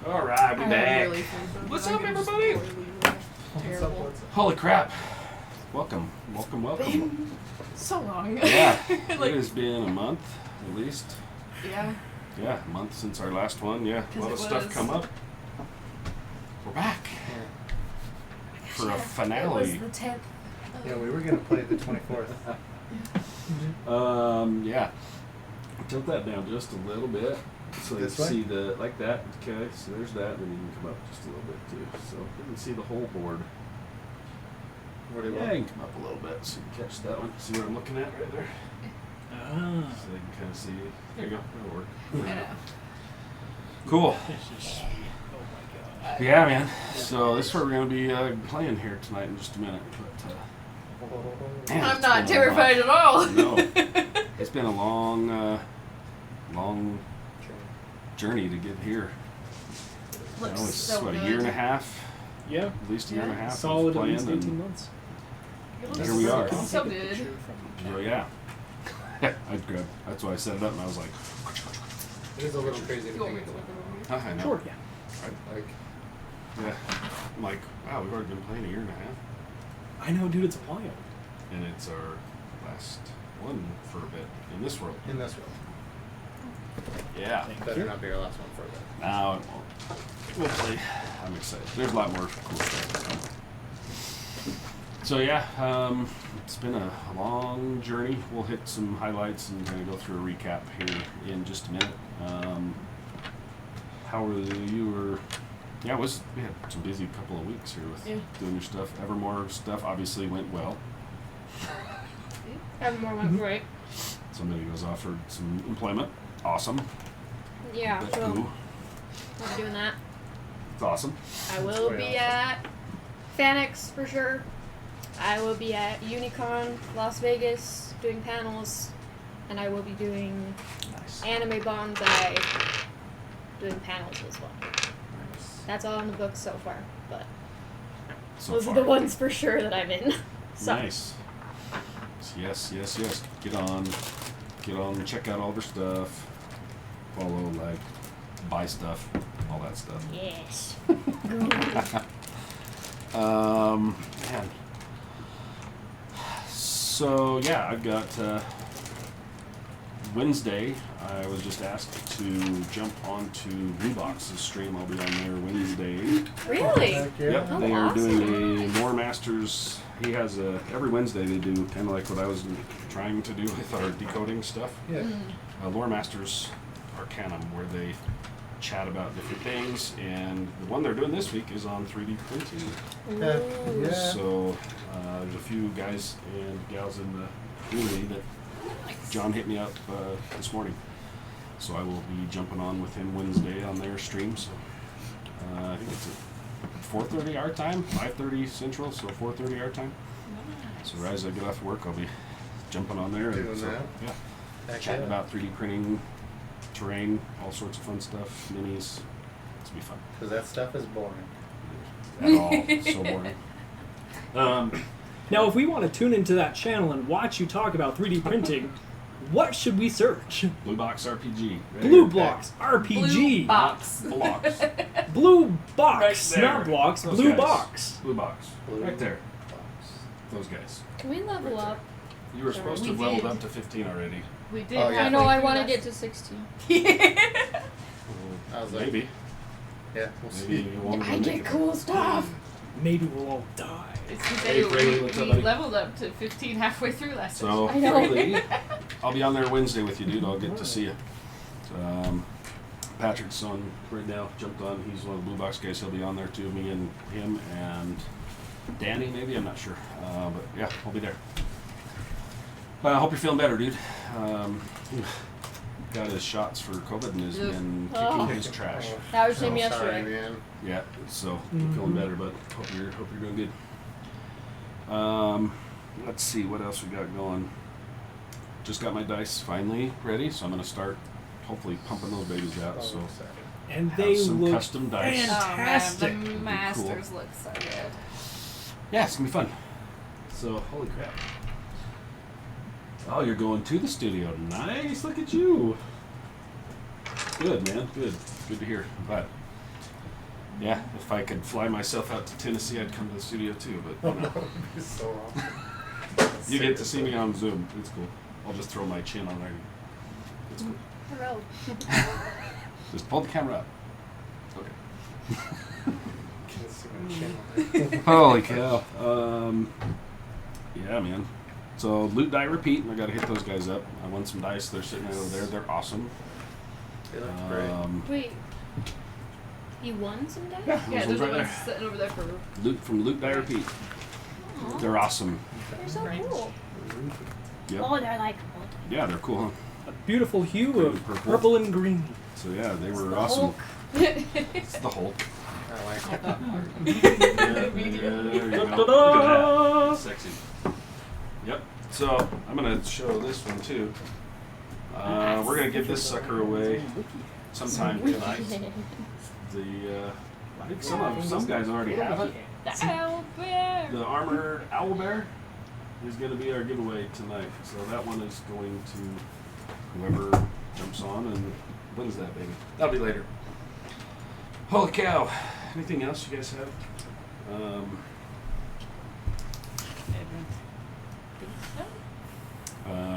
All right, we back. Really What's up, everybody? Terrible. Holy crap! Welcome. So long. Yeah, Like, it has been a month at least. yeah. Yeah, a month since our last one. Yeah, a 'Cause lot it of stuff was- come up. We're back for a finale. It was the 10th. Yeah, we were gonna play the 24th. Yeah. Tilt that down just a little bit so you can This way? see the like that. Okay, so there's that, and then you can come up just a little bit too, so you can see the whole board. What do you Yeah, want? you can come up a little bit so you can catch that one. See what I'm looking at right there? So you can kind of see. There you go. That'll work. Yeah. Cool. Oh my god. Yeah, man. So this is what we're going to be playing here tonight in just a minute. But, man, I'm it's not been a terrified at all. No. It's been a long journey to get here. Looks It's so what, good. a year and a half? Yeah, At least a year and a Yeah. half. solid of at playing least 18 months. It Here looks we are. So good. Oh, yeah. I'd grab. That's why I set it up and I was like, It is a little crazy to You want me think to look about. over here? I know. Sure, yeah. Like, Yeah. I'm like, wow, we've already been playing a year and a half. I know, dude, it's wild. And it's our last one for a bit in this world. in this world. Yeah. Better not be our last one for a bit. No, it won't. We'll play. I'm excited. There's a lot more cool stuff to come. So yeah, it's been a long journey. We'll hit some highlights and kind of go through a recap here in just a minute. How were you? We had some busy couple of weeks here with doing your stuff. Evermore stuff obviously went well. Evermore went great. Somebody was offered some employment. Awesome. Yeah, But so who? I'm doing that. It's awesome. I will way be awesome. at Fanex for sure. I will be at Unicon, Las Vegas, doing panels, and I will be doing Nice. Anime Bonsai, doing panels as well. Nice. That's all on the books so far, but So those far. are the ones for sure that I'm in. So, Nice. Yes. Get on, check out all their stuff. Follow, like, buy stuff, all that stuff. yes. Man. So yeah, I've got Wednesday. I was just asked to jump onto Blue Box's stream. I'll be on there Wednesday. Really? Heck yeah. Yep, Oh, they are awesome. doing a Lore Masters. He has every Wednesday they do kind of like what I was trying to do with our decoding stuff. Yeah. Lore Masters Arcanum, where they chat about different things, and the one they're doing this week is on 3D printing. Heck Ooh. yeah. So there's a few guys and gals in the community that John hit me up this morning. So I will be jumping on with him Wednesday on their stream. So I think it's at 4:30 our time, 5:30 Central, so 4:30 our time. So right as I get off work, I'll be jumping on there. Doing so, that? Yeah, Heck chatting yeah. about 3D printing, terrain, all sorts of fun stuff, minis. It's be fun. Because that stuff is boring. At all, so boring. Now, if we want to tune into that channel and watch you talk about 3D printing, what should we search? Blue Box RPG. right Blue here. Blocks, Blue RPG. box. Blocks. Blue Box, Right there. not blocks, Those Blue guys. Box. Blue Box. Blue Right there. Box. Those guys. Can we level up? You were supposed to have We leveled did. up to 15 already. We did. Oh, yeah. I know I want to halfway get to 16. through last- I was like, Maybe. yeah, we'll Maybe see. you won't I even get make it. cool stuff. Maybe we'll all die. It's because Hey, Freddie, what's up, we buddy? leveled up to 15 halfway through last So, I know. Freddie, I'll be on there Wednesday with you, dude. I'll get to see you. Patrick's on right now. Jumped on. He's one of the Blue Box guys. He'll be on there too. Me and him and Danny, maybe. I'm not sure. But yeah, I'll be there. I hope you're feeling better, dude. Got his shots for COVID and has Yep. been Oh. kicking his trash. That was him Oh, yesterday. sorry, man. Yeah, so Mhm. feeling better, but hope you're doing good. Let's see what else we got going. Just got my dice finally ready, so I'm gonna start hopefully pumping those babies out. Oh, So sorry. And have they some look custom dice. fantastic. Oh, man, the masters look so good. Yeah, it's gonna be fun. So holy crap! Oh, you're going to the studio. Nice. Look at you. Good, man. Good. Good to hear. I'm glad. Yeah, if I could fly myself out to Tennessee, I'd come to the studio too. But you know, That would be so awesome. you get to see me on Zoom. It's cool. I'll just throw my chin on there. It's cool. Hello. Just pull the camera up. Okay. Can't see my chin on there. Holy cow. Yeah, man. So loot, die, repeat. And I got to hit those guys up. I won some dice. They're sitting over there. They're awesome. They look great. Wait. You won some dice? Yeah, Yeah, those those ones are right ones there. sitting over there for. Loot from loot, die, repeat. Aw, They're awesome. they're so cool. Yep. Oh, they're like. Yeah, they're cool, huh? A beautiful hue Green of and purple. purple and green. So yeah, they It's were the awesome. Hulk. It's the Hulk. I like I it. thought. Yeah, there you go. Look at that. Sexy. Yep. So I'm gonna show this one too. We're gonna give this sucker away sometime tonight. I think some guys already have it. The owl bear. The armored owl bear is gonna be our giveaway tonight. So that one is going to whoever jumps on and wins that baby. That'll be later. Holy cow! Anything else you guys have?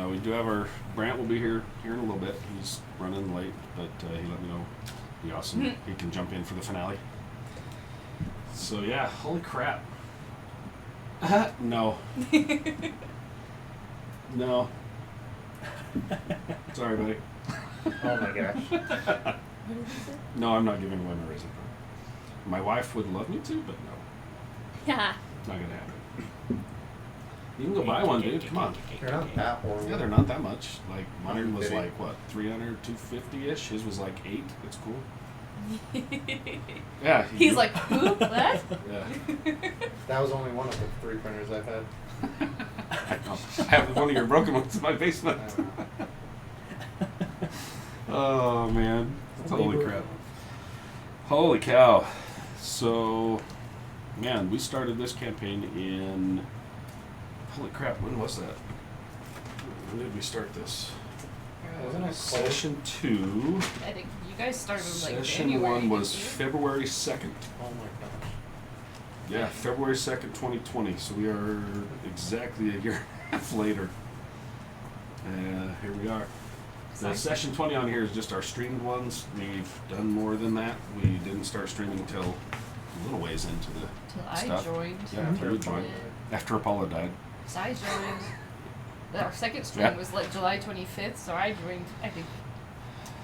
We do have our Brant will be here in a little bit. He's running late, but he let me know. Be awesome. He can jump in for the finale. So yeah, holy crap. No. No. Sorry, buddy. Oh my gosh. No, I'm not giving away my racing car. My wife would love me to, but no, Yeah. not gonna happen. You can go buy one, dude. Come on. They're not that horrible. Yeah, they're not that much. Like mine was 150. like what, 300, 250-ish. His was like 8. It's cool. Yeah. He's like, who? What? Yeah. That was only one of the 3 printers I've had. I know. I have one of your broken ones in my basement. Oh man. Holy crap. Holy cow. So, man, we started this campaign in. Holy crap, when was that? When did we start this? Wasn't it cold? Session 2. I think you guys started in like Session January. 1 was didn't you? February 2nd. Oh my gosh. Yeah, February 2nd, 2020. So we are exactly a year and a half later. Here we are. The Nice. session 20 on here is just our streamed ones. We've done more than that. We didn't start streaming until a little ways into the Till I stuff. joined. Yeah, after you joined. After Apollo died. So I joined. Our second stream Yeah. was like July 25th, so I joined, I think,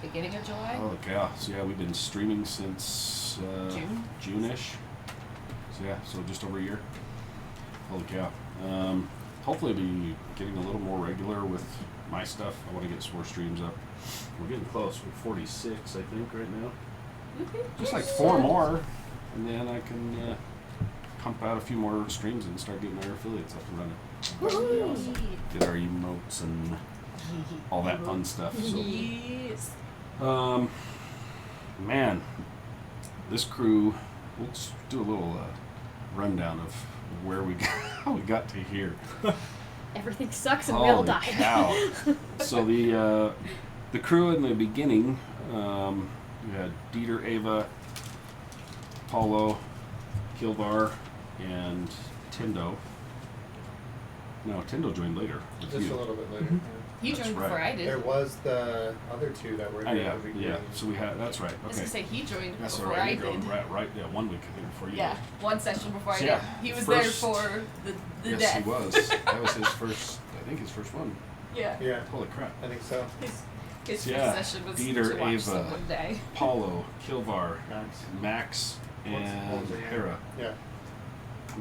beginning of July. Holy cow. So yeah, we've been streaming since June? June-ish. So yeah, so just over a year. Holy cow. Hopefully be getting a little more regular with my stuff. I want to get some more streams up. We're getting close. We're 46, I think, right now. Just like 4 more, and then I can pump out a few more streams and start getting our affiliates up and running. Woohoo! Get our emotes and all that fun stuff. So, Yes. man, this crew. We'll just do a little rundown of where we got, how we got to here. Everything sucks and we all Holy died. cow. So the crew in the beginning, you had Dieter, Ava, Paulo, Kilvar, and Tindo. No, Tindo joined later. with Just you. a little bit later. Mhm. He That's joined right. before I did. There was the other 2 that were Oh, here yeah, at the beginning. yeah. So we had. That's right. I was Okay. gonna say he joined That's before right. I You go did. right. Yeah, 1 week I think before you. Yeah, did. one session before I So, did. yeah, He was first- there for the Yes, death. he was. That was his first. I think his first one. Yeah. Yeah, Holy crap. I think so. His Yeah, first session was Dieter, to watch Ava. someone die. Paulo, Kilvar, Nice. Max, and What was her name? Hera Yeah.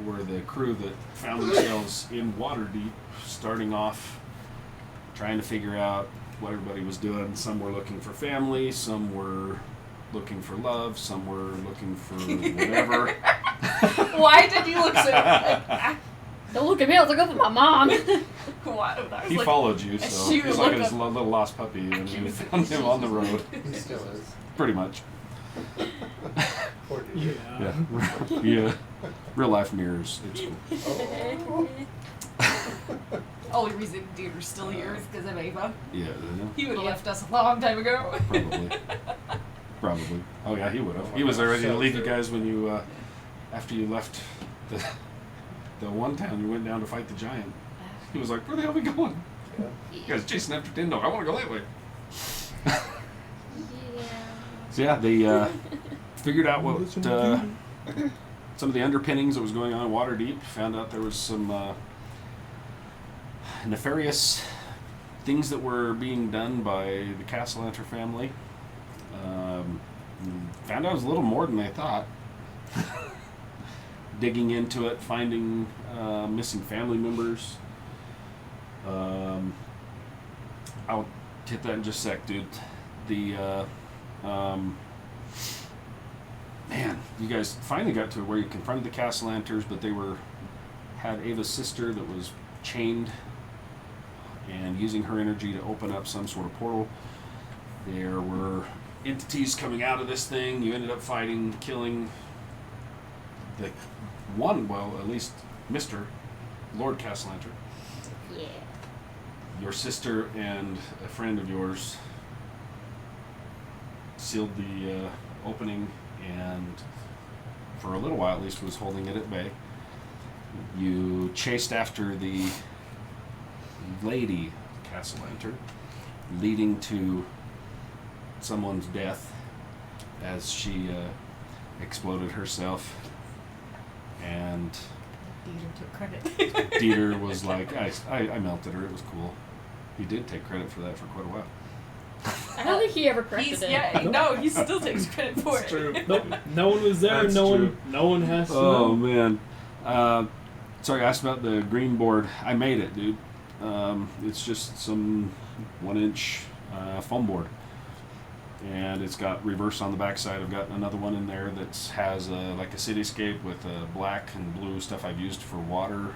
were the crew that found themselves in Waterdeep, starting off trying to figure out what everybody was doing. Some were looking for family, some were looking for love, some were looking for whatever. Why did you look so like, Don't look at me, I was looking for my mom. what? I was He like, followed you, so she he's would like look his up- little lost puppy, and you found him on the road. He still is. Pretty much. Poor dude. Yeah. Yeah. Yeah. Real life mirrors. It's cool. only reason Dieter's still here is because of Ava. Yeah. He would have left us a long time ago. Probably. Probably. Oh yeah, he would have. He was ready to leave you guys when you, after you left the one town, you went down to fight the giant. He was like, "Where the hell are we going? Yeah. You guys chasing after Tin Dog. I want to go that way." Yeah. So yeah, they figured out what some of the underpinnings that was going on in Waterdeep. Found out there was some nefarious things that were being done by the Castellanter family. Found out it was a little more than they thought. Digging into it, finding missing family members. I'll hit that in just a sec, dude. The man, you guys finally got to where you confronted the Castellanters, but they had Ava's sister that was chained and using her energy to open up some sort of portal. There were entities coming out of this thing. You ended up fighting, killing the one, well, at least Mr. Lord Castellanter. Yeah. Your sister and a friend of yours sealed the opening and for a little while at least was holding it at bay. You chased after the lady Castellanter, leading to someone's death as she exploded herself, and Dieter took credit. Dieter was like, I melted her, it was cool. He did take credit for that for quite a while. I don't think he ever corrected it. Yeah, no, he still takes credit for It's it. true. Nope. No one was there. That's No true. one has to Oh know. man. Sorry, I asked about the green board. I made it, dude. It's just some 1-inch foam board. And it's got reverse on the backside. I've got another one in there that has like a cityscape with black and blue stuff I've used for water.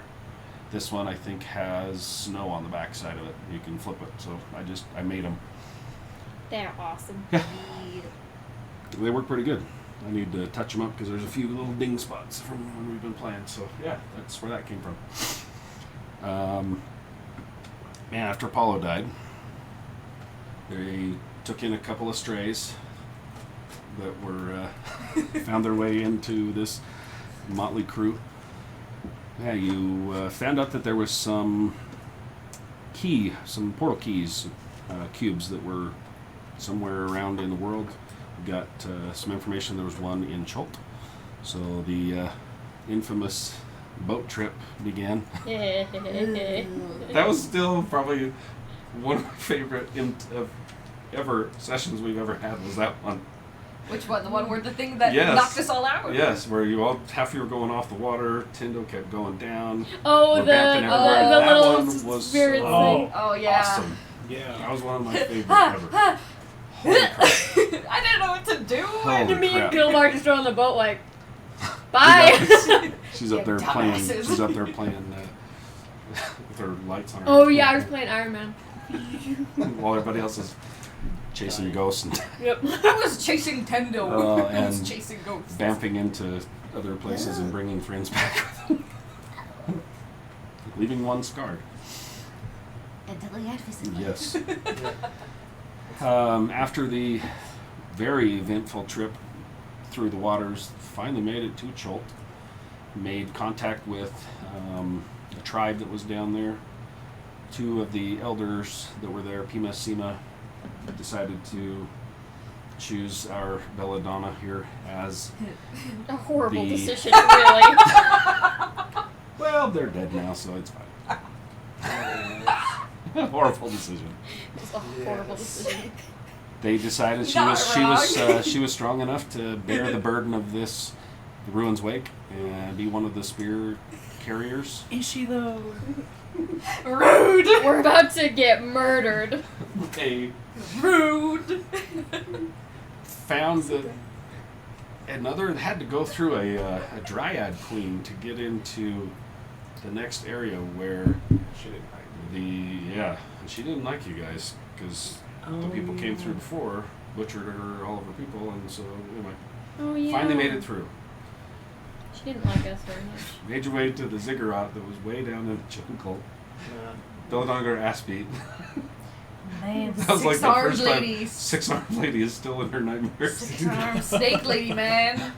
This one I think has snow on the backside of it. You can flip it. So I made them. They're awesome. They work pretty good. I need to touch them up because there's a few little ding spots from when we've been playing. So yeah, that's where that came from. Man, after Apollo died, they took in a couple of strays that were found their way into this motley crew. Yeah, you found out that there was some portal keys, cubes that were somewhere around in the world. We got some information. There was one in Chult. So the infamous boat trip began. That was still probably one of my favorite ever sessions we've ever had was that one. Which one? The one where the thing that Yes. knocked us all out? Yes, where half you were going off the water, Tyndall kept going down. Oh, We're bamping the everywhere. That little one was spirit thing. Oh, yeah. awesome. Yeah. That was one of my favorites ever. Holy crap. I didn't know what to do. Holy And me and crap. Gilmar just throw on the boat like, bye. She's up You there playing. dumbasses. She's up there playing with her lights on her. Oh yeah, I was playing Iron Man. While everybody else is chasing ghosts and Yep. I was chasing Tendo. I was and chasing ghosts. vamping into other places and bringing friends back with them. Leaving one scarred. Yes. After the very eventful trip through the waters, finally made it to Chult. Made contact with a tribe that was down there. Two of the elders that were there, Pima Sima, decided to choose our Belladonna here as A horrible The- decision, really. well, they're dead now, so it's fine. Horrible decision. It's a horrible decision. They decided she Not was she was strong enough to bear the burden of the ruin's wake and be one of the spear carriers. Is she though? Rude. We're about to get murdered. They Rude. found that another had to go through a dryad queen to get into the next area where She didn't hide. she didn't like you guys because the people came through before, butchered her, all of her people, and so anyway, Oh yeah. finally made it through. She didn't like us very much. Made your way to the ziggurat that was way down in the jungle. Nah. Belladonna got her ass beat. Man, That was like the six-armed first time lady. six-armed lady is still in her nightmares. Six-armed snake lady, man.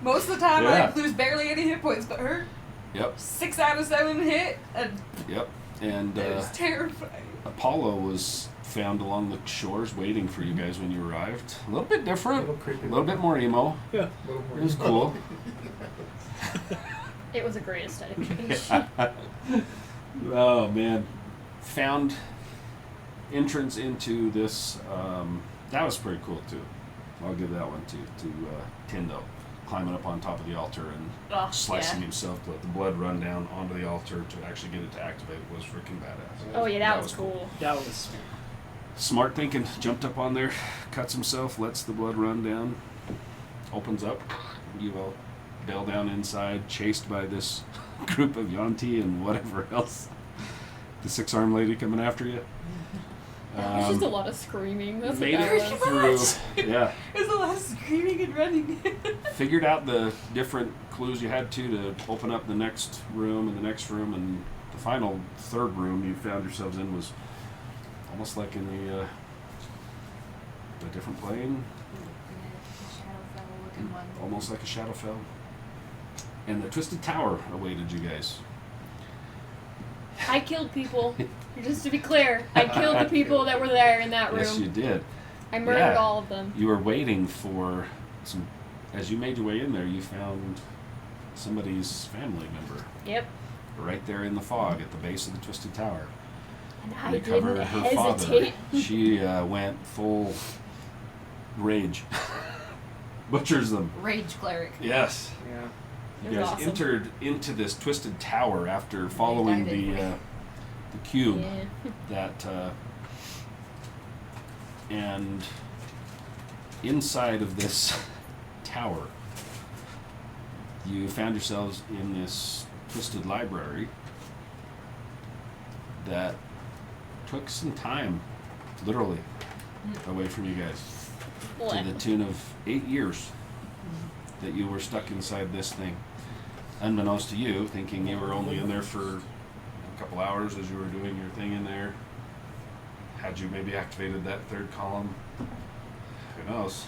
Most of the time, Yeah. I lose barely any hit points, but her, Yep, 6 out of 7 hit, and yep. And it was terrifying. Apollo was found along the shores waiting for you guys when you arrived. A little bit different, Little creepy. a little bit more emo. Yeah. Little more It was cool. It was a great aesthetic change. Oh man, found entrance into this. That was pretty cool too. I'll give that one to Tindo, climbing up on top of the altar and Oh, slicing yeah. himself to let the blood run down onto the altar to actually get it to activate was freaking badass. Oh yeah, that, That was was cool. That was Smart thinking, jumped up on there, cuts himself, lets the blood run down, opens up. You all bail down inside, chased by this group of Yanti and whatever else. The six-armed lady coming after you. There's just a lot of screaming. That's what Made that it was. through. Yeah. There's a lot of screaming and running. Figured out the different clues you had to open up the next room and the next room, and the final third room you found yourselves in was almost like in the a different plane, Shadowfell looking one. almost like a Shadowfell. And the Twisted Tower awaited you guys. I killed people. Just to be clear, I killed the people that were there in that room. Yes, you did. I murdered Yeah. all of them. You were waiting for some. As you made your way in there, you found somebody's family member Yep. right there in the fog at the base of the Twisted Tower. And I Recover didn't her hesitate. father. She went full rage. Butchers them. Rage cleric. Yes. Yeah. It You was guys awesome. entered into this Twisted Tower after following died anyway. the cube Yeah. that and inside of this tower you found yourselves in this twisted library that took some time, literally, away from you guys, What? to the tune of 8 years that you were stuck inside this thing, unbeknownst to you, thinking you were only in there for a couple hours as you were doing your thing in there. Had you maybe activated that third column, who knows?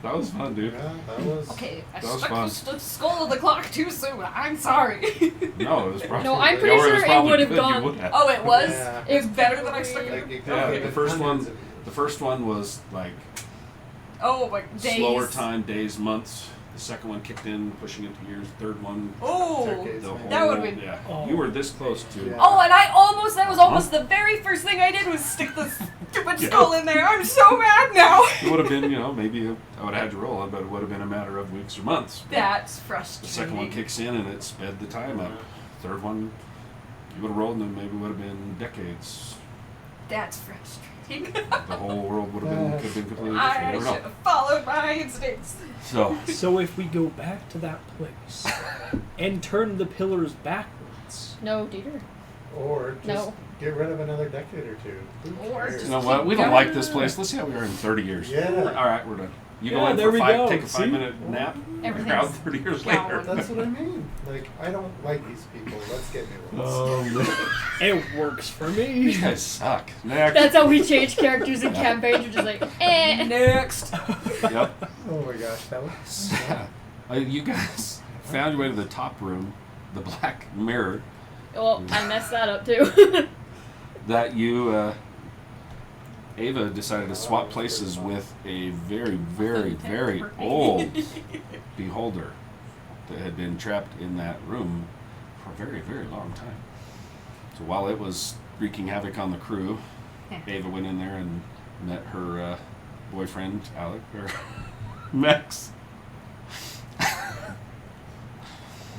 That was fun, dude. Yeah, that was. Okay, I That was stuck fun. the skull of the clock too soon. I'm sorry. No, it was probably. No, I'm pretty or sure it probably would've good, you gone- would have. Oh, it was? Yeah. It was better than I stuck Like, it. it Yeah, could the have first been one. hundreds of- The first one was like Oh, my days. slower time, days, months. The second one kicked in, pushing it to years. Third one, Oh. Decades. the whole. That would've been- Yeah, Oh. you were this close to. Yeah. Oh, and that was almost the very first thing I did was stick the stupid Yeah. skull in there. I'm so mad now. It would have been, maybe I would have had you roll it, but it would have been a matter of weeks or months. That's The frustrating. second one kicks in and it sped the time up. Third one, you would have rolled and then maybe would have been decades. That's frustrating. The whole world would have been could have been completely different. I You should never know. have followed my instincts. So so. If we go back to that place and turn the pillars backwards, No, Dieter. Or just No. get rid of another decade or two. Who Or cares? you know what? We don't like this place. Let's see how we are in 30 years. Yeah. All right, we're done. You Yeah, go in there for we five. go. Take a See? 5-minute nap. Everything's You're out 30 years gone. later. That's what I mean. Like, I don't like these people. Let's get new ones. Oh, it works for these me. guys suck. Next. That's how we change characters in campaigns. We're just like, eh. Next. Yep. Oh my gosh, that was. Yeah. You guys found your way to the top room, the black mirror Well, I messed that up too. that you. Ava decided to swap places with a very, very, very old beholder that had been trapped in that room for a very, very long time. So while it was wreaking havoc on the crew, Ava went in there and met her boyfriend, Alec, or Max.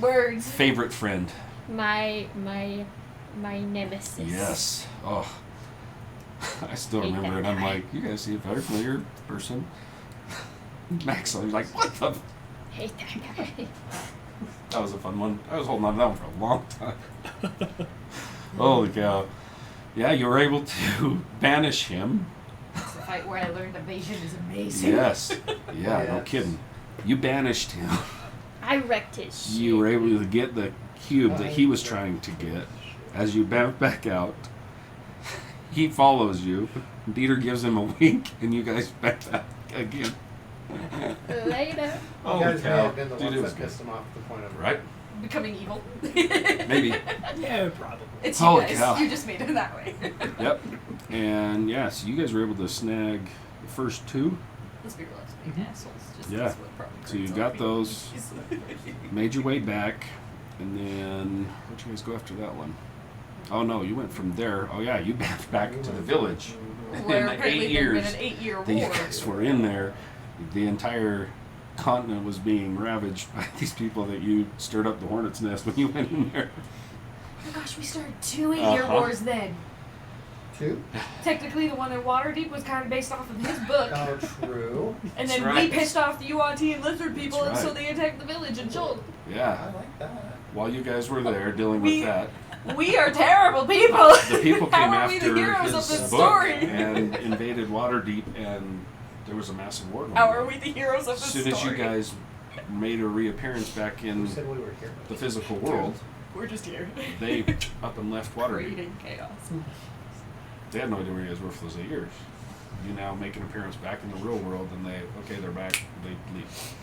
Words. Favorite friend. my nemesis. Yes. Oh. I still Hate remember it. that I'm guy. like, you guys see a very familiar person. Max, I was like, what the? Hate that guy. That was a fun one. I was holding on to that one for a long time. Holy cow. Yeah, you were able to banish him. It's a fight where I learned evasion is amazing. Yes. Yeah, no Yes. kidding. You banished him. I wrecked his shit. You were able to get the cube that he was trying to get. As you bounced back out, he follows you. Dieter gives him a wink, and you guys back up again. Later. You Holy guys may cow. have been the Dude, it ones was that good. pissed him off to the point of Right? Becoming evil. Maybe. Yeah, probably. It's Holy you guys. cow. You just made it that way. Yep. And yeah, so you guys were able to snag the first two. Let's be real, let's be assholes. Just Yeah. that's what probably So you creates got all people. those. Made your way back, and then where'd you guys go after that one? Oh no, you went from there. Oh yeah, you went back to the village. Where In the apparently 8 there'd been years an 8-year that you war. guys were in there, the entire continent was being ravaged by these people that you stirred up the hornet's nest when you went in there. Oh my gosh, we started 2 8-year Uh-huh. wars then. 2? Technically, the one in Waterdeep was kind of based off of his book. Oh, true. And That's then right. we pissed off the UOT and lizard people, That's and so right. they attacked the village and Joel. Yeah. I like that. While you guys were there dealing We- with that, We are terrible people. the people How came are we the after heroes of his this book story? and invaded Waterdeep, and there was a massive war going How on. are we the heroes of As this soon as you story? guys made a reappearance back in Who said we were here? the physical world, We're just here. they up and left Waterdeep. Creating chaos. They had no idea where you guys were for those 8 years. You now make an appearance back in the real world, and they're back. They leave.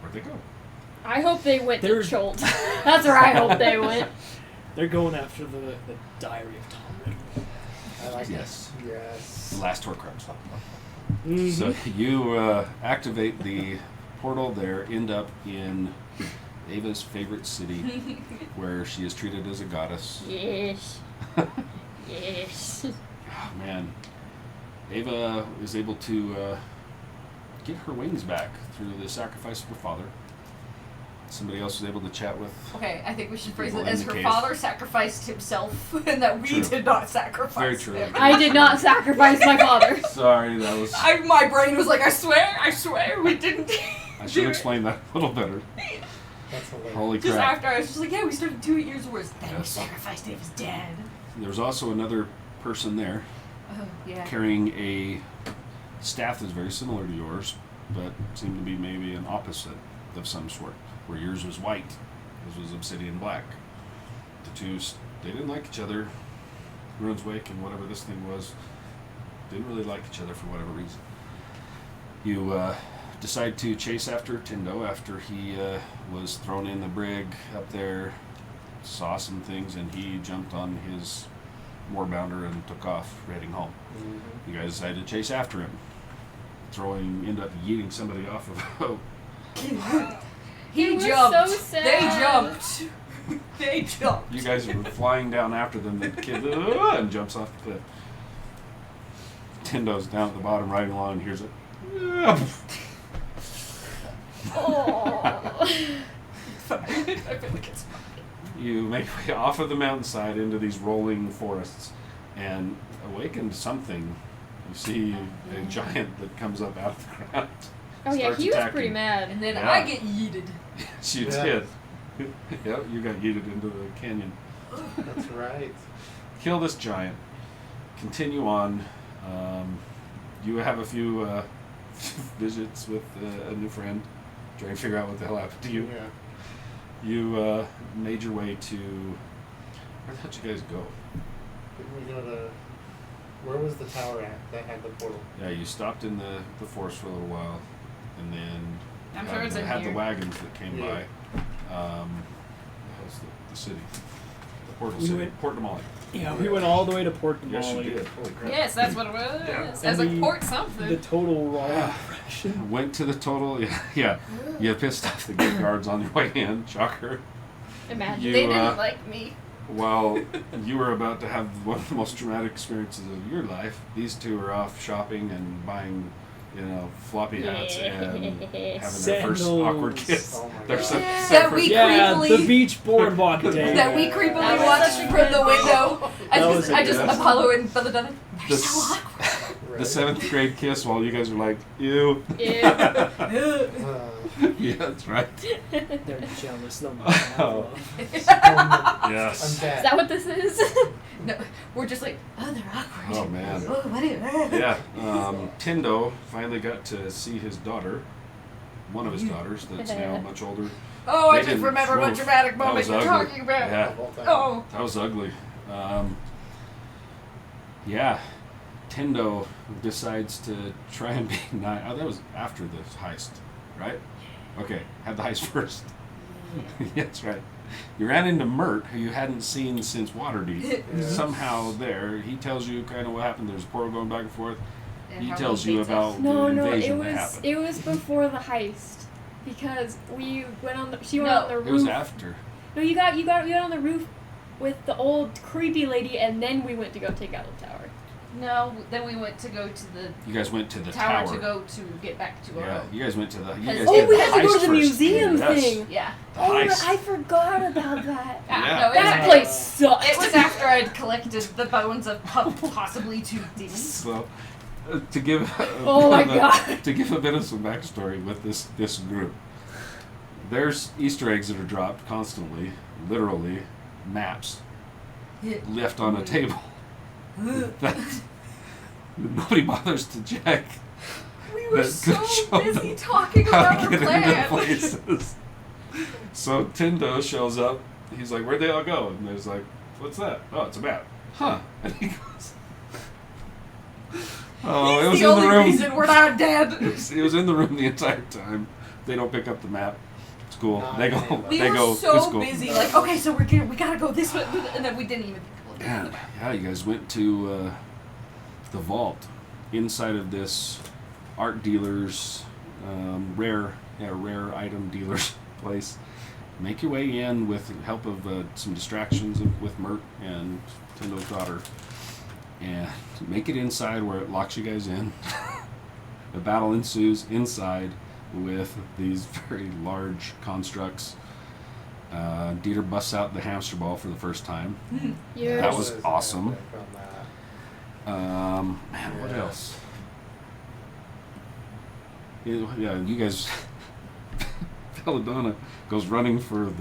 Where'd they go? I hope they went to They're- Cholt. That's where I hope they went. They're going after the Diary of Tom Riddle. I like Yes. that. Yes. The last Horcrux. Mhm. So you activate the portal there, end up in Ava's favorite city, where she is treated as a goddess. Yes. Yes. Oh, man. Ava is able to get her wings back through the sacrifice of her father. Somebody else was able to chat with. Okay, I think we should phrase People it in as the her cave. father sacrificed himself, and that we True. did not sacrifice Very true. him. I did not sacrifice my father. Sorry, that was. My brain was like, I swear, we didn't. I should explain that a little better. That's hilarious. Holy Just crap. after I was just like, yeah, we started 2 years wars. Then we Yes. sacrificed Ava's dad. There was also another person there Oh yeah. carrying a staff that's very similar to yours, but seemed to be maybe an opposite of some sort. Where yours was white, yours was obsidian black. The two, they didn't like each other. Ruin's Wake and whatever this thing was, didn't really like each other for whatever reason. You decide to chase after Tindo after he was thrown in the brig up there, saw some things, and he jumped on his warbounder and took off, heading home. Mhm. You guys decided to chase after him, end up yeeting somebody off of a boat. He It was jumped. so sad. They jumped. They jumped. You guys were flying down after them. The kid and jumps off the cliff. Tindo's down at the bottom, riding along, and hears it. Oh. I feel like it's You make your way off of the mountainside into these rolling forests, and awaken to something. You see a giant that comes up out of the ground. Oh yeah, Starts he was attacking. pretty mad. And then Yeah. I get yeeted. She Yeah. did. Yep, you got yeeted into the canyon. That's right. Kill this giant. Continue on. You have a few visits with a new friend, trying to figure out what the hell happened to you. Yeah. You made your way to. Where the hell did you guys go? Didn't we go to... Where was the tower at that had the portal? Yeah, you stopped in the forest for a little while, and then I'm had sure it's the, in had here. the wagons that came Yeah. by. How's the city? The portal We city. went- Port Demali. Yeah, we went all the way to Port Yes, you Demali. did. Holy crap. Yes, that's what it was. Yeah. I was And like, the- port something. The total wrong direction. Went to the total. Yeah. You pissed off the good guards on your way in. Shocker. Imagine. You, They didn't like me. While you were about to have one of the most traumatic experiences of your life, these two are off shopping and buying, floppy hats and having their first Sandals. awkward kiss. Oh my Their God. se- That separate- we Yeah, creepily- the beach boardwalk day. That we creepily That was watched such a from good the window. That was a I just good- Apollo and Belladonna. The They're so s- awkward. Right. The 7th grade kiss while you guys are like, ew. Yeah. Yeah, that's right. They're jealous. No Oh. I'm Yes. dead. Is that what this is? No, we're just like, oh, they're awkward. Oh, man. Oh, what is Yeah. Tindo finally got to see his daughter, one of his daughters that's now much older. Oh, I They just didn't- remember what Oof, dramatic that moment was you're ugly. talking about. Yeah. The whole time. Oh. That was ugly. yeah, Tendo decides to try and be nice. Oh, that was after the heist, right? Okay, had the heist first. Yeah, that's right. You ran into Mert, who you hadn't seen since Waterdeep. Yeah. Somehow there, he tells you kind of what happened. There's a portal going back and forth. And He how tells he you hates about us. No, the no, invasion it that was happened. before the heist because we went on the she went on the roof. It was after. No, you got on the roof with the old creepy lady, and then we went to go take out the tower. No, then we went to go to the You guys went to the tower tower. to go to get back to our Yeah, own. you guys went to the. You Because- guys Oh, did we the had to go heist to the first. museum Yes. thing. Yeah. The Oh, heist. I forgot about that. Yeah. No, it That was, place sucked. it was after I'd collected the bones of possibly 2 demons. So, to give Oh my bit of God. to give a bit of some backstory with this group, there's Easter eggs that are dropped constantly, literally maps left on a table. that nobody bothers to check. We were That so could show busy them talking how about to our get into plan. places. So Tindo shows up. He's like, "Where'd they all go?" And there's like, "What's that? Oh, it's a map." Huh? And he goes, "Oh, it was He's the in only the room." reason we're not dead. It was in the room the entire time. They don't pick up the map. It's cool. Nah, They go. man. We They were go. It's so cool. busy, like, okay, so we gotta go this way, and then we didn't even look at Yeah, the map. yeah. You guys went to the vault inside of this art dealer's rare item dealer's place. Make your way in with the help of some distractions with Mert and Tindo's daughter, and make it inside where it locks you guys in. The battle ensues inside with these very large constructs. Dieter busts out the hamster ball for the first time. Yours. That was There's awesome. an epic on that. Man, what Yeah. else? Yeah, you guys. Belladonna goes running for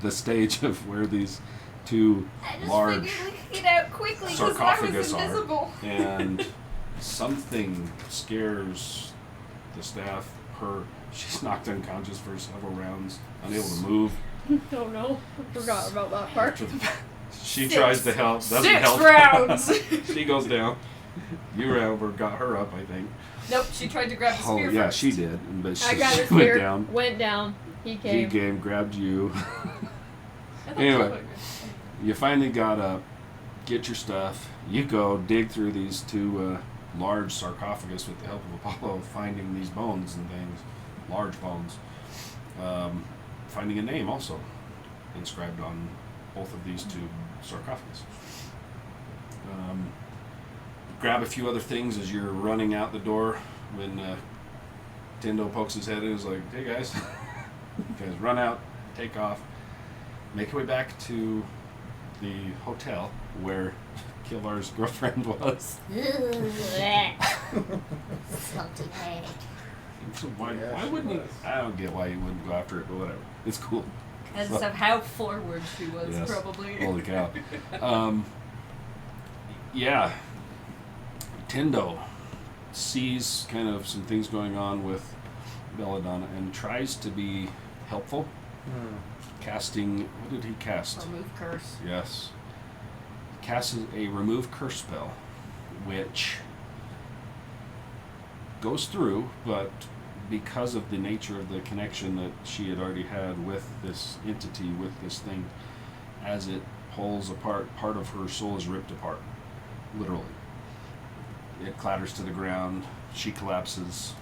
the stage of where these 2 I just large figured we could get out quickly because I was sarcophagus are, invisible. and something scares the staff. She's knocked unconscious for several rounds, unable to move. Oh no, I forgot about that part. She 6 tries to help, doesn't 6 help. rounds. She goes down. You got her up, I think. Nope, she tried to grab the Oh spear yeah, first. she did, but I she got his went spear. down. Went down. He He came. came, grabbed you. I thought Anyway. she would. You finally got up, get your stuff. You go dig through these 2 large sarcophagus with the help of Apollo, finding these bones and things, large bones. Finding a name also inscribed on both of these 2 sarcophagus. Grab a few other things as you're running out the door when Tindo pokes his head in and is like, "Hey guys," you guys run out, take off, make your way back to the hotel where Killar's girlfriend was. So why wouldn't he? I don't get why he wouldn't go after it, but whatever. It's cool. Because of how forward she was, Yes. probably. Holy cow. Yeah. Tindo sees kind of some things going on with Belladonna and tries to be helpful. Casting, what did he cast? Remove curse. Yes. Casts a remove curse spell, which goes through, but because of the nature of the connection that she had already had with this entity, with this thing, as it pulls apart, part of her soul is ripped apart, literally. It clatters to the ground, she collapses,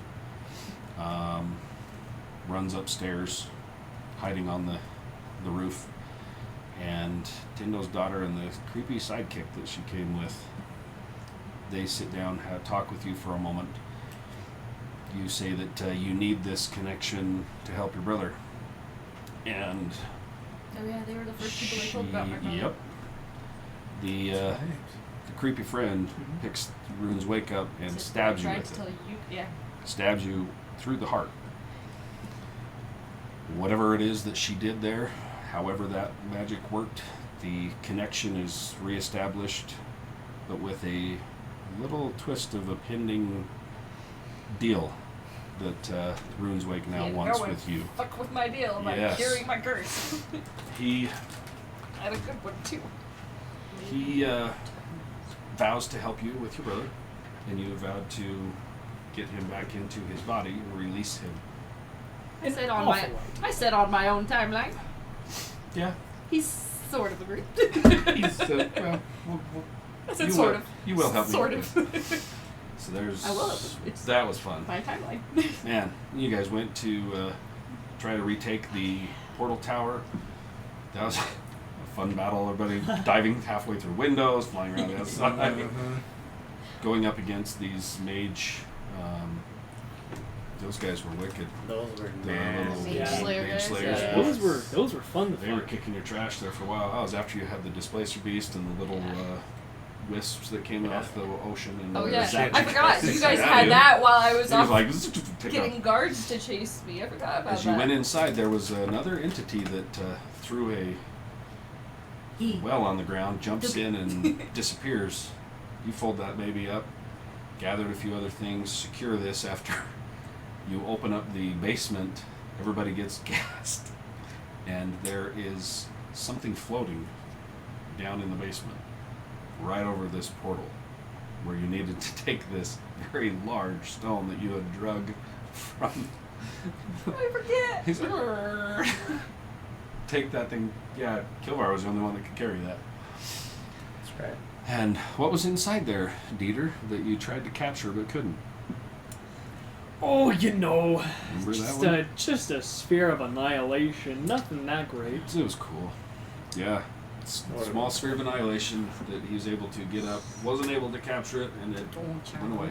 runs upstairs, hiding on the roof, and Tindo's daughter and the creepy sidekick that she came with, they sit down, talk with you for a moment. You say that you need this connection to help your brother, and Oh yeah, they were the first people I told about my brother. Yep. The creepy friend picks Rune's Wake Up and Said, stabs you tried with to it. tell you, yeah. Stabs you through the heart. Whatever it is that she did there, however that magic worked, the connection is reestablished, but with a little twist of a pending deal that Rune's Wake now Yeah, wants go and with you. Fuck with my deal by Yes. curing my curse. He I had a good one too. vows to help you with your brother, and you vowed to get him back into his body and release him. I said on Awful my idea. I said on my own timeline. Yeah. He's sort of agreed. He's, well, I said you sort will- of. You will help me. Sort with of. this. So there's. I will. It's that was fun. my timeline. Man, you guys went to try to retake the portal tower. That was a fun battle. Everybody diving halfway through windows, flying around the outside, going up against these mage. Those guys were wicked. Those were The nasty. little Mage Slayer mage guys, slayers. yeah. Those were fun to They were fight. kicking your trash there for a while. That was after you had the displacer beast and the little wisps that came off the ocean. And Oh the yeah, zapped I forgot. You guys Yeah, had dude. that while I was He was off like, take getting off. guards to chase me. I forgot about As you that. went inside, there was another entity that threw a well on the ground, jumps in and disappears. You fold that baby up, gathered a few other things, secure this after you open up the basement. Everybody gets gassed, and there is something floating down in the basement, right over this portal, where you needed to take this very large stone that you had drug from. I forget. He's like, "Arr." Take that thing. Yeah, Kilvar was the only one that could carry that. That's right. And what was inside there, Dieter, that you tried to capture but couldn't? Oh, Remember just that one? just a sphere of annihilation. Nothing that great. It was cool. Yeah. Small sphere of annihilation that he was able to get up. Wasn't able to capture it, and it went away.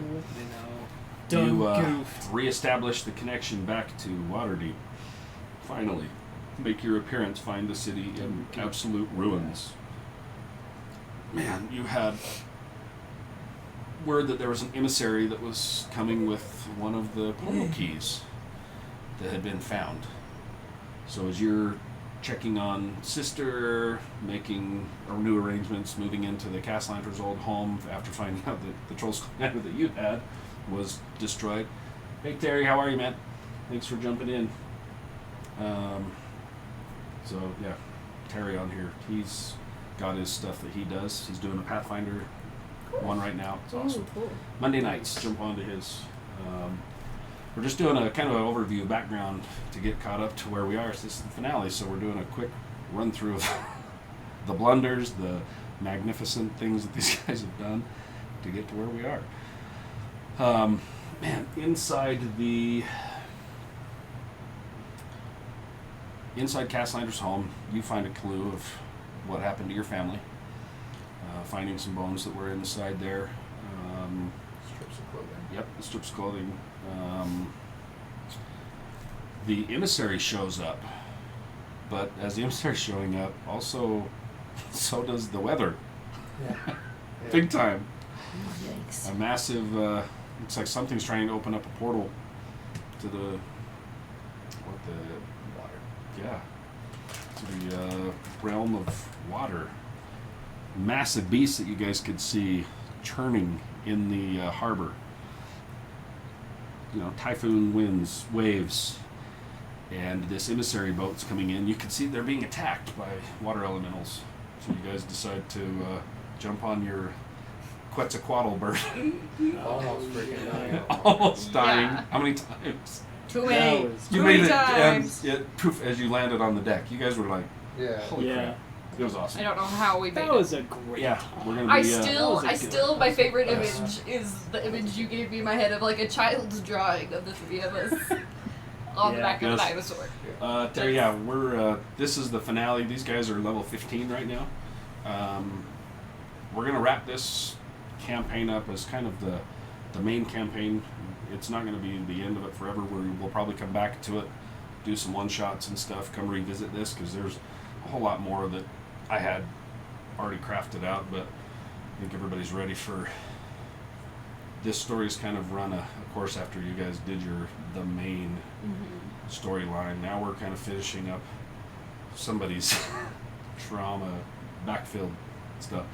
Dumb You goofed. reestablish the connection back to Waterdeep. Finally. Make your appearance, find the city in absolute ruins. Man, you had word that there was an emissary that was coming with one of the portal keys that had been found. So as you're checking on Sister, making new arrangements, moving into the Castlanter's old home after finding out that the Troll's commander that you had was destroyed. Hey Terry, how are you, man? Thanks for jumping in. So yeah, Terry on here. He's got his stuff that he does. He's doing a Pathfinder one right now. It's awesome. Ooh, cool. Monday nights, jump onto his. We're just doing a kind of an overview background to get caught up to where we are. So this is the finale, so we're doing a quick run through of the blunders, the magnificent things that these guys have done to get to where we are. Man, inside Castlander's home, you find a clue of what happened to your family. Finding some bones that were inside there. Strips of clothing. Yep, the strips of clothing. The emissary shows up, but as the emissary's showing up, also so does the weather. Yeah. Big time. Yikes. A massive. Looks like something's trying to open up a portal to the. What the? Water. Yeah. To the realm of water. Massive beast that you guys could see churning in the harbor. You know, typhoon winds, waves, and this emissary boat's coming in. You can see they're being attacked by water elementals. So you guys decide to jump on your Quetzalcoatl bird. Almost freaking dying. Almost dying. Yeah. How many times? Too That many. was- You Too made many it, and times. poof, as you landed on the deck. You guys were like, Yeah. holy Yeah. crap. It was awesome. I don't know how we made That it. was a great Yeah, time. we're gonna be. I that still, was a my favorite Yes. image is the image you gave me in my head of like a child's drawing of the three of us on the Yeah. back of a Yes. dinosaur. Terry, yeah, we're. This is the finale. These guys are level 15 right now. We're gonna wrap this campaign up as kind of the main campaign. It's not gonna be the end of it forever. We'll probably come back to it, do some one shots and stuff. Come revisit this because there's a whole lot more that I had already crafted out, but I think everybody's ready for. This story's kind of run a course after you guys did the main storyline. Now we're kind of finishing up somebody's trauma backfilled stuff.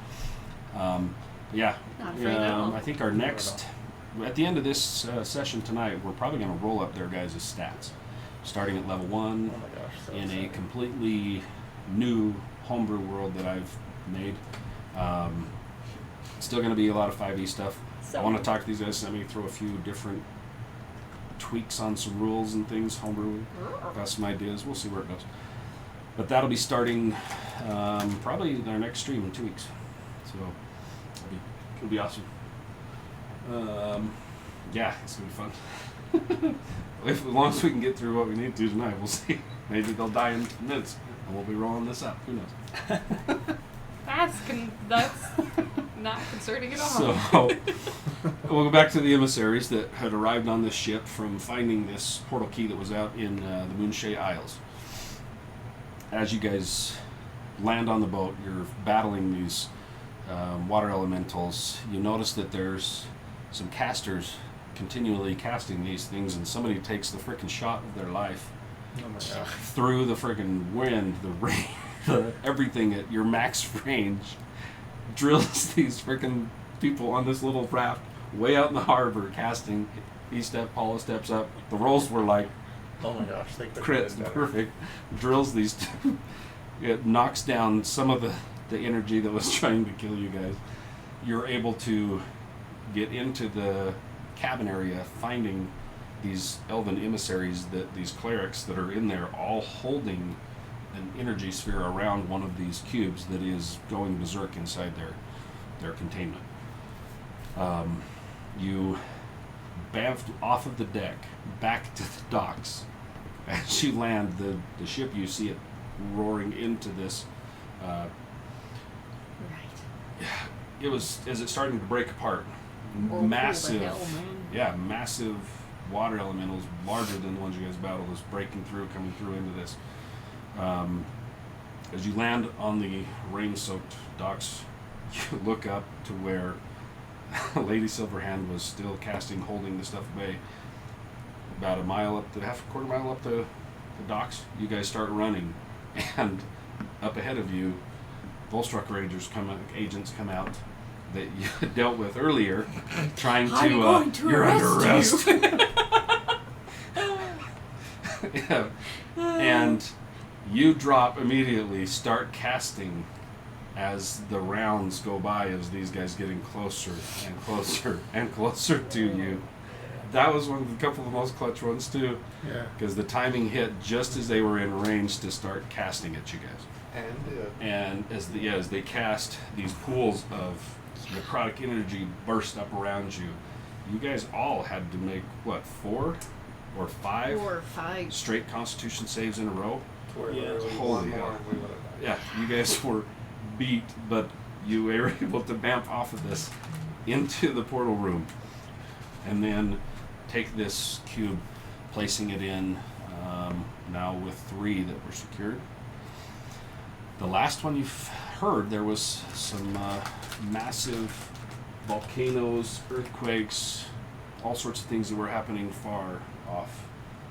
Yeah, Not afraid at all. I think our next, at the end of this session tonight, we're probably going to roll up their guys' stats, starting at level 1 Oh my gosh. So in a exciting. completely new homebrew world that I've made. Still going to be a lot of 5e stuff. So I want to talk to these guys. Let me throw a few different tweaks on some rules and things, homebrew. Got some ideas. We'll see where it goes. But that'll be starting probably in our next stream in 2 weeks. So it'll be awesome. Yeah, it's going to be fun. As long as we can get through what we need to tonight, we'll see. Maybe they'll die in 10 minutes, and we'll be rolling this up. Who knows? That's not concerning at all. So we'll go back to the emissaries that had arrived on this ship from finding this portal key that was out in the Moonshay Isles. As you guys land on the boat, you're battling these water elementals. You notice that there's some casters continually casting these things, and somebody takes the frickin' shot of their life Oh my gosh. through the friggin' wind, the rain, everything at your max range, drills these frickin' people on this little raft way out in the harbor casting. Paula steps up. The rolls were like Oh my gosh. They couldn't crits, have done it. perfect. Drills these two. It knocks down some of the energy that was trying to kill you guys. You're able to get into the cabin area, finding these elven emissaries, these clerics that are in there, all holding an energy sphere around one of these cubes that is going berserk inside their containment. You bamfed off of the deck back to the docks. As you land, the ship, you see it roaring into this. right. It was as it's starting to break apart. Oh, Massive, the hell, man. yeah, massive water elementals, larger than the ones you guys battled, is breaking through, coming through into this. As you land on the rain-soaked docks, you look up to where Lady Silverhand was still casting, holding the stuff away. About a mile up, half a quarter mile up the docks, you guys start running, and up ahead of you, Volstruck Rangers agents come out that you had dealt with earlier, trying to, I'm going to you're under arrest arrest. Yeah. And you drop immediately, start casting as the rounds go by, as these guys getting closer and closer and closer to you. That was one of the couple of the most clutch ones too, Yeah. because the timing hit just as they were in range to start casting at you guys. And And as they cast, these pools of necrotic energy burst up around you. You guys all had to make, what, 4 or 5 4 or 5. straight Constitution saves in a row? to where Yeah. literally Holy one more hell. and we would have died. Yeah, you guys were beat, but you were able to bamf off of this into the portal room, and then take this cube, placing it in, now with 3 that were secured. The last one you've heard, there was some massive volcanoes, earthquakes, all sorts of things that were happening far off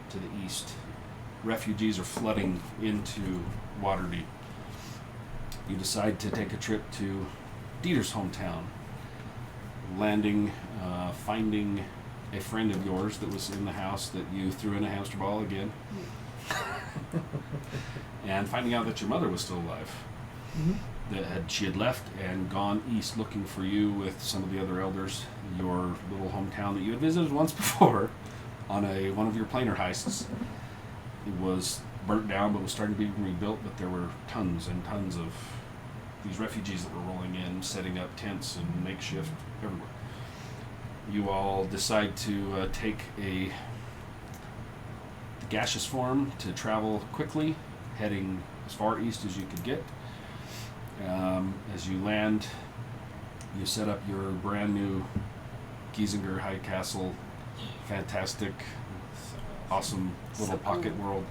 to the east. Refugees are flooding into Waterdeep. You decide to take a trip to Dieter's hometown, landing, finding a friend of yours that was in the house that you threw in a hamster ball again, and finding out that your mother was still alive. She had left and gone east looking for you with some of the other elders. Your little hometown that you had visited once before on one of your planar heists. It was burnt down but was starting to be rebuilt, but there were tons and tons of these refugees that were rolling in, setting up tents and makeshift everywhere. You all decide to take the gaseous form to travel quickly, heading as far east as you could get. As you land, you set up your brand new Giesinger High Castle, fantastic, awesome little pocket world.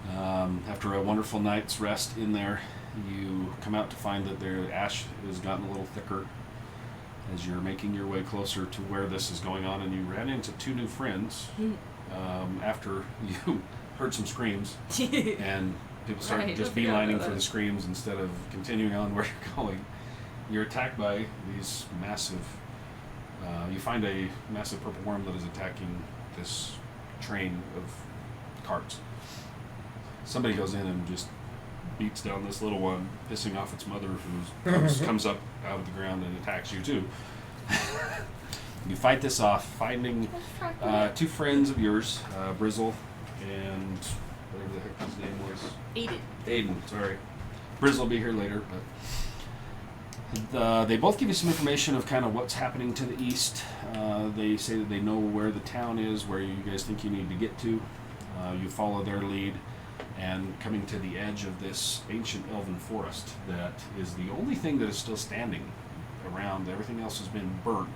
After a wonderful night's rest in there, you come out to find that the ash has gotten a little thicker as you're making your way closer to where this is going on, and you ran into 2 new friends after you heard some screams, and people started Right, just I forgot beelining about for the that. screams instead of continuing on where you're going. You're attacked by these massive, you find a massive purple worm that is attacking this train of carts. Somebody goes in and just beats down this little one, pissing off its mother, who comes up out of the ground and attacks you too. You fight this off, finding two friends of yours, Brizzle and whatever the heck his name was. Aiden, sorry. Brizzle will be here later, but they both give you some information of kind of what's happening to the east. They say that they know where the town is, where you guys think you need to get to. You follow their lead, and coming to the edge of this ancient elven forest that is the only thing that is still standing around. Everything else has been burnt,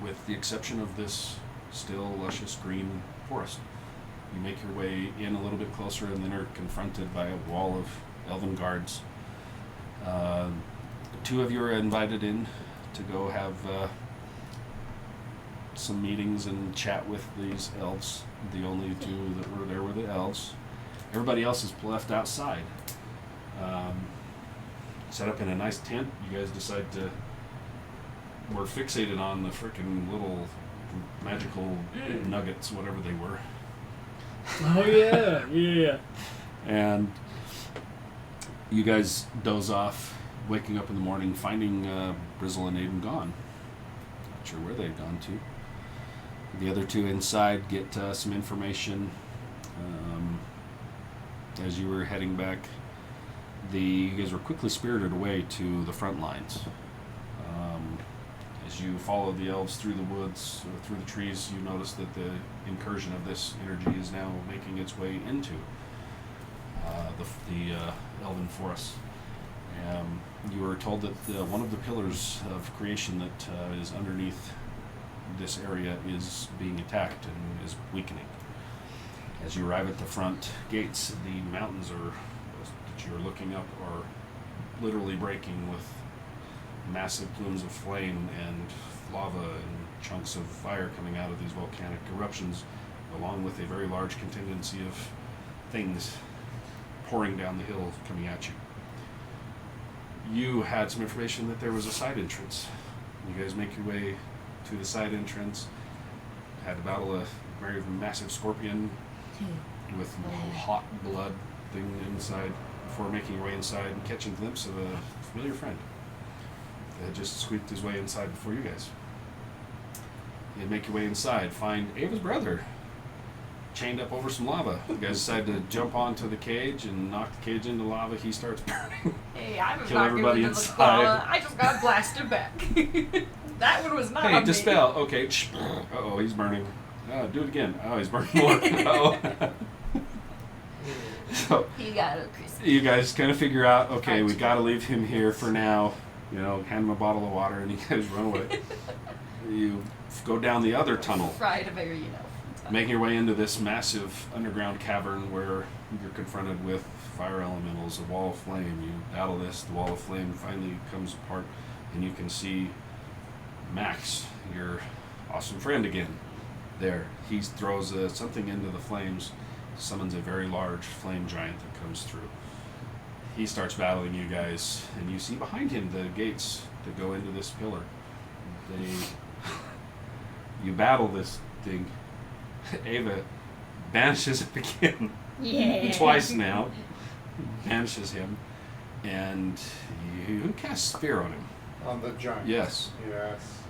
with the exception of this still luscious green forest. You make your way in a little bit closer and then are confronted by a wall of elven guards. Two of you are invited in to go have some meetings and chat with these elves. The only two that were there were the elves. Everybody else is left outside. Set up in a nice tent. You guys decide to... We're fixated on the frickin' little magical nuggets, whatever they were. Oh yeah. And you guys doze off, waking up in the morning, finding Brizzle and Aiden gone. Not sure where they've gone to. The other two inside get some information. As you were heading back, you guys were quickly spirited away to the front lines. As you follow the elves through the woods, through the trees, you notice that the incursion of this energy is now making its way into the elven forest. You were told that one of the pillars of creation that is underneath this area is being attacked and is weakening. As you arrive at the front gates, the mountains that you're looking up are literally breaking with massive plumes of flame and lava and chunks of fire coming out of these volcanic eruptions, along with a very large contingency of things pouring down the hill coming at you. You had some information that there was a side entrance. You guys make your way to the side entrance, had to battle a very massive scorpion with hot blood thing inside before making your way inside and catching a glimpse of a familiar friend that had just squeaked his way inside before you guys. You'd make your way inside, find Ava's brother chained up over some lava. You guys decide to jump onto the cage and knock the cage into lava. He starts burning. Hey, I'm Kill not everybody going to the inside. lava. I just got blasted back. That one was not Hey, on dispel. Okay. Uh-oh, he's burning. Do it again. Oh, he's burning more. Uh-oh. So, me. You got it, Chris. you guys kind of figure out, okay, we got to leave him here for now. You know, hand him a bottle of water, and you guys run away. You go down the other tunnel, Fry to very, making your way into this massive underground cavern where you're confronted with fire elementals, a wall of flame. You battle this, the wall of flame finally comes apart, and you can see Max, your awesome friend again, there. He throws something into the flames, summons a very large flame giant that comes through. He starts battling you guys, and you see behind him the gates that go into this pillar. You battle this thing. Ava banishes him again. Yeah. Twice now. Banishes him, and you cast Fear on him. On the giant. Yes. Yes.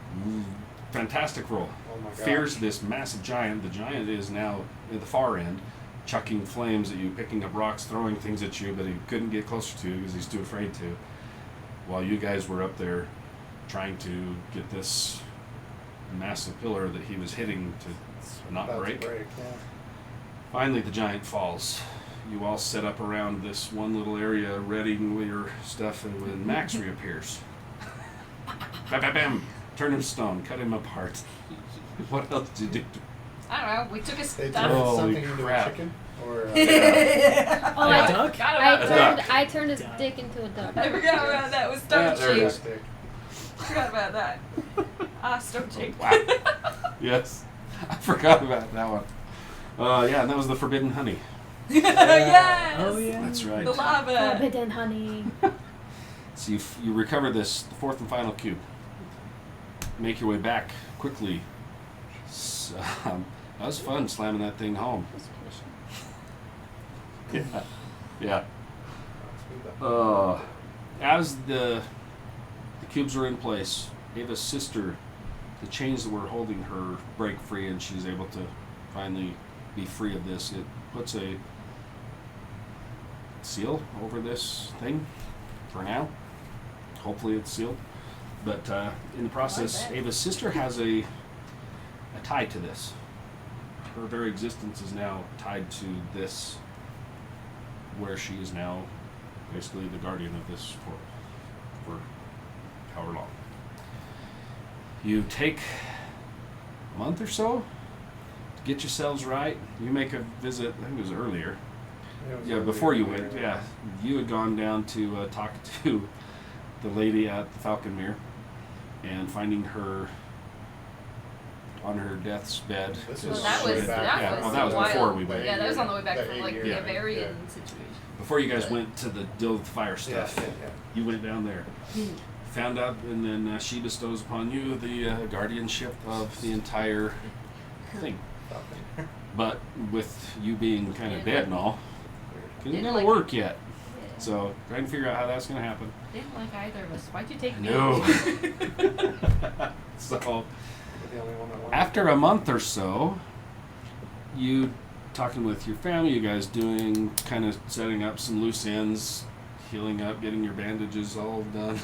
Fantastic roll. Oh my god. Fears this massive giant. The giant is now at the far end, chucking flames at you, picking up rocks, throwing things at you, but he couldn't get closer to you because he's too afraid to. While you guys were up there trying to get this massive pillar that he was hitting to not About to break. yeah. Finally, the giant falls. You all set up around this one little area, readying with your stuff, and when Max reappears, bam, bam, bam, turn him to stone, cut him apart. What else did you do? I don't know. We took a They step. turned Holy something into crap. a chicken? Or Oh, A I, duck? Forgot about A that. duck. I turned his dick into a duck. I forgot about that. It was Yeah, stone there it shaped. is. Dick. Forgot about that. Stone shaped. Wow. Yes, I forgot about that one. Yeah, and that was the forbidden honey. Yes. Oh yeah. That's right. The lava. Forbidden honey. So you recover this fourth and final cube. Make your way back quickly. So, that was fun slamming that thing home. Yeah. Yeah. Screwed up. As the cubes are in place, Ava's sister, the chains that were holding her break free, and she's able to finally be free of this. It puts a seal over this thing for now. Hopefully it's sealed. But in the process, bet. Ava's sister has a tie to this. Her very existence is now tied to this, where she is now basically the guardian of this for however long. You take a month or so to get yourselves right. You make a visit, I think it was earlier. It was Yeah, earlier before you in the went, year. yeah. You had gone down to talk to the lady at the Falcon Mirror and finding her on her death's bed. This Well, was that way was back. that Yeah, was, that was a while. before we went. Yeah, that was on the way back That from 8 like years. the Yeah. Bavarian Yeah. situation. Before you guys went to the deal with the fire Yeah, stuff, yeah. you went down there. Found out, and then she bestows upon you the guardianship of the entire thing. Falcon. But with you being kind of dead and all, it Didn't ain't gonna like work yet. Yeah. So trying to figure out how that's gonna happen. Didn't like either of us. Why'd you take me? No. So We're the only one that wanted after a month or so, you talking with your family, you guys doing kind of setting up some loose ends, healing up, getting your bandages all done.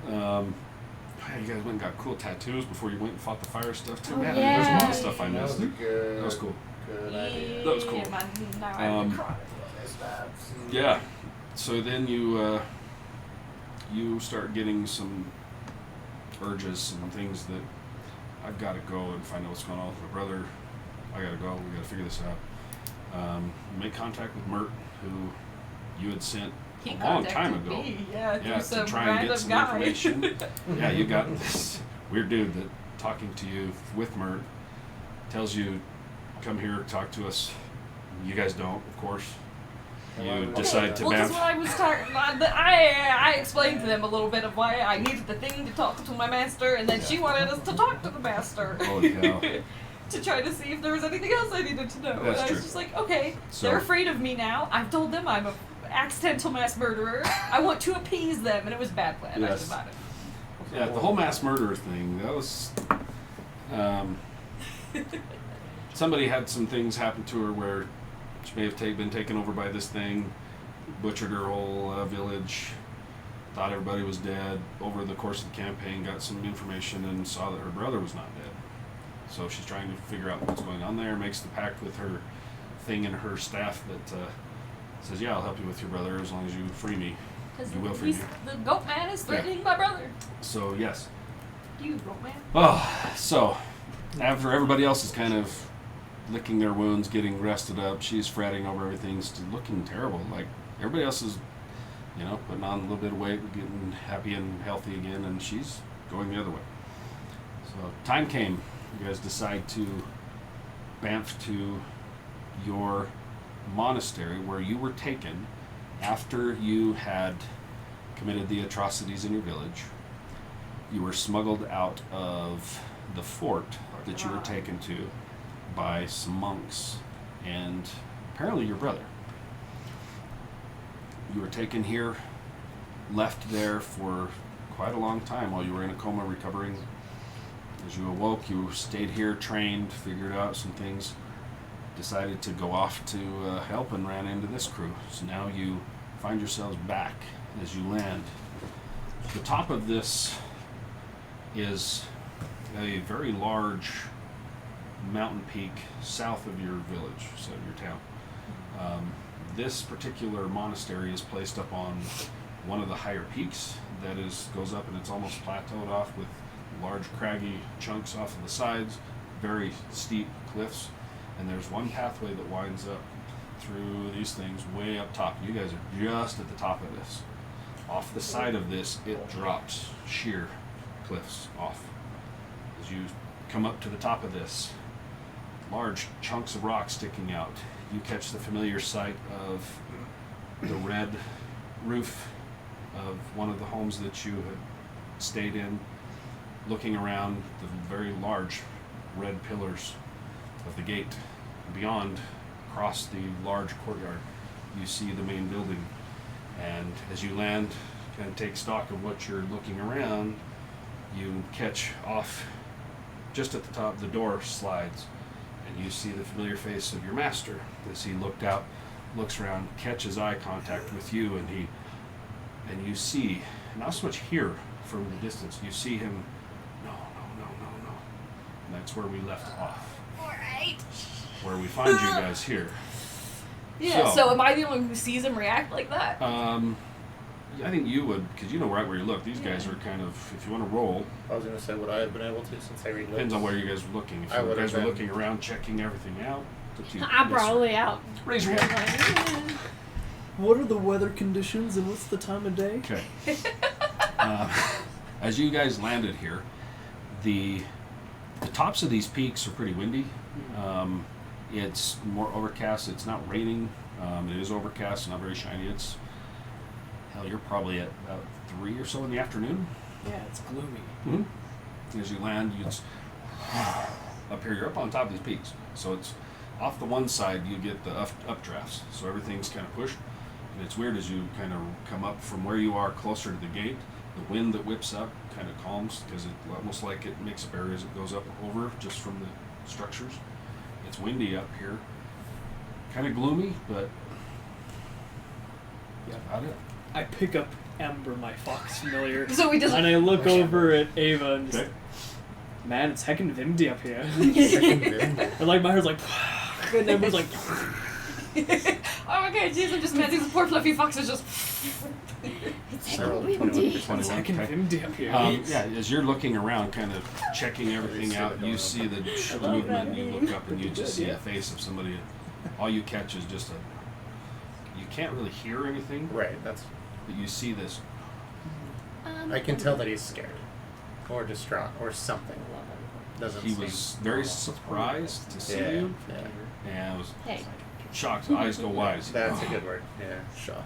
You guys went and got cool tattoos before you went and fought the fire stuff too. Oh, Man, there's a lot yeah. of stuff I That was missed. a good. That was cool. Good idea. That was cool. Now I have Um, to cry. This stuff. Yeah. So then you start getting some urges, some things that I've got to go and find out what's going on with my brother. I got to go. We got to figure this out. Make contact with Mert, who you had sent He a long time contacted ago. me, yeah, through Yeah, to some try and random get some guy. information. Yeah, you got this weird dude that talking to you with Mert tells you, come here, talk to us. You guys don't, of course. And why You would we decide do to that? Well, because bamf. when I was talking, I explained to them a little bit of why I needed the thing to talk to my master, and then she wanted us to talk to the master. Holy cow. To try to see if there was anything else I needed to know. That's and I true. was just like, okay, So- they're afraid of me now. I've told them I'm a accidental mass murderer. I want to appease them, and it was a bad plan. I Yes. survived it. Yeah, the whole mass murderer thing, that was somebody had some things happen to her where she may have been taken over by this thing, butchered her whole village, thought everybody was dead. Over the course of the campaign, got some information and saw that her brother was not dead. So she's trying to figure out what's going on there, makes the pact with her thing and her staff that says, yeah, I'll help you with your brother as long as you free me. Because You will free me. the goat man is threatening my brother. So, yes. You goat man. Oh, so after everybody else is kind of licking their wounds, getting rested up, she's fretting over everything, looking terrible. Like everybody else is, putting on a little bit of weight, getting happy and healthy again, and she's going the other way. So time came. You guys decide to bamf to your monastery where you were taken after you had committed the atrocities in your village. You were smuggled out of the fort that you were taken to by some monks and apparently your brother. You were taken here, left there for quite a long time while you were in a coma recovering. As you awoke, you stayed here, trained, figured out some things, decided to go off to help and ran into this crew. So now you find yourselves back as you land. The top of this is a very large mountain peak south of your village, so your town. This particular monastery is placed up on one of the higher peaks that goes up and it's almost plateaued off with large craggy chunks off of the sides, very steep cliffs, and there's one pathway that winds up through these things way up top. You guys are just at the top of this. Off the side of this, it drops sheer cliffs off. As you come up to the top of this, large chunks of rock sticking out, you catch the familiar sight of the red roof of one of the homes that you had stayed in, looking around the very large red pillars of the gate. Beyond, across the large courtyard, you see the main building. And as you land, kind of take stock of what you're looking around, you catch off just at the top, the door slides, and you see the familiar face of your master as he looks around, catches eye contact with you, and you see, not so much here from the distance, you see him, no. And that's where we left off. Alright. Where we find you guys here. Yeah, so am I the only one who sees him react like that? I think you would, because you know right where you look. These guys are kind of, if you want to roll, I was gonna say, would I have been able to since I read lips? depends on where you guys were looking. If I you would've guys were been. looking around, checking everything out, it's up to you. I'm Yes, sir. probably out. Raise your hand. What are the weather conditions and what's the time of day? Okay. As you guys landed here, the tops of these peaks are pretty windy. It's more overcast. It's not raining. It is overcast, not very shiny. It's, hell, you're probably at about 3 or so in the afternoon. Yeah, it's gloomy. Mm-hmm. As you land, up here, you're up on top of these peaks. So it's off the one side, you get the updrafts. So everything's kind of pushed. And it's weird as you kind of come up from where you are closer to the gate, the wind that whips up kind of calms because it almost like it makes up areas it goes up over just from the structures. It's windy up here. Kind of gloomy, but yeah, about it. I pick up Ember, my fox familiar, So he doesn't. and I look over at Ava and just, Okay. man, it's heckin' windy up here. Second bend. And like my heart's like, and Ember's like, Oh, okay, jeez, I'm just mad. These poor fluffy foxes just. It's I rolled windy. 21. it's heckin' Okay. windy up here. Yeah, as you're looking around, kind of checking everything out, you see the movement, and you look up and you just see the face of somebody. All you catch is just you can't really hear anything, Right, that's. but you see this. I can tell that he's scared, or distraught, or something. Doesn't He seem was very normal. surprised to see Yeah, you, yeah. and was Hey. shocked. His eyes go wide. That's a good word. Yeah, shock.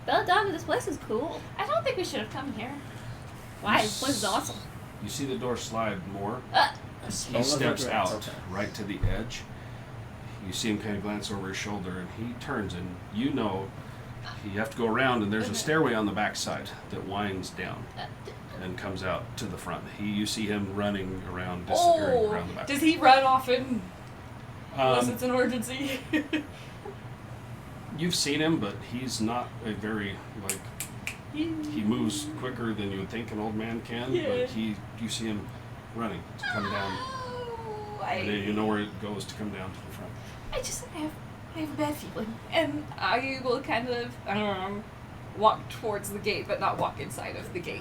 Belladonna, this place is cool. I don't think we should have come here. Why? This place is awesome. You see the door slide more. He Oh, steps okay. out Okay. right to the edge. You see him kind of glance over his shoulder, and he turns, and you know you have to go around, and there's a stairway on the back side that winds down and comes out to the front. You see him running around, disappearing around the back. Does he run often? Unless Um, it's an emergency. You've seen him, but he's not a very, like, he moves quicker than you would think an old man can, Yeah. but you see him running to come down, Oh, and then you know where it goes to come down to the front. I have a bad feeling, and I will kind of walk towards the gate, but not walk inside of the gate.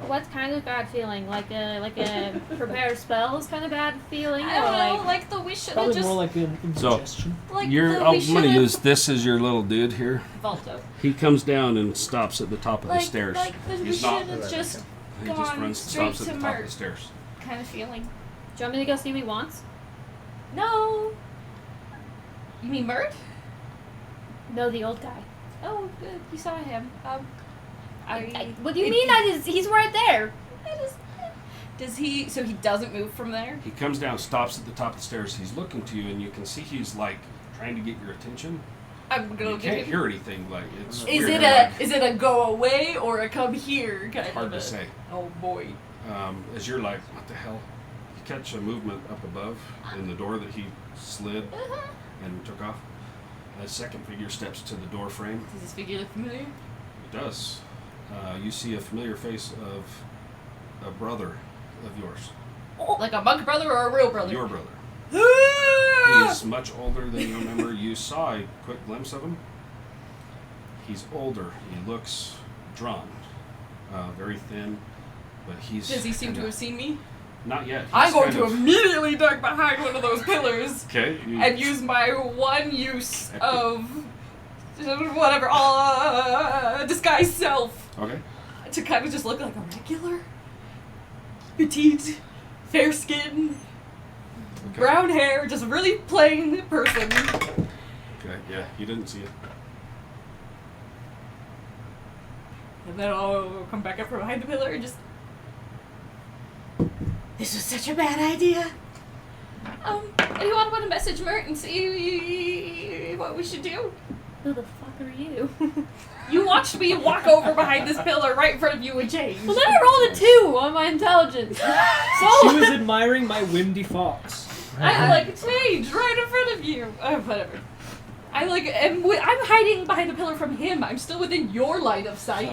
What kind of bad feeling? Like a prepare spells kind of bad feeling? I don't or know, like like the we should have Probably just more like an indigestion. like I'm the we going should to have use this as your little dude here. Volto. He comes down and stops at the top of the stairs. Like the we He's should not. have just He just gone runs, straight stops at to the top of Mert the stairs. kind of feeling. Do you want me to go see what he wants? No. You mean Mert? No, the old guy. Oh, good. You saw him. What do you mean? He's right there. Does he? So he doesn't move from there? He comes down, stops at the top of the stairs. He's looking to you, and you can see he's like trying to get your attention. I'm gonna You get can't him. hear anything. Like it's. Is weird, it a go away or a come here kind hard of to a, say? Oh boy. As you're like, what the hell? You catch a movement up above in the door that he slid and took off. A second figure steps to the door frame. Does this figure look familiar? It does. You see a familiar face of a brother of yours. Like a monk brother or a real brother? Your brother. Ah! He's much older than you remember. You saw a quick glimpse of him. He's older. He looks drawn. Very thin. But he's... Does he seem to kinda- have seen me? Not yet. I'm He's going kind to of- immediately duck behind one of those pillars Okay. and use my one use of whatever, disguise self Okay. to kind of just look like a regular, petite, fair skin, Okay. brown hair, just really plain person. Okay. Yeah. He didn't see it. And then I'll come back up from behind the pillar and just. This was such a bad idea. Anyone want to message Mert and see what we should do? Who the fuck are you? You watched me walk over behind this pillar right in front of you and change. Well, then I rolled a 2 on my intelligence. She was admiring my windy fox. I like change right in front of you. Whatever. I'm hiding behind the pillar from him. I'm still within your line of sight.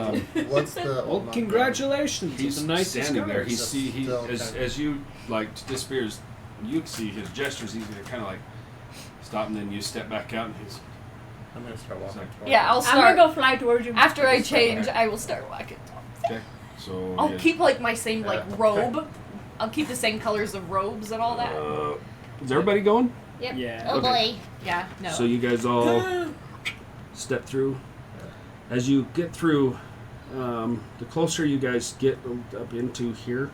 What's the Well, old monk congratulations. He's It's a nice standing there. Still kind As you like disappears, you see his gestures. He's gonna kind of like stop, and then you step back out, and he's I'm gonna start walking. towards Yeah, I'll I'm start. gonna go fly towards you. After I change, I will start walking. okay. So I'll yeah. keep like my same like Okay. robe. I'll keep the same colors of robes and all that. Is everybody going? Yep. Yeah. Oh okay. boy. Yeah. No. So you guys all step through. As you get through, the closer you guys get up into here,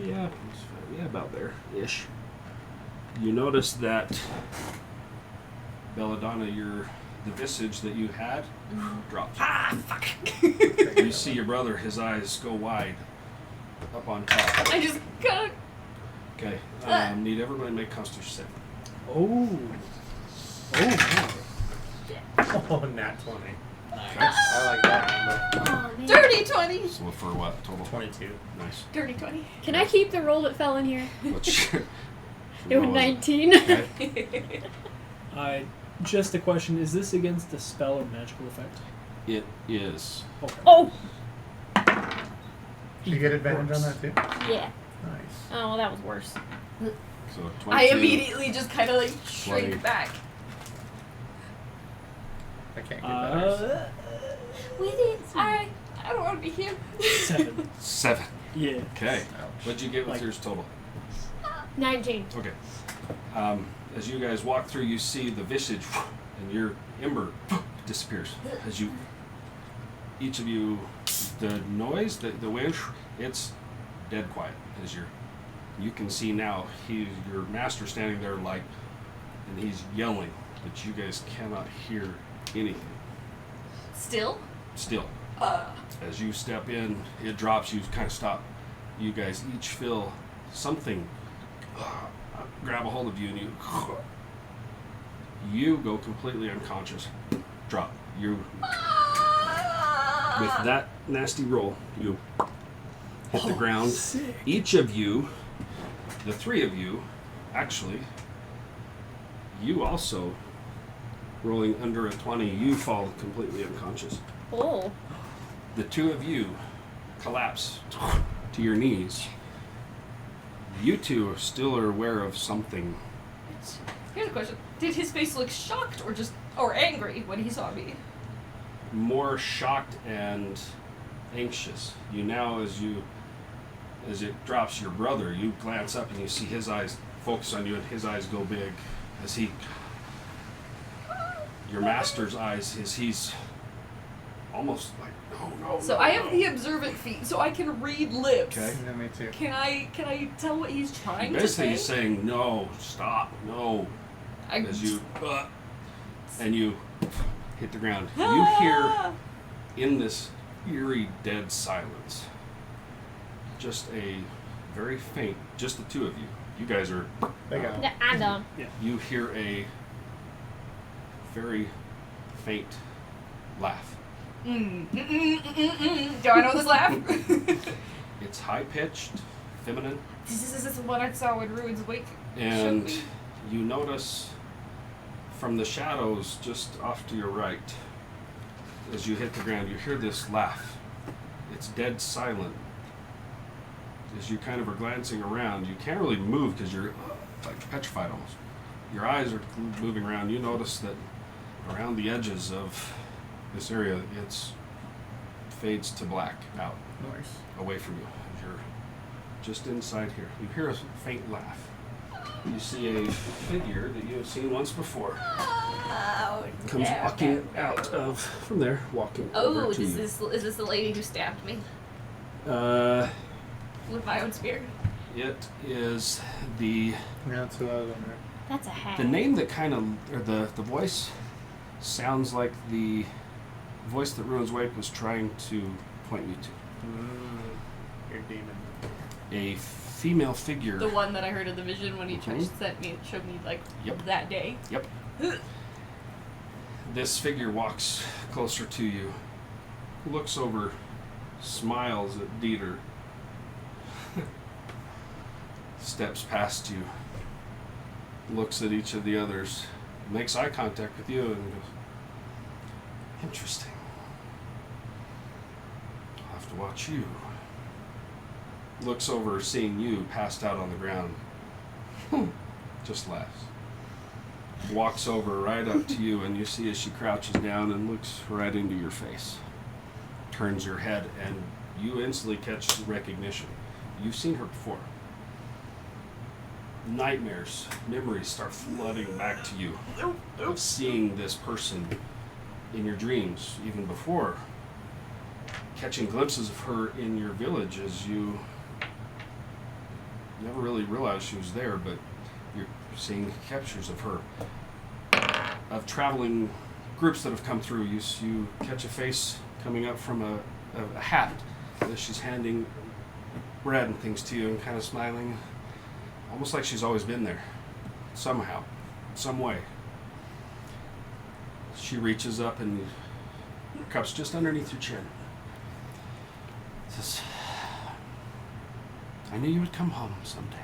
yeah, about there ish. You notice that Belladonna, the visage that you had drops. Ah, fuck. You see your brother; his eyes go wide up on top. I just gotta. Okay, need everybody to make Constitution saving. Oh. Oh. Oh, nat 20. Okay. I like that number. Oh, man. Dirty 20. So for what total? 22. Nice. Dirty 20. Can I keep the roll that fell in here? What's your- It was roll is 19. Okay. Just a question: is this against a spell or magical effect? It is. Okay. Oh! Did you get advantage on that too? Yeah. Nice. Oh, well, that was worse. So 22. I immediately just kind of like shrink 20. back. I can't get better. We did. Alright. I don't want to be here. 7. 7. Yeah. Okay. Ouch. What'd you get with Like- yours total? 19. Okay. As you guys walk through, you see the visage, and your ember disappears. As you, each of you, the noise, the wind, it's dead quiet. As you can see now, your master standing there like, and he's yelling, but you guys cannot hear anything. Still? Still. As you step in, it drops, you kind of stop. You guys each feel something grab a hold of you, and you go completely unconscious. Drop. You, with that nasty roll, you hit the ground. Sick. Each of you, the 3 of you, actually, you also, rolling under a 20, you fall completely unconscious. Oh. The 2 of you collapse to your knees. You 2 still are aware of something. Here's a question. Did his face look shocked or angry when he saw me? More shocked and anxious. You now, as it drops your brother, you glance up and you see his eyes focus on you, and his eyes go big as your master's eyes, he's almost like, no. So I have the observant feat, so I can read lips. Okay. Yeah, me too. Can I tell what he's trying to Basically, say? he's saying, no, stop, no. As you, and you hit the ground. You hear in this eerie, dead silence, just a very faint, just the 2 of you. You guys are, They go. Yeah, I'm done. you hear a very faint laugh. Do I know this laugh? It's high-pitched, feminine, This is what I saw when Ruins Wake. and showed me. you notice from the shadows just off to your right, as you hit the ground, you hear this laugh. It's dead silent. As you kind of are glancing around, you can't really move because you're like petrified almost. Your eyes are moving around. You notice that around the edges of this area, it fades to black out Nice. away from you. You're just inside here. You hear a faint laugh. You see a figure that you have seen once before. Oh, Comes damn. walking out of from there, walking over Oh, to is you. this the lady who stabbed me with my own spear? It is the Yeah, that's who I was wondering. That's a hack. name that kind of, or the voice sounds like the voice that Ruins Wake was trying to point you to. Your demon. A female figure. The one that I heard in the vision when he Mhm. showed me like Yep. that day. Yep. This figure walks closer to you, looks over, smiles at Dieter, steps past you, looks at each of the others, makes eye contact with you, and goes, "Interesting. I'll have to watch you." Looks over, seeing you passed out on the ground, just laughs. Walks over right up to you, and you see as she crouches down and looks right into your face. Turns her head, and you instantly catch recognition. You've seen her before. Nightmares, memories start flooding back to you of seeing this person in your dreams, even before. Catching glimpses of her in your village as you never really realized she was there, but you're seeing captures of her, of traveling groups that have come through. You catch a face coming up from a hat as she's handing bread and things to you and kind of smiling, almost like she's always been there, somehow, some way. She reaches up and cups just underneath your chin. Says, "I knew you would come home someday."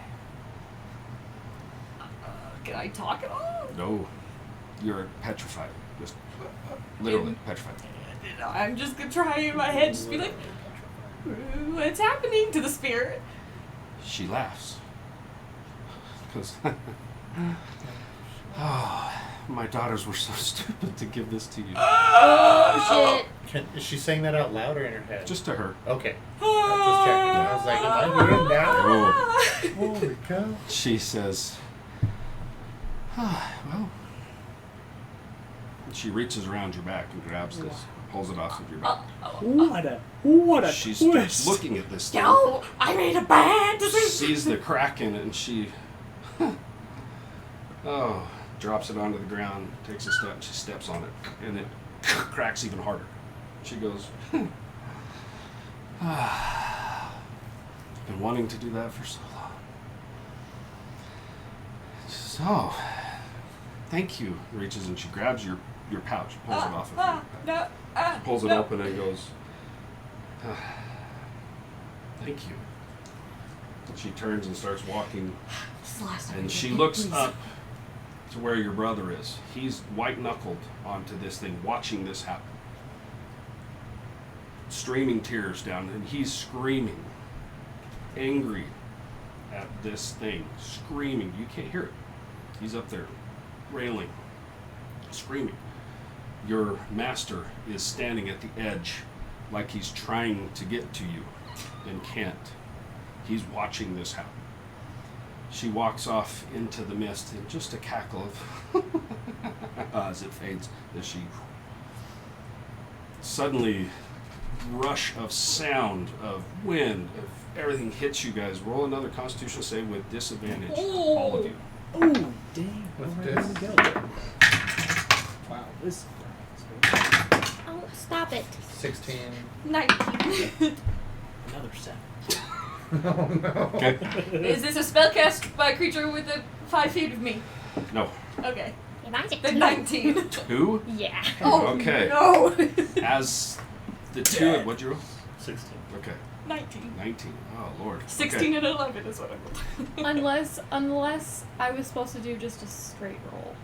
Can I talk at all? No, you're petrified. Just literally petrified. I'm just gonna try in my head, just be like, what's happening to the spirit? She laughs. Because, oh, my daughters were so stupid to give this to you. Oh shit! Is she saying that out loud or in her head? Just to her. Okay. I'm just checking. I was like, am I hearing that? Oh. Holy cow. She says, well. She reaches around your back and grabs this, pulls it off of your back. What a She twist. starts looking at this thing. No, I made a bad decision. Sees the crack in it, and she, drops it onto the ground, takes a step, and she steps on it, and it cracks even harder. She goes, I've been wanting to do that for so long. She says, "Oh, thank you." Reaches and she grabs your pouch, pulls it off of you. No, Pulls it no. open and goes, "Thank you." And she turns and starts walking, and she looks up to where your brother is. He's white-knuckled onto this thing, watching this happen. Streaming tears down, and he's screaming, angry at this thing, screaming. You can't hear it. He's up there, railing, screaming. Your master is standing at the edge like he's trying to get to you and can't. He's watching this happen. She walks off into the mist in just a cackle of as it fades, as she suddenly rush of sound, of wind, of everything hits you guys. Roll another Constitution save with disadvantage, all of you. Oh, dang. What's Where this? did we go? Wow, this. Oh, stop it! 16. 19. Another 7. Oh no. Okay. Is this a spell cast by a creature within 5 feet of me? No. Okay. Mine's a Then 2. 19. 2. Yeah. Oh, Okay. no. As the two, what'd you roll? 16. Okay. 19. 19. Oh, Lord. 16 and 11 is what I rolled. Unless I was supposed to do just a straight roll.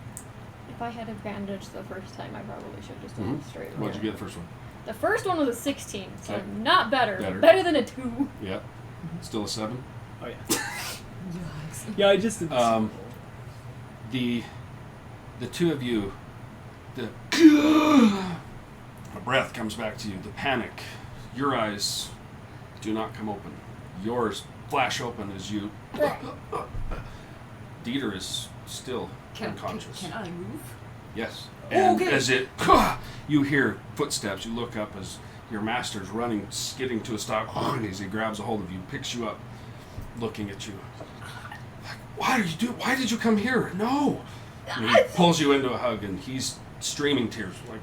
If I had advantage the first time, I probably should just do a straight roll. What'd you get the first one? The first one was a 16, so Okay. not better. Better. Better than a 2. Yep. Still a 7. Oh, yeah. Yeah, I just did this. The two of you, the a breath comes back to you, the panic. Your eyes do not come open. Yours flash open as you. Dieter is still unconscious. Can I move? Yes. And Okay. as it, you hear footsteps. You look up as your master's running, skidding to a stop, and as he grabs a hold of you, picks you up, looking at you. Like, why did you come here? No. And he pulls you into a hug, and he's streaming tears. Like,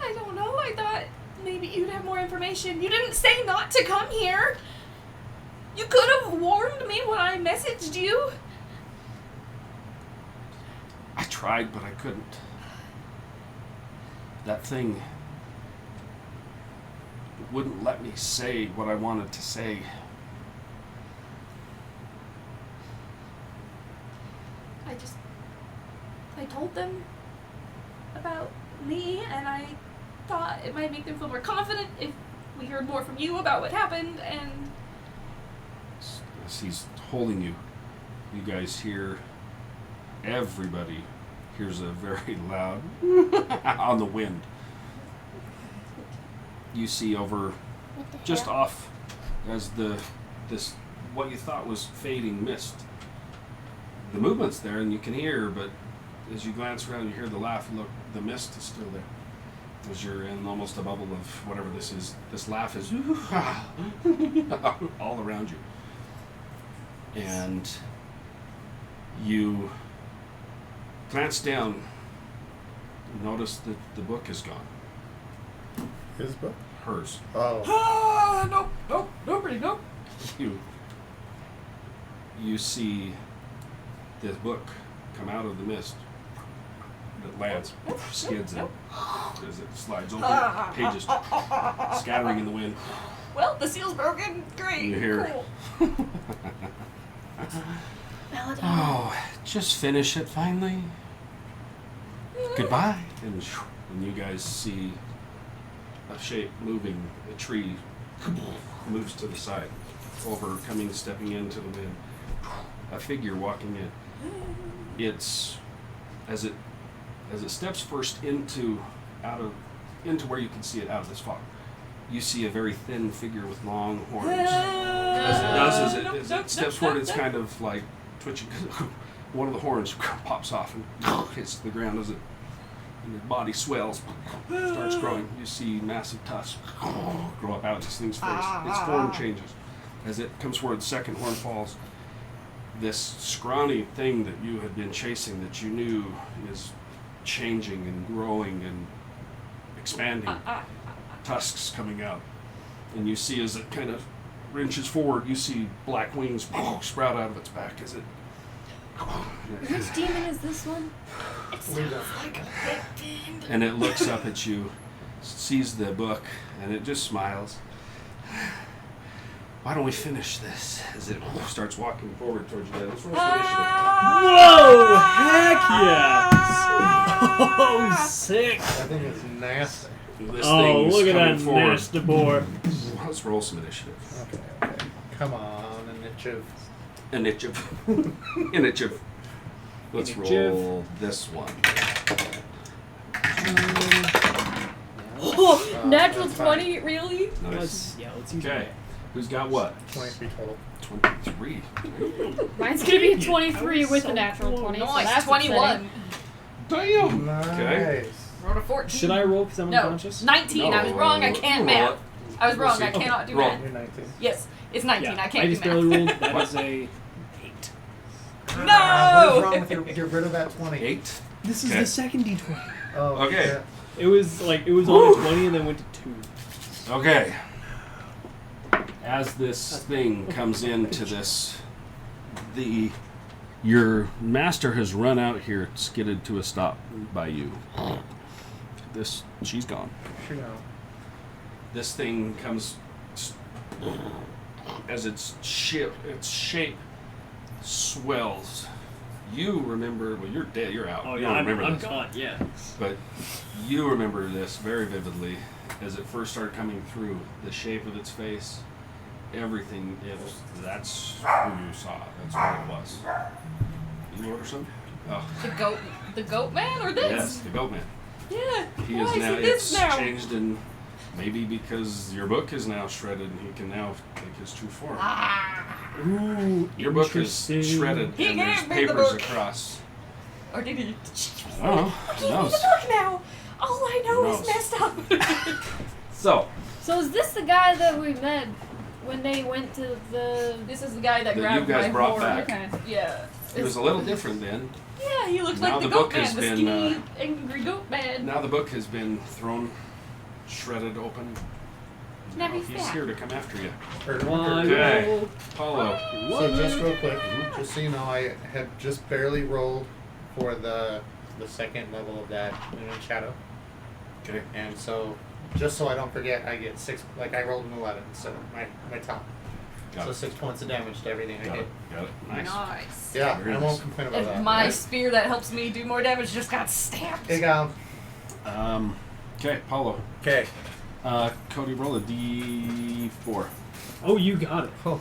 I don't know. I thought maybe maybe you'd have more information. You didn't say not to come here. You could have warned me when I messaged you. I tried, but I couldn't. That thing wouldn't let me say what I wanted to say. I told them about me, and I thought it might make them feel more confident if we heard more from you about what happened, and... As he's holding you, you guys hear, everybody hears a very loud on the wind. You see over, just off, as this what you thought was fading mist. The movement's there and you can hear, but as you glance around, you hear the laugh. Look, the mist is still there. As you're in almost a bubble of whatever this is, this laugh is all around you. And you glance down, notice that the book is gone. His book? Hers. Oh. Nope, nobody, nope. You see this book come out of the mist. It lands, skids, and as it slides open, pages scattering in the wind. Well, the seal's broken. Great. You hear, Cool. Belladonna. oh, just finish it finally. Goodbye. And you guys see a shape moving, a tree moves to the side, stepping into the wind. A figure walking in. It's as it steps first into where you can see it out of this fog. You see a very thin figure with long horns. As it steps forward, it's kind of like twitching. One of the horns pops off and hits the ground as it, and the body swells, starts growing. You see massive tusks grow up out of this thing's face. Its form changes. As it comes forward, the second horn falls. This scrawny thing that you had been chasing, that you knew is changing and growing and expanding, tusks coming out. And you see as it kind of wrenches forward, you see black wings sprout out of its back as it... Which demon is this one? It sounds like a big fiend. And it looks up at you, sees the book, and it just smiles. Why don't we finish this? As it starts walking forward towards you. Let's roll for initiative. Whoa! Heck yeah! Oh, sick! I think it's nasty. This Oh, thing's look at coming that forward. nasty boy. Let's roll some initiative. Okay. Come on, an itch of... Initiative. Initiative. Let's Initiative. roll this one. Oh, natural that's fine. 20, really? Nice. Let's use Okay. it. Who's got what? 23 total. 23. Mine's gonna be a Dang it, 23 I was with so a natural close. 20. So Nice, that's 21. Damn. Nice. Okay. Rolled a 14. Should I roll because I'm No, unconscious? 19. I was No, wrong. I you can't roll math. it. I was wrong. We'll I see. cannot do Roll. math. You're 19. Yes, it's 19. Yeah, I can't I just do barely math. rolled. That What? is a 8. No! What is wrong with your... Get rid of that 20. 8. This is Okay. the second D20. Oh, Okay. shit. It was on a 20 and then went to 2. Okay. As this thing comes into this, your master has run out here, skidded to a stop by you. She's gone. Sure now. This thing comes as its shape swells. You remember, well, you're dead, you're out. Oh you yeah, don't I'm remember this. gone. Yeah. But you remember this very vividly as it first started coming through. The shape of its face, everything. That's who you saw. That's what it was. You order something? Oh, The goat man or this? yes, the goat man. Yeah. He Why is is now. he this It's now? changed, and maybe because your book is now shredded, and he can now take his true form. Ooh, Your book is interesting. shredded, He and there's gave me the papers book. across. Or did he? Oh, Give who me knows? the book now. All I know Who is knows? messed up. So, So is this the guy that we met when they went to the... This is the guy that That grabbed you guys my brought horn. back. Okay. Yeah. it was a little different then. Yeah, he looked Now like the the goat book man, has the been, skinny, angry goat man. Now the book has been thrown shredded open. Now Now he's he's back. here to come after you. One Okay. roll. Paulo. So just real quick, just so you know, I had just barely rolled for the second level of that Moon and Shadow. Okay. And so, just so I don't forget, I get 6, like I rolled an 11, so my top. Got So it. 6 points of damage to everything I Got hit. it. Got it. Nice. Nice. Yeah, Very I nice. won't complain about If that. my right? spear that helps me do more damage just got stabbed. Hey, Gal. Okay, Paulo. Okay. Cody, roll a D4. Oh, you got it. Oh.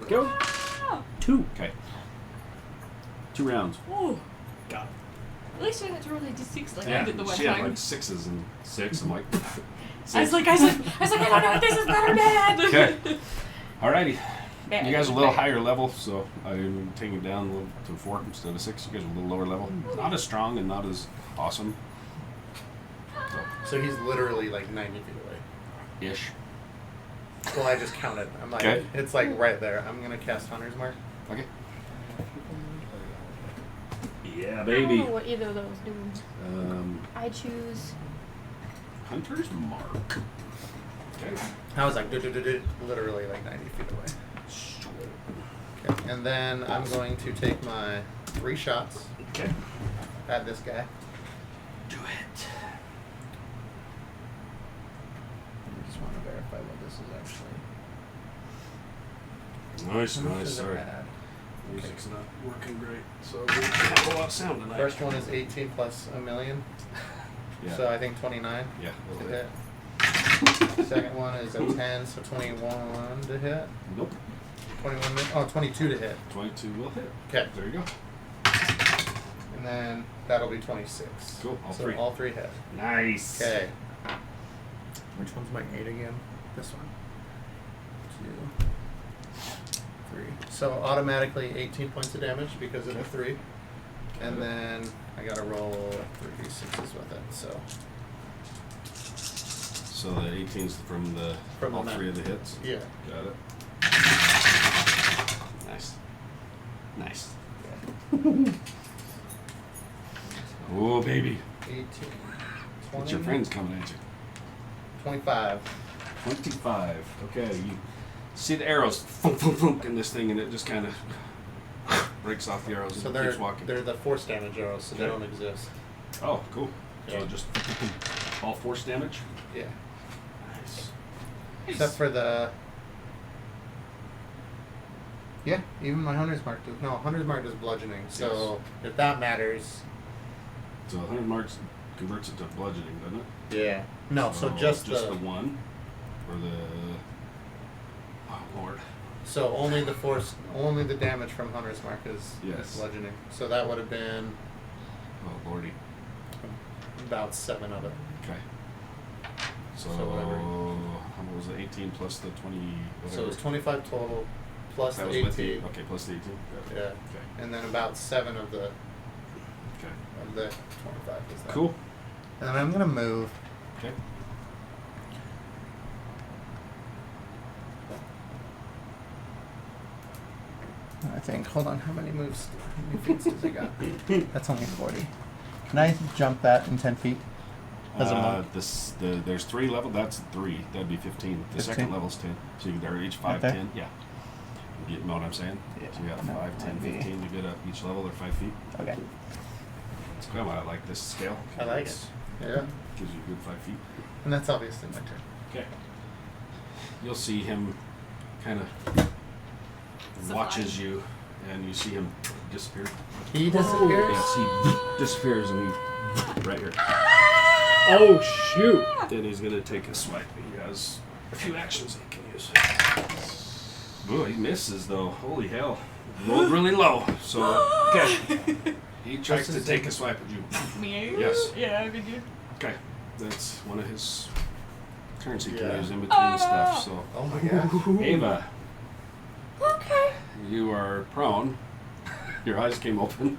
Go. Oh, 2. Okay. 2 rounds. ooh. Got it. At least I had to roll a d6 like I Yeah, did the one she had time. like 6s and 6. I'm like, I was like, I don't know if this is good or bad. Okay. Alrighty. Bad. You guys are a little Bad. higher level, so I'm taking it down a little to 4 instead of 6. You guys are a little lower level. Not as strong and not as awesome. So he's literally like 90 feet away. Ish. Well, I just counted. I'm like, Okay. it's like right there. I'm gonna cast Hunter's Mark. Okay. Yeah, I don't baby. know what either of those do. I choose. Hunter's Mark. Okay. I was like, literally like 90 feet away. Okay. And then I'm going to take my 3 shots Okay. at this guy. Do it. I just want to verify what this is actually. Nice, How much nice. does it Sorry. add? Music's not working great, so we don't have a lot of sound tonight. First one is 18 plus a million, Yeah. so I think 29 Yeah. A to little hit. bit. Second one is a 10, so 21 to hit. Nope. 22 to hit. 22 will hit. Okay. There you go. And then that'll be 26. Cool, all so 3. all 3 hit. Nice. Okay. Which one's my 8 again? This one. 2, 3. So automatically 18 points of damage because of the 3. And then I gotta roll 3 d6s with it. So the 18's from the From the all map. 3 of the hits. Yeah. Got it. Nice. Nice. Yeah. Oh baby. 18. What's your 20, friends coming at you? 25. 25. Okay, you see the arrows thunk, thunk, thunk in this thing, and it just kind of breaks off the arrows So and keeps walking. they're the force damage arrows, so they Okay. don't exist. Oh, cool. Yeah. So just all force damage. Yeah. Nice. Except for the. Yeah, even my Hunter's Mark does. No, Hunter's Mark does bludgeoning. So if that matters. So 100 marks converts it to bludgeoning, doesn't it? Yeah. No, so just the the. one, or the. Oh Lord. So only the force, only the damage from Hunter's Mark is Yes. bludgeoning. So that would have been Oh Lordy. about 7 of it. Okay. So, whatever. how much was it? 18 plus the 20. Whatever. So it's 25 total, plus that the was 18. with the. Okay, plus the 18. Got it. Yeah. Okay. And then about 7 of the Okay. 25 is that. Cool. And then I'm gonna move. Okay. I think. Hold on. How many moves? How many feet does it got? That's only 40. Can I jump that in 10 feet? As a monk? There's 3 level. That's 3. That'd be 15. The 15? second level's 10. So they're each 5, Right there? 10. Yeah. You know what I'm saying? Yeah. So you got No, 5, 10, might be. 15 to get up each level. They're 5 feet. Okay. It's kind of I like this scale. I like It's- it. Yeah. Gives you a good 5 feet. And that's obviously my turn. Okay. You'll see him kind of Survive. watches you, and you see him disappear. He disappears. Yes, he disappears, and he right here. Oh, shoot. Then he's gonna take a swipe. He has a few actions he can use. Ooh, he misses though. Holy hell! Rolled really low. So okay, he tries to take a swipe at you. Me? Yes. Yeah, I mean, you. Okay, that's one of his turns he Yeah. can use in between stuff. So Oh my gosh. Ava, Okay. you are prone. Your eyes came open.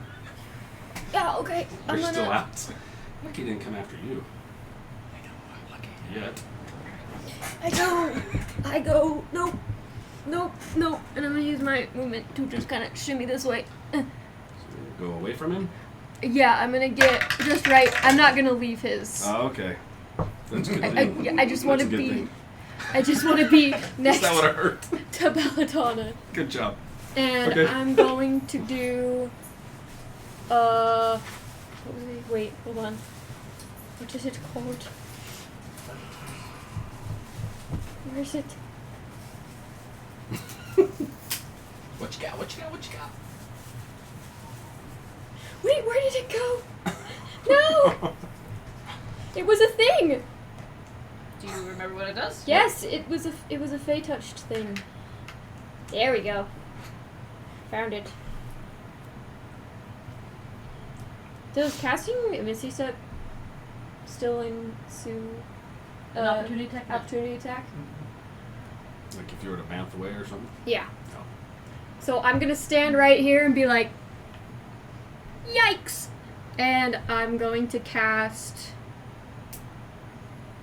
Yeah. Okay. You're I'm gonna. still out. Lucky didn't come after you. Yet. I go. Nope. And I'm gonna use my movement to just kind of shimmy this way. So go away from him. Yeah, I'm gonna get just right. I'm not gonna leave his. Oh, okay. That's a good I thing. just want to That's a good be. thing. I just want to be next That would have hurt. to Belladonna. Good job. And Okay. I'm going to do. What was it? Wait, hold on. What is it called? Where is it? What you got? What you got? What you got? Wait, where did it go? No! It was a thing! Do you remember what it does? Yes, it was a Fey touched thing. There we go. Found it. Does casting a Misty Step still ensue An opportunity attack? opportunity attack? Like if you were to bantha away or something? Yeah. No. So I'm gonna stand right here and be like, yikes! And I'm going to cast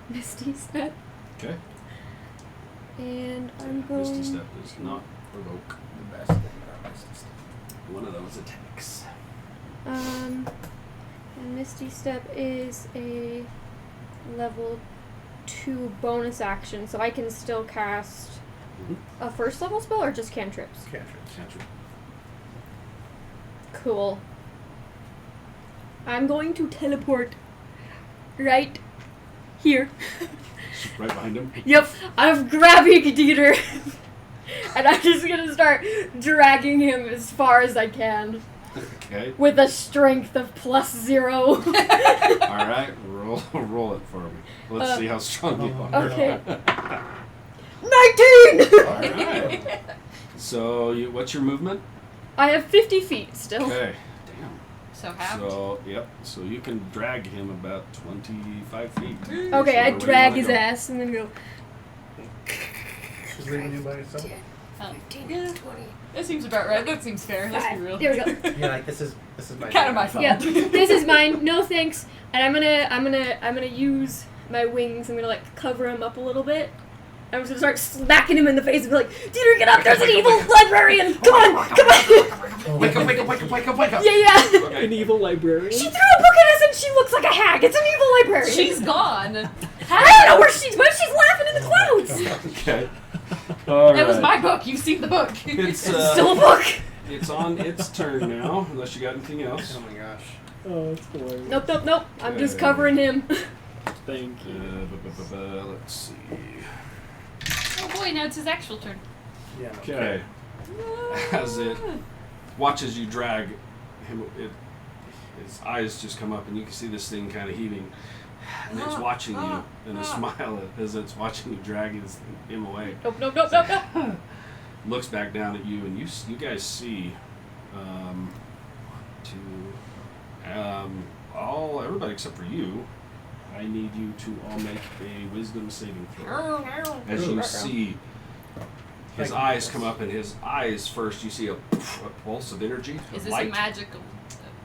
Misty Step. Okay. And I'm going. Misty Step does not provoke. The best thing about Misty Step. One of those attacks. And Misty Step is a level 2 bonus action, so I can still cast Mm-hmm. a first level spell or just cantrips? Cantrips. Cantrip. Cool. I'm going to teleport right here. Right behind him. Yep, I'm grabbing Dieter. And I'm just gonna start dragging him as far as I can. Okay. With a strength of +0. Alright, roll it for me. Let's see how strong you are. Okay. 19! Alright. So, what's your movement? I have 50 feet still. Okay. Damn. So halved. So, yep. So you can drag him about 25 feet. Okay, So I where do you drag wanna his go? ass and then go. She's leaving you by yourself. 15, Yeah. 20. That seems about right. That seems fair. Let's be real. There we go. Yeah, like this is my. Kind of my fault. Yeah, this is mine. No thanks. And I'm gonna use my wings. I'm gonna like cover him up a little bit. I'm just gonna start smacking him in the face and be like, Dieter, get up! There's an evil librarian! Come on! Come on! Wake up, wake up, wake up, wake up, wake up! Yeah, yeah! Okay. An evil librarian? She threw a book at us and she looks like a hag! It's an evil librarian! She's gone. I don't know where she's laughing in the clouds! Okay. All It was right. my book. You've seen the book. It's, Still a book! it's on its turn now, unless you got anything else. Oh my gosh. Oh, that's hilarious. Nope. I'm just covering him. Thank you. Let's see. Oh boy, now it's his actual turn. Yeah. no Okay. As it watches you drag him, his eyes just come up, and you can see this thing kind of heaving, and it's watching you, and a smile as it's watching you drag him away. Nope. Looks back down at you, and you guys see, everybody except for you. I need you to all make a wisdom saving throw. As you see his eyes come up, and his eyes first, you see a pulse of energy. Is of this light. a magical?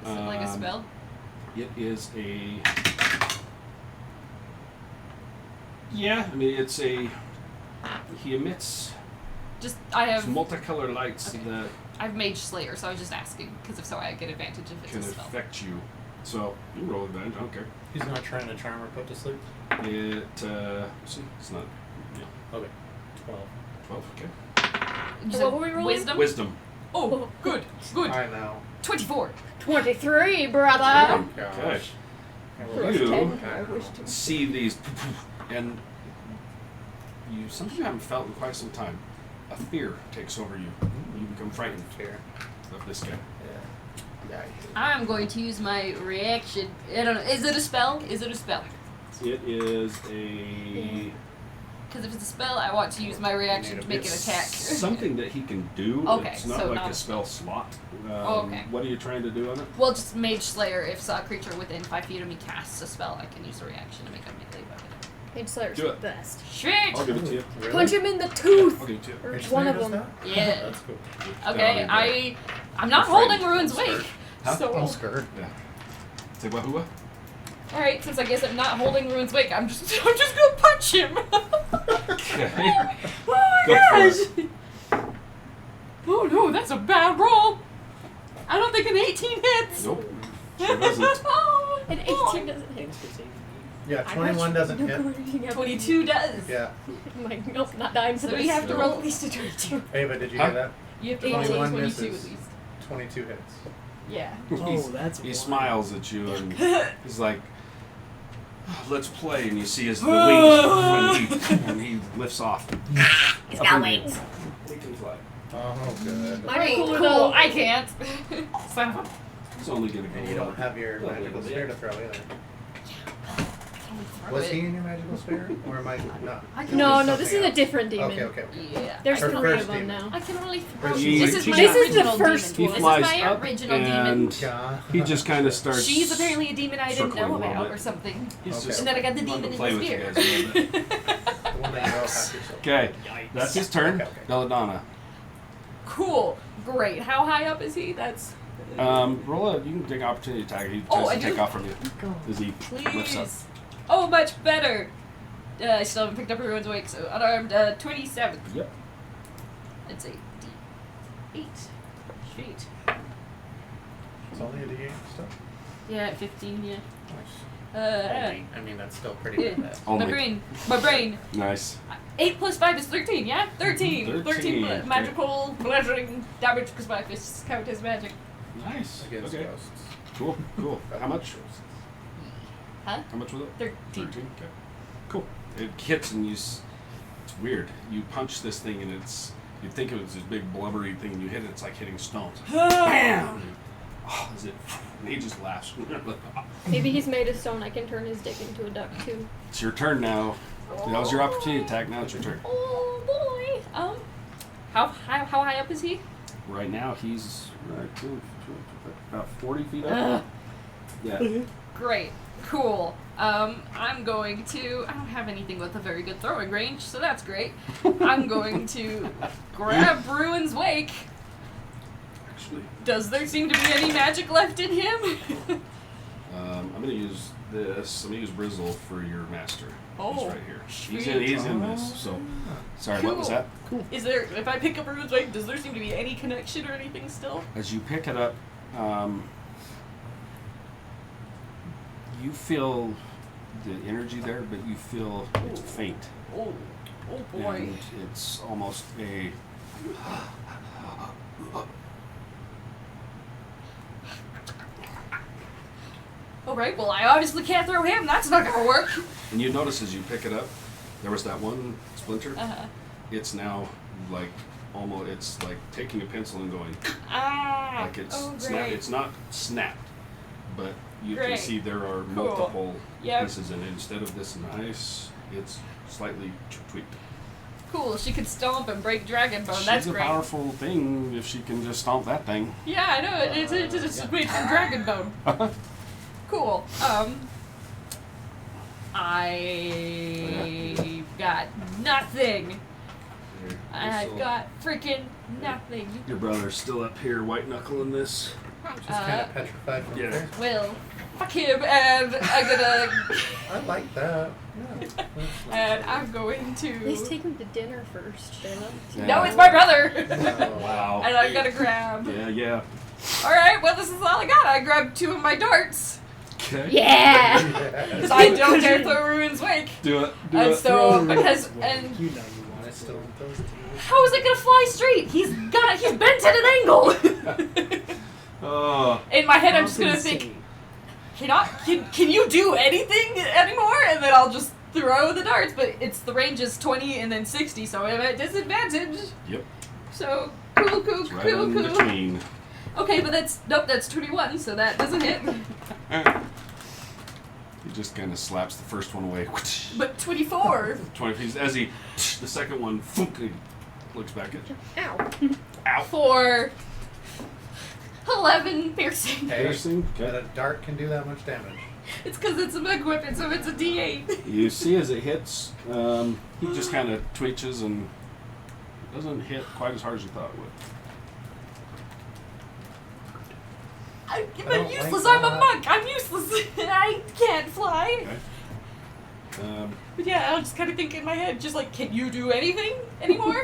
Is it like a spell? It is a. Yeah, I mean it's a. He emits Just I have multicolored lights Okay. that I've Mage Slayer, so I was just asking because if so, I get advantage if can it's a spell. affect you. So you can roll advantage. I don't care. He's not trying to charm or put to sleep. It. See, it's not. Yeah, Okay. 12. 12. Okay. You So said what were we rolling? Wisdom. Wisdom. Oh, good. I know. 24. 23, brother! Okay. Gosh. Plus You 10, I wish to. see these, and you something you haven't felt in quite some time. A fear takes over you. You become frightened Fear. of this guy. Yeah. I'm going to use my reaction. I don't know. Is it a spell? Is it a spell? It is a. Because if it's a spell, I want to use my reaction to make an It's attack. something that he can do. Okay, It's not so like not a a spell slot. okay. What are you trying to do on it? Well, just Mage Slayer. If a creature within 5 feet of me casts a spell, I can use a reaction to make a melee weapon. Mage Slayer's Do the it. best. Shit! I'll give it to you. Really? Punch him in the tooth! I'll give it to you. Or Mage one Slayer of does them. that? Yeah. That's cool. Okay, Down I'm not You're holding frightened. Ruin's I'm Wake. Huh? So, I'm scared. Yeah. Say wahoo. alright, since I guess I'm not holding Ruin's Wake, I'm just gonna punch him. Okay. Oh Go my for gosh! Oh no, that's a bad roll. I don't think an 18 hits. Nope. Sure doesn't. Oh, An oh. 18 doesn't hit. Thanks for saving me. Yeah, I 21 got doesn't no hit. clue anything happening. 22 does. Yeah. I'm like, nope, not dying for So this. we have to roll at least a 22. Ava, did you Huh? hear that? You have to roll at 21 least 22 misses. at least. 22 hits. Yeah. Oh, that's He wild. smiles at you and he's like, "Let's play." And you see his the wings when he lifts off. He's Up got in the- wings. He can fly. Oh, good. Mine are Great, cooler cool. though. I can't. So, He's only gonna go. And you don't have your Oh, magical yeah. spear to throw either. throw Was it. he in your magical spear? Or am I not? I can No, only- no, this is a different demon. Okay, okay. Yeah. There's Her 3 first of them demon. now. I can only throw. Or she- This is she- my This is the original first demon. He one. flies This is my up original demon. and God. he just kind of starts. She's apparently a demon I didn't circling know a little about bit. or something. He's Okay. just And then I got the wanting demon to in play the with you spear. guys a little bit. The one that you know half yourself. Okay, Yikes. that's his turn. Okay, okay. Belladonna. Cool. Great. How high up is he? That's. Roll a. You can take opportunity attack. He Oh, tries I to take do? off from you as he lifts up. Please. Oh, much better. I still haven't picked up everyone's wake, so unarmed 27. Yep. It's a D8. Sweet. It's only a D8 stuff. Yeah, 15, yeah. Nice. I mean, that's still pretty Yeah. bad. Only. My brain. Nice. 8 plus 5 is 13, yeah? 13. 13, pl- okay. magical bludgeoning damage because my fists count as magic. Nice. Against Okay. ghosts. Cool. Cool. How much? Huh? How much was it? 13. Okay. Cool. It hits and it's weird. You punch this thing and you'd think it was this big blubbery thing and you hit it, it's like hitting stones. Bam! Oh, is it? And he just laughs. Maybe he's made of stone. I can turn his dick into a duck too. It's your turn now. That was your opportunity attack. Now it's your turn. Oh boy. How high up is he? Right now he's about 40 feet up. Ugh. Yeah. Great. Cool. I'm going to. I don't have anything with a very good throwing range, so that's great. I'm going to grab Bruin's Wake. Actually, Does there seem to be any magic left in him? I'm gonna use this. I'm gonna use Brizzle for your master. Oh, He's right here. He's sweet. in this. So, sorry. What was Cool. that? Is there? If I pick up Bruin's Wake, does there seem to be any connection or anything still? As you pick it up, you feel the energy there, but you feel it's faint. Oh, oh boy. And it's almost a. All right. Well, I obviously can't throw him. That's not gonna work. And you notice as you pick it up, there was that one splinter. Uh-huh. It's now like almost. It's like taking a pencil and going. Ah. Like it's oh, snap. great. It's not snapped, but you can Great. see there are Cool. multiple Yep. pieces in it. Instead of this nice, it's slightly tweaked. Cool. She could stomp and break dragon bone. She's That's a great. powerful thing if she can just stomp that thing. Yeah, I know. It's made from dragon bone. Cool. I've got nothing. I've got freaking nothing. Your brother's still up here white knuckling this. Just kind of petrified from yeah. fear. Well, fuck him, and I'm gonna, I like that. Yeah, that's and nice. I'm going Please to. take him to dinner first, Shayla. No, it's my brother. Oh, Wow. And I'm gonna grab. Yeah. All right. Well, this is all I got. I grabbed 2 of my darts Okay. Yeah! because I don't dare throw Ruin's Wake. Do it. Do And it. so Throw because Ruin's Wake. and You know you I want still to. want those two. how is it gonna fly straight? He's bent at an angle. Oh. In my head, I'm just gonna think, can you do anything anymore? And then I'll just throw the darts. But the range is 20 and then 60, so I'm at disadvantage. Yep. So cool. It's right in between. Okay, but that's 21, so that doesn't hit. He just kind of slaps the first one away. But 24. 20 feet. As he, the second one, he looks back at. Ow. Ow. For 11 piercing. Hey, Piercing. that Okay. a dart can do that much damage. It's because it's a big weapon, so it's a D8. You see as it hits, he just kind of twitches and doesn't hit quite as hard as you thought it would. I'm don't useless. like I'm a that. monk. I'm useless. I can't fly. Okay. But yeah, I'll just kind of think in my head, just like, can you do anything anymore?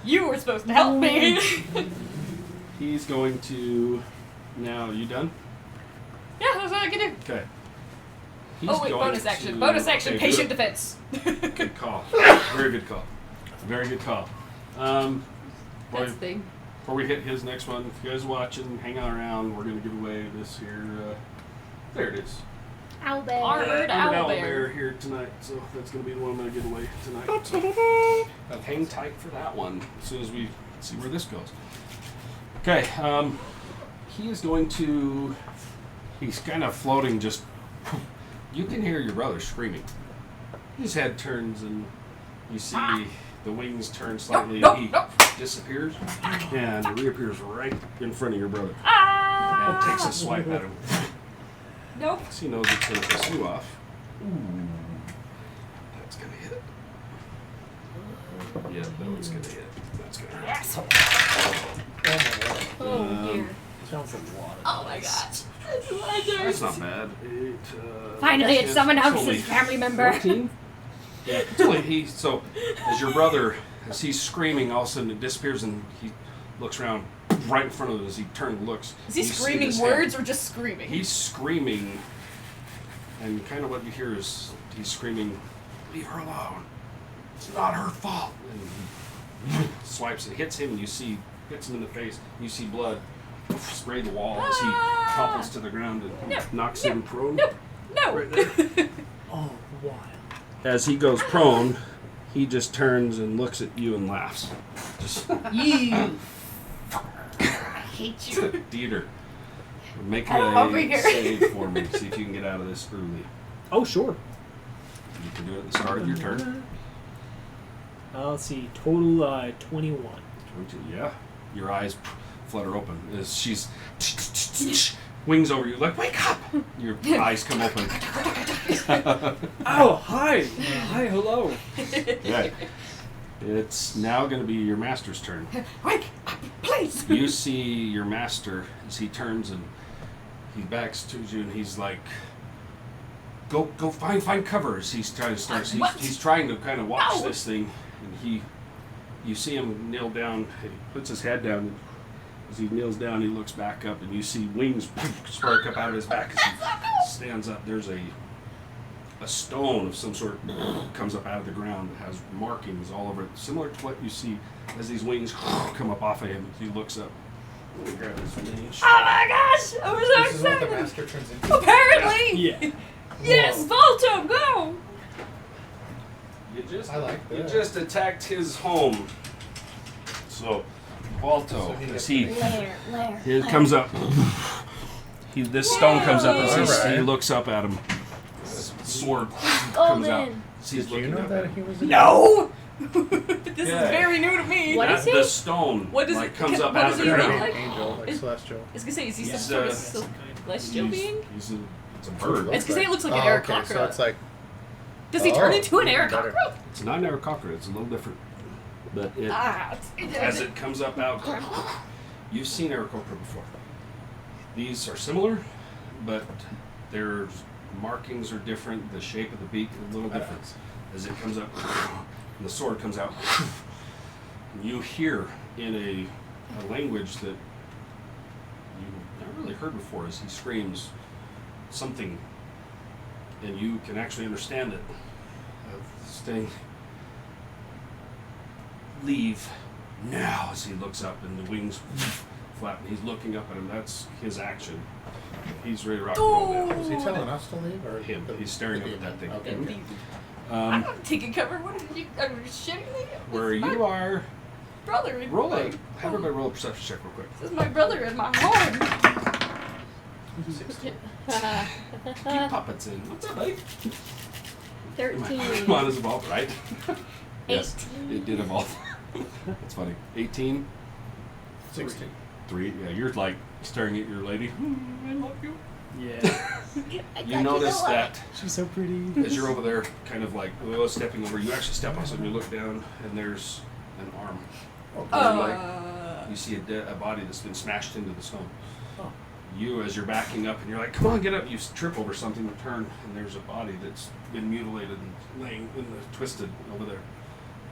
You were supposed to help me. He's going to. Now, you done? Yeah, that's all I can do. Okay. He's Oh wait, going bonus action. to- Bonus action. okay, Patient good. defense. Good call. Very good call. Very good call. Boy, That's the thing. before we hit his next one, if you guys are watching, hang on around. We're gonna give away this here. There it is. Owlbear. Armored I'm an owlbear. here tonight, so that's gonna be the one I'm gonna give away tonight. So hang tight for that one as soon as we see where this goes. Okay, he is going to. He's kind of floating. Just you can hear your brother screaming. His head turns and you see the wings turn slightly, Nope, and he nope. disappears and reappears right in front of your brother. Ah! And takes a swipe at him. Nope. So he knows it's going to piss you off. That's going to hit. Yeah, no, it's going to hit. That's going to hurt. Yes. Oh dear. Sounds like water. Oh my god. That's my That's dirt. not bad. Finally, it's someone else's only family member. 14? Yeah, it's only so as your brother, as he's screaming, all of a sudden it disappears and he looks around right in front of him as he turns and looks. Is he You see screaming this words head. or just screaming? He's screaming, and kind of what you hear is he's screaming, "Leave her alone. It's not her fault." And he swipes and hits him, and hits him in the face. You see blood spray the wall as he topples to the ground and No, knocks no, him prone. No. Right there. Oh, wild. As he goes prone, he just turns and looks at you and laughs. Just You. I hate you. Dieter, make I'm over a here. save for me. See if you can get out of this early. Oh, sure. You can do it at the start of your turn. Let's see. Total 21. 22, yeah. Your eyes flutter open as she's wings over you like, "Wake up!" Your eyes come open. Oh, hi. Hi, hello. Yeah. It's now going to be your master's turn. Wake up, please. You see your master as he turns and he backs to you and he's like, go find cover as he's trying to start. What? He's trying to kind of watch No. this thing, and you see him kneel down. He puts his head down. And as he kneels down, he looks back up, and you see wings spark up out of his back as he stands up. There's a stone of some sort comes up out of the ground that has markings all over it, similar to what you see as these wings come up off of him. He looks up. Let me grab his wings. Oh my gosh! I was so This is what the excited. master turns into. Apparently. Yeah. Yes, Volto, go. I like You that. just attacked his home. So, Balto, So he as gets he Lair. it comes up. This stone comes up as he Alright. looks up at him. His sword comes out. Golden. As he's Did you looking know up that at he him. was a No. This Yeah. is very new to me. What is he? The stone What is like it- comes up what out does of he the look ground. like? angel, like Is- celestial. I was gonna say, is he He's, some sort of uh, celestial being? It's a bird. It's because it looks like an Oh, air okay, cockroach. so it's like Does he turn Oh, into an air even better. cockroach? It's not an air cockroach. It's a little different. But it, It as it comes up out, you've seen air cockroach before. These are similar, but their markings are different. The shape of the beak is a little different. As it comes up, and the sword comes out, you hear in a language that you've never really heard before as he screams something, and you can actually understand it. Saying, "Leave now," as he looks up and the wings flap and he's looking up at him. That's his action. He's ready to rock and roll now. is he telling us to leave or Him. He's staring up at that thing. Okay. I'm not taking cover. What are you shitting me? Where This is you my are, brother. roll my a, have everybody roll a perception check real quick. This is my brother in my home. Keep puppets in. What's up, buddy? 13. Come on, it's evolved, right? Yes, 18. it did evolve. That's funny. 18, 16. 3. Yeah, you're like staring at your lady. I love you. Yeah. You notice that She's so pretty. as you're over there, kind of like stepping over, you actually step on something. You look down, and there's an arm. You see a body that's been smashed into the stone. Oh. You, as you're backing up, and you're like, "Come on, get up!" You trip over something, and turn, and there's a body that's been mutilated and laying in the twisted over there.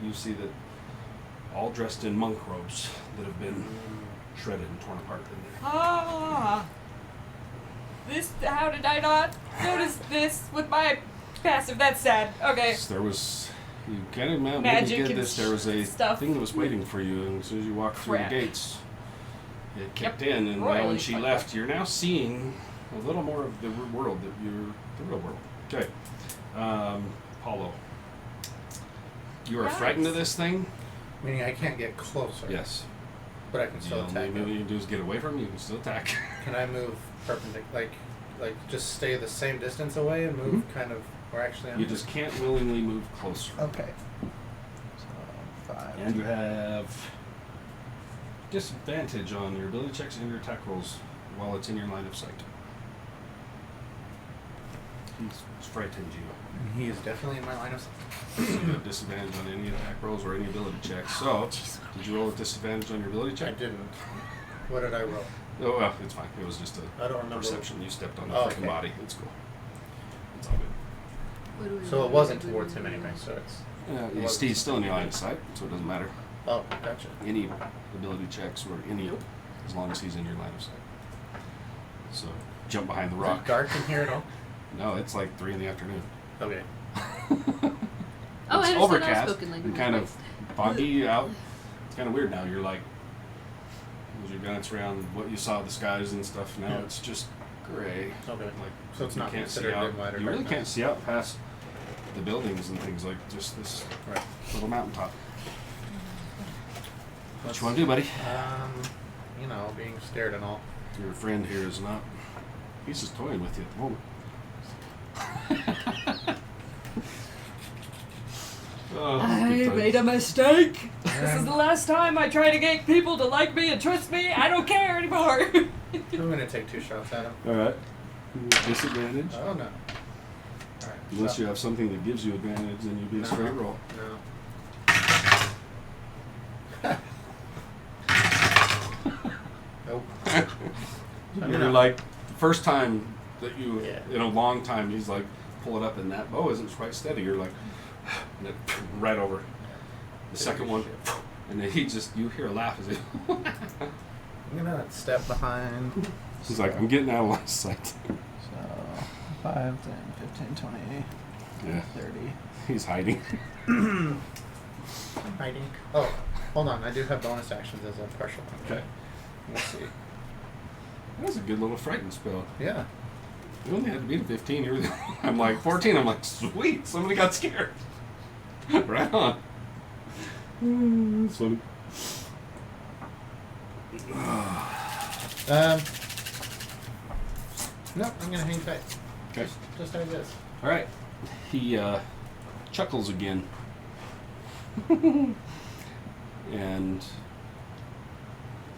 You see that all dressed in monk robes that have been shredded and torn apart in there. Ah. this? How did I not notice this with my passive? That's sad. Okay. There was, you kind of maybe Magic did and this. There was a stuff. thing that was waiting for you, and as soon as you walked through the Crap. gates, it kicked Yep. in, and now Royally when she fucked left, up. you're now seeing a little more of the world that you're the real world. Okay, Paulo, you are Nice. frightened of this thing. Meaning I can't get closer. Yes. But I can The still only attack thing him. you can do is get away from him. You can still attack. Can I move perpendicular? Like just stay the same distance away and move kind of, or actually I'm You just can't willingly move closer. Okay. So 5. And you have disadvantage on your ability checks and your attack rolls while it's in your line of sight. He's frightened you. He is definitely in my line of sight. So you have disadvantage on any attack rolls or any ability checks. So, did you roll a disadvantage on your ability I check? didn't. What did I roll? Oh, well, it's fine. It was just a I don't remember. perception. You stepped on the Oh, freaking okay. body. It's cool. It's all good. So it wasn't towards him anyway. So it's. Yeah, It wasn't. he's still in your line of sight, so it doesn't matter. Oh, gotcha. Any ability checks or any, as long as he's in your line of sight. So, jump behind the Is it rock. dark in here at all? No, it's like 3 in the afternoon. Okay. Oh, I It's understand overcast unspoken language. and kind of foggy out. It's kind of weird now. You're like, as you glance around what you saw the skies and stuff. Now Yeah. it's just gray. Okay. Like So it's you not can't see considered out. dim light or You really darkness. can't see out past the buildings and things, like just this Right. little mountaintop. What Let's- you want to do, buddy? Being scared and all. Your friend here is not. He's just toying with you at the moment. Oh, I good times. made a mistake. This is the last time I try to get people to like me and trust me. I don't care anymore. I'm gonna take 2 shots at him. All right. Disadvantage. Oh no. All right. Unless so- you have something that gives you advantage, then you'd be a straight roll. No. Nope. You're like, first time that you, Yeah. in a long time, he's like, pull it up, and that bow isn't quite steady. You're like, and then right over. The second one, and then you hear a laugh as he. I'm gonna step behind. He's like, I'm getting out of line of sight. So 5, 10, 15, 20, Yeah, 30. he's hiding. Hiding. Oh, hold on. I do have bonus actions as a partial one. Okay. Let's see. That was a good little frightened spell. Yeah. You only had to beat a 15. I'm like 14. I'm like, sweet. Somebody got scared. Right on. That's funny. No, I'm gonna hang tight. Okay. Just as is. All right. He chuckles again. And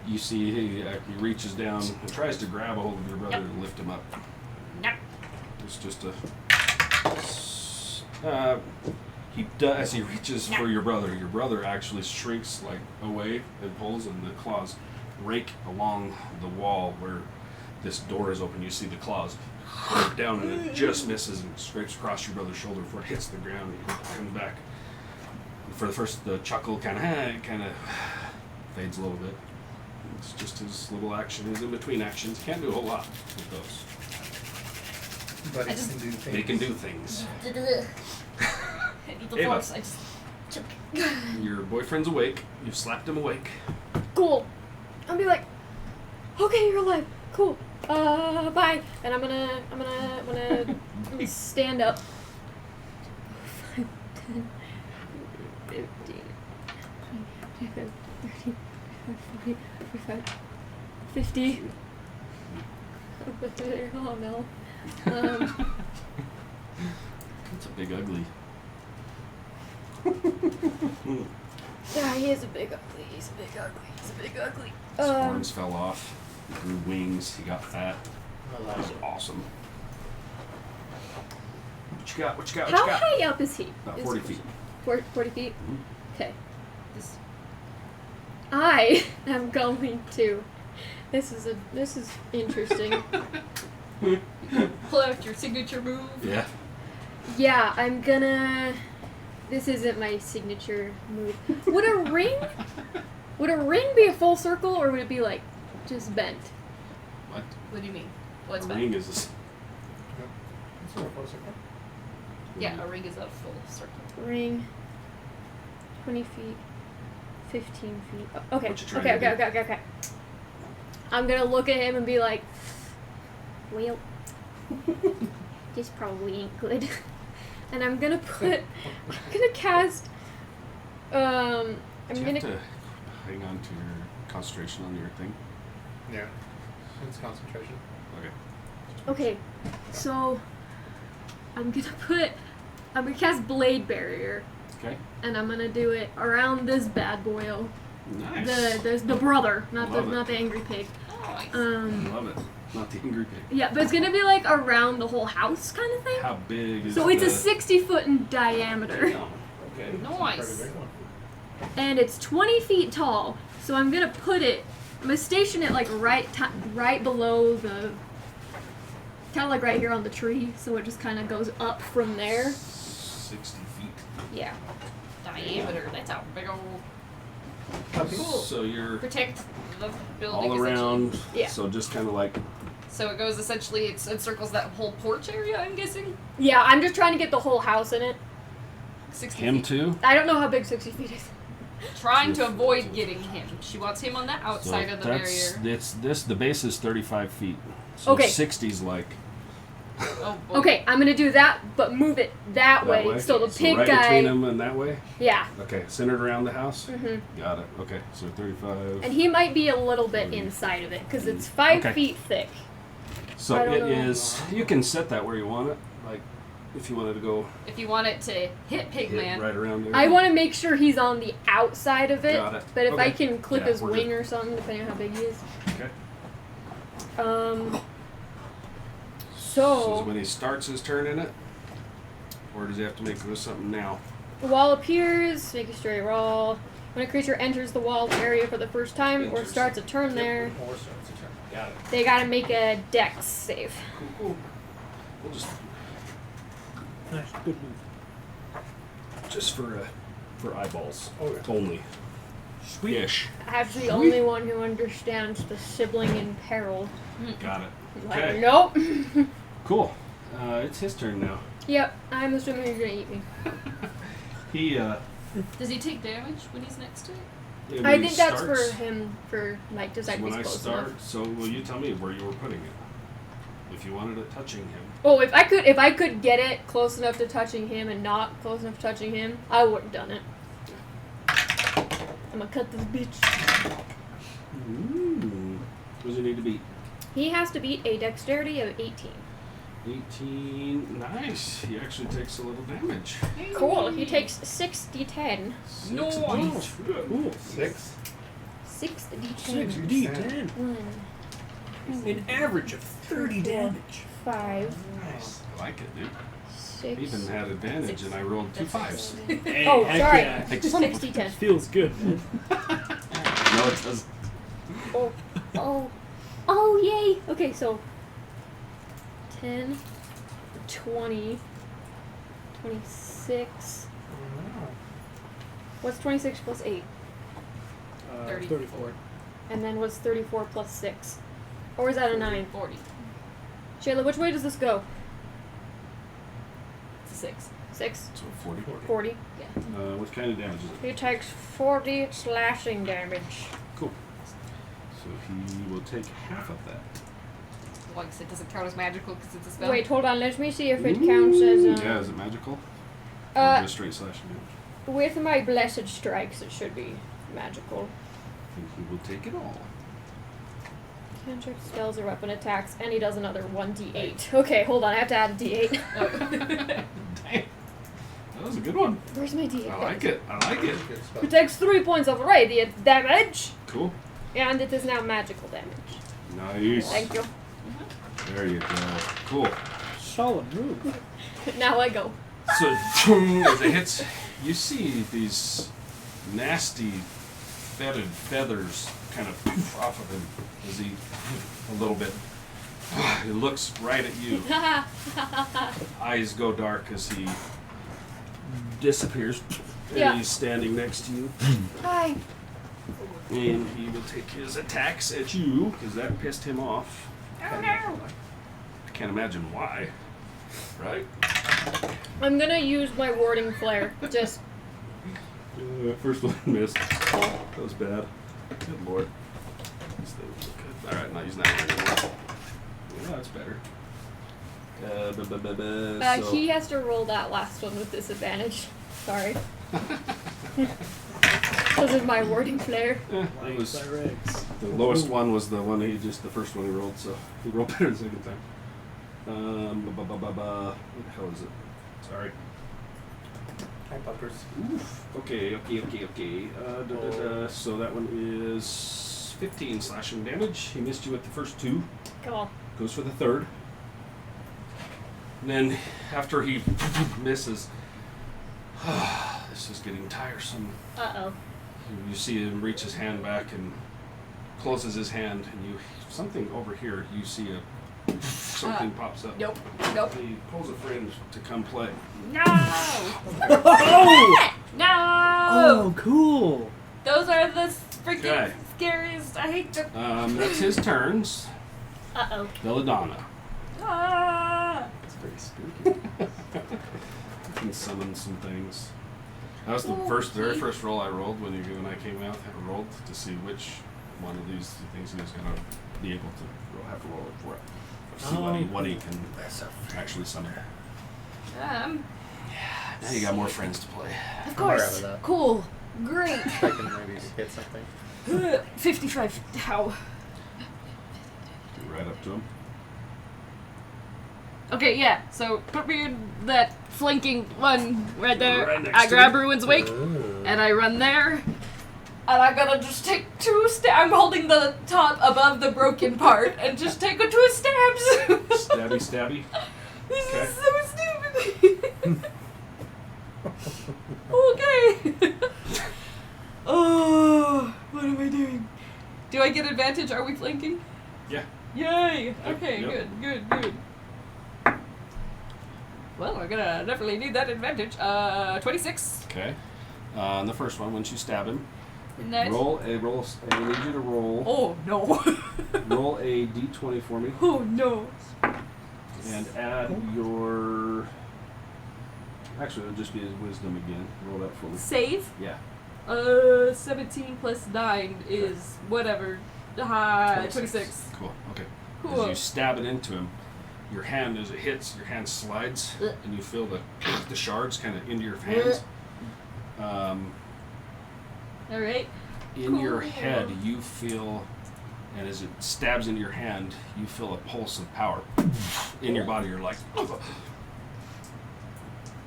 you see he reaches down and tries to grab a hold of your brother and lift him up. Yep. It's just a. He does, as he reaches for your brother actually shrinks like away and pulls, and the claws rake along the wall where this door is open. You see the claws break down, and it just misses and scrapes across your brother's shoulder before it hits the ground. He comes back. For the first, the chuckle kind of fades a little bit. It's just his little action, his in-between actions. Can't do a whole lot with those. But I he just- can do things. They can do things. I need the Ava. force. I just. Your boyfriend's awake. You've slapped him awake. Cool. I'll be like, okay, you're alive. Cool. Bye. And I'm gonna stand up. 5, 10, 15, 20, 30, 40, 45, 50. Oh no. That's a big ugly. Yeah, he is a big ugly. He's a big ugly. He's a big ugly. His horns fell off. He grew wings. He got fat. I That like was it. awesome. What you got? What you got? What How you got? high up is he? About Is- 40 feet. 40 feet? Mhm. Okay. I am going to. This is interesting. Pull out your signature move. Yeah. Yeah, I'm gonna. This isn't my signature move. Would a ring be a full circle, or would it be like just bent? What? What do you mean? What's a that? ring is this. It's not a full circle. Yeah, a ring is a full circle. Ring. 20 feet. 15 feet. Oh, okay. What you trying Okay. to Okay. do? Okay. I'm gonna look at him and be like, well, this probably ain't good. And I'm gonna cast. I'm Do you gonna. have to hang on to your concentration on your thing? Yeah. It's concentration. Okay. Okay, so I'm gonna cast Blade Barrier, Okay. and I'm gonna do it around this bad boyo. Nice. The brother, not Love it. the angry pig. Nice. Love it. Not the angry pig. Yeah, but it's gonna be like around the whole house kind of thing. How big is So it's a the... 60-foot in diameter, Damn. Okay. Nice. Pretty big one. and it's 20 feet tall. So I'm gonna station it like right below the, kind of like right here on the tree. So it just kind of goes up from there. 60 feet. Yeah. Diameter. That's a big old. Cool. So you're Protect the building. all essentially. around. Yeah. So just kind of like... So it goes essentially. It encircles that whole porch area. I'm guessing. Yeah, I'm just trying to get the whole house in it. 60 Him feet. too? I don't know how big 60 feet is. Trying to avoid getting him. She wants him on the So outside of the barrier. the base is 35 feet. So Okay. 60's like... Oh boy. Okay, I'm gonna do that, but move it that way. So the pig right guy. between them and that way? Yeah. Okay, centered around the house? Mhm. Got it. Okay, so 35. And he might be a little bit inside of it because it's 5 Okay. feet thick. So I don't it know. is... You can set that where you want it. Like, if you wanted to go If you want it to hit hit Pigman. right around there. I want to make sure he's on the outside of it. Got it. But if I Okay. can clip Yeah, his we're wing good. or something, depending on how big he is. Okay. So when he starts his turn in it? Or does he have to make this something now? the wall appears. Make a straight roll. When a creature enters the walled area for the first time or Enters. starts a turn there, Or starts a turn. Got it. they gotta make a dex save. Cool. We'll Nice, good move. just for eyeballs. Oh, yeah. Only. Sweet. Ish. I'm the only one who understands the sibling in peril. Got it. Like, Okay. nope. Cool. It's his turn now. Yep, I'm assuming he's gonna eat me. He Does he take damage when he's next to it? when I he think that's starts- for him, for like, So decide if when he's I close start, enough. so will you tell me where you were putting it? If you wanted it touching him. Oh, if I could get it close enough to touching him and not close enough to touching him, I would have done it. I'm gonna cut this bitch. Ooh. What does he need to beat? He has to beat a dexterity of 18. 18. Nice. He actually takes a little damage. Cool. He takes 6d10. Nice. Cool. 6. 6d10. 6d10. 1, An average of 30 damage. 5, Nice. I like it, dude. 6. He even had advantage, and I rolled 2 5s. Hey, Oh, heck sorry. yeah. 6d10. Feels good. No, it doesn't. Oh, yay! Okay, so 10, 20, 26. What's 26 plus 8? 34. And then what's 34 plus 6? Or is that a 9? 40. Shayla, which way does this go? It's a 6. 6? So 40. 40. What kind of damage is it? He takes 40 slashing damage. Cool. So he will take half of that. Like I said, it doesn't count as magical because it's a spell. Wait, hold on. Let me see if it counts as Yeah, is it magical? Or just straight slashing damage? with my blessed strikes, it should be magical. I think he will take it all. Cantrip, spells, or weapon attacks, and he does another 1d8. Okay, hold on. I have to add a d8. Dang. That was a good one. Where's my d8? I like it. I like it. Good spell. It takes 3 points of radiant damage, Cool. and it is now magical damage. Nice. Thank you. There you go. Cool. Solid move. Now I go. So, as it hits, you see these nasty fetid feathers kind of poof off of him as he, a little bit. He looks right at you. Eyes go dark as he disappears. And Yeah. he's standing next to you. Hi. And he will take his attacks at you, because that pissed him off. Oh no. can't imagine why. Right? I'm gonna use my warding flare. Just First one missed. That was bad. Good lord. These things look good. Alright, not using that one anymore. Yeah, that's better. So- he has to roll that last one with disadvantage. Sorry. Because of my warding flare. Yeah, it was, Directs. the lowest one was the one the first one he rolled, so he rolled better the second time. What the hell is it? Sorry. Hi, puppers. Oof. Okay. So that one is 15 slashing damage. He missed you with the first 2. Cool. Goes for the third. And then after he misses, this is getting tiresome. Uh-oh. You see him reach his hand back and closes his hand, and something over here. You see something pops up. Nope. He pulls a friend to come play. No! Oh! No! Oh, cool. Those are the freaking Okay. scariest. I hate them. That's his turns. Uh-oh. Belladonna. Ah! It's very spooky. You can summon some things. That was the very first roll I rolled when I came out. I rolled to see which one of these things he was going to be able to have to roll it for it. See what he can actually summon. Um, Now you got more friends to play. of I'm alright course. with that. Cool. Great. I can maybe hit something. 55. How? Right up to him. Okay, yeah. So put me in that flanking one right there. Right next I to grab it. Ruin's Wake Ooh. and I run there. And I'm gonna just take 2 stabs. I'm holding the top above the broken part and just take 2 stabs. Stabby. This Okay. is so stupid. Okay. Oh, what am I doing? Do I get advantage? Are we flanking? Yeah. Yay! Okay, Yep. good. Well, we're gonna definitely need that advantage. 26. Okay. On the first one, once you stab him, Nice. roll. I need you to roll. Oh no. Roll a d20 for me, Oh no. and add your. Actually, it'll just be his wisdom again. Roll that for me. Save. Yeah. 17 plus 9 is whatever. 26. Cool. Okay. Cool. As you stab it into him, your hand, as it hits, your hand slides, Ugh. and you feel the shards kind of into your hands. All right. In your Cool. head, you feel, and as it stabs into your hand, you feel a pulse of power in your body. You're like,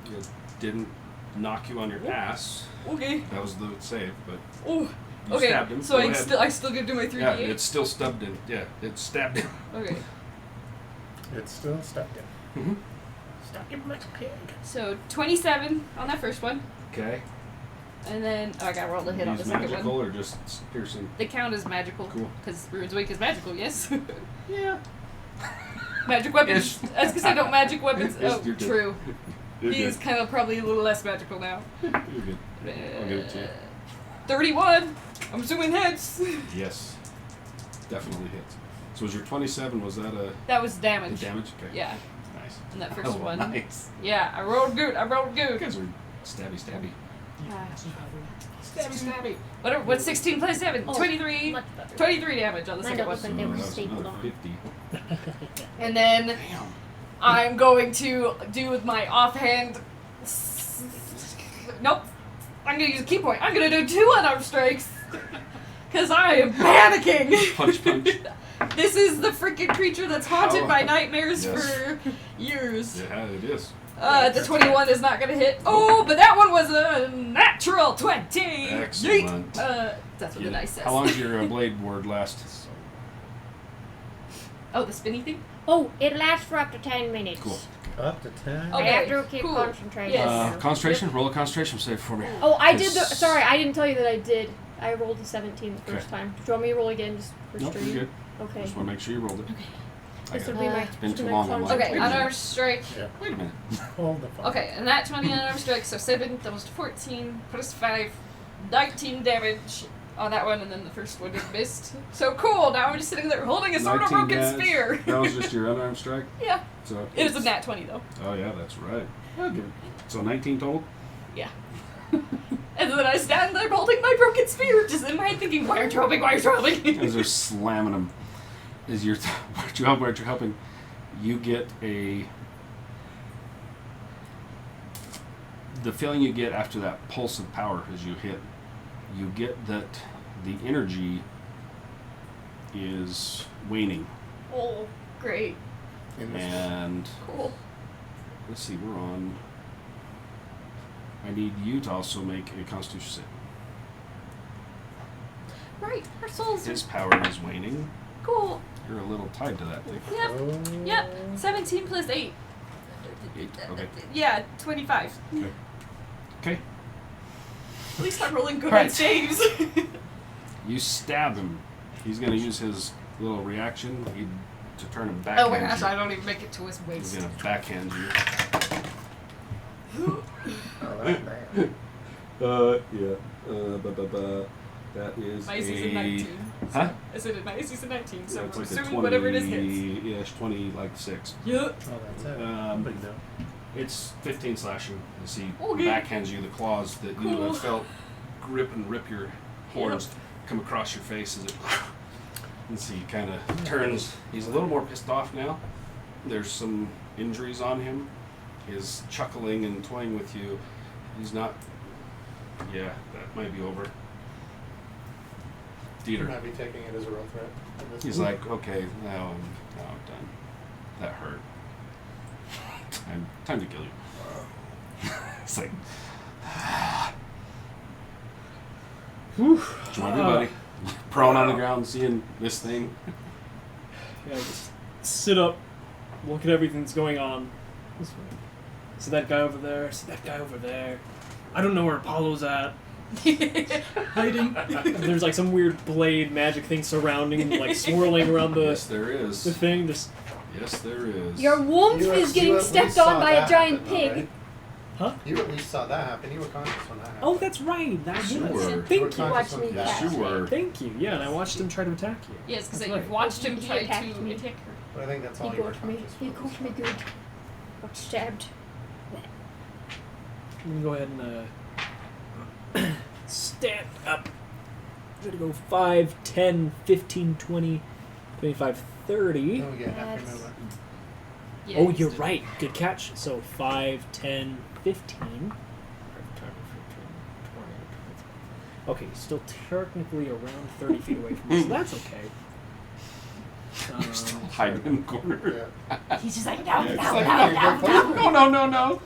it didn't knock you on your ass. Okay. That was the save, but Oh. you Okay. stabbed him. So Go I ahead. still get to do my 3d8. Yeah, it's still stubbed in. Yeah, it stabbed him. Okay. It's still stuck in. Mm-hmm. Stuck in my pig. So 27 on that first one, Okay. and then I got rolled a hit on the Use second magical one. or just piercing? They count as magical. Cool. Because Ruin's Wake is magical, yes. Yeah. Magic weapons. Ish. I was gonna say no magic weapons. Ish, Oh, you're good. true. You're He's good. kind of probably a little less magical now. You're good. I'll give it to you. 31. I'm assuming hits. Yes. Definitely hits. So was your 27, was that a That was damage. damage? Okay. Yeah, Nice. in that first Oh, one. Nice. Yeah, I rolled good. You guys are stabby. Ah. What's 16 plus 7? Oh, 23. much better. 23 damage on the Mine second don't one. look like they were that was stapled another on. 50. And then Damn. I'm going to do with my offhand. Nope. I'm going to use a key point. I'm going to do 2 unarmed strikes. Because I am panicking. Punch. This is the freaking creature that's haunted How- by nightmares Yes. for years. Yeah, it is. The 21 is not going to hit. Oh, but that one was a natural 20. Excellent. Yeet. That's what the dice says. How long does your blade ward last? Oh, the spinny thing? Oh, it lasts for up to 10 minutes. Cool. Up to 10. Okay, I have to keep cool. concentrating. Yes. Concentration? Roll a concentration save for me. Oh, I did the. Yes. Sorry, I didn't tell you that I did. I rolled a 17 the first Okay. time. Do you want me to roll again just for Nope, stream? you're good. Okay. Just want to make sure you rolled it. I This got will be it. my. It's been this too will be my long, I'm like, Okay, wait a minute. unarmed strike. Wait a minute. Hold the phone. Okay, and that 20 unarmed strike, so 7, that was 14, plus 5, 19 damage. on that one, and then the first one is missed. So cool, now I'm just sitting there holding a sword of 19 broken dash. spear. That was just your unarmed strike? Yeah. So It was a nat 20, though. Oh, yeah, that's right. So 19 total? Yeah. And then I stand there holding my broken spear, just in my head thinking, why aren't you helping? Why aren't you helping? As they're slamming them. As you're aren't you helping, you get the feeling you get after that pulse of power as you hit, you get that the energy is waning. Oh, great. And Cool. let's see, we're on. I need you to also make a Constitution save. Right, our souls are His power is waning. cool. You're a little tied to that thing. Yep, yep. 17 plus 8. 8, okay. Yeah, 25. Okay. At least I'm rolling good Right. on saves. You stab him. He's going to use his little reaction to turn him Oh my backhand gosh, you. I don't even make it to his He's waist. going to backhand you. Oh, that's bad. Yeah. That is My AC's a 19. Huh? I said it, my AC's a 19, so Yeah, it's I'm like a assuming 20, whatever it is hits. yes, 20, like 6. Yep. Oh, that's it. But no. It's 15 slashing. You see, Okay. backhands you the claws that you Cool. have felt grip and rip your horns come across your face as it. And see, he kind of turns. He's a little more pissed off now. There's some injuries on him. He's chuckling and toying with you. He's not. Yeah, that might be over. You Dieter. might be taking it as a real threat. at this He's point. like, okay, now I'm done. That hurt. Time to kill you. It's like, Whew. what you want to do, buddy? Prone on the ground, seeing this thing. Yeah, just sit up, look at everything that's going on. This way. See that guy over there? See that guy over there? I don't know where Apollo's at. Hiding. There's like some weird blade magic thing surrounding him, like swirling around the Yes, there the is. thing. Just Yes, there is. Your warmth You is at getting least stepped saw on by a that giant happen, though, pig. right? huh? You at least saw that happen. You were conscious when that happened. Oh, that's right. That You was. were. You were Thank you. conscious Watch when me he Yes, catch you were. Thank you. Yeah, and I watched him try to attack you. Yes, because That's you've right. watched him He try attacked to me. attack her. But I think that's all He you were got me. conscious He for. got me good. Got stabbed. I'm gonna go ahead and stand up. I'm gonna go 5, 10, 15, 20, 25, 30. Then we get half your That's- movement. Yeah, Oh, he's you're still- right. Good catch. So 5, 10, 15. Okay, still technically around 30 feet away from me, so that's okay. You're still hiding in the corner. Yeah. He's just like, no, Yeah, no, it's no, like, no, no, no, no, no. No.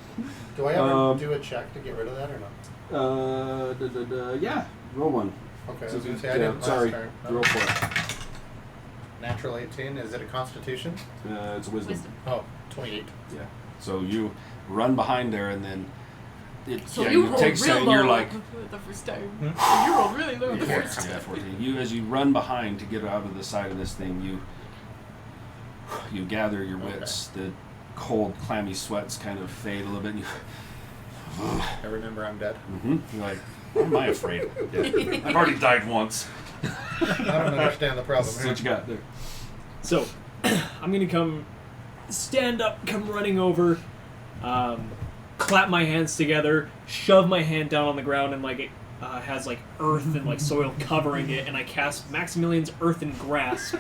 Do I ever Um, do a check to get rid of that or not? Yeah. Roll one. Okay, I So was going to say I yeah, didn't sorry. last turn. Roll for it. Natural 18. Is it a constitution? It's a wisdom. Wisdom. Oh, 28. Yeah. So you run behind there, and then So yeah, you you rolled take real and low you're like, the first time. Hmm? You rolled really low the Yeah. first time. yeah, 14. You as you run behind to get out of the side of this thing, you gather your wits. The cold, clammy sweats kind of fade a little bit. And I remember I'm dead. you're like, what am I afraid of? Yeah. I've already died once. I don't understand the problem That's here. what you got there. So, I'm gonna stand up, come running over, clap my hands together, shove my hand down on the ground, and like it has like earth and like soil covering it, and I cast Maximilian's Earthen Grasp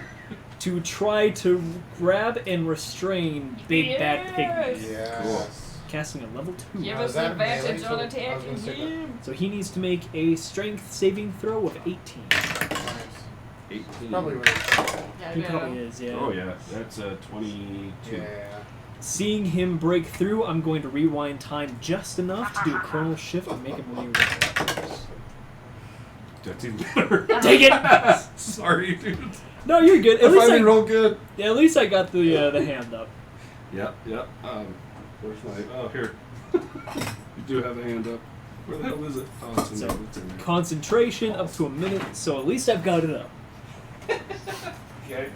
to try to grab and restrain Big Bad Piggy. Yes. Cool. Casting a level 2. Give Now, us is that advantage melee? on So I attacking was gonna say that. him. So he needs to make a strength saving throw of 18. Nice. 18. Probably right. Yeah, He yeah. probably is, yeah. Oh yeah, that's 22. Yeah. Seeing him break through, I'm going to rewind time just enough to do a chronal shift and make him reroll. That's even better. Take it! Sorry, dude. No, you're good. At If least I I didn't roll good. Yeah, at least I got the hand up. Yep. Where's my? Oh, here. You do have a hand up. Where the hell is it? Oh, it's in So, there. It's in there. concentration up to a minute, so at least I've got it up. Okay.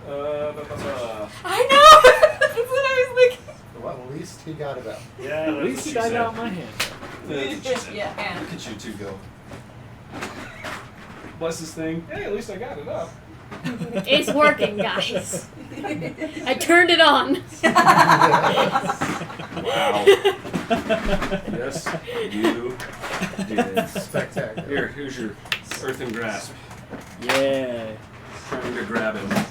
I know! That's what I was thinking. Well, at least he got it up. Yeah, At least I got my hand up. That's what she said. Yeah, and Look at you two go. bless this thing. Hey, at least I got it up. It's working, guys. I turned it on. Wow. Yes, you did. Spectacular. Here's your earthen grasp. Yeah. Trying to grab him.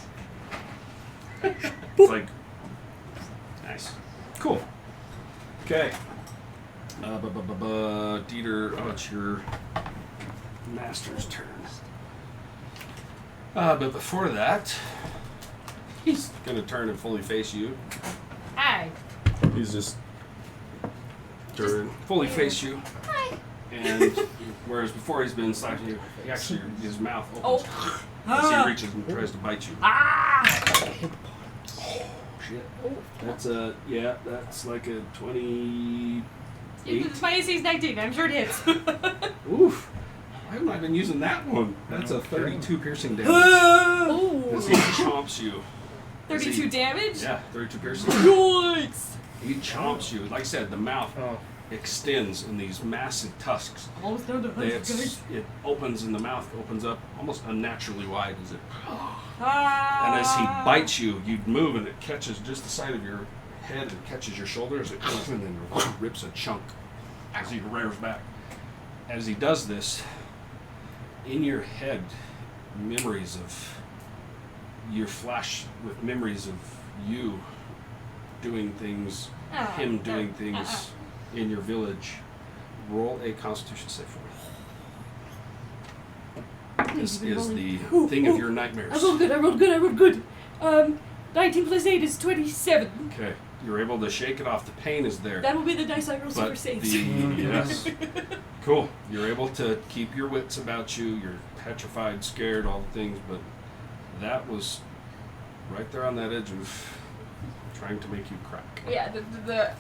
It's like, nice. Cool. Okay. Dieter, oh, it's your master's turn. But before that, he's going to turn and fully face you. Hi. He's just turn, fully face you. Hi. And whereas before he's been slapping you, he actually, his mouth opens. As he reaches and tries to bite you. Ah! Oh, shit. That's that's like a 28. My AC's 19. I'm sure it hits. Oof. Why haven't I been using that one? That's a 32 piercing damage. Ooh. As he chomps you. 32 damage? Yeah, 32 piercing. Yikes! He chomps you. Like I said, the mouth Oh. extends in these massive tusks. Almost down to 100, guys. It opens and the mouth opens up almost unnaturally wide as it. Ah. And as he bites you, you move and it catches just the side of your head and catches your shoulder as it and then rips a chunk as he rears back. As he does this, in your head, memories of your flash with memories of you doing things, him doing things in your village. Roll a Constitution save for me. This is the thing of your nightmares. I rolled good. 19 plus 8 is 27. Okay, you're able to shake it off. The pain is there. That will be the dice I roll But for saves. yes. Cool. You're able to keep your wits about you. You're petrified, scared, all the things, but that was right there on that edge of trying to make you crack. Yeah,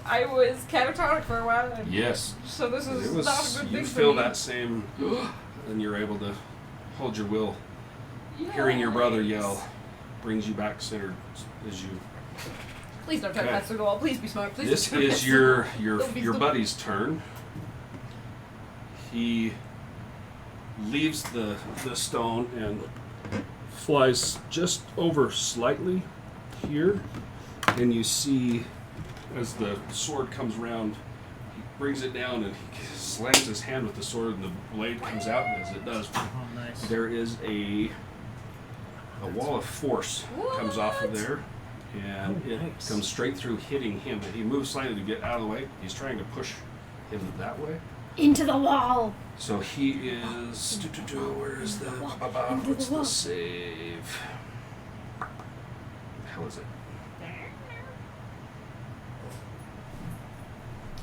I was catatonic for a while. Yes. So this is It was, not a good thing you for feel me. that same, and you're able to hold your will. Hearing your brother yell brings you back centered as you. Please don't try to Okay. pass the wall. Please be smart. Please This don't pass is the your wall. your Don't be your stupid. buddy's turn. He leaves the stone and flies just over slightly here, and you see as the sword comes around, he brings it down and he slams his hand with the sword, and the blade comes out, and as it does, Oh, nice. there is a wall of force comes off of there, and Oh, it nice. comes straight through, hitting him. And he moves slightly to get out of the way. He's trying to push him that way. Into the wall. So he is. Where is the? What's the save? What the hell is it?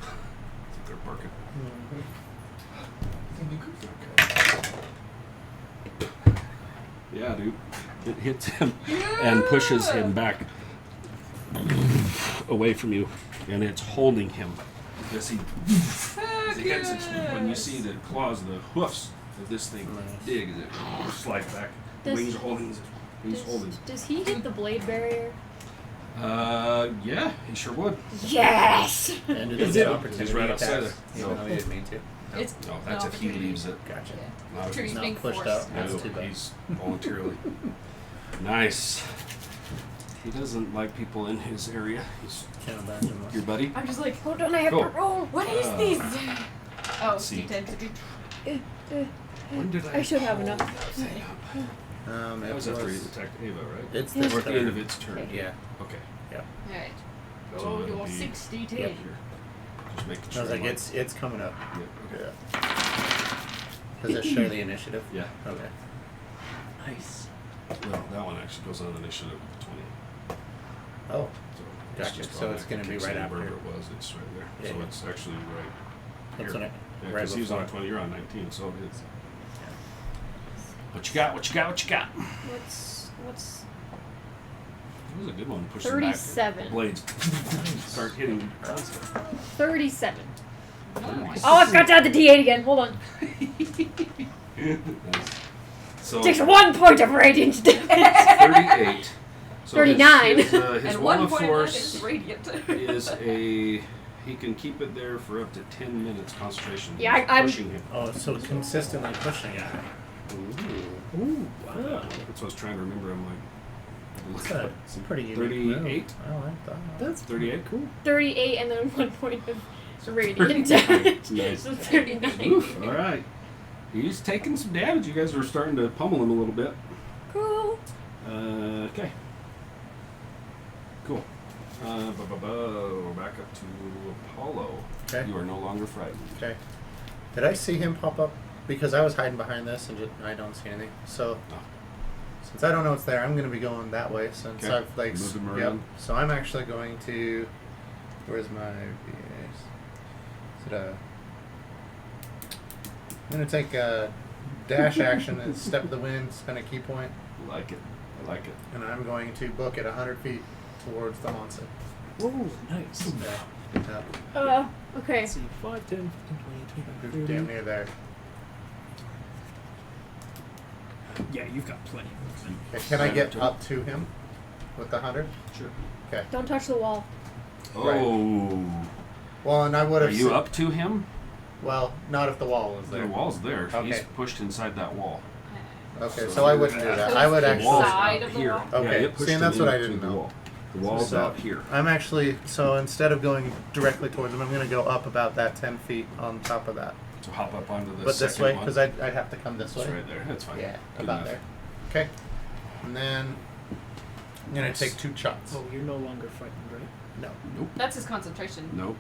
I think they're barking. Okay. Yeah, dude. It hits him and pushes him back away from you, and it's holding him. As he hits it, when you see the claws, the hoofs of this thing dig as it slides back. Does- Wings are holding. He's holding. Does he hit the blade barrier? Yeah, he sure would. Yes! And Is it's it- an opportunity He's right outside attacks, there. even though he didn't mean to. It's No, that's if he leaves it. Gotcha. Not if True, he's he's not being pushed forced. out. That's No, too bad. he's voluntarily. Nice. He doesn't like people in his area. He's Can't imagine what. your buddy. I'm just like, Hold on, I have Cool. to roll. what is this? Oh, let's see. D10 to be. When did I should have enough. That It was after he attacked Ava, right? It's Or this at the end of turn. its turn. Yeah. Okay. Alright. So Oh, it'll you're be 60 Yep. here. Just making I sure. was like, I'm it's coming up. Yeah, okay. Yeah. Does it show the initiative? Yeah. Okay. Nice. Well, that one actually goes on initiative 20. Oh. So Gotcha. just So on it's that gonna be kicks right in after. Wherever it was, it's right there. Yeah, So yeah. it's actually right That's here. what I. Yeah, right because he was on before. 20, you're on 19, so it's. What you got? What you got? What you got? What's It was a good one. Push them back. 37? Blades start hitting. 37. Nice. Oh, I've got to add the D8 again. Hold on. So Takes 1 point of radiant damage. 38. So 39. His And wall 1 of point of that force is radiant. is a. He can keep it there for up to 10 minutes concentration. Yeah, I'm- pushing him. Oh, so consistently pushing it. Ooh, wow. That's what I was trying to remember. I'm like, It's a pretty unique 38? move. I like that. That's 38. cool. 38 and then 1 point of radiant damage. Nice. So 39. Oof, all right. He's taking some damage. You guys are starting to pummel him a little bit. Cool. Okay. Cool. Back up to Apollo. Okay. You are no longer frightened. Okay. Did I see him pop up? Because I was hiding behind this and I don't see anything. So No. since I don't know what's there, I'm going to be going that way. Since Okay. I've like Move him yep. around. So I'm actually going to. Where's my BAs? Is it a? I'm going to take a dash action and step of the wind, spend a key point, I like it. I like it. and I'm going to book it 100 feet towards the onset. Whoa, nice. Yeah. Okay. Let's see, 5, 10, 15, 20, 25, 30. Damn near there. Yeah, you've got plenty of room. Okay, can I get up to him with the 100? Sure. Okay. Don't touch the wall. Oh. Well, and I would Are have. you up to him? Well, not if the wall was there. The wall's there. He's Okay. pushed inside that wall. Okay, so I wouldn't do that. So I would it's actually. inside of the here. wall? Okay, Yeah, it pushed see, and that's him what I into didn't the know. wall. The wall's So, out here. I'm actually so instead of going directly towards him, I'm going to go up about that 10 feet on top of that. So hop up onto the But this second way, one. because I'd have to come this It's way. right there. That's fine. Yeah, Good about enough. there. Okay, and then I'm going to take 2 shots. Oh, you're no longer frightened, right? No. Nope. That's his concentration. Nope.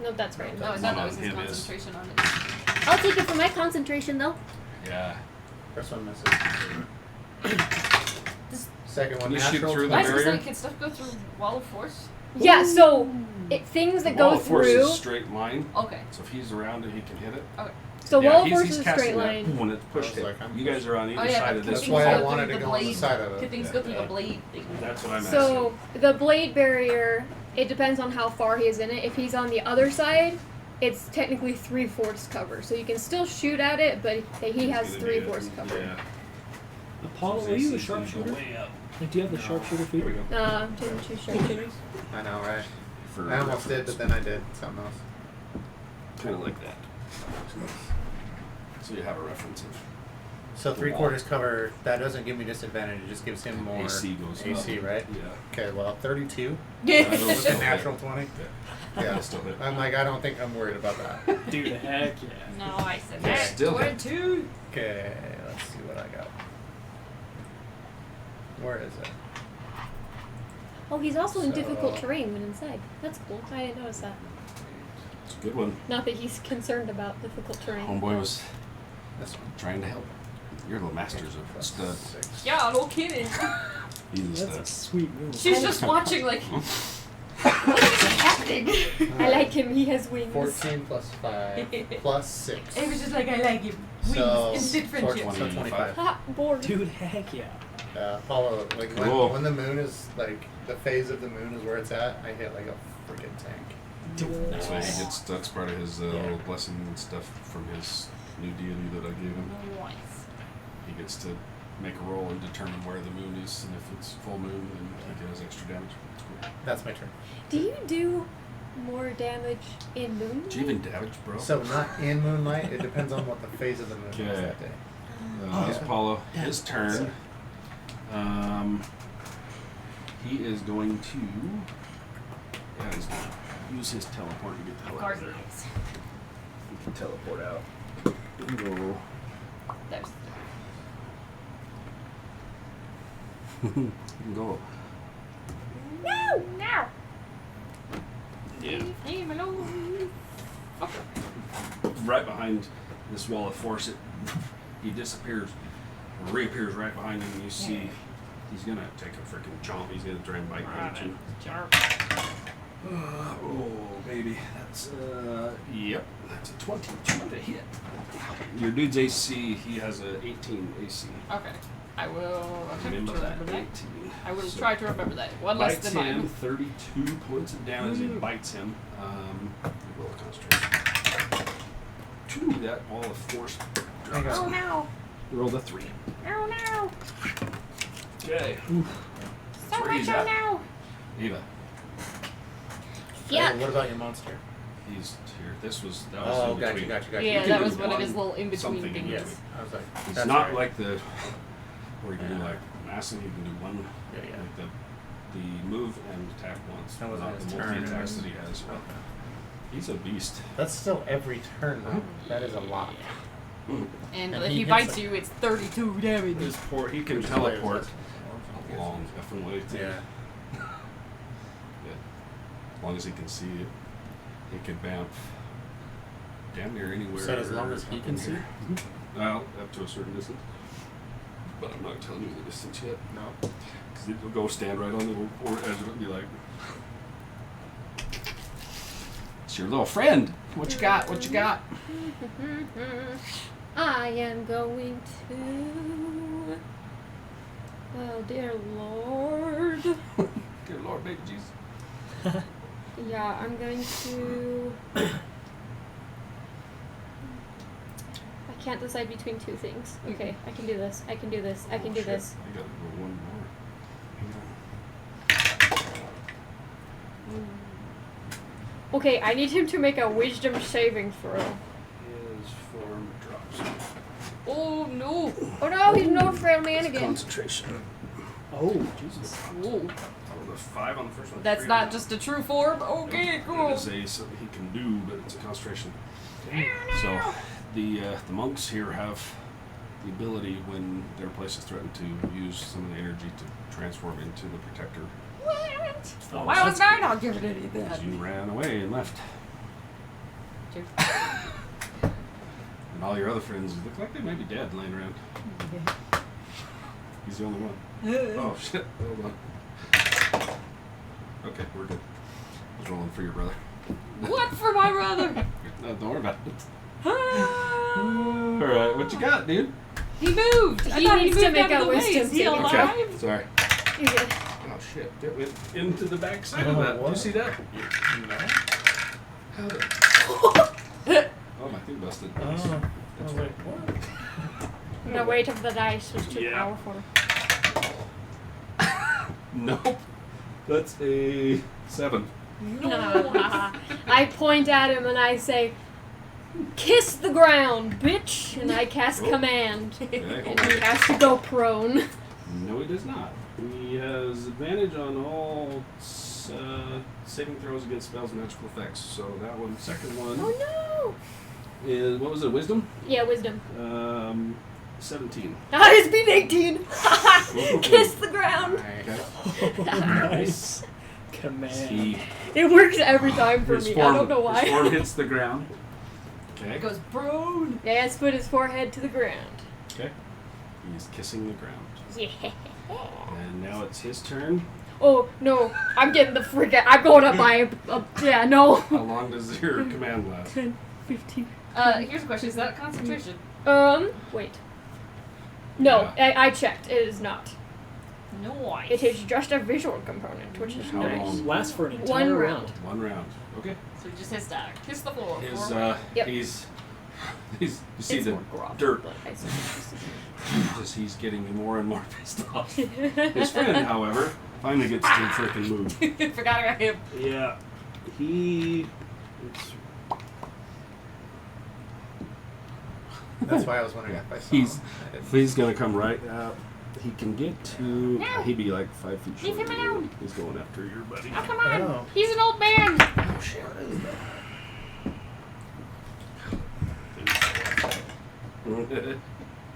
No, that's right. No, I One thought that on was his him is. concentration on it. I'll take it for my concentration though. Yeah. First one misses. Second one Can you shoot natural. through the I was 20. just barrier? like, can stuff go through wall of force? Yeah, so things that The wall go of force through. is a straight line. Okay. So if he's around it, he can hit it. Okay. So Yeah, wall of he's- force he's is a casting straight that line. when it's pushed I was it. like, I'm You guys are on either Oh yeah, side but of this That's can why wall. I go wanted through to the go on the blade. side of it. Can things go through the blade thing? That's what I'm So the blade barrier, it depends on how far he is in it. If he's on the other side, it's technically 3/4 cover. So you can still shoot at it, but he has asking. 3/4 cover. Yeah. Apollo, are you a sharpshooter? Way up. Like, do you have the sharpshooter feat? Here we go. I'm taking 2 sharpshooters. I know, right? For I almost did, but then I did something else. kind of like that. So you have a reference of So The 3/4 cover, that doesn't give me disadvantage, it just gives him more AC goes up. AC, right? Yeah. Okay, well, 32 Yeah. with a natural 20. Yeah. Yeah, Still hit. I'm like, I don't think I'm worried about that. Dude, heck yeah. No, I said Yeah, that. still hit. 22. Okay, let's see what I got. Where is it? Oh, he's also in So- difficult terrain when inside. That's cool. I didn't notice that. It's a good one. Not that he's concerned about difficult terrain. Homeboy was This one. trying to help. You're the masters of Plus stud. 6. Yeah, no kidding. He's a That's a stud. sweet move. She's just watching like, what is happening? I like him. He has wings. 14 plus 5 plus 6. It was just like, I like him. Wings, So, instant friendship. 420. So 25. Ha, bored. Dude, heck yeah. Apollo, like Cool. when the moon is like the phase of the moon is where it's at, I hit like a freaking tank. So he Nice. gets, that's part of his little blessing and stuff from his new deity that I gave him. Nice. He gets to make a roll and determine where the moon is, and if it's full moon, then he gets extra damage. It's cool. That's my turn. Do you do more damage in moonlight? Did you even damage, bro? So not in moonlight. It depends on what the phase of the moon is Okay. that day. Here's Apollo. His turn. He is going to. Yeah, he's going to use his teleport to get the hell out of there. Guardians. He can teleport out. Bingo. There's. Go. No! No! Yeah. Leave him alone. Right behind this wall of force, he disappears, reappears right behind him, and you see he's gonna take a freaking jump. He's gonna try and bite into you. Oh, baby, that's yep, that's a 22 to hit. Your dude's AC, he has a 18 AC. Okay. I will attempt Remember to that, remember that. 18. I will So try to remember that. One less bites than him, mine. 32 points of damage. It bites him. Roll a concentration. 2, that wall of force. I got Oh no! Roll a 3. Oh no! Okay. So Where much he's oh at. no! Eva. Yeah. What about your monster? He's here. That was Oh, in gotcha, between. gotcha, gotcha. Yeah, can that do was one of one- his little in-between something in things. Yes. I was like, It's that's not right. like the where you can do Yeah. like massing. You can do one Yeah, yeah. like the move and attack once. That wasn't not his the turn, multi-attacks right? that he has. Well, Okay. he's a beast. That's still every turn, though. That is a lot. Mm. And And if he he hits bites it. you, it's 32 damage. His poor, he can Which is teleport hilarious. a long effing way too. Yeah. Yeah. As long as he can see it, he can bounce damn near anywhere. So as long as he up can in see? here. Well, up to a certain distance. But I'm not telling you the distance yet. No. Because it will go stand right on the edge of it and be like, it's your little friend. What you got? What you got? I am going to. Oh dear Lord. Dear Lord, baby Jesus. Yeah, I'm going to. I can't decide between two things. Okay, I can do this. I can do this. I can do Shit. this. I gotta go one more. Hang on. Okay, I need him to make a wisdom saving throw. His form drops. Oh no! Oh no, he's no frail man again. Concentration. Oh, Jesus. Whoa. Oh, the 5 on the first one. That's 3 not on just a true form? Okay, cool. It is something he can do, but it's a concentration. So the monks here have the ability, when their place is threatened, to use some of the energy to transform into the protector. Oh, Why was I not given any of Because that? you ran away and left. Cheers. And all your other friends look like they may be dead laying around. He's the only one. Oh shit, hold on. Okay, we're good. I was rolling for your brother. What for my brother? No, don't worry about it. Ah. Alright, what you got, dude? He moved. I He thought he needs to moved make out a of the way. wisdom Is he saving alive? Okay, sorry. Okay. Oh shit, that went into the back side of Oh, that. Did you what? see that? No. How the... Oh, my thing busted. Oh. I was like, what? The weight of the dice was too Yeah. powerful. Nope. That's a 7. I point at him and I say, "Kiss the ground, bitch!" And I cast Oh. command. Okay, And hold he on. has to go prone. No, he does not. He has advantage on all saving throws against spells and magical effects. So that one, second one, Oh no! is, what was it, wisdom? Yeah, wisdom. 17. Ah, it's been 18! Kiss the ground! Okay. Nice. Command. He, It works every time for his me. form, I don't know His why. form hits the ground. Okay. It goes prone. Yeah, let's put his forehead to the ground. Okay. He's kissing the ground. Yeah. And now it's his turn. Oh, no. I'm getting the freak out. I'm going up by yeah, no. How long does your command last? 10, 15. Here's a question. Is that concentration? Wait. No, Yeah. I checked. It is not. Nice. It is just a visual component, which is How nice. long? Lasts for an entire One round. round. 1 round. Okay. So just his stack. Kiss the floor. His, Yep. he's, you see It's the more gruff, dirt. but I suppose. Just he's getting more and more pissed off. His friend, however, finally gets to freaking move. Forgot about him. Yeah. He. That's why I was wondering if I saw He's him. I didn't. he's gonna come right out. He can get to. No. He'd be like 5 feet Leave shorter. him alone. He's going after your buddy. Oh, come on. Oh. He's an old man. Oh shit! What is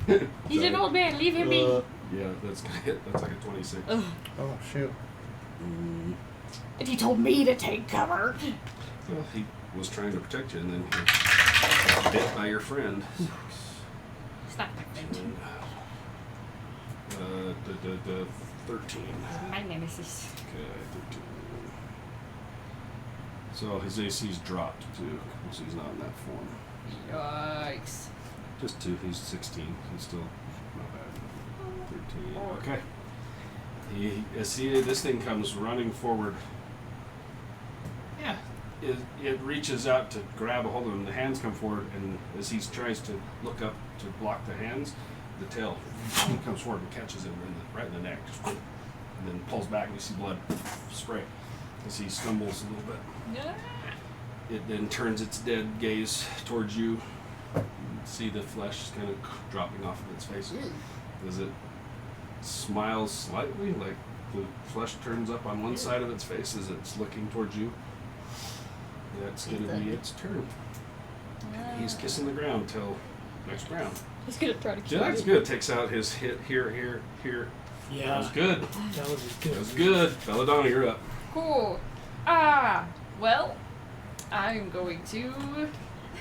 that? He's an old man. Leave him be. Yeah, that's gonna hit. That's like a 26. Ugh. Oh, shoot. Mm. And he told me to take cover. Well, he was trying to protect you, and then he got bit by your friend. It's not my friend. The 13. My nemesis. Okay, 13. So his AC's dropped too, so he's not in that form. Yikes. Just 2. He's 16. He's still not bad. 13. Okay. This thing comes running forward. Yeah. It reaches out to grab a hold of him. The hands come forward, and as he tries to look up to block the hands, the tail comes forward and catches him right in the neck, and then pulls back, and you see blood spray as he stumbles a little bit. Yeah. it then turns its dead gaze towards you. You see the flesh kind of dropping off of its face. As it smiles slightly, like the flesh turns up on one side of its face as it's looking towards you. That's going to be its turn. And he's kissing the ground till next round. He's gonna try to kill Yeah, that's me. good. Takes out his hit here. Yeah. That was good. That was good. That was good. Belladonna, you're up. Cool. Well, I'm going to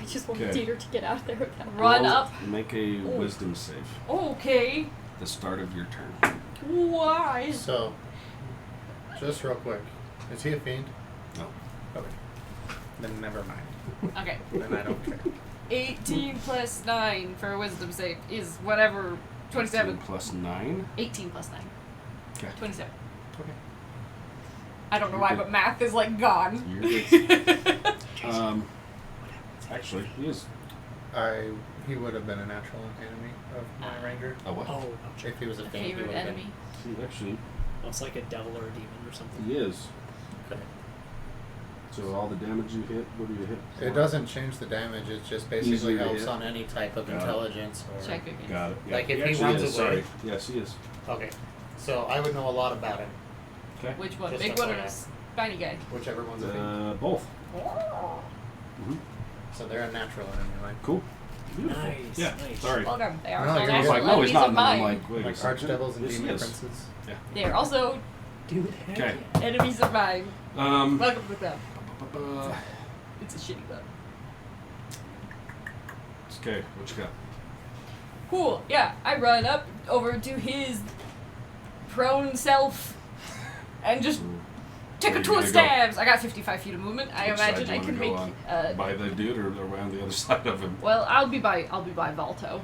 I just want Okay. Dieter to get out there with that. run Roll- up. Make a wisdom save. Okay. The start of your turn. Why? So, just real quick, is he a fiend? No. Okay. Then never mind. Okay. Then I don't care. 18 plus 9 for a wisdom save is whatever. 27. 18 plus 9. 18 plus 9. Okay. 27. Okay. I don't know why, but math is like gone. You're good. Actually, he is. He would have been a natural enemy of my ranger. A what? Oh, If he was a A fiend, he favorite would have enemy. He actually, it's like a devil or a demon or something. he is. been. Okay. So all the damage you hit, what do you hit? It doesn't change the damage. It just basically Easily to helps hit. on any type of Got it. intelligence. Or Check again. Got it. Yeah. Like, if he actually runs is, away- Sorry. Yes, he is. Okay. So I would know a lot about him. Okay. Which one? Just Big one or FYI. this tiny guy? Whichever one's a fiend. Both. Mm-hmm. So they're a natural enemy, right? Cool. Beautiful. Nice, Yeah. nice. Sorry. Welcome. They are No, also you're I was good. like, natural no, he's enemies not. of And then I'm mine. like, wait a Like second. archdevils and Yes, he demon is. princes. Yeah. They are also Dude, heck Okay. yeah. enemies of mine. Welcome to the club. Uh, It's a shitty club. okay. What you got? Cool. Yeah, I run up over to his prone self and just take Where a you gonna twist go? stabs. I got 55 feet of movement. I Which side imagine do I you can wanna make. go on? By the dude or around the other side of him? Well, I'll be by Valto.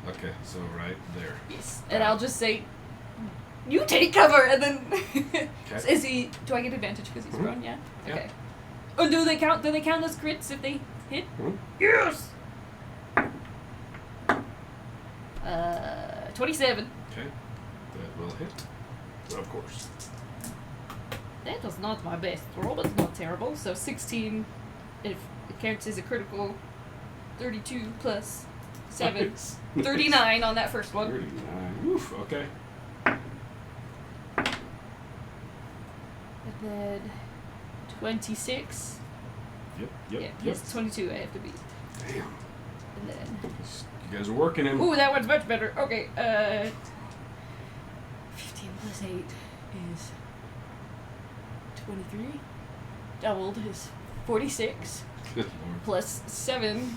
Okay, so right there. Yes, and I'll just say, "You take cover," and then Okay. is he? Do I get advantage because he's Mhm. prone? Yeah. Yeah. Okay. Oh, do they count? Do they count as crits if they hit? Mhm. Yes. 27. Okay. That will hit. Of course. That was not my best roll, but not terrible. So 16, if it counts as a critical. 32 plus 7. Nice. 39 on that first one. 39. Oof, okay. And then 26. Yep. Yeah, yes, 22 I have to beat. Damn. And then. You guys are working him. Ooh, that one's much better. Okay, 15 plus 8 is 23. Doubled is 46. Good lord. Plus 7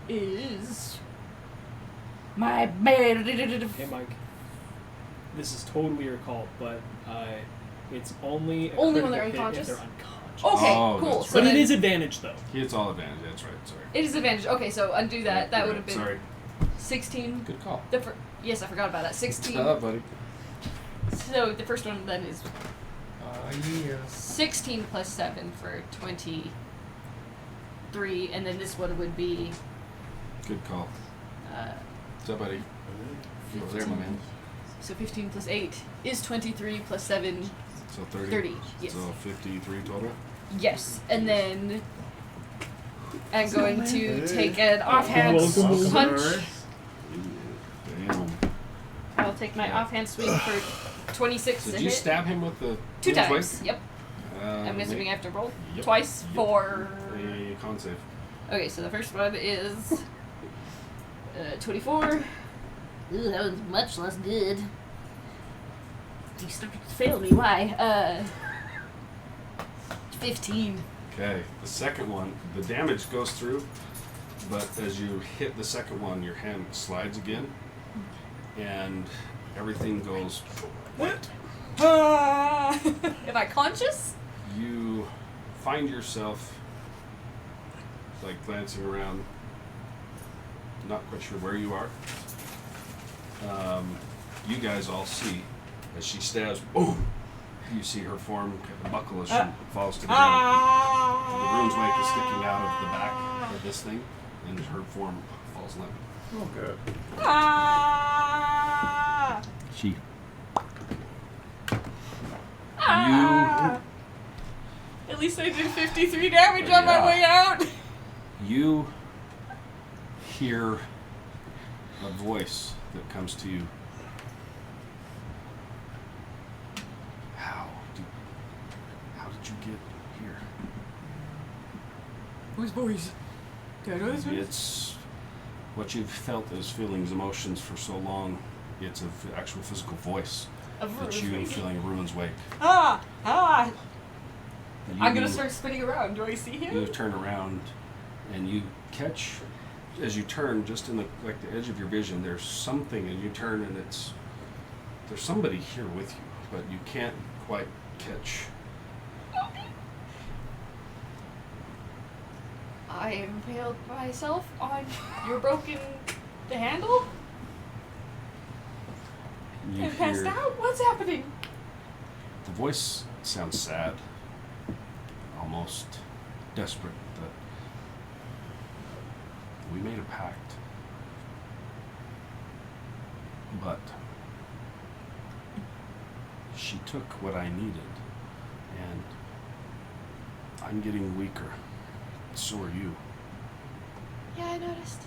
is my bad. Hey, Mike. This is totally your call, but it's only a Only when critical they're hit unconscious? If they're unconscious. Okay, Oh, cool. that's So But then it is advantage, though. He hits all advantage. That's right. Sorry. it is advantage. Okay, so undo that. That would have been Sorry. 16. Good call. Yes, I forgot about that. 16. Buddy. So the first one then is Yeah. 16 plus 7 for 23, and then this one would be Good call. uh, What's up, buddy? You over there, my man. so 15 plus 8 is 23 plus 7, So 30. 30. Yes. So 53 total. Yes, and then I'm going to take an offhand Welcome punch. Damn. I'll take my offhand swing for 26 So to did you hit. stab him with the 2 swing? times. Yep. I'm assuming I have to roll twice for. a con save. Okay, so the first one is 24. Ooh, that was much less good. You started to fail me. Why? 15. Okay, the second one, the damage goes through, but as you hit the second one, your hand slides again, and everything goes white. Am I conscious? You find yourself like glancing around, not quite sure where you are. You guys all see as she stabs, boom! You see her form kind of buckle as she falls to the ground. The rune's wake is sticking out of the back of this thing, and her form falls limp. Oh, good. She. At least I did 53 damage on my way out. You hear a voice that comes to you. How did you get here? Whose voice? Do I know this voice? It's what you've felt as feelings, emotions for so long. It's an actual physical voice that you feeling Ruin's Wake. Ah! You- I'm gonna start spinning around. Do I see him? You turn around and you catch, as you turn, just in the edge of your vision, there's something, and you turn and there's somebody here with you, but you can't quite catch. I impaled myself on your broken handle You and passed hear out. What's happening? the voice sounds sad, almost desperate. That we made a pact, but she took what I needed, and I'm getting weaker. So are you. Yeah, I noticed.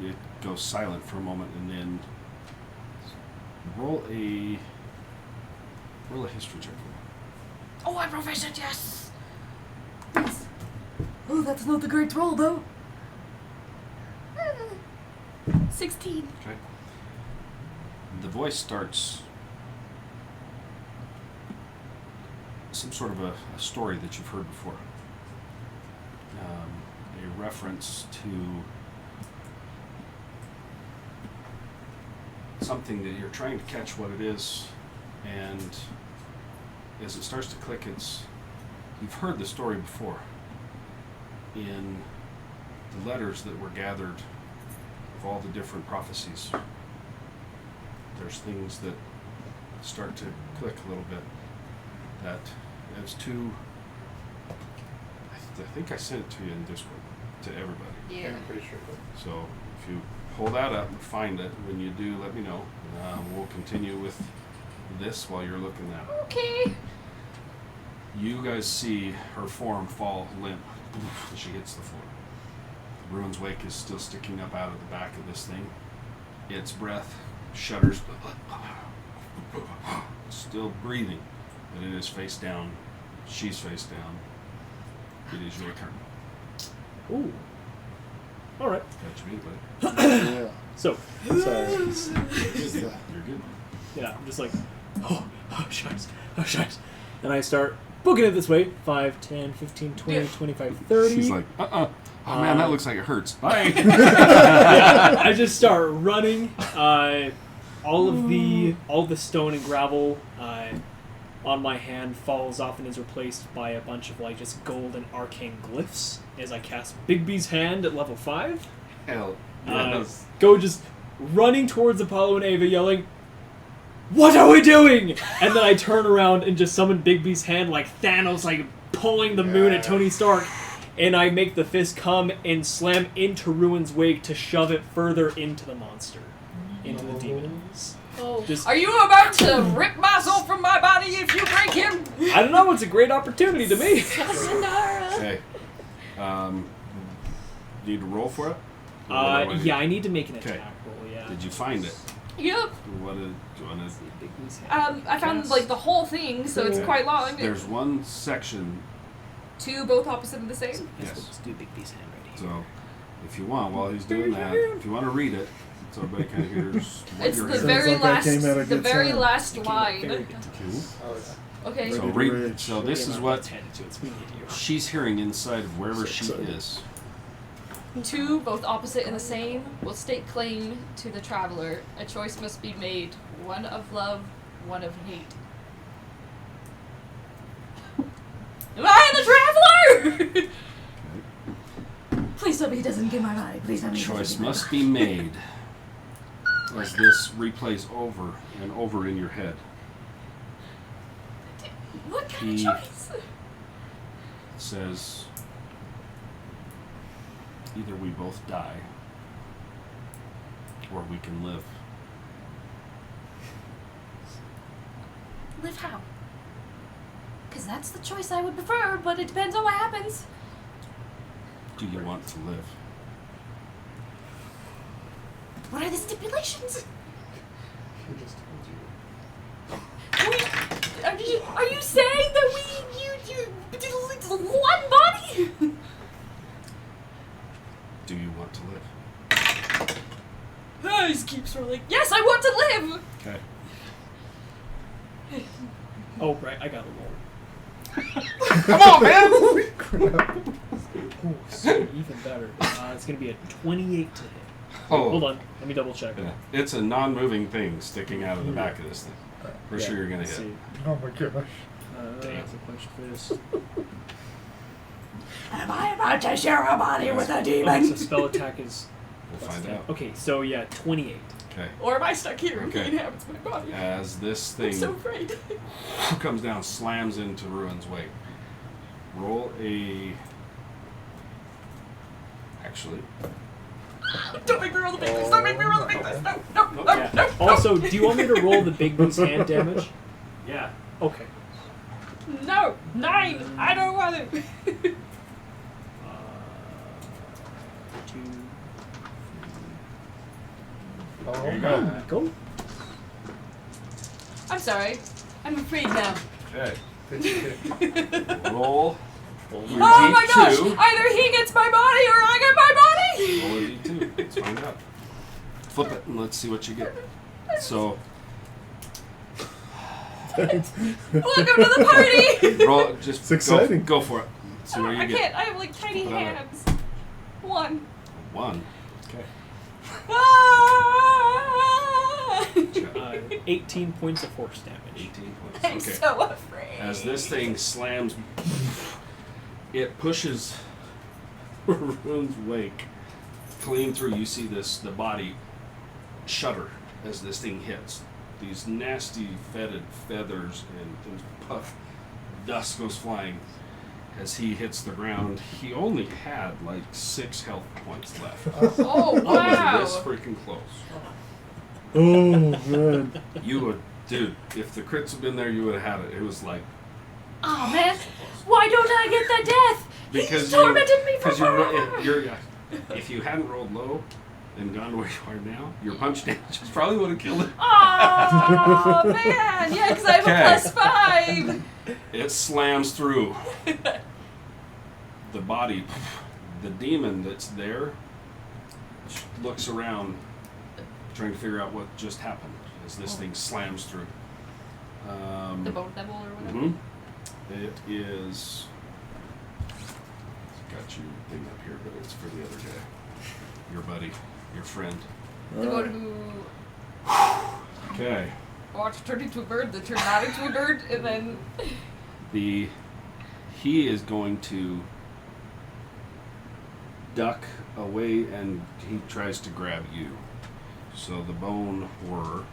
It goes silent for a moment, and then roll a history check for me. Oh, I'm proficient, yes! Please. Oh, that's not the great roll, though. 16. Okay. The voice starts some sort of a story that you've heard before. A reference to something that you're trying to catch what it is, and as it starts to click, you've heard the story before in the letters that were gathered of all the different prophecies. There's things that start to click a little bit. That as to, I think I sent it to you in Discord, to everybody. Yeah. I'm pretty sure. So if you pull that up and find it, when you do, let me know. We'll continue with this while you're looking at it. Okay. You guys see her form fall limp as she hits the floor. Ruin's Wake is still sticking up out of the back of this thing. Its breath shudders, still breathing, but it is face down. She's face down. It is your turn. Ooh. All right. Catch me, buddy. Yeah. So, Sorry. You're good. yeah, I'm just like, oh, shucks. And I start booking it this way. 5, 10, 15, 20, 25, 30. She's like, Oh man, that looks like it hurts. Bye. Yeah, I just start running. All the stone and gravel on my hand falls off and is replaced by a bunch of like just gold and arcane glyphs as I cast Bigby's Hand at level 5. Hell. Go just running towards Apollo and Ava yelling, "What are we doing?" And then I turn around and just summon Bigby's Hand like Thanos, like pulling the moon at Tony Stark. And I make the fist come and slam into Ruin's Wake to shove it further into the monster. Into the demons. Oh. Just, Are you about to rip my soul from my body if you break him? I don't know, it's a great opportunity to me. Sayonara. Okay. Need to roll for it? Yeah, I need to make an Okay. attack roll, yeah. Did you find it? Yep. Do you want to? I found like the whole thing, so it's Okay. quite long. There's one section. Two both opposite of the same. Yes. Let's do Bigby's Hand ready. So, if you want, while he's doing that, if you want to read it, so everybody kind of hears what It's you're the hearing. very like that last, came at a the good very time. last Very line. good. Cool. Oh, yeah. Okay. So Ready to read. rage. So this is what She's she's hearing inside of wherever So she excited. is. Two, both opposite and the same, will stake claim to the traveler. A choice must be made, one of love, one of hate. Am I the traveler? Please tell me he doesn't get my body. Please tell me he doesn't Choice get my must body. be made as this replays over and over in your head. What kind He- of choice? It says either we both die or we can live. Live how? Because that's the choice I would prefer, but it depends on what happens. Do you want to live? What are the stipulations? He just told you. Are you saying that you one body? Do you want to live? He just keeps rolling. Yes, I want to live. Okay. Oh, right, I got a roll. Come on, man! Holy crap. Oh, so even better. It's going to be a 28 to hit. Oh. Hold on, let me double check. Yeah. It's a non-moving thing sticking out of the back of this thing. For Yeah, sure you're gonna let's hit. see. Oh my gosh. That's a question for this. Am I about to share a body with a Okay, demon? so spell attack is. We'll find out. Okay, so yeah, 28. Okay. Or am I stuck here and Okay. he inhabits my body? As this I'm thing so afraid. comes down, slams into Ruin's wake. Roll a. Actually, Don't make me roll the big dice. Don't make me roll the big dice. No, no, no, Yeah. no. Also, do you want me to roll the big boost hand damage? yeah. Okay. No, 9. I don't want it. 2. Oh, There you go. Go. I'm sorry. I'm afraid now. Okay. Okay. Roll. Your Oh my gosh! D2. Either he gets my body or I get my body! Roll a D2. Let's find out. Flip it and let's see what you get. So, Welcome to the party! roll. Just It's exciting. Go for it. See what I you get. can't. I have like tiny Flip it out. hands. 1. 1. Okay. Ah! 18 points of force damage. 18 points. I'm Okay. so afraid. As this thing slams, it pushes Rune's wake clean through. You see the body shudder as this thing hits. These nasty fetid feathers and things puff. Dust goes flying as he hits the ground. He only had like 6 health points left. Oh, It wow. was this freaking close. Oh, man. You would, dude, if the crits had been there, you would have had it. It was like, Oh man, why don't I get the death? because He's tormented me because forever. if you hadn't rolled low and gone to where you are now, your punch damage probably would have killed it. Oh man, yeah, because I have Okay. a +5. It slams through the body. The demon that's there looks around, trying to figure out what just happened as this thing slams through. The bone devil or whatever. Mhm. It is. Got your thing up here, but it's for the other guy. Your buddy, your friend. The one who Okay. watched turn into a bird, then turn not into a bird, and then He is going to duck away and he tries to grab you. So the bone horror.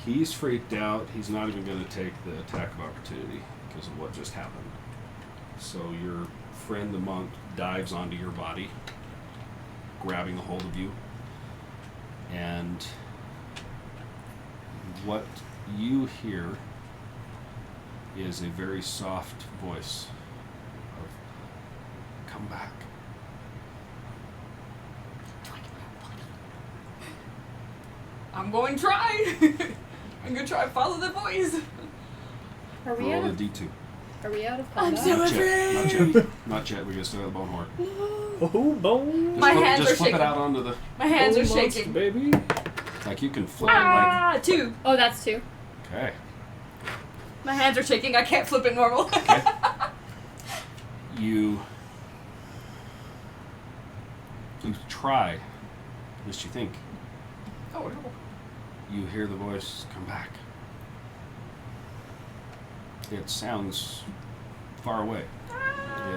He's freaked out. He's not even going to take the attack of opportunity because of what just happened. So your friend, the monk, dives onto your body, grabbing a hold of you. And what you hear is a very soft voice of, "Come back." I'm going to try. I'm going to try and follow the voice. Are we Roll out a of D2. Are we out of I'm combat? so Not afraid. yet. Not yet. Not yet. We still got the bone horn. Oh, bone. My hands just are flip shaking. it out onto the. My hands are Bone monster, shaking. baby. Like you can flip it Ah, 2. Oh, that's 2. like. Okay. My hands are shaking. I can't flip it normal. You try. At least you think. Oh no. You hear the voice, "Come back." It sounds far away.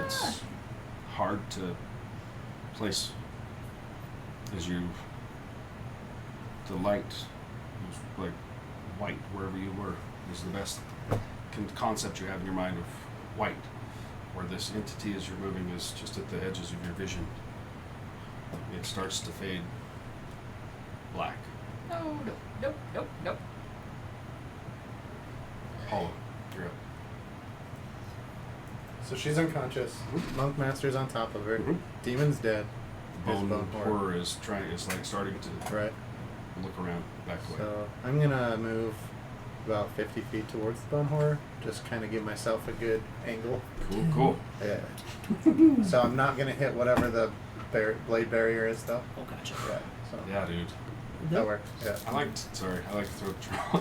It's hard to place as the light was like white wherever you were is the best concept you have in your mind of white, where this entity as you're moving is just at the edges of your vision. It starts to fade black. No, nope, nope, nope, nope. she's unconscious. Monk Master's on top of her. Mhm. Demon's dead. His Bone horror. horror is like starting to Right. look around, back away. So I'm gonna move about 50 feet towards the bone horror. Just kind of give myself a good angle. Cool. Yeah. So I'm not gonna hit whatever the blade barrier is, though. Oh, gotcha. Yeah. So Yeah, dude. that works. Yeah. I like to throw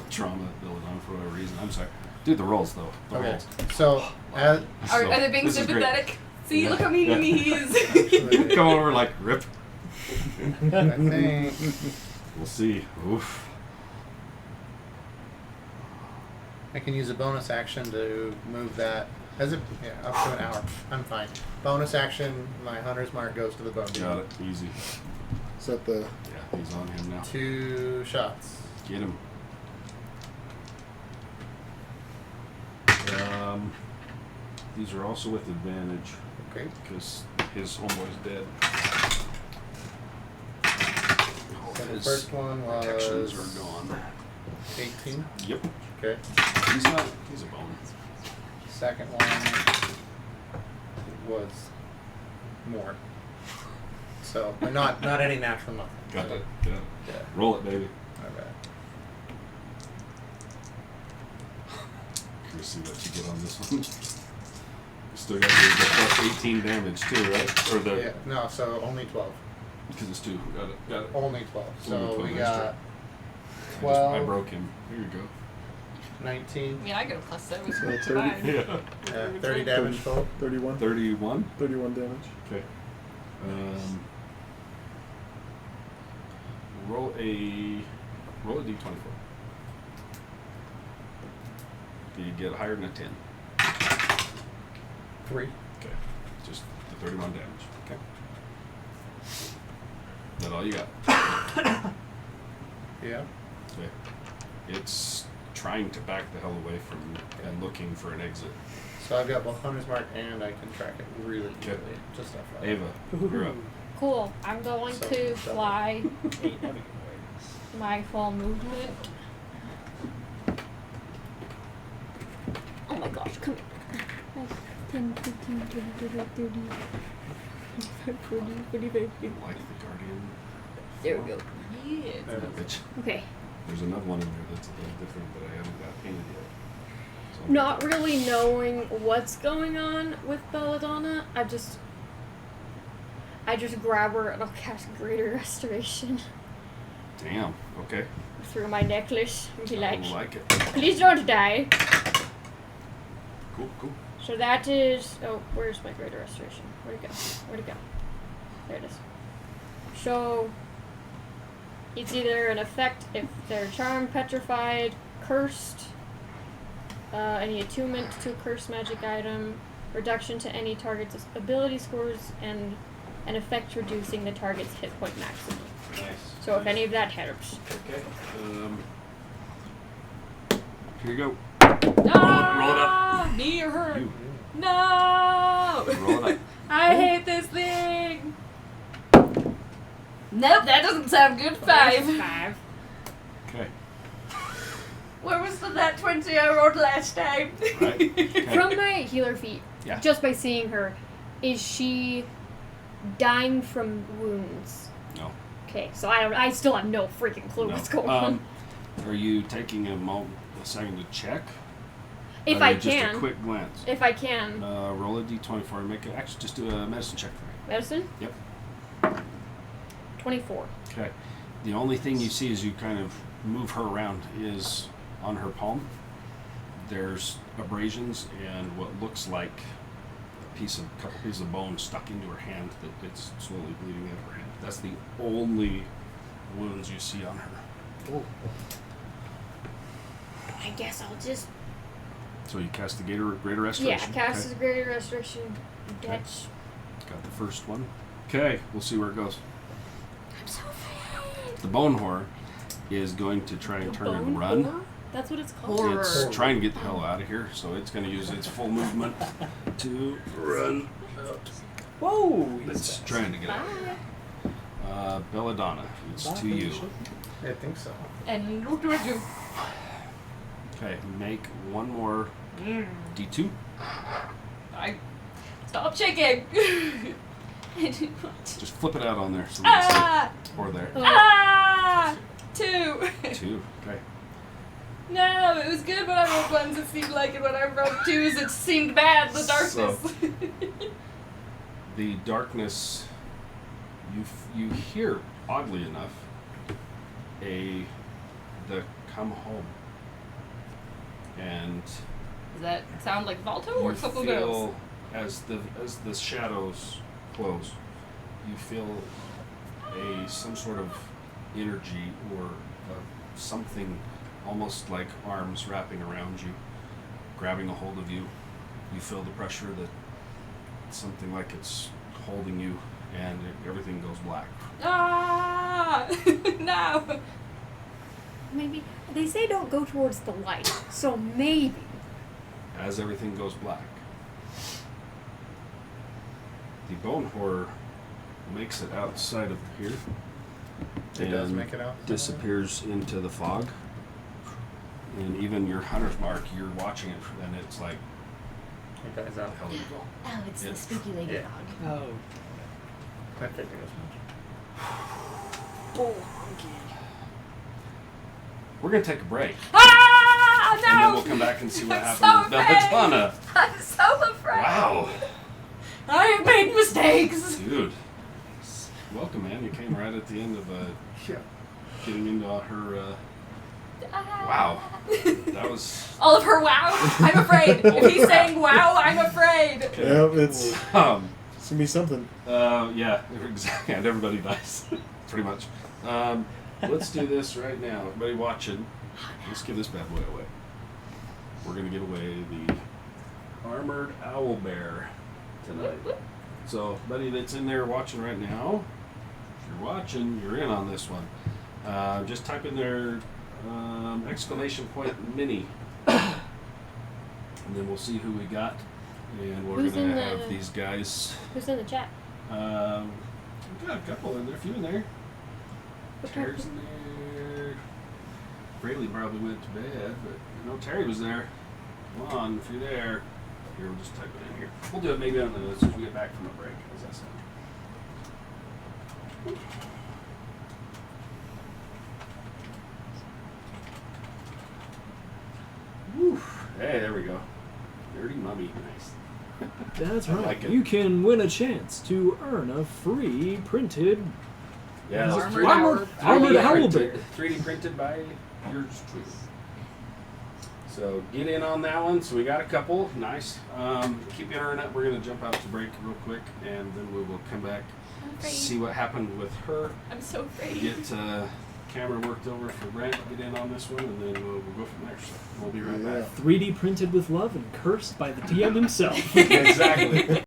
trauma at Belladonna for whatever reason. I'm sorry. Dude, the rolls though. The Okay. rolls. So as Are So, they being this is great. sympathetic? See, Yeah. look how mean Yeah. he is. Come over like rip. I think We'll see. Oof. I can use a bonus action to move that. Up to an hour. I'm fine. Bonus action, my hunter's mark goes to the bone. Got it. Easy. Is that the Yeah, he's on him now. 2 shots. Get him. These are also with advantage Okay. because his homeboy's dead. So the His first one protections was are gone. 18. Yep. Okay. He's a bone. Second one was more. So, but not any natural number. Got So, it. Yeah. Roll it, baby. Okay. Let's see what you get on this one. You still got the plus 18 damage too, right? Or the Yeah. No, so only 12. because it's 2. Got it. Got it. Only 12. So Only 12 we extra. got I 12, broke him. Here you go. 19, I mean, I get a +7. So So 30. fine. Yeah. 30 damage total. 31? 31. 31 damage. Okay. Roll a d24. Do you get higher than a 10? 3. Okay. Just the 31 damage. Okay. Is that all you got? Yeah. Okay. It's trying to back the hell away from and looking for an exit. So I've got both hunter's mark and I can track it really Okay. easily. Just FYI. Ava, you're up. Cool. I'm going So, to double. fly my full movement. Oh my gosh, come here. 10, 15, 20, 30, 40, 45, 50. Like the Guardian. There we go. Yeah. There. Which, Okay. there's another one in there that's a little different that I haven't got painted yet. So Not really knowing what's going on with Belladonna, I just grab her and I'll cast Greater Restoration Damn. Okay. through my necklace and be like, I like it. please don't die. Cool. So that is, oh, where's my Greater Restoration? Where'd it go? There it is. So, it's either an effect if they're charmed, petrified, cursed, any attunement to a cursed magic item, reduction to any target's ability scores, and an effect reducing the target's hit point maximum. Nice. So if any of that helps. Okay. Here you go. No! Roll it up. Me or her? You. No! Roll it up. I hate this thing. Nope, that doesn't sound good. 5. 5. Okay. Where was that 20 I rolled last time? Right. Okay. From my healer feat, Yeah. just by seeing her, is she dying from wounds? No. Okay, so I still have no freaking clue No. what's going on. Are you taking a second to check? If Or I just can. a quick glance. If I can. Roll a d24 and make it. Actually, just do a medicine check for me. Medicine? Yep. 24. Okay. The only thing you see as you kind of move her around is on her palm. There's abrasions and what looks like a couple pieces of bone stuck into her hand that it's slowly bleeding out of her hand. That's the only wounds you see on her. Oh. I guess I'll just. So you cast the Greater Yeah, Restoration. cast Okay. as Greater Restoration. That's. Got the first one. Okay, we'll see where it goes. I'm so afraid. The Bone Horror is going to try and turn and run. Horror? That's what it's called? Horror. It's trying to get the hell out of here, so it's going to use its full movement to run out. Whoa! It's trying to get out. Bye. Belladonna, it's to you. I think so. And what do I do? Okay, make one more D2. I Stop shaking. Just flip it out on there. So we can Ah! see it. Or there. Ah! 2. 2. Okay. No, it was good when I rolled ones. It seemed like it. When I rolled 2s, it seemed bad. The darkness. The darkness, you hear, oddly enough, the come home. And Does that sound like Valto or you Coco feel, Girls? as the shadows close, you feel some sort of energy or something almost like arms wrapping around you, grabbing a hold of you. You feel the pressure that something like it's holding you, and everything goes black. Ah! No! Maybe they say don't go towards the light, so maybe. As everything goes black, the bone horror makes it outside of here. It does make it out. Disappears into the fog. And even your hunter's mark, you're watching it, and it's like, It dies where out. the hell did it go? Oh, it's Yeah. the spooky lady Yeah. dog. Oh. I figured as much. We're gonna take a break, Ah! No! and then we'll come back and see what I'm happened so with afraid. Belladonna. I'm so afraid. Wow, I have made mistakes. dude. Welcome, man. You came right at the end of getting into her. Wow, that was. All of her wow. I'm afraid. If he's saying wow, I'm afraid. Yep, it's Um. it's gonna be something. Yeah, exactly. And everybody dies, pretty much. Let's do this right now. Everybody watching, let's give this bad boy away. We're gonna give away the armored owl bear tonight. So, buddy that's in there watching right now, if you're watching, you're in on this one. Just type in there exclamation point mini, and then we'll see who we got, and we're Who's gonna in the- have these guys. Who's in the chat? We've got a couple in there, a few in there. What Terry's in there. Braylee probably went to bed, but Terry was there. Come on, if you're there. Here, we'll just type it in here. We'll do it maybe on the, as soon as we get back from the break. How's that sound? Woo. Hey, there we go. Dirty mummy. Nice. That's I right. like it. You can win a chance to earn a free printed Yeah, Armored 3D owl. Armored owl printed, bear. 3D printed by yours truly. So get in on that one. So we got a couple. Nice. Keep entering it. We're going to jump out to break real quick, and then we will come back, I'm afraid. see what happened with her, I'm so afraid. get camera worked over for Brent, get in on this one, and then we'll go from there. So we'll be right Yeah. back. 3D printed with love and cursed by the DM himself. Exactly.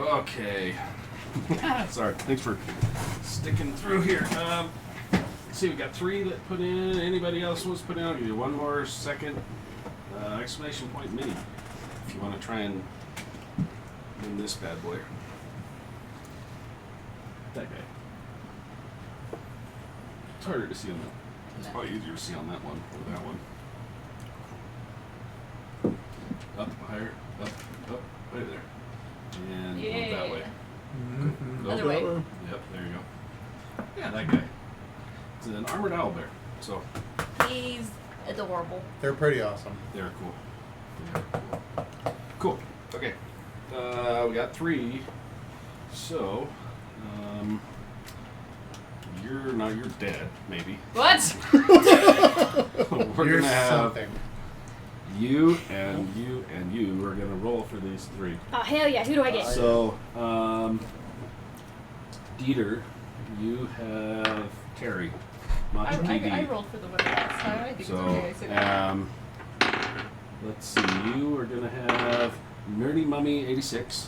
Okay. Sorry. Thanks for sticking through here. Let's see, we got 3 that put in. Anybody else wants to put in? I'll give you 1 more second. Exclamation point mini. If you want to try and win this bad boy. That guy. It's harder to see on that. It's probably easier to see on that one or that one. Up, higher, up, right there. And move that way. Mm-hmm. Other way. Yep, there you go. Yeah, that guy. It's an armored owlbear. So He's adorable. They're pretty awesome. they're cool. They're cool. Cool. Okay. We got 3. So, you're dead, maybe. What? We're You're gonna have something. you and you and you are gonna roll for these 3. Oh, hell yeah. Who do I get? So, Dieter, you have Terry. Macho TV. I rolled for the winner last time. I think So, it's okay. let's see. You are gonna have Nerdy Mummy 86,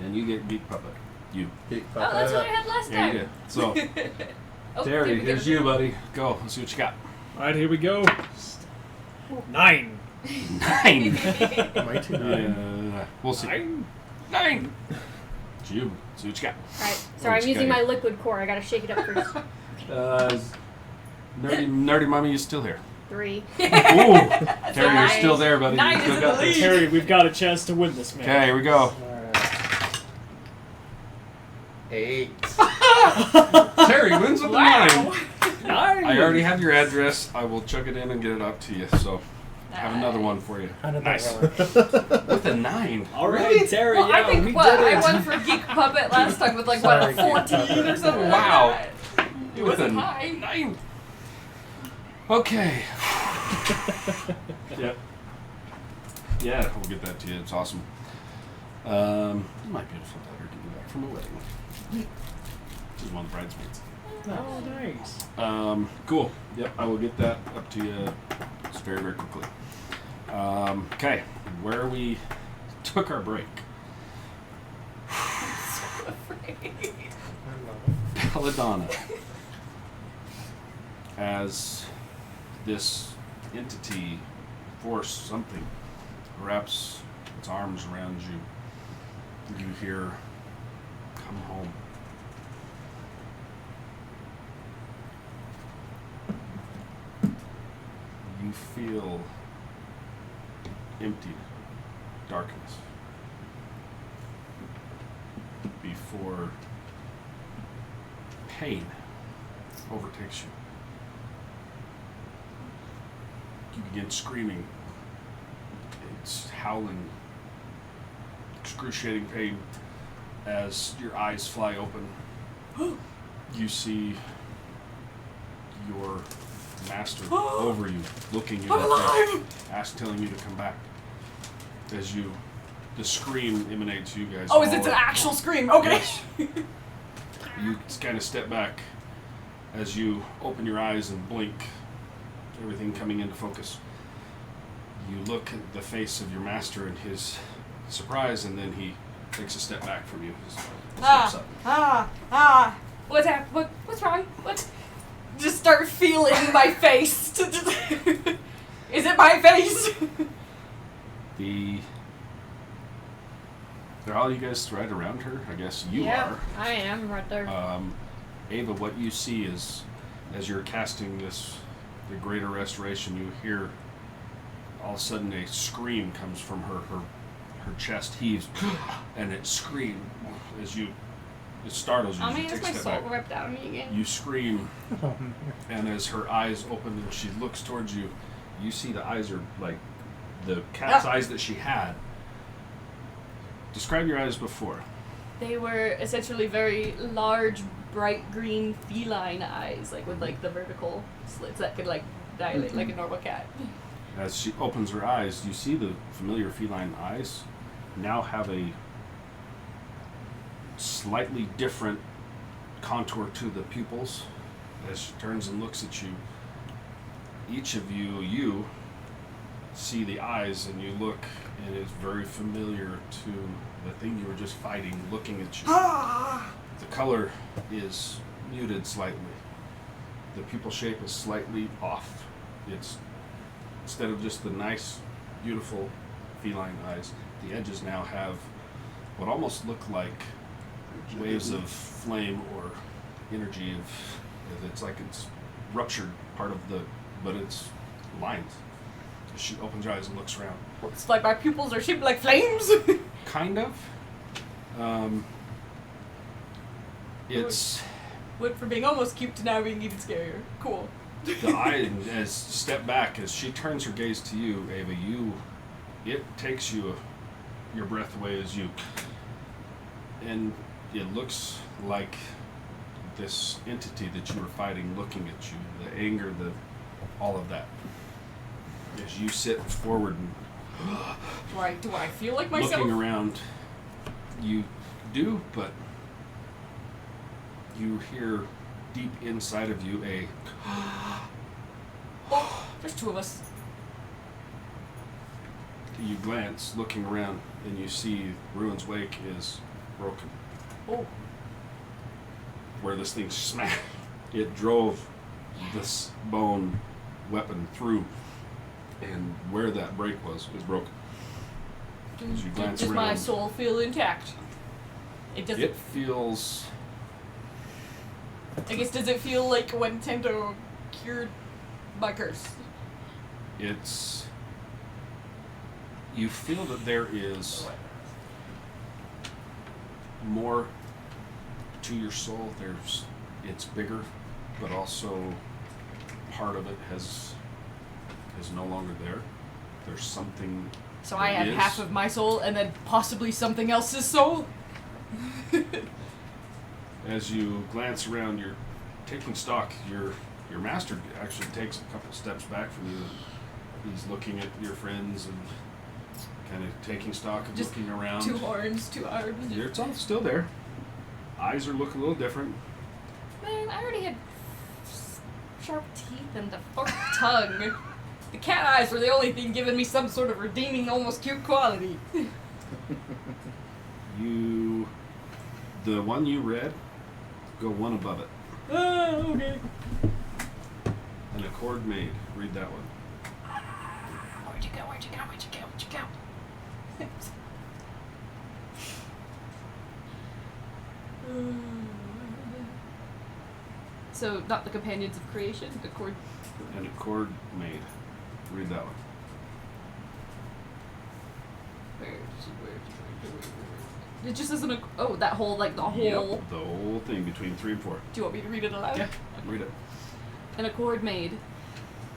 and you get Geek Puppet. You. Geek Oh, that's what I had last Yeah, you time. did. So, Oh, Terry, did we get here's a you, two? buddy. Go. Let's see what you got. All right, here we go. 9. 9. Mighty Nine. We'll see. 9. It's you. See what you got. Alright. Sorry, I'm you using got my here? liquid core. I gotta shake it up first. Nerdy Mummy is still here. 3. Ooh, Terry, you're nice. still there, buddy. 9 You is still in got the this. lead. Terry, we've got a chance to win this, man. Okay, here we go. Alright. 8. Terry wins with the Wow. 9. I already have your address. I will chuck it in and get it up to you. So, I have another one for you. How did Nice. that work? With a 9. All right, Really? Terry. Well, yeah, I think we what did I it. won for Geek Puppet last time with like Sorry, what Geek 14 or something. Wow. Like that. It With a wasn't high. 9. Okay. Yep. Yeah, we'll get that to you. It's awesome. My beautiful daughter getting back from a wedding. She's one of the bridesmaids. Oh, nice. Cool. Yep, I will get that up to you very, very quickly. Okay, where we took our break. Belladonna. As this entity, force, something, wraps its arms around you, you hear, "Come home." You feel empty darkness before pain overtakes you. You begin screaming. It's howling, excruciating pain as your eyes fly open. You see your master over you, looking you in the face, telling you to come back. As the scream emanates you guys. Oh, is all it an at actual once. scream? Okay. Yes. You kind of step back as you open your eyes and blink, everything coming into focus. You look at the face of your master in his surprise, and then he takes a step back from you. Steps up. What's happening? What's wrong? What? Just start feeling my face. Is it my face? Are all you guys right around her? I guess you Yeah, I am right there. are. Ava, what you see is, as you're casting the greater restoration, you hear all of a sudden a scream comes from her. Her chest heaves, and it screams as it startles you. I'm As gonna you use take a my step soul back. ripped out of me again. You scream, Oh, man. and as her eyes open and she looks towards you, you see the eyes are like the cat's eyes that she had. Describe your eyes before. They were essentially very large, bright green feline eyes, like with like the vertical slits that could like dilate like a normal cat. As she opens her eyes, you see the familiar feline eyes now have a slightly different contour to the pupils. As she turns and looks at you, each of you see the eyes, and you look, and it's very familiar to the thing you were just fighting, looking at you. The color is muted slightly. The pupil shape is slightly off. It's, instead of just the nice, beautiful feline eyes, the edges now have what almost look like waves of flame or energy of, it's like it's ruptured part of the, but it's lines. She opens her eyes and looks around. It's like my pupils are shaped like flames. Kind of. It's Went from being almost cute to now being even scarier. Cool. the eye as step back as she turns her gaze to you, Ava. It takes you your breath away as you, and it looks like this entity that you were fighting looking at you, the anger, all of that. As you sit forward and Do I feel like myself? looking around, you do, but you hear deep inside of you a Oh, there's two of us. you glance, looking around, and you see Ruin's Wake is broken. Oh, Where this thing smacked, it drove this bone weapon through, and where that break was broken. As you glance does my around, soul feel intact? It doesn't. it feels I guess does it feel like when Tento cured my curse? it's you feel that there is more to your soul. It's bigger, but also part of it is no longer there. There's something. So I that have is. half of my soul and then possibly something else's soul? As you glance around, you're taking stock. Your master actually takes a couple steps back from you. He's looking at your friends and kind of taking stock and Just looking around. 2 horns, 2 arms. It's all still there. Eyes are looking a little different. Man, I already had sharp teeth and a forked tongue. The cat eyes were the only thing giving me some sort of redeeming, almost cute quality. The one you read, go one above it. Oh, okay. An accord made. Read that one. Where'd you go? Where'd you go? Where'd you go? Where'd you go? So, not the companions of creation, the cord. An accord made. Read that one. Where? It just isn't a. Oh, that whole, like, the whole. Yep, the whole thing between 3 and 4. Do you want me to read it aloud? Yeah, read it. An accord made.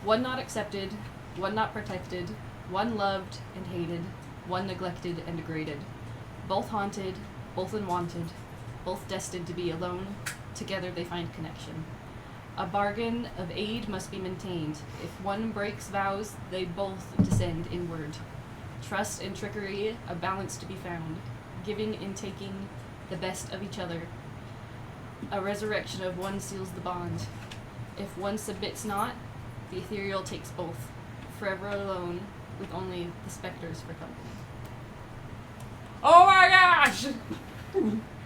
One not accepted, one not protected, one loved and hated, one neglected and degraded. Both haunted, both unwanted, both destined to be alone. Together they find connection. A bargain of aid must be maintained. If one breaks vows, they both descend inward. Trust and trickery, a balance to be found. Giving and taking the best of each other. A resurrection of one seals the bond. If one submits not, the ethereal takes both. Forever alone, with only the specters for company. Oh my gosh!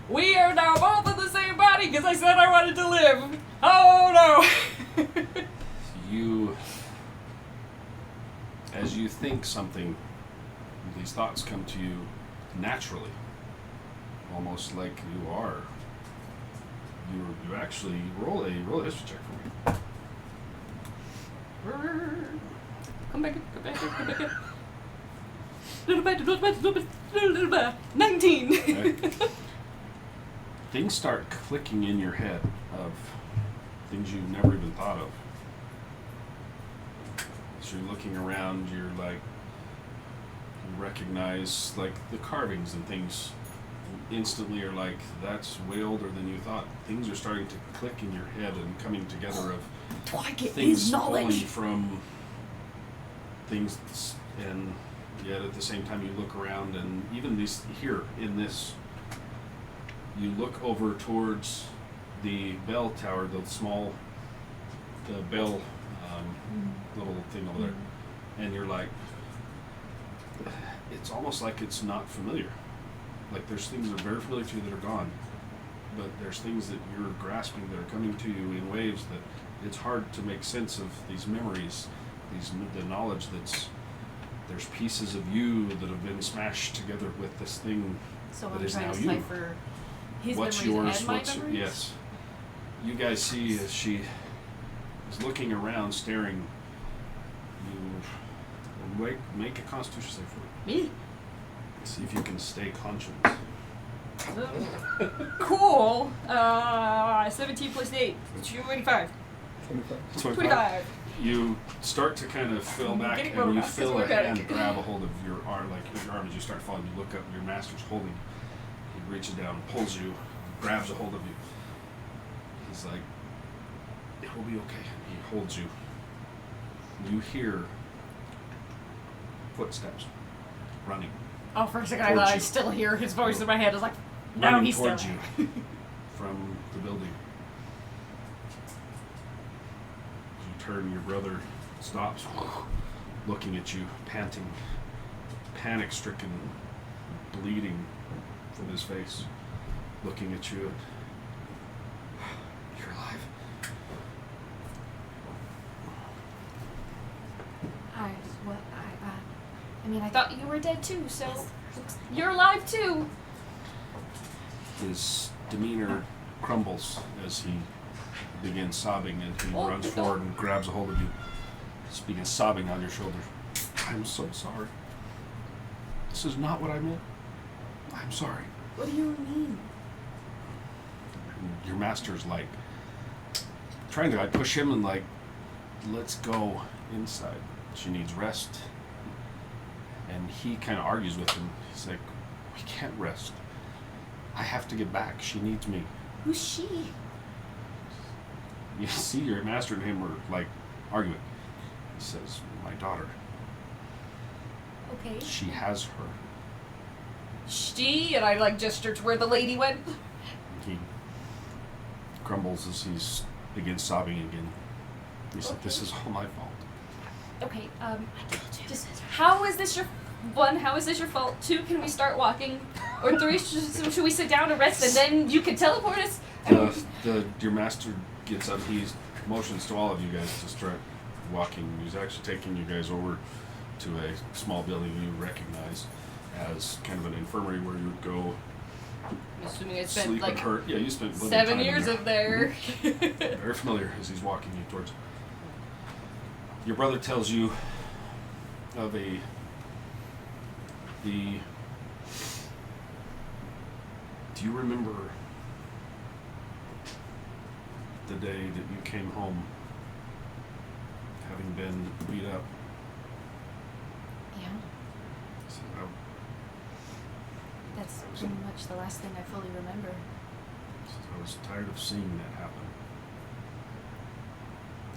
We are now both in the same body because I said I wanted to live. Oh no! As you think something, these thoughts come to you naturally, almost like you are. You actually roll a history check for me. Come back, come back, come back. Little bit. 19. Okay. Things start clicking in your head of things you've never even thought of. As you're looking around, you're like, you recognize like the carvings and things instantly are like, that's way older than you thought. Things are starting to click in your head and coming together of Do I get things his pulling knowledge? from things, and yet at the same time you look around, and even these here in this, you look over towards the bell tower, the bell little thing over there, and you're like, it's almost like it's not familiar. Like there's things that are very familiar to you that are gone, but there's things that you're grasping that are coming to you in waves that it's hard to make sense of these memories, the knowledge there's pieces of you that have been smashed together with this thing So that I'm is trying now to you. decipher his What's memories yours? and my What's memories? yes? You guys see as she is looking around, staring. You make a Constitution save for me. Me? See if you can stay conscious. Cool. 17 plus 8. 25. 25. You start to kind of fill back, Getting and you robust, feel a it's organic. hand grab a hold of your arm, like your arm as you start falling. You look up, your master's holding. He reaches down, and pulls you, grabs a hold of you. He's like, "It will be okay." He holds you. You hear footsteps running. Oh, for a second I Towards thought I you. still hear his voice in my head. I was like, no, Running he's still towards there. you from the building. As you turn, your brother stops, looking at you, panting, panic-stricken, bleeding from his face, looking at you. You're alive. I mean, I thought you were dead too, so you're alive too. His demeanor crumbles as he begins sobbing, and he Oh, runs no. forward and grabs a hold of you. He begins sobbing on your shoulder. I'm so sorry. This is not what I meant. I'm sorry. What do you mean? And your master's like trying to like push him and like, let's go inside. She needs rest. And he kind of argues with him. He's like, we can't rest. I have to get back. She needs me. Who's she? You see your master and him are like arguing. He says, my daughter. Okay. She has her. She? And I like gesture to where the lady went. He crumbles as he begins sobbing again. He said, this is all my fault. Okay, just how is this your one? How is this your fault? 2, can we start walking? Or 3, should we sit down and rest and then you can teleport us? Your master gets up. He motions to all of you guys to start walking. He's actually taking you guys over to a small building you recognize as kind of an infirmary where you would go I'm assuming I spent sleep like and hurt. Yeah, you spent a little 7 time in years there. up there. Very familiar as he's walking you towards. Your brother tells you of the do you remember the day that you came home having been beat up? Yeah, He said, that's pretty much the last thing I fully remember. I was tired of seeing that happen.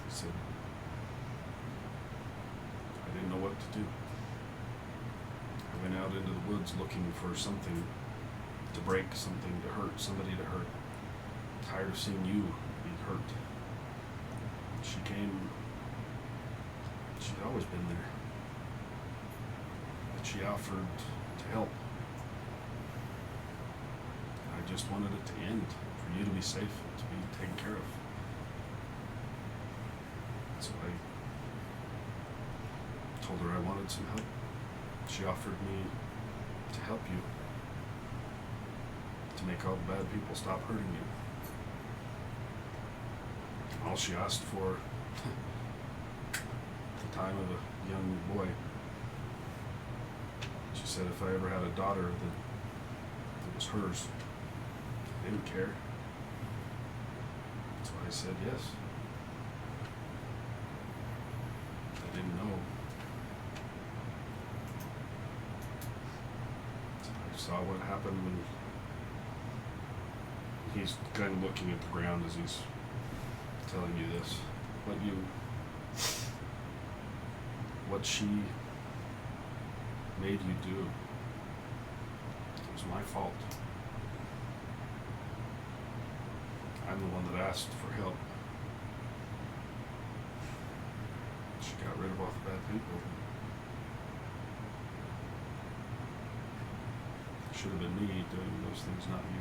He said, I didn't know what to do. I went out into the woods looking for something to break, something to hurt, somebody to hurt. Tired of seeing you be hurt. She came, she'd always been there. But she offered to help. I just wanted it to end, for you to be safe and to be taken care of. So I told her I wanted some help. She offered me to help you, to make all the bad people stop hurting you. All she asked for at the time of a young boy. She said if I ever had a daughter that was hers, I didn't care. So I said yes. I didn't know. I saw what happened when he's kind of looking at the ground as he's telling you this. What she made you do. It was my fault. I'm the one that asked for help. She got rid of all the bad people. should have been me doing those things, not you.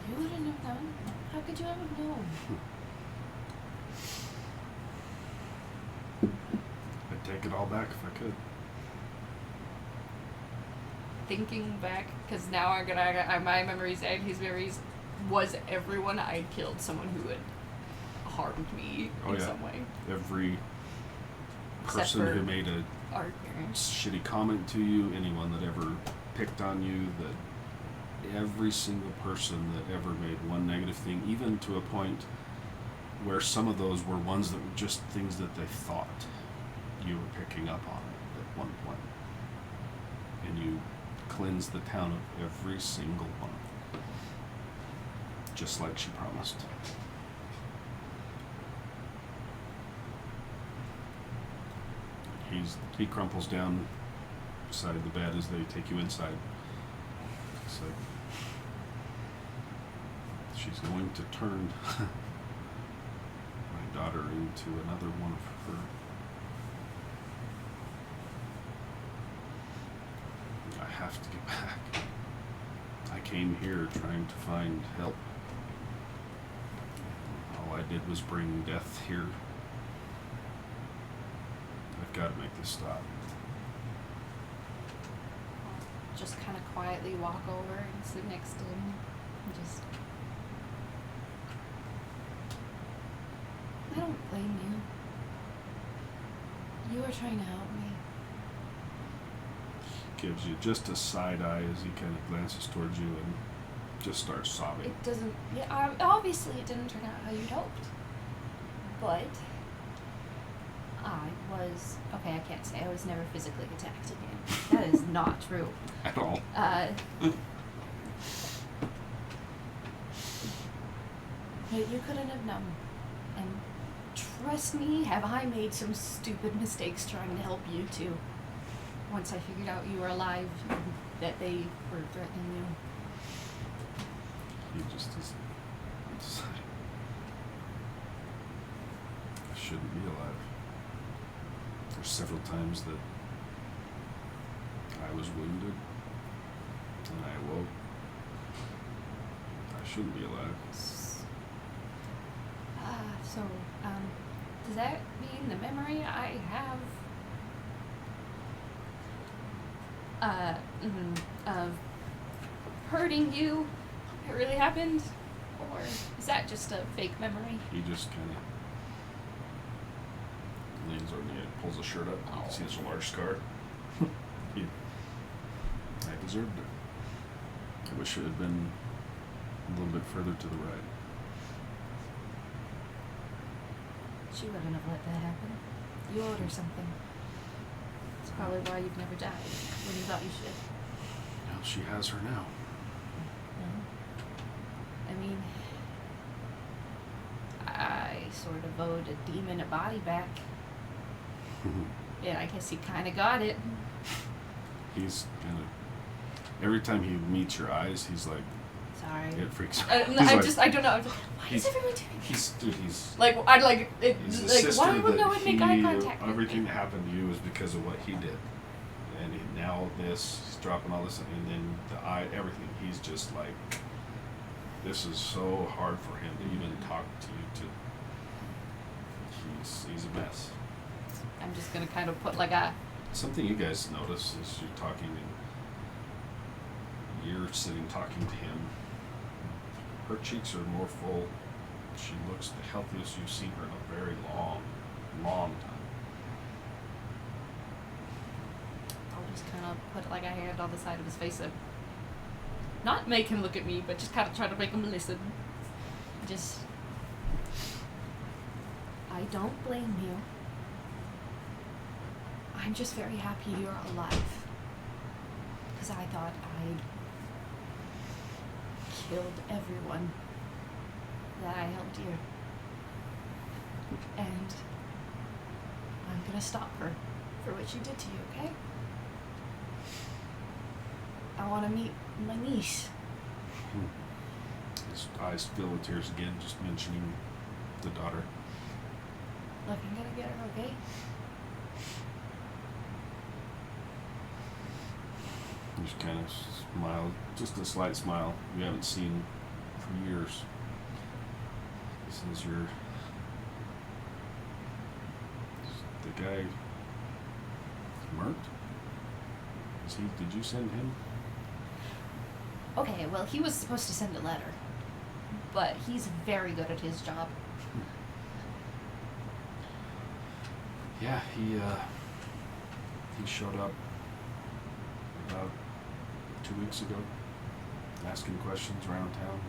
You wouldn't have known. How could you ever know? I'd take it all back if I could. Thinking back, because now my memories and his memories was everyone I had killed someone who had harmed me in some way. Every Except person for who made a our parents. shitty comment to you, anyone that ever picked on you, that every single person that ever made one negative thing, even to a point where some of those were ones that were just things that they thought you were picking up on at one point. And you cleansed the town of every single one. Just like she promised. He crumples down beside the bed as they take you inside. It's like she's going to turn my daughter into another one of her. I have to get back. I came here trying to find help. All I did was bring death here. I've got to make this stop. Just kind of quietly walk over and sit next to him. And just. I don't blame you. You were trying to help me. Gives you just a side eye as he kind of glances towards you and just starts sobbing. It doesn't. Yeah, obviously it didn't turn out how you'd hoped. But I was okay. I can't say I was never physically attacked again. That is not true. At all. You couldn't have known. And trust me, have I made some stupid mistakes trying to help you too. Once I figured out you were alive and that they were threatening you. He just is. I shouldn't be alive. There's several times that I was wounded and I awoke. I shouldn't be alive. Does that mean the memory I have of hurting you, it really happened? Or is that just a fake memory? He just kind of leans over me and pulls his shirt up. You can see there's a large scar. I deserved it. I wish it had been a little bit further to the right. She wouldn't have let that happen. You owed her something. It's probably why you've never died when you thought you should. Well, she has her now. I mean, I sort of owed a demon a body back. Yeah, I guess he kind of got it. He's kind of, every time he meets your eyes, he's like, Sorry. it freaks me I out. He's like, don't know. Why is everyone doing he's like, I'd like, it, he's the like, sister why would that no one make eye he- contact with everything me? that happened to you is because of what he did. And now he's dropping all this, and then the eye, everything. He's just like, this is so hard for him to even talk to you. He's a mess. I'm just gonna kind of put like a, Something you guys notice is you're talking and you're sitting talking to him. Her cheeks are more full. She looks the healthiest you've seen her in a very long, long time. I'll just kind of put like a hand on the side of his face and not make him look at me, but just kind of try to make him listen. Just, I don't blame you. I'm just very happy you're alive. Because I thought I'd killed everyone that I held dear. And I'm gonna stop her for what she did to you, okay? I want to meet my niece. His eyes fill with tears again, just mentioning the daughter. Look, I'm gonna get her, okay? just kind of smiled, just a slight smile. We haven't seen for years. This is the guy, Mert? Did you send him? Okay, well, he was supposed to send a letter, but he's very good at his job. Yeah, he showed up about 2 weeks ago, asking questions around town.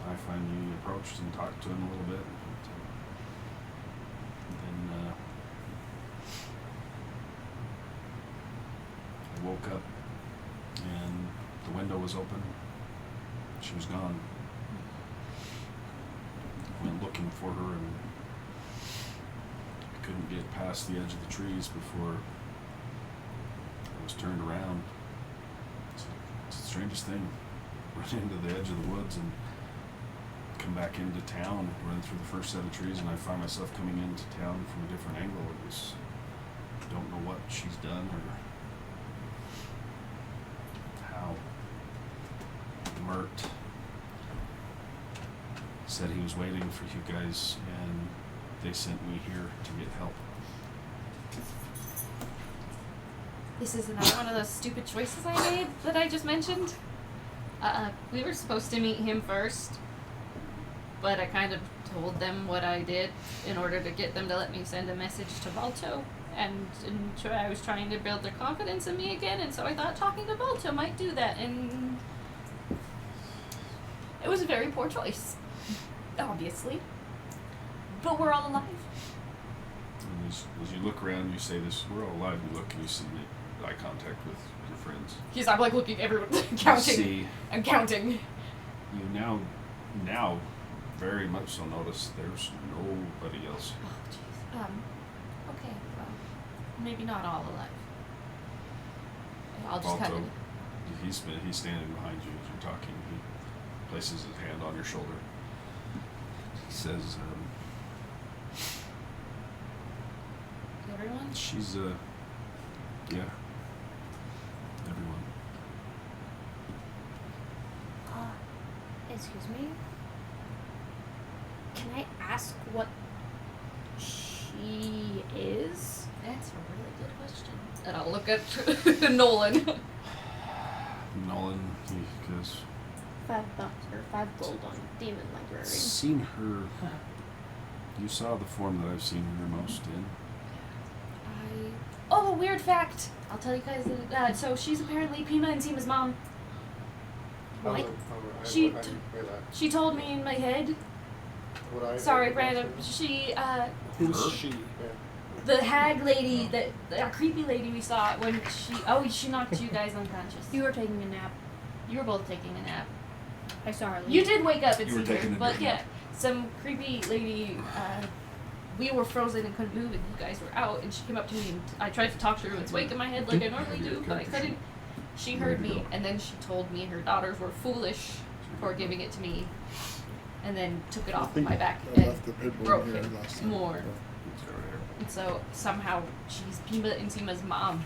I finally approached and talked to him a little bit. Then I woke up and the window was open. She was gone. Went looking for her and I couldn't get past the edge of the trees before I was turned around. It's the strangest thing. Run into the edge of the woods and come back into town, run through the first set of trees, and I find myself coming into town from a different angle. It was, I don't know what she's done or how. Mert said he was waiting for you guys, and they sent me here to get help. This is another one of those stupid choices I made that I just mentioned. We were supposed to meet him first, but I kind of told them what I did in order to get them to let me send a message to Balto, and I was trying to build their confidence in me again, and so I thought talking to Balto might do that, and it was a very poor choice, obviously, but we're all alive. And as you look around, you say this, we're all alive, you look and you see eye contact with your friends. Because I'm like looking at everyone, You counting. see, I'm counting. you now very much so notice there's nobody else. Oh, jeez. Okay, well, maybe not all alive. I'll just kind Balto, of... he's standing behind you as you're talking. He places his hand on your shoulder. He says, Everyone? she's, yeah, everyone. Excuse me? Can I ask what she is? That's a really good question. And I'll look at Nolan. Nolan, he goes, $5 or 5 gold on demon library. seen her, you saw the form that I've seen her most in. Oh, weird fact. I'll tell you guys that, so she's apparently Pima and Seema's mom. What? She She told me in my head. Sorry, Brandon. She, Who's she? the hag lady, that creepy lady we saw when she knocked you guys unconscious. You were taking a nap. You were both taking a nap. I saw her leave. You did wake up and You were see her, taking a but nap. yeah, some creepy lady, we were frozen and couldn't move and you guys were out, and she came up to me and I tried to talk to her and wake in my head like I normally do, but I couldn't. She heard me, and then she told me her daughters were foolish for giving it to me, and then took it I off think my back I and left the pit bull broke here it last time. more. And so somehow she's Pima and Seema's mom.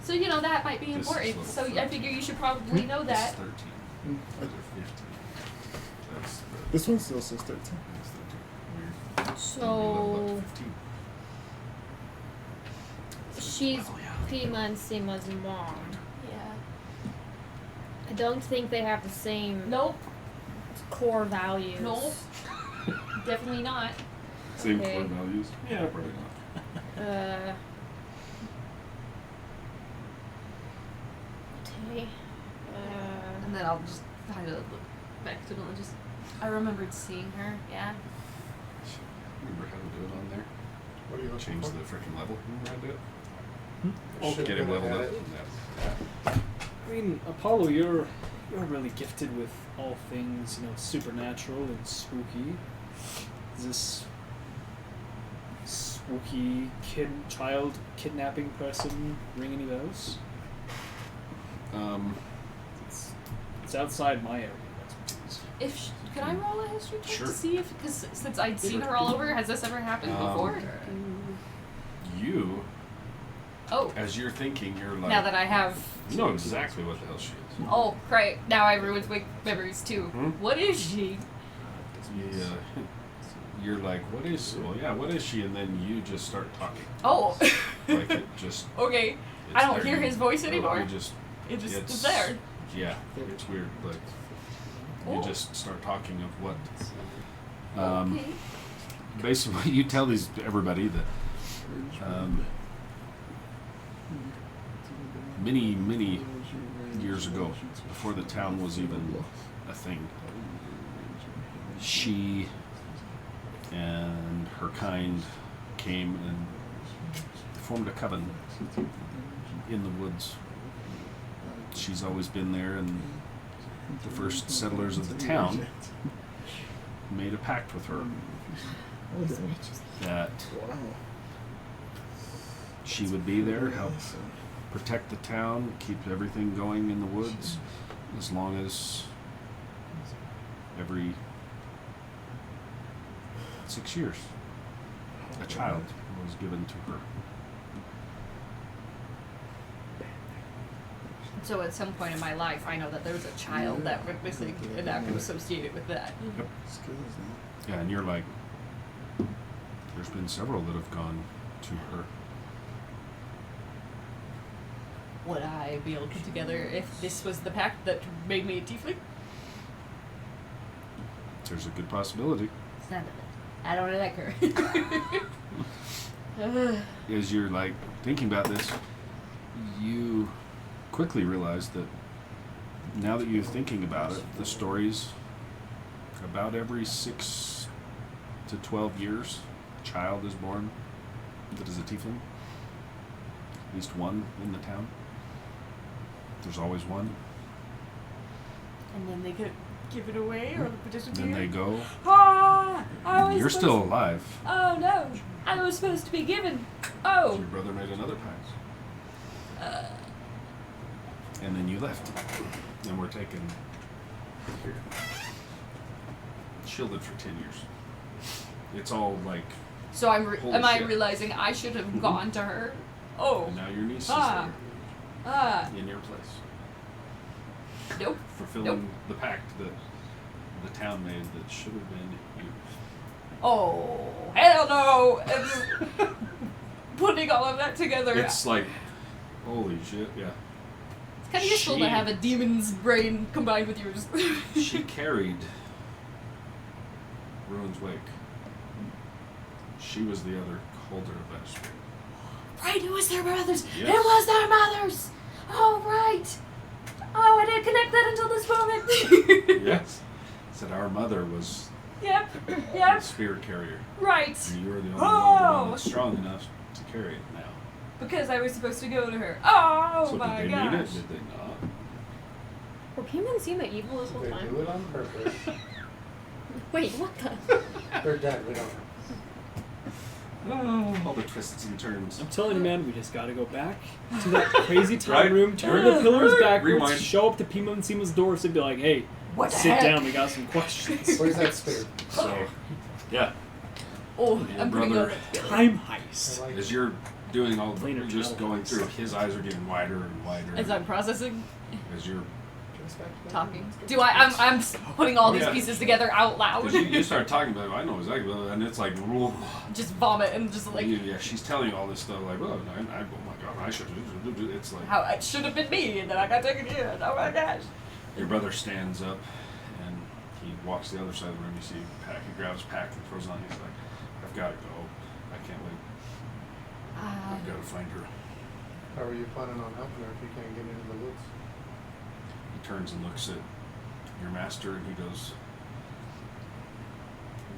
So you know that might be This is important. level So I 13. figure you should probably know This is that. 13. Mm, Those are 15. That's This one still says 13. Weird. So 15. she's Oh, yeah. Pima and Seema's mom. Yeah. I don't think they have the same Nope. core values. Nope. Definitely not. Same Okay. core values? Yeah, probably not. Okay. And then I'll just kind of look back to Nolan. I remembered seeing her. Yeah. Remember how to do it on there? What are you looking Change for? the freaking level. Remember how to do it? Should Get him have leveled had up. it. Yeah. I mean, Apollo, you're really gifted with all things, supernatural and spooky. Is this spooky child kidnapping person ring any bells? It's outside my area of expertise. Can I roll a history check Sure. to see if, because since I'd seen her all over, has this ever happened before? You Oh, As you're thinking, you're like, now that I have. you know exactly what the hell she is. Oh, great. Now I ruined my memories too. Hmm? What is she? Yeah. You're like, what is? Well, yeah, what is she? And then you just start talking. Oh. Like it just. okay. It's I don't there. hear his voice You anymore. just. It just it's is there. Yeah, it's weird. Like you Oh. just start talking of what. Okay. Basically, you tell everybody that many years ago, before the town was even a thing, she and her kind came and formed a coven in the woods. She's always been there, and the first settlers of the town made a pact with her that she would be there, help protect the town, keep everything going in the woods, as long as every 6 years a child was given to her. So at some point in my life, I know that there's a child that went missing, and I'm associated with that. Yep. Yeah, and you're like, there's been several that have gone to her. Would I be able to put together if this was the pact that made me a tiefling? There's a good possibility. It's none of it. I don't like her. As you're like thinking about this, you quickly realize that now that you're thinking about it, the stories about every 6 to 12 years, a child is born that is a tiefling. At least one in the town. There's always one. And then they could give it away or disappear. Then they go. Ah! I was You're supposed still alive. Oh no! I was supposed to be given. So Oh. your brother made another pact. And then you left. And we're taken here. Shielded for 10 years. It's all like, So Holy am I shit. realizing I should have gone to her? Oh. and now your niece Ah. is Ah. there in your place. Nope. Fulfilling Nope. the pact that the town made that should have been you. Oh. Hell no! It's putting all of that together. It's like, holy shit, yeah. It's kind of useful to She- have a demon's brain combined with yours. She carried Ruin's Wake. She was the other holder of that spirit. Right, it was their brothers. Yes. It was their mothers. Oh, right. Oh, I didn't connect that until this moment. Yes. Said our mother was Yep. the Yep. spirit carrier. Right. And you were the only Oh. one that's strong enough to carry it now. Because I was supposed to go to her. Oh So my did they gosh. need it? Did they not? Were Payman Sema evil this whole They do time? it on purpose. Wait, what the? They're dead. We don't know. All the twists and turns. I'm telling you, man, we just gotta go back to that crazy time Right. room, turn the pillars backwards, Rewind. show up to Pima and Seema's doors, and be like, hey, What the sit heck? down, we got some questions. Where's that spirit? So, yeah. Oh, Your I'm putting brother- on it. Time I heist. like As you're doing all the, Planar you're just channel going heist. through, his eyes are getting wider and wider. As I'm processing, As you're, talking. Do I'm putting all Oh, these yeah. pieces together out loud. because you start talking about it, I know exactly, what- and it's like, whoa. Just vomit and just like Yeah, she's telling you all this stuff, like, oh, oh my god, I should. It's like, how it should have been me, and then I got taken in. Oh my gosh. your brother stands up and he walks to the other side of the room. You see Pack. He grabs Pack and throws it on. He's like, I've got to go. I can't wait. I've got to find her. How are you planning on helping her if you can't get into the woods? He turns and looks at your master and he goes,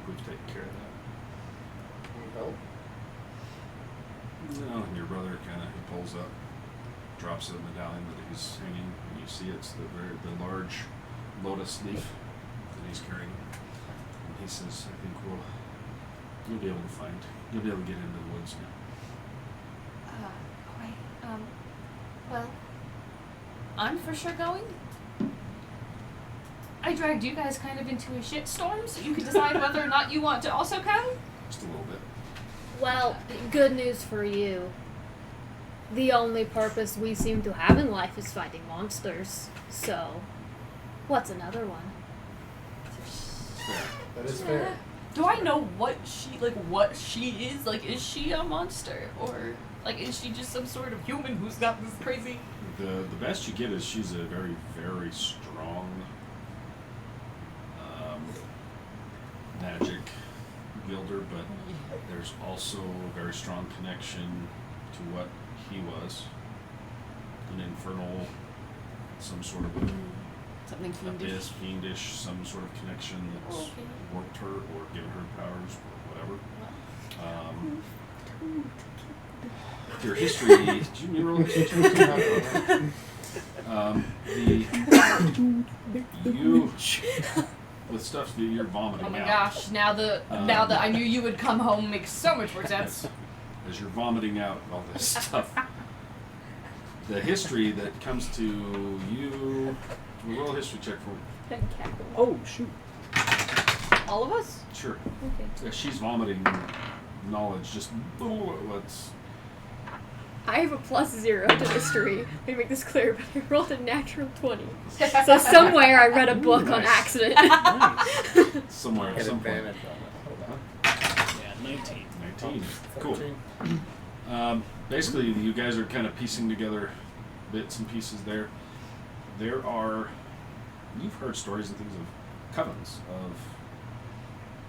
we've taken care of that. Need help? No, and your brother kind of, he pulls up, drops the medallion that he's hanging, and you see it's the large lotus leaf that he's carrying. And he says, I think you'll be able to get into the woods now. Alright. Well, I'm for sure going. I dragged you guys kind of into a shitstorm, so you can decide whether or not you want to also come. Just a little bit. Well, good news for you. the only purpose we seem to have in life is fighting monsters. So, what's another one? That is fair. Do I know what she is? Like, is she a monster? Or, like, is she just some sort of human who's got this crazy... The best you get is she's a very, very strong magic wielder, but there's also a very strong connection to what he was. An infernal, some sort of Something fiendish. abyss, fiendish, some sort of connection that's worked her or given her powers or whatever. Your history, did you roll you with stuff that you're vomiting Oh my out. gosh, now that I knew you would come home makes so much more sense. As you're vomiting out all this stuff, the history that comes to you, roll a history check for me. Oh, shoot. All of us? Sure. Okay. Yeah, she's vomiting knowledge, just what's. I have a +0 to history. Let me make this clear, but I rolled a natural 20. So somewhere I read a book on Nice. accident. Somewhere, Get some point. advantage on it. Yeah, 19. 19. Cool. 14. Basically, you guys are kind of piecing together bits and pieces there. There are, you've heard stories and things of covens, of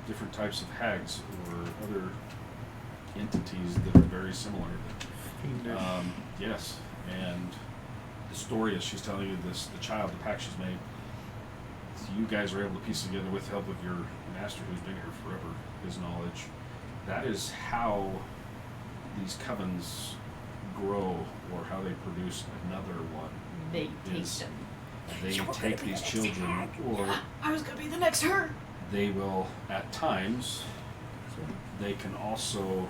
different types of hags or other entities that are very similar. Yes, and the story as she's telling you this, the child, the pact she's made, you guys are able to piece together with the help of your master who's been here forever, his knowledge. That is how these covens grow, or how they produce another one. They is taste them. They take these children, or I was gonna be the next her. they will, at times, they can also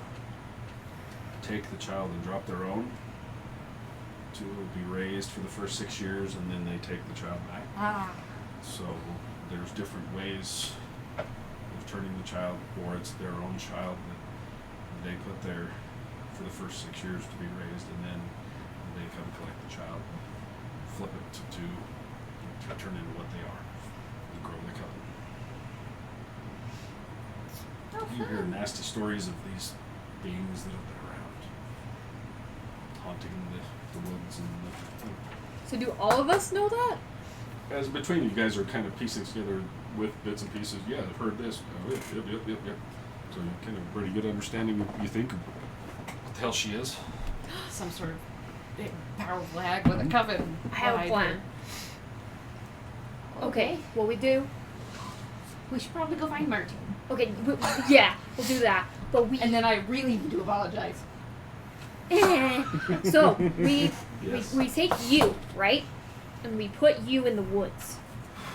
take the child and drop their own to be raised for the first 6 years, and then they take the child back. Ah. So there's different ways of turning the child, or it's their own child that they put there for the first 6 years to be raised, and then they come collect the child, flip it to turn into what they are, and grow the coven. You hear nasty stories of these beings that have been around, haunting the woods and So do all of us know that? as between you guys are kind of piecing together with bits and pieces. Yeah, I've heard this. Oh, yep. So you kind of pretty good understanding, you think, of what the hell she is. Some sort of big powerful hag with a coven. I have a behind plan. her. Okay, what we do? We should probably go find Martin. Okay, yeah, we'll do that. But we And then I really need to apologize. so we Yes. we take you, right? And we put you in the woods.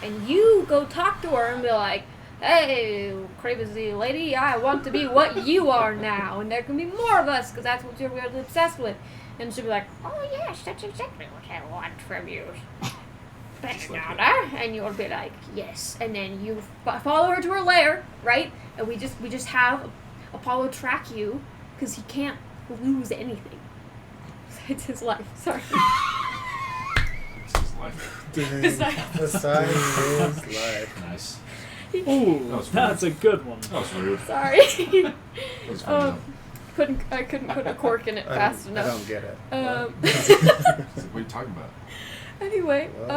And you go talk to her and be like, "Hey, crazy lady, I want to be what you are now, and there can be more of us because that's what you're really obsessed with." And she'll be like, "Oh yes, that's exactly what I want from you, Belladonna." And you'll be like, "Yes." And then you follow her to her lair, right? And we just have Apollo track you because he can't lose anything. It's his life. Sorry. It's his life. Besides his life. Nice. Ooh, That was that's a good one. That was rude. Sorry. That was funny. I couldn't put a cork in it fast I enough. don't get it. What are you talking about? Anyway, He's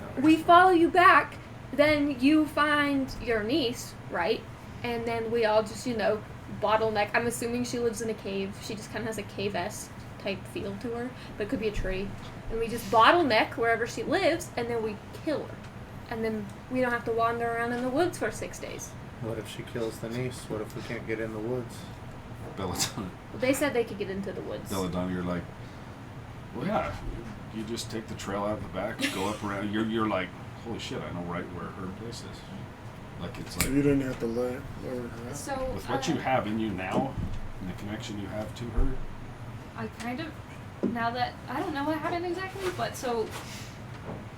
not we follow you back. Then you find your niece, right? And then we all just, bottleneck. I'm assuming she lives in a cave. She just kind of has a cave-esque type feel to her, but it could be a tree. And we just bottleneck wherever she lives, and then we kill her. And then we don't have to wander around in the woods for 6 days. What if she kills the niece? What if we can't get in the woods? Belladonna. They said they could get into the woods. Belladonna, you're like, well, yeah. You just take the trail out of the back, go up around. You're like, holy shit, I know right where her place is. Like it's So like you didn't have to lower her out. So with what you have in you now, and the connection you have to her. I kind of, now that, I don't know what happened exactly, but so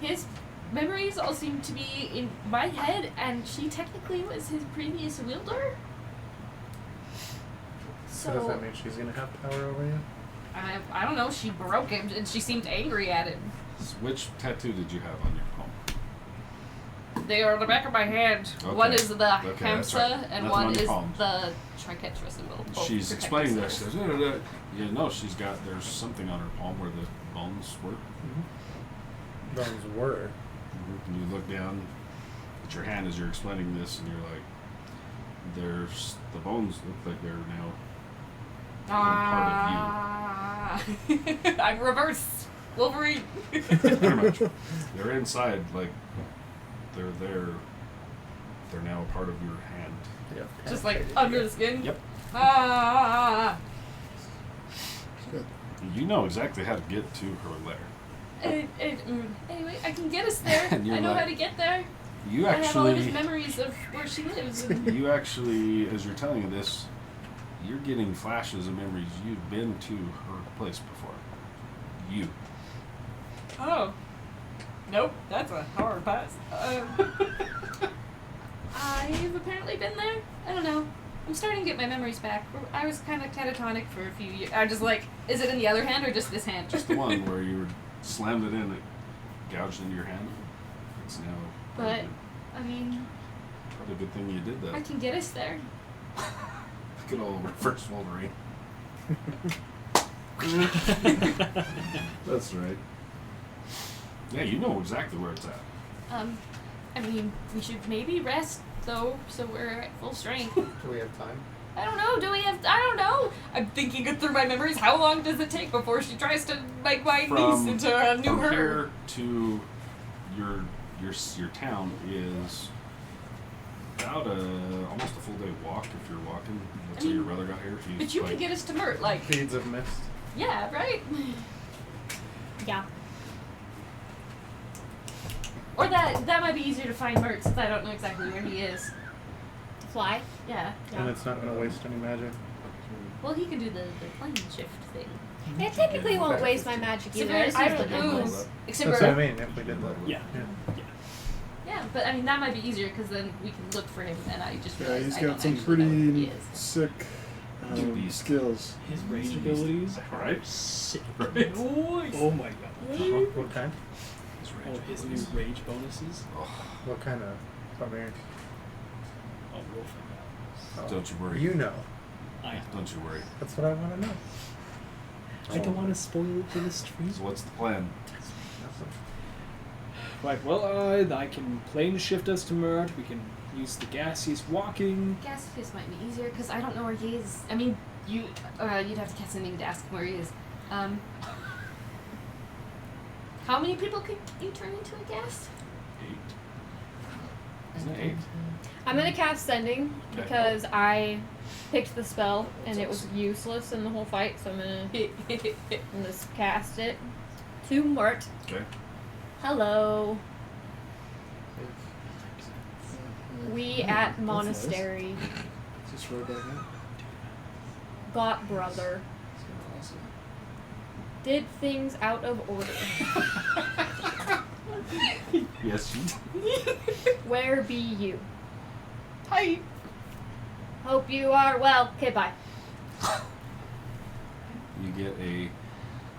his memories all seem to be in my head, and she technically was his previous wielder. So does So, that mean she's gonna have power over you? I don't know. She broke him, and she seemed angry at him. Which tattoo did you have on your palm? They are on the back of my hand. Okay. One is the Okay, that's Hamsa, right. and Nothing one on your is palms. the Triquetra symbol. Both She's protective explaining this. She symbols. goes, yeah, no, there's something on her palm where the bones were. Those were. And you look down at your hand as you're explaining this, and you're like, the bones look like they're now Ah. I'm reverse Wolverine. pretty much. They're inside, like, they're there. They're now a part of your hand. Yep. Just like under the skin. Yep. Ah. Good. You know exactly how to get to her lair. Anyway, I can get us there. And you're I know like- how to get there. You I have all of his actually, memories of where she lives. And you actually, as you're telling me this, you're getting flashes of memories. You've been to her place before. You. oh. Nope, that's a hard pass. I've apparently been there. I don't know. I'm starting to get my memories back. I was kind of catatonic for a few years. I just like, is it in the other hand or just this hand? Just the one where you slammed it in, it gouged into your hand. It's now. But, I mean, Probably a good thing you did I that. can get us there. Good old reverse Wolverine. That's right. Yeah, you know exactly where it's at. I mean, we should maybe rest though, so we're at full strength. Do we have time? I don't know. Do we have? I don't know. I'm thinking it through my memories. How long does it take before she tries to make my niece into a new from her? here to your town is about almost a full day walk if you're walking. That's I how your mean, brother got here. He's But you like, can get us to Mert, like, Beads of mist. yeah, right? Yeah. Or that might be easier to find Mert since I don't know exactly where he is. To fly. Yeah. And it's not going to waste any magic. Well, he can do the plane shift thing. It technically won't waste my magic either. Except I I just don't use the know. books. Except That's for, what I mean, if we did that. Yeah. yeah, but I mean that might be easier because then we can look for him, and I just Yeah, realized he's I got don't some actually know where he pretty is. sick Beast. skills. His rage abilities are Right? sick. Right. Nice. Oh my god. What kind? His Oh, rage his new abilities. rage bonuses. Oh, What kind of barbarian? Oh, we'll find out. Oh, don't you worry. You know. I Don't you worry. That's what I want to know. don't want to spoil it for the stream. So what's the plan? Right, well, I can plane shift us to Mert. We can use the gas he's walking. Gas this might be easier because I don't know where he is. I mean, you'd have to cast something to ask him where he is. How many people could you turn into a gas? 8. Isn't it 8? I'm gonna cast sending Okay. because I picked the spell and it was useless in the whole fight, so I'm gonna just cast it to Mert. Okay. Hello. We at monastery Just right back now. got brother. Did things out of order. Yes, you did. Where be you? Hi. Hope you are well. Okay, bye. You get a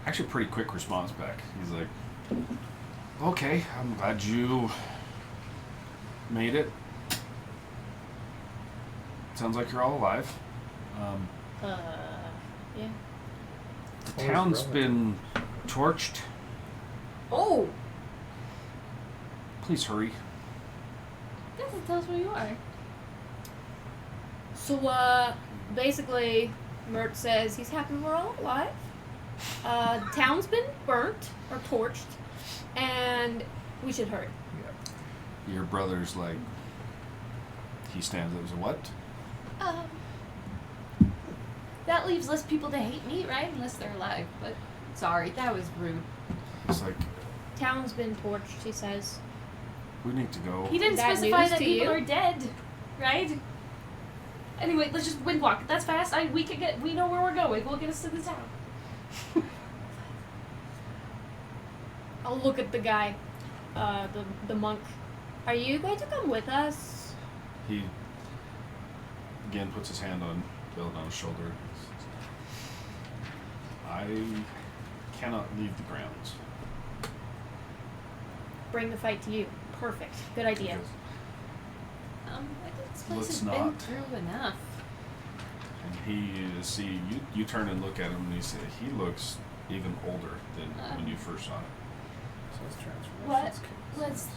actually pretty quick response back. He's like, "Okay, I'm glad you made it. Sounds like you're all alive. Yeah. The Always town's relevant. been torched. Oh, Please hurry." doesn't tell us where you are. So, basically, Mert says he's happy we're all alive. The town's been burnt or torched, and we should hurry. Your brother's like, he stands up and says, "What?" That leaves less people to hate me, right? Unless they're alive. But sorry, that was rude. It's like, Town's been torched, he says. we need to go. He didn't That specify news that to people you? are dead, right? Anyway, let's just windwalk. That's fast. We know where we're going. We'll get us to the town. I'll look at the guy, the monk. Are you going to come with us? He again puts his hand on Belladonna's shoulder. I cannot leave the grounds. Bring the fight to you. Perfect. Good idea. Because- I think this place Let's has been not. through enough. And you turn and look at him and you say, he looks even older than when you first saw him. So his transformations What can- was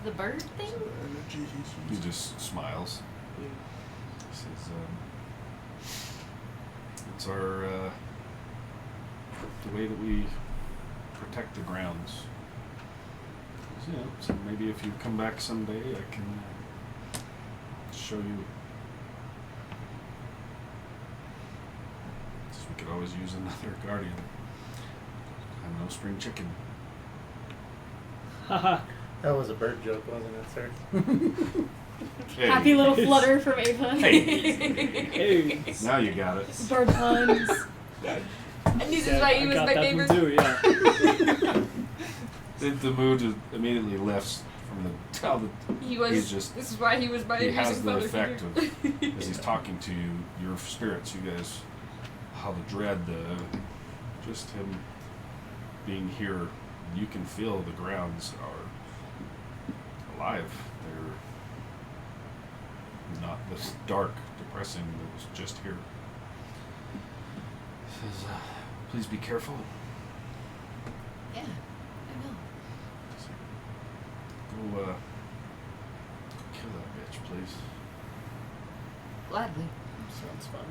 the bird thing? So the energy he's He using. just smiles. Yeah. He says, it's our, the way that we protect the grounds. So, so maybe if you come back someday, I can show you. So we could always use another guardian. I'm no spring chicken. Haha. That was a bird joke, wasn't it, sir? Hey, Happy little flutter from Ava. Hey. now you got it. Bird puns. And this is Said why I he was got my that favorite. one too, yeah. The mood just immediately lifts from the how the He was. He's just- this is why he was my he has amusing the father effect figure. of as he's talking to you, your spirits, you guys, how the dread, just him being here, you can feel the grounds are alive. They're not this dark, depressing that was just here. Says, please be careful. Yeah, I know. Go, kill that bitch, please. Gladly. Sounds fun.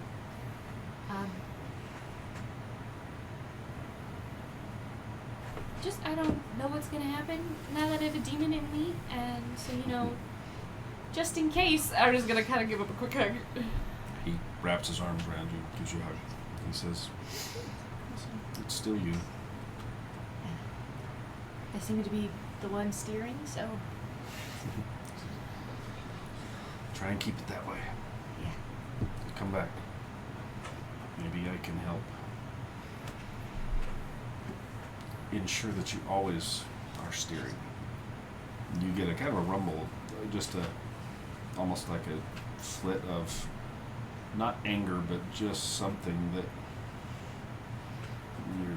Just I don't know what's gonna happen now that I have a demon in me, and so just in case, I'm just gonna kind of give up a quick hug. He wraps his arms around you, gives you a hug. He says, it's still you. I seem to be the one steering, so Try and keep it that way. yeah. Come back. Maybe I can help ensure that you always are steering. You get a kind of a rumble, just almost like a slit of not anger, but just something that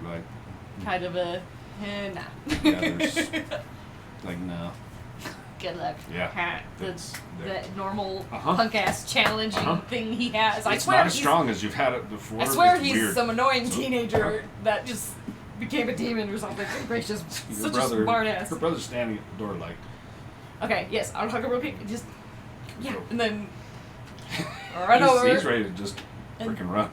you're like, Kind of a nah. yeah, there's like no. Good luck. Yeah, Ha, that's the there. normal Uh-huh. punk ass challenging Uh-huh. thing he has. I It's swear not as he's strong as you've had it before. I swear It's he's weird. some annoying So- teenager that just became a demon or something. Gracious, Your such brother, a smart ass. Her brother's standing at the door like, Okay, yes, I'll hug him real quick. Just yeah, go. and then run over. He's ready to just And- freaking run.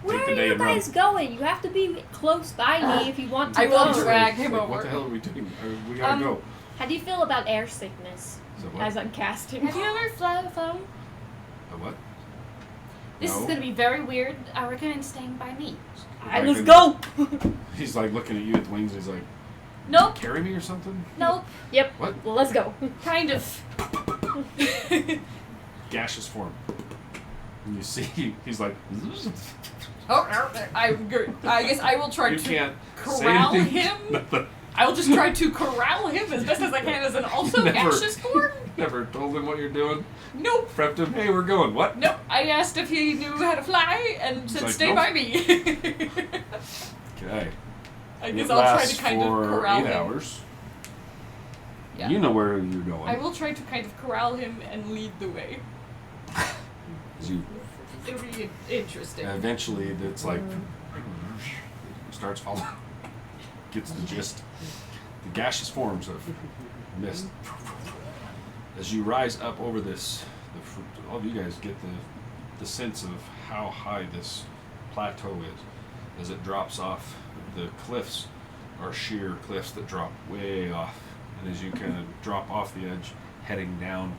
Where Take the are day you and run. guys going? You have to be close by me if you want to I will go. drag him Like, over. What the hell are we doing? We gotta go. How do you feel about air sickness So what? as I'm casting? Have you ever flown a phone? A what? This is No. gonna be very weird. I recommend staying by me. Alright, Like let's in- go. He's like looking at you with wings. He's like, Nope, carry me or something? nope, Yep. What? Well, let's go. kind of. Gaseous form. And you see, he's like, I guess I will try you to can't corral say anything. him. Nothing. I will just try to corral him as best as I can as an also Never. gaseous form. Never told him what you're doing. Nope. Prepped him. Hey, we're going. What? Nope. I asked if he knew how to fly and said like, stay nope. by me. Okay. I It guess I'll try lasts to kind of for corral 8 him. hours. Yeah. You know where you're going. I will try to kind of corral him and lead the way. You It'll be interesting. eventually, it's like starts falling. Gets the gist. The gaseous forms of mist. As you rise up over this, all of you guys get the sense of how high this plateau is. As it drops off, the cliffs are sheer cliffs that drop way off. And as you kind of drop off the edge, heading down,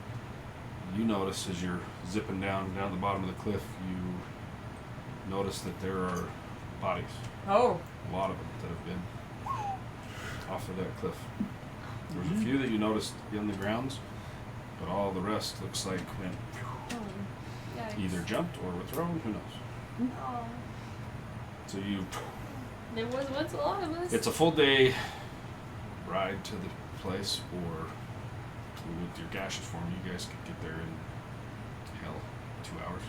you notice as you're zipping down the bottom of the cliff, you notice that there are bodies. Oh. A lot of them that have been off of that cliff. There's a few that you noticed in the grounds, but all the rest looks like went either jumped or were thrown, who knows. Oh. So you, There was once a lot of us. it's a full day ride to the place, or with your gaseous form, you guys could get there in, hell, 2 hours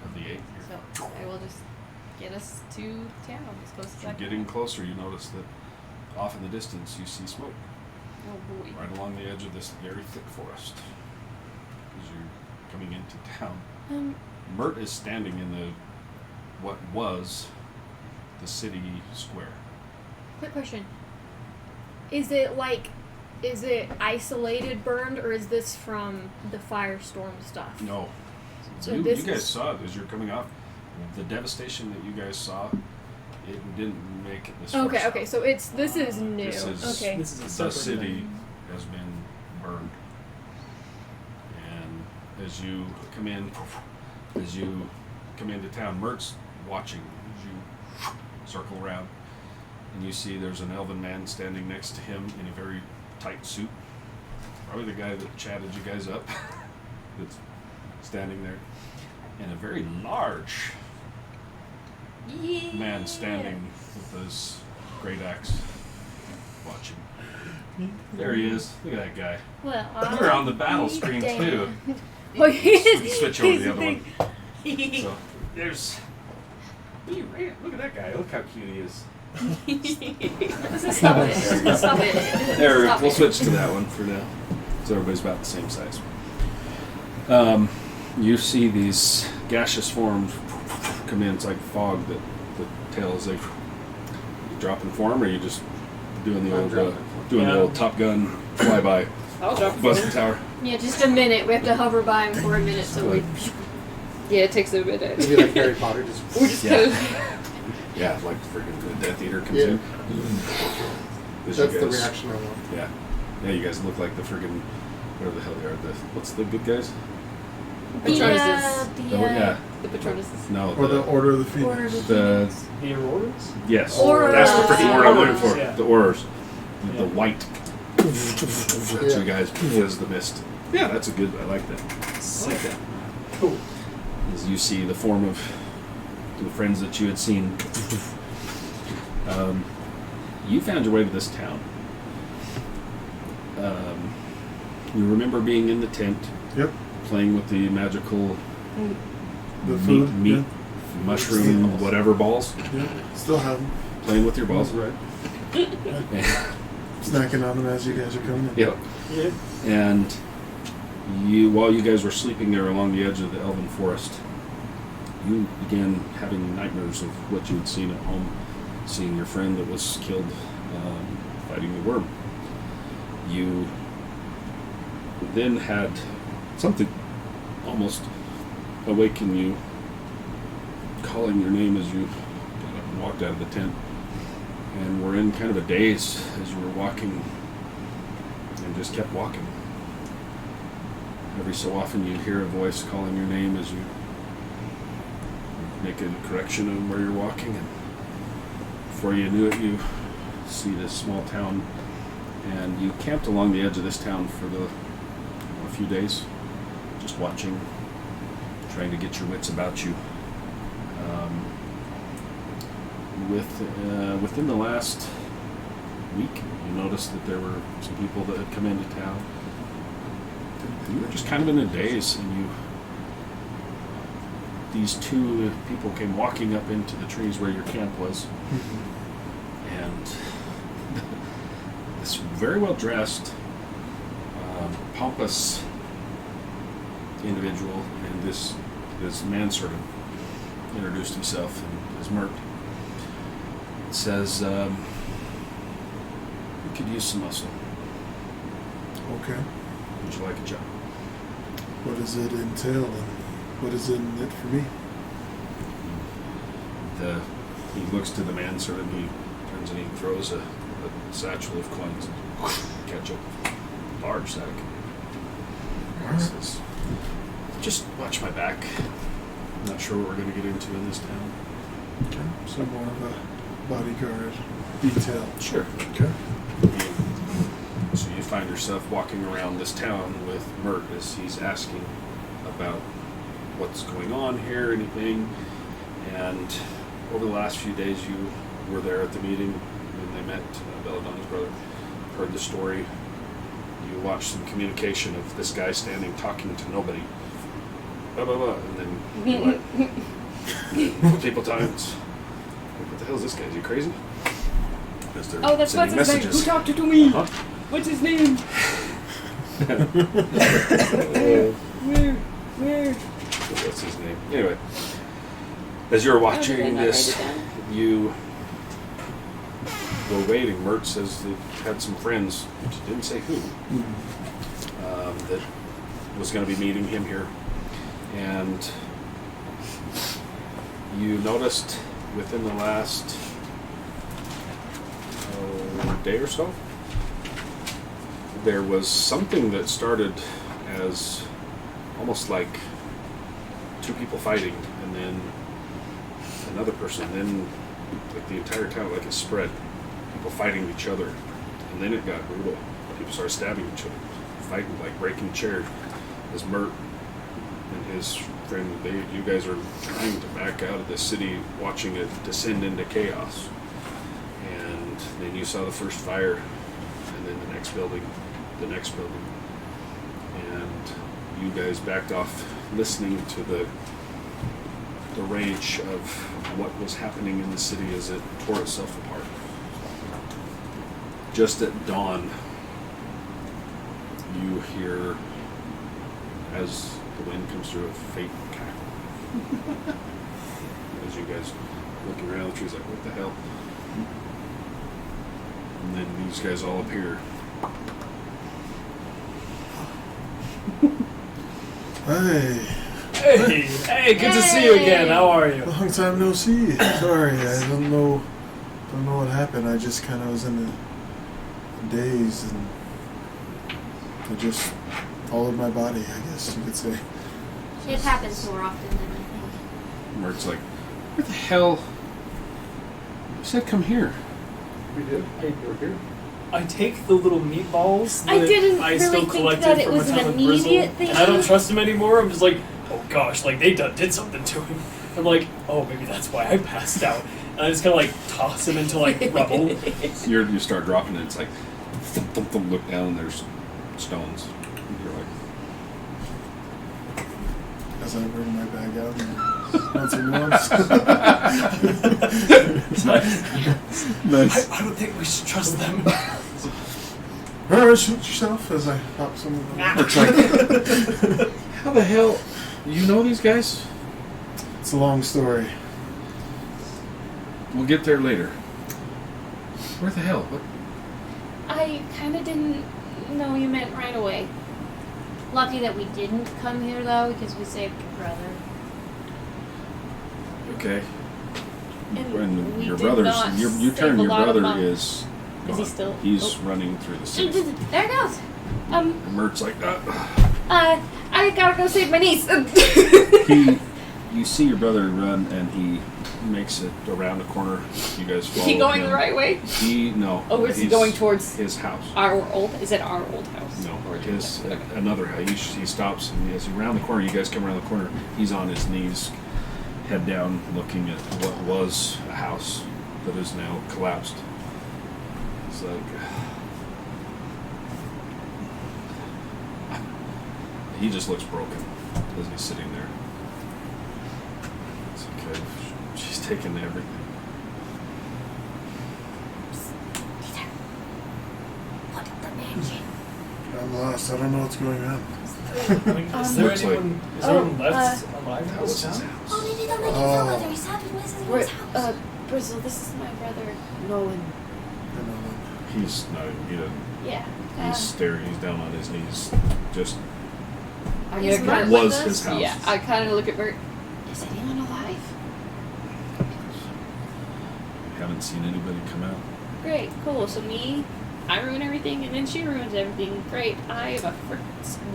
of the 8. So I will just get us to town as close as I As can. you're getting closer, you notice that off in the distance you see smoke Oh boy. right along the edge of this very thick forest as you're coming into town. Mert is standing in what was the city square. Quick question. Is it isolated burned, or is this from the firestorm stuff? No. So you this guys is- saw it as you're coming off. The devastation that you guys saw, it didn't make it this far Okay, south. okay, so this is new. This is- Okay. This is a The separate city thing. has been burned. And as you come into town, Mert's watching as you circle around, and you see there's an elven man standing next to him in a very tight suit. Probably the guy that chatted you guys up that's standing there. And a very large Yeah. man standing with his great axe watching. There he is. Look at that guy. Well, We're on the battle screen too. Oh, he's, Switch over to he's the other thing. one. So there's. Look at that guy. Look how cute he is. Stop it. Stop it. There, Stop we'll it. switch to that one for now. So everybody's about the same size. You see these gaseous forms come in. It's like fog that the tails like you dropping form, or you just doing the I'm old dropping form. the old Top Gun flyby, I'll drop bust the tower. Yeah, just a minute. We have to hover by him for a minute, so we. Yeah, it takes a minute. Maybe like Harry Potter, just. We're just Yeah. kind of. Yeah, like freaking the Death Eater comes Yeah. in. As you That's the guys- reaction I want. Yeah, yeah. You guys look like the friggin' whatever the hell they are. What's the good guys? Patronuses. Yeah. The Patronuses. No. Or the Order of the Phoenix. Order of the The Phoenix. The Auroras? yes. Aura. That's the freaking word I'm looking for. Yeah. The auras. The Yeah. white. That's you guys is the mist. Yeah, that's a good. I like that. I like that. Cool. As you see the form of the friends that you had seen. You found your way to this town. You remember being in the tent, Yep. playing with the magical The food. meat, mushroom, whatever balls, Yeah. Still have them. playing with your balls. Right. Snacking on them as you guys are coming in. Yep. Yeah. And while you guys were sleeping there along the edge of the elven forest, you began having nightmares of what you had seen at home, seeing your friend that was killed fighting the worm. You then had something almost awaken you, calling your name as you got up and walked out of the tent, and were in kind of a daze as you were walking and just kept walking. Every so often you'd hear a voice calling your name as you make a correction on where you're walking, and before you knew it, you see this small town, and you camped along the edge of this town for a few days, just watching, trying to get your wits about you. Within the last week, you noticed that there were some people that had come into town. You were just kind of in a daze, and these two people came walking up into the trees where your camp was, and this very well dressed, pompous individual, and this manservant introduced himself and as Mert. It says, "We could use some muscle. Okay. Would you like a job?" What does it entail and what is in it for me? He looks to the manservant. He turns and he throws a satchel of coins and catch a large sack. He says, "Just watch my back. I'm not sure what we're going to get into in this town." Okay. So more of a bodyguard detail. Sure. Okay. So you find yourself walking around this town with Mert as he's asking about what's going on here, anything. And over the last few days, you were there at the meeting when they met Belladonna's brother, heard the story. You watched some communication of this guy standing talking to nobody. Blah, blah, blah. And then you're like, people talking, What the hell is this guy? Is he crazy? As they're Oh, that's what's sending his name. messages. Who talked to me? Huh? What's his name? Where? What's his name? Anyway, as you're Why did I watching not this, write it down? you were waiting. Mert says they had some friends, which he didn't say who, that was going to be meeting him here. And you noticed within the last day or so, there was something that started as almost like two people fighting, and then another person, then like the entire town, like it spread, people fighting each other, and then it got brutal. People started stabbing each other, fighting, like breaking chairs. As Mert and his friend, you guys are trying to back out of the city, watching it descend into chaos. And then you saw the first fire, and then the next building, and you guys backed off, listening to the rage of what was happening in the city as it tore itself apart. Just at dawn, you hear, as the wind comes through, a faint cackle. As you guys looking around the trees, like, what the hell? And then these guys all appear. Hey, Good to see you again. How are you? long time no see. Sorry, I don't know what happened. I just kind of was in a daze, and I just followed my body, I guess you could say. It happens more often than I think. Mert's like, where the hell? You said come here. We did. We're here. I take the little meatballs that I didn't I really still think collected that it from was a an ton of immediate Grizzle, thing. and I don't trust him anymore. I'm just like, oh gosh, like they did something to him. I'm like, oh, maybe that's why I passed out. And I just kind of like toss him into like rubble. You start dropping it. It's like, thump, thump, thump, look down, and there's stones. And you're like, As I bring my bag out and answer nuance. nice. I don't think we should trust them. Alright, shoot yourself as I pop some of them. It's like, how the hell? You know these guys? It's a long story. We'll get there later. Where the hell? What? I kind of didn't know you meant right away. Lucky that we didn't come here though, because we saved your brother. Okay. And When we your did brother's, not you save turn a your lot of brother money. is. Is he gone. still- He's oh. running through the city. There it goes. And Mert's like, I gotta go save my niece. You see your brother run, and he makes it around the corner. You guys follow Is he going him. the right way? No. Oh, is he he's- going towards his house? Is it our old house? No, Or his okay. another house. He stops, and as you round the corner, you guys come around the corner. He's on his knees, head down, looking at what was a house that is now collapsed. It's like he just looks broken as he's sitting there. It's okay. She's taken everything. What the magic? I'm lost. I don't know what's going on. Is there Looks like- anyone left alive in That was this his town? house. Oh, maybe they'll make it Oh. feel other sad voices in his house. Bristle, this is my brother, Nolan. I don't know. He's not. He doesn't. Yeah. He's staring. He's down on his knees. Just I'm Is gonna Mert kind with was us? his house. Yeah, I kind of look at Bert. Is anyone alive? Haven't seen anybody come out. Great, cool. So I ruin everything, and then she ruins everything. Great.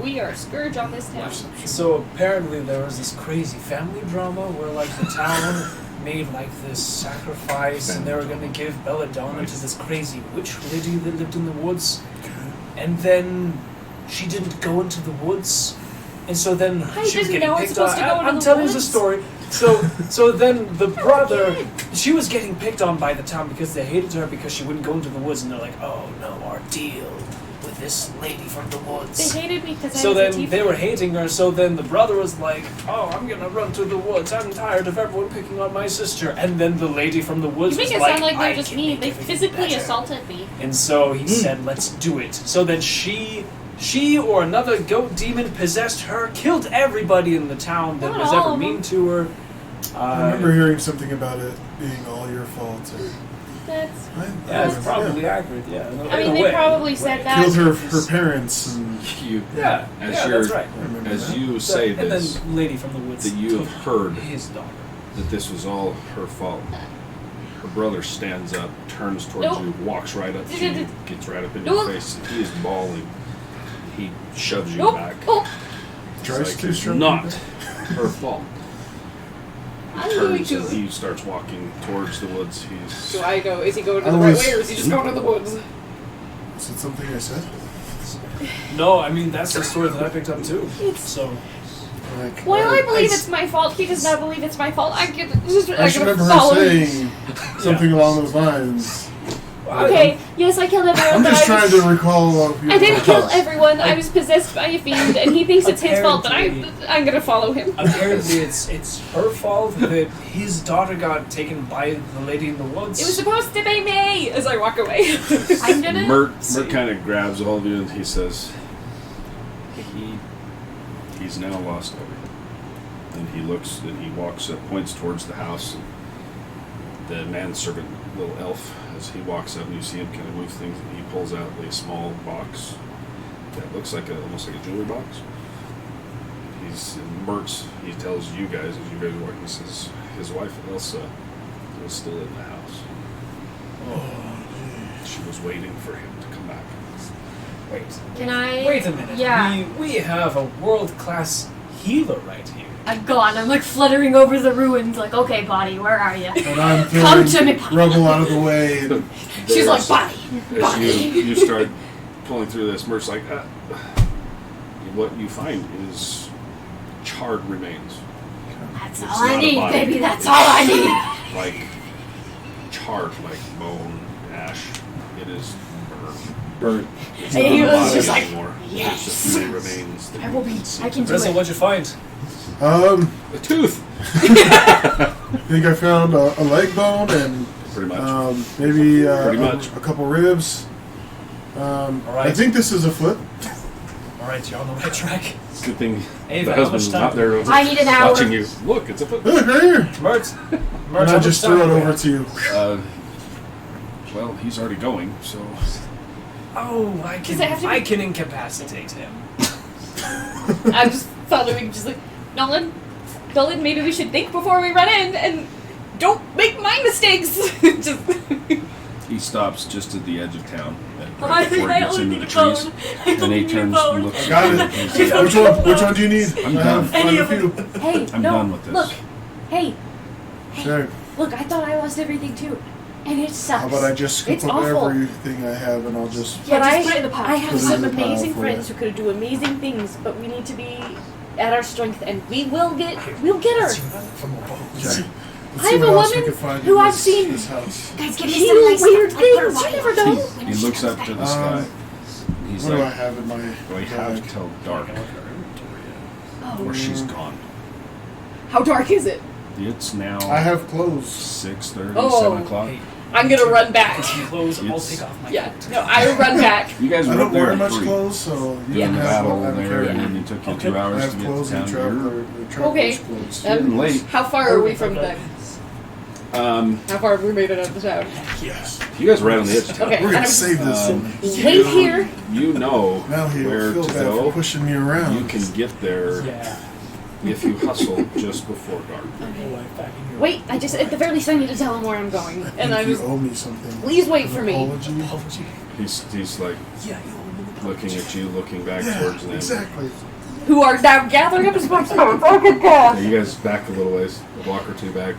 We are a scourge on this town. So apparently there was this crazy family drama where like the town made like this sacrifice and they were gonna give Belladonna to this crazy witch lady that lived in the woods. And then she didn't go into the woods. And so then I she was didn't getting know I was picked on. supposed to go into I'm the telling you the woods. story. So then the brother, she was getting picked on by the town because they hated her because she wouldn't go into the woods, and they're like, oh no, our deal with this lady from the woods. They hated me because I So was a then tiefling. they were hating her, so then the brother was like, oh, I'm gonna run to the woods. I'm tired of everyone picking on my sister. And then the lady from the woods You make was it like, sound like I they're just can mean. make They everything physically better. assaulted me. And so he said, let's do it. So then she or another goat demon possessed her, killed everybody in the town that Not was all ever of them. mean to her. I remember hearing something about it being all your fault. Or, That's. Yeah, it's probably accurate, yeah. I mean, they probably said that. killed her parents and You, Yeah, as yeah, you're, that's right. I remember as that. you say and this, then lady from the woods that you took have heard his daughter. that this was all her fault. Her brother stands up, turns towards Nope. you, walks right up to you, gets right up in Nope. your face. He is bawling. He shoves you Nope. back. Oh, It's Tries like to it's shove you not back. her fault. I'm He going turns to. and he starts walking towards the woods. He's So I go, is he going to I the right was- way or is he just going to the woods? Is it something I said? No, I mean, that's the story that I picked up too. It's- So, Like, Well, I believe I it's my fault. He does not believe it's my fault. I get just. I just I'm gonna remember her follow him. saying something along those lines. Okay, yes, I killed everyone. I'm but just I trying was- to recall. I didn't kill everyone. I was possessed by a fiend, and he thinks it's his fault. But Apparently- I'm gonna follow him. apparently it's her fault that his daughter got taken by the lady in the woods. It was supposed to be me. As I walk away, I'm gonna. Mert kind of grabs a hold of you and he says, he's now lost everything. And he looks and he walks up, points towards the house. And the manservant, little elf, as he walks up and you see him kind of move things, and he pulls out a small box that looks like almost like a jewelry box. He's Mertz. He tells you guys as you guys are walking, he says his wife Elsa was still in the house. She was waiting for him to come back. Wait. Can I? Wait a minute. Yeah. We have a world-class healer right here. I'm gone. I'm like fluttering over the ruins. Like, okay, body, where are you? And I'm Come to me. throwing rubble out of the way. And She's like, body, As body. you start pulling through this, Mert's like, what you find is charred remains. That's It's all I not a need, body. baby. That's It's all I need. Like charred, like bone, ash. It is burnt. Burnt. It's And not he a was body just like, anymore. yes. It's a few remains. that I you will be. can see. I can do Bristol, it. what'd you find? A tooth. I think I found a leg bone and Pretty much. maybe Pretty much. a couple ribs. right. I think this is a foot. All right, you're on the right track. Good thing Ava, the how husband's much time? not there I need an hour. watching you. Look, it's a foot. Look right here. Mert, And I just threw it over to you. Well, he's already going, so Oh, Does it have to be- I can incapacitate him. I'm just following, just like, Nolan, maybe we should think before we run in and don't make my mistakes. Just he stops just at the edge of town. I think Before I he gets only into the need a trees. bone. I And only he need a turns and bone. looks Got at it. you and he says, Which one do you need? I'm I done. have Any quite a of few. them. hey, I'm no, done with this. look, hey, Sure. look, I thought I lost everything too, and it sucks. How about I just scoop It's up awful. everything I have and I'll just. Yeah, But just put it in the pot. I have Put it in some the pile amazing for friends you. who could do amazing things, but we need to be at our strength, and we'll get her. Okay. Let's I see have what a else we woman can find who in I've this- seen. This house. Guys, give me He some do nice weird stuff. I put things. it You right never on. know. He looks up to the sky. He's What do I like, have in my we have bag? till dark, or she's gone. How dark is it? It's now I have clothes. 6:30, Oh. 7 o'clock. I'm gonna run back. Get some clothes, I'll It's- take off my Yeah, coat. no, I run back. You guys I were don't up there wear at much 3. clothes, so you Yeah. In the can have battle what I'm there, and carrying. then it took you Okay. 2 I hours have to get clothes to and town. traveler, traveler's Okay. clothes. You're getting late. How far are we from the? How far have we made it out of the town? Yes. You guys are right on the edge of town. Okay, We're and gonna I'm save this. wait here. You know Now he'll where feel to bad for go. pushing me around. You can get there Yeah. if you hustle just before dark. Wait, I just at the very least I need to tell him where I'm going, and I think you just owe me something. please wait An for me. apology? He's like Yeah, you looking at you, looking back Yeah, towards them. exactly. Who are now gathering up his books. Oh good Yeah, God! you guys back a little ways, a block or two back.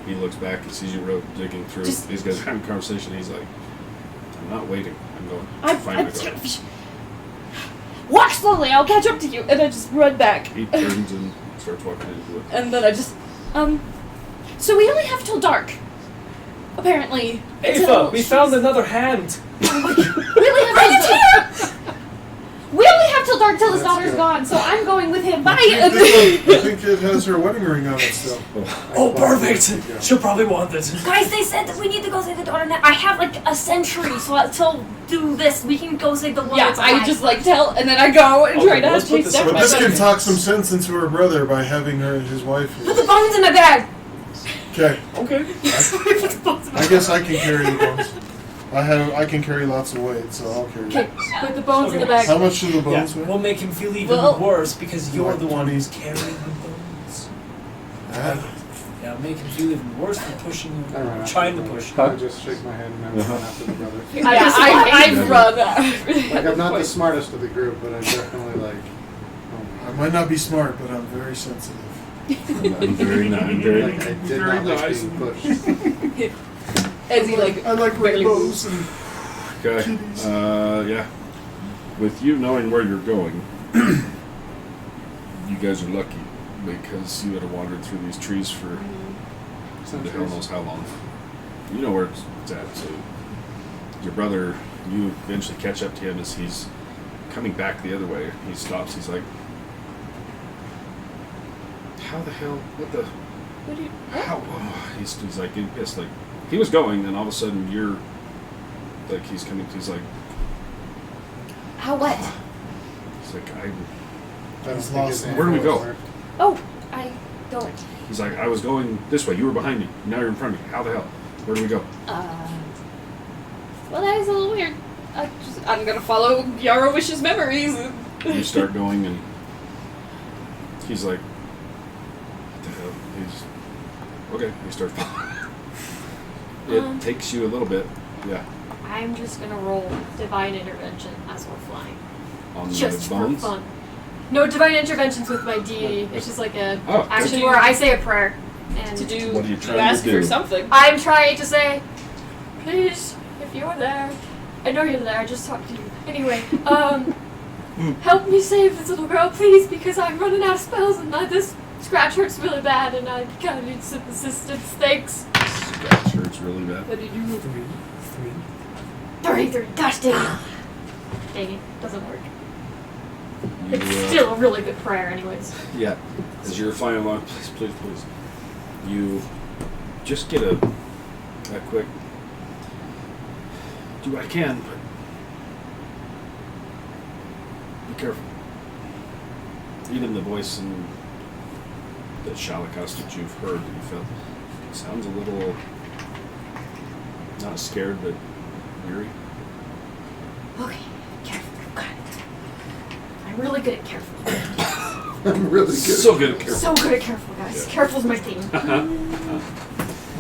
He looks back and sees you digging through. Just- These guys are having a conversation. He's like, I'm not waiting. I'm going. I'm Find a guard. walk slowly. I'll catch up to you, and I just run back. He turns and starts walking into it. And then I just, so we only have till dark. Apparently. Ava, we found another hand. We only have till dark till his Let's daughter's go. gone, so I'm going with him. Bye! I think it has her wedding ring on it still. Oh, perfect. She'll probably want it. Guys, they said that we need to go save the daughter now. I have like a century, so until do this, we can go save the one Yeah, that's I alive. just like tell, and then I go and Okay, try to let's put take this- steps. But this can myself. talk some sense into her brother by having his wife Put the here. bones in my bag! Okay, Okay. Put the bones in my I guess I can carry the bones. I can carry lots of weight, so I'll carry Okay, them. put the bones in the Okay. bag. How much do the Yeah, bones weigh? we'll make him feel even Well- worse because you're Like the one 20. who's carrying the bones. Ah, Yeah, make him feel even worse than pushing you, I run trying to after push. I just shake my head and then run after the brother. Yeah, I've run. Like, I'm not the smartest of the group, but I'm definitely like, I might not be smart, but I'm very sensitive. I'm very nice. I'm very like I did not like being pushed. As he like I like barely rainbows and Okay. kitties. Yeah. With you knowing where you're going, you guys are lucky because you had wandered through these trees for who the hell knows how long. You know where it's at, so your brother, you eventually catch up to him as he's coming back the other way. He stops, he's like, how the hell, what the, What do you? how, he's like getting pissed, like, he was going, and all of a sudden you're, like, he's coming, he's like, How what? he's like, I don't He's think lost. his Where do we animals go? work. Oh, I don't. he's like, I was going this way, you were behind me, now you're in front of me, how the hell, where do we go? Well, that is a little weird. I'm gonna follow Yarrow Wish's memories. You start going, and he's like, what the hell? He's okay. You start following. It takes you a little bit, yeah, I'm just gonna roll divine intervention as we're flying. on Just the for bones. fun. No divine interventions with my deity. It's just like a Oh, action okay. where I say a prayer. And To do, What are you you trying to ask do? for something. I'm trying to say, please, if you're there, I know you're there, I just talked to you. Anyway, help me save this little girl, please, because I'm running out of spells and this scratch hurts really bad and I kinda need some assistance. Thanks. Scratch hurts really bad. What did you? 33, gosh dang it. Dang it, doesn't work. You, It's still a really good prayer anyways. yeah. As you're flying along, please, you just get a quick. Do what I can, but be careful. Even the voice in the Shalakos that you've heard, that you felt, sounds a little not scared, but weary. Okay, careful. Got it. I'm really good at careful. I'm really good. So good at careful. So good at careful, guys. Yeah. Careful's my theme.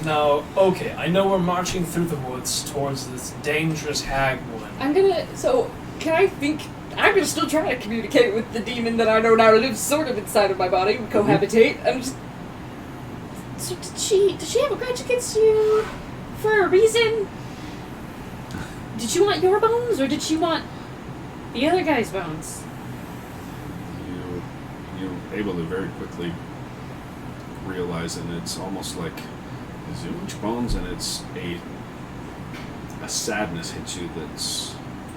Now, okay, I know we're marching through the woods towards this dangerous hag woman. I'm gonna. So, can I think? I'm gonna still try to communicate with the demon that I know now lives sort of inside of my body. We cohabitate. I'm just. So did she have a grudge against you for a reason? Did she want your bones or did she want the other guy's bones? You're able to very quickly realize, and it's almost like Zooch bones, and it's a sadness hits you that's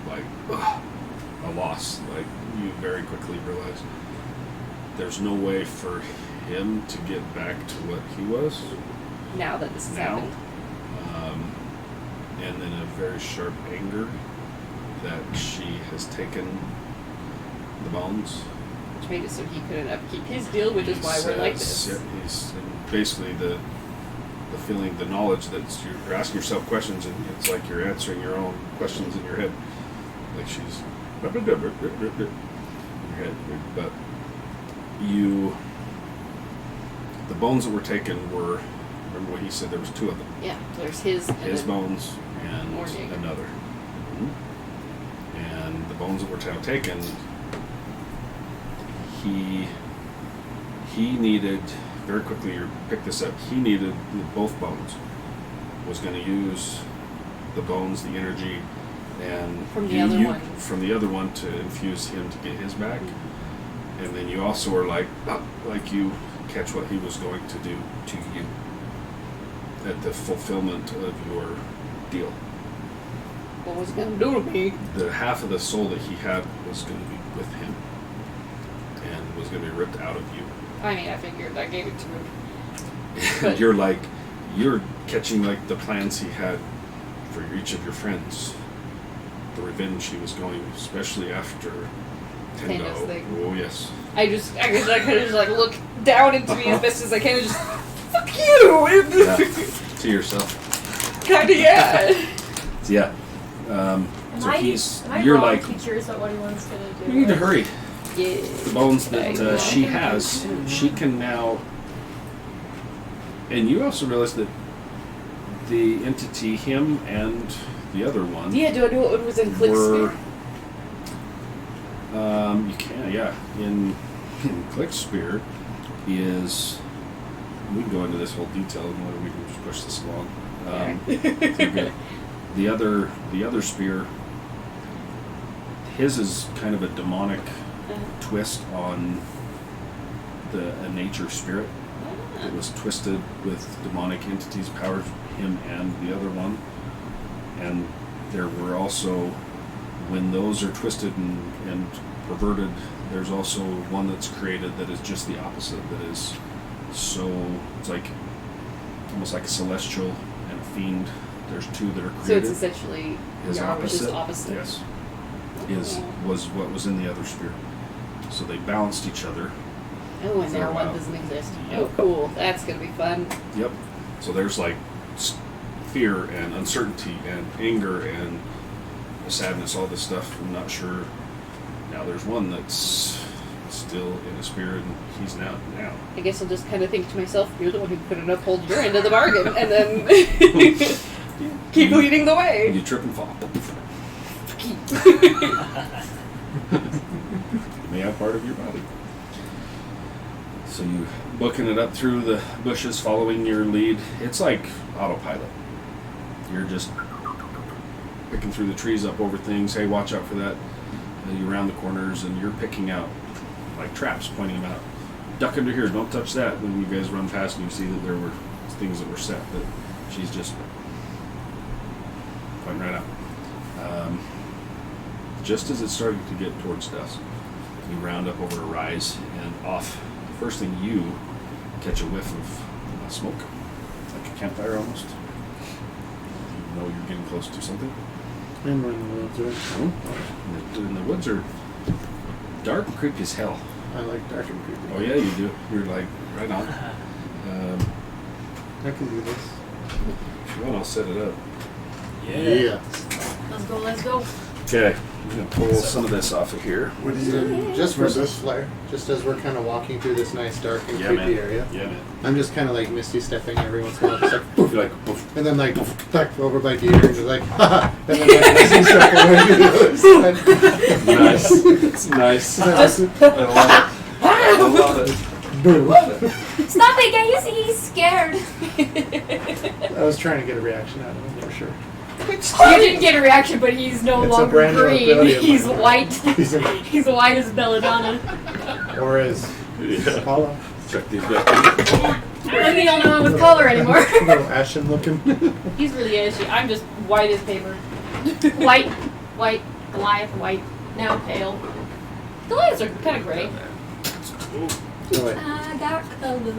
like a loss. Like you very quickly realize there's no way for him to get back to what he was Now that this has now. happened. And then a very sharp anger that she has taken the bones. Which made it so he couldn't upkeep his deal, which is why He we're like says- this. Yeah, he's and basically the feeling, the knowledge that you're asking yourself questions, and it's like you're answering your own questions in your head. Like she's in your head, but the bones that were taken were. Remember what he said? There was two of them. Yeah, there's his. and His then- bones and Morning. another. And the bones that were taken, he needed, very quickly, you pick this up, he needed both bones. Was going to use the bones, the energy, and From the other one. from the other one to infuse him to get his back. And then you also are like you catch what he was going to do to you at the fulfillment of your deal. What was he gonna do to me? The half of the soul that he had was going to be with him. going to be ripped out of you. I mean, I figured I gave it to him. And you're catching like the plans he had for each of your friends. The revenge he was going, especially after Tendo. Tendo's thing. Oh yes. I kind of just like look down into me as best as I can and just, fuck you! Yeah. To yourself. Kinda, yeah. Yeah. Am So I you're wrong like, to be curious about what he wants to do? you need to hurry. Yeah. The bones that she has, she can now. And you also realize that the entity, him and the other one, Yeah, do I know what was in Click's were. spear? You can, yeah. In Click's spear is. We can go into this whole detail and whether we can just push this along. Okay. The other spear, his is kind of a demonic twist on a nature spirit. It was twisted with demonic entities, powers, him and the other one. And there were also, when those are twisted and perverted, there's also one that's created that is just the opposite, that is so, it's like, almost like a celestial and a fiend. There's two that are created. So it's essentially His Yar was just opposite. opposite. Yes. Was what was in the other spear. So they balanced each other. Oh, and For a now one while. doesn't exist. Yep. Oh, cool. That's gonna be fun. Yep. So there's like fear and uncertainty and anger and sadness, all this stuff. I'm not sure. Now there's one that's still in a spear and he's now. I guess I'll just kind of think to myself, you're the one who couldn't uphold your end of the bargain, and then keep leading the way. You trip and fall. You may have part of your body. So you booking it up through the bushes, following your lead. It's like autopilot. You're just picking through the trees, up over things. Hey, watch out for that. And you round the corners, and you're picking out like traps, pointing them out. Duck under here. Don't touch that. Then you guys run past, and you see that there were things that were set that she's just pointing right out. Just as it's starting to get towards dusk, you round up over a rise, and off. The first thing you catch a whiff of smoke, like a campfire almost. You know you're getting close to something. And we're in the woods, right? And the woods are dark and creepy as hell. I like dark and creepy. Oh yeah, you do. You're like right on. I can do this. If you want, I'll set it up. Yeah. Let's go. Okay, I'm gonna pull some of this off of here. What do you? Just for this flare, just as we're kind of walking through this nice dark and Yeah, creepy man. area, Yeah, man. I'm just kind of like misty stepping every once in a while, just like poof, You're like, poof. and then like back over by deer, and just like haha, and then like misty step away to the other side. Nice. It's nice. I love it. I love it. Boom. Stop it, guys! He's scared. I was trying to get a reaction out of him for sure. You didn't get a reaction, but he's no It's a longer brand new green. ability of He's mine. white. He's a, He's white as Belladonna. or is Yeah. Paula. Check the objective. I'm the only one with color anymore. A little ashen looking. He's really ashy. I'm just white as paper. White, Goliath, white, now pale. Goliaths are kind of gray. So like, I got colors.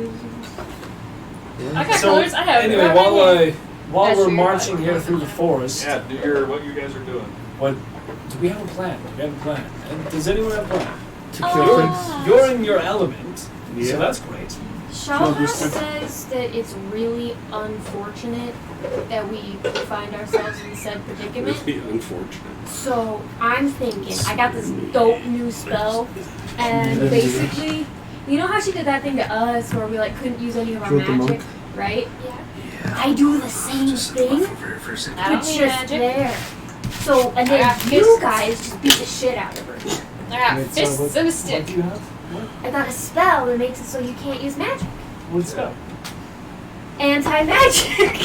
I got colors. I have. Anyway, I while That's we're your marching body. here through the forest, Yeah, what you guys are doing. what do we have a plan? Do we have a plan? And does anyone have a plan? to kill things. You're in your element, Yeah. so that's great. Shawha says that it's really unfortunate that we find ourselves in said predicament. Really unfortunate. So I'm thinking, I got this dope new spell, and basically, you know how she did that thing to us where we like couldn't use any of our Killed the magic, monk? right? I do the same thing, For a second. I don't but need just magic. there. So, and I then got you fists. guys just beat the shit out of her. I got Wait, so fists what- and a What stick. do you have? What? I got a spell that makes it so you can't use magic. What's that? Anti-magic.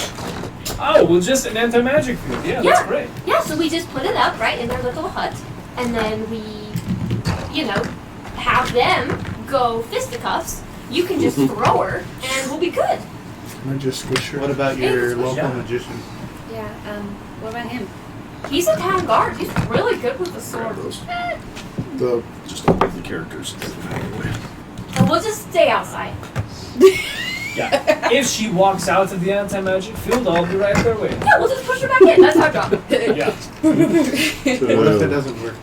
Oh, well, just an anti-magic field. Yeah, Yeah. that's great. Yeah, so we just put it up right in their little hut, and then we, have them go fisticuffs. You can just throw her, and we'll be good. I just squish her. What about your Yeah. local magician? Yeah. What about him? He's a town guard. He's really good with the Grab sword. those. The Just update the characters. we'll just stay outside. Yeah. If she walks out of the anti-magic field, I'll be right there waiting. Yeah, we'll just push her back in. That's our job. Yeah. What if it doesn't work?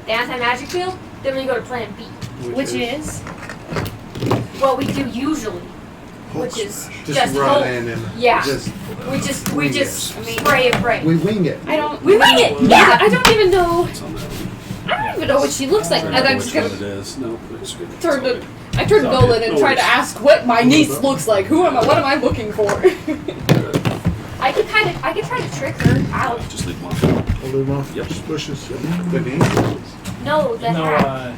The anti-magic field, then we go to plan B. Which is? What we do usually. Which is Just run hope. in and Yeah. just We just pray and pray. we wing it. I don't. We wing it! Yeah, I don't even know. It's on that one. I don't even know what she looks like. I And don't know I'm which just one gonna it is. No, it's good. It's turn all to. good. I turn to It's all Nolan good. and No try to worries. ask what my niece looks like. Who am I? What am I looking for? I could try to trick her out. Just leave them on. I'll leave 'em off. Yep. Just bushes. The name? No, the No, hat.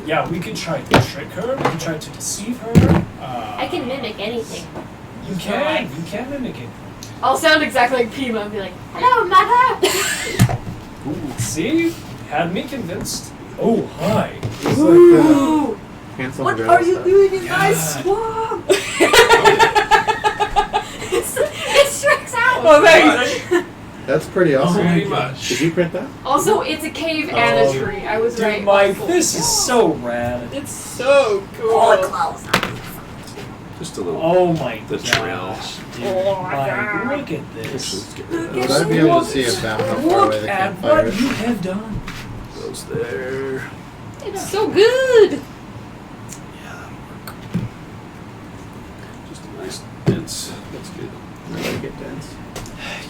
yeah, we can try to trick her. We can try to deceive her. I can mimic anything. You can mimic it. I'll sound exactly like Pima and be like, "Hello, mother." See? Had me convinced. Oh, hi. It's like Ooh. Hansel What and are Gretel you stuff. doing in my God. swamp? It Shrek's out. Oh, thanks. That's pretty awesome. Pretty much. Did you print that? Also, it's a cave and a tree. I was Dude, right. Mike, this is so rad. It's so cool. All the clothes. Just a little. Oh my The gosh. trail. Dude, Oh my Mike, God. look at this. Let's get rid of Would those. I be able to see about how far Look away the at campfire what is? you have done. Those there. It's so good. Yeah, that'll work. Just a nice dense. That's good. I like it dense.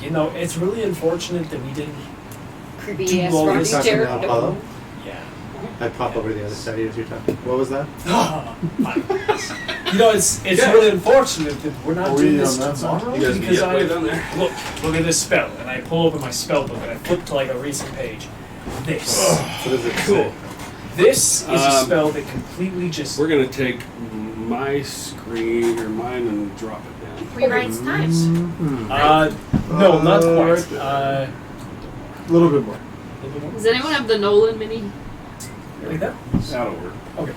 You know, it's really unfortunate that we didn't. Creepy Do ass all rocky this Talking chair. about Apollo? Yeah. I'd pop over to the other side as you're talking. What was that? You know, it's really unfortunate that we're not Are we doing this on that side? tomorrow You guys because get way down there. look at this spell, and I pull open my spell book and I flip to like a recent page. This. What is it? Cool. This is a Um, spell that completely just. We're gonna take my screen or mine and drop it down. Rewrites times. No, not quite. right there. A A little bit more. little bit more. Does anyone have the Nolan mini? Like that? That'll work. Okay.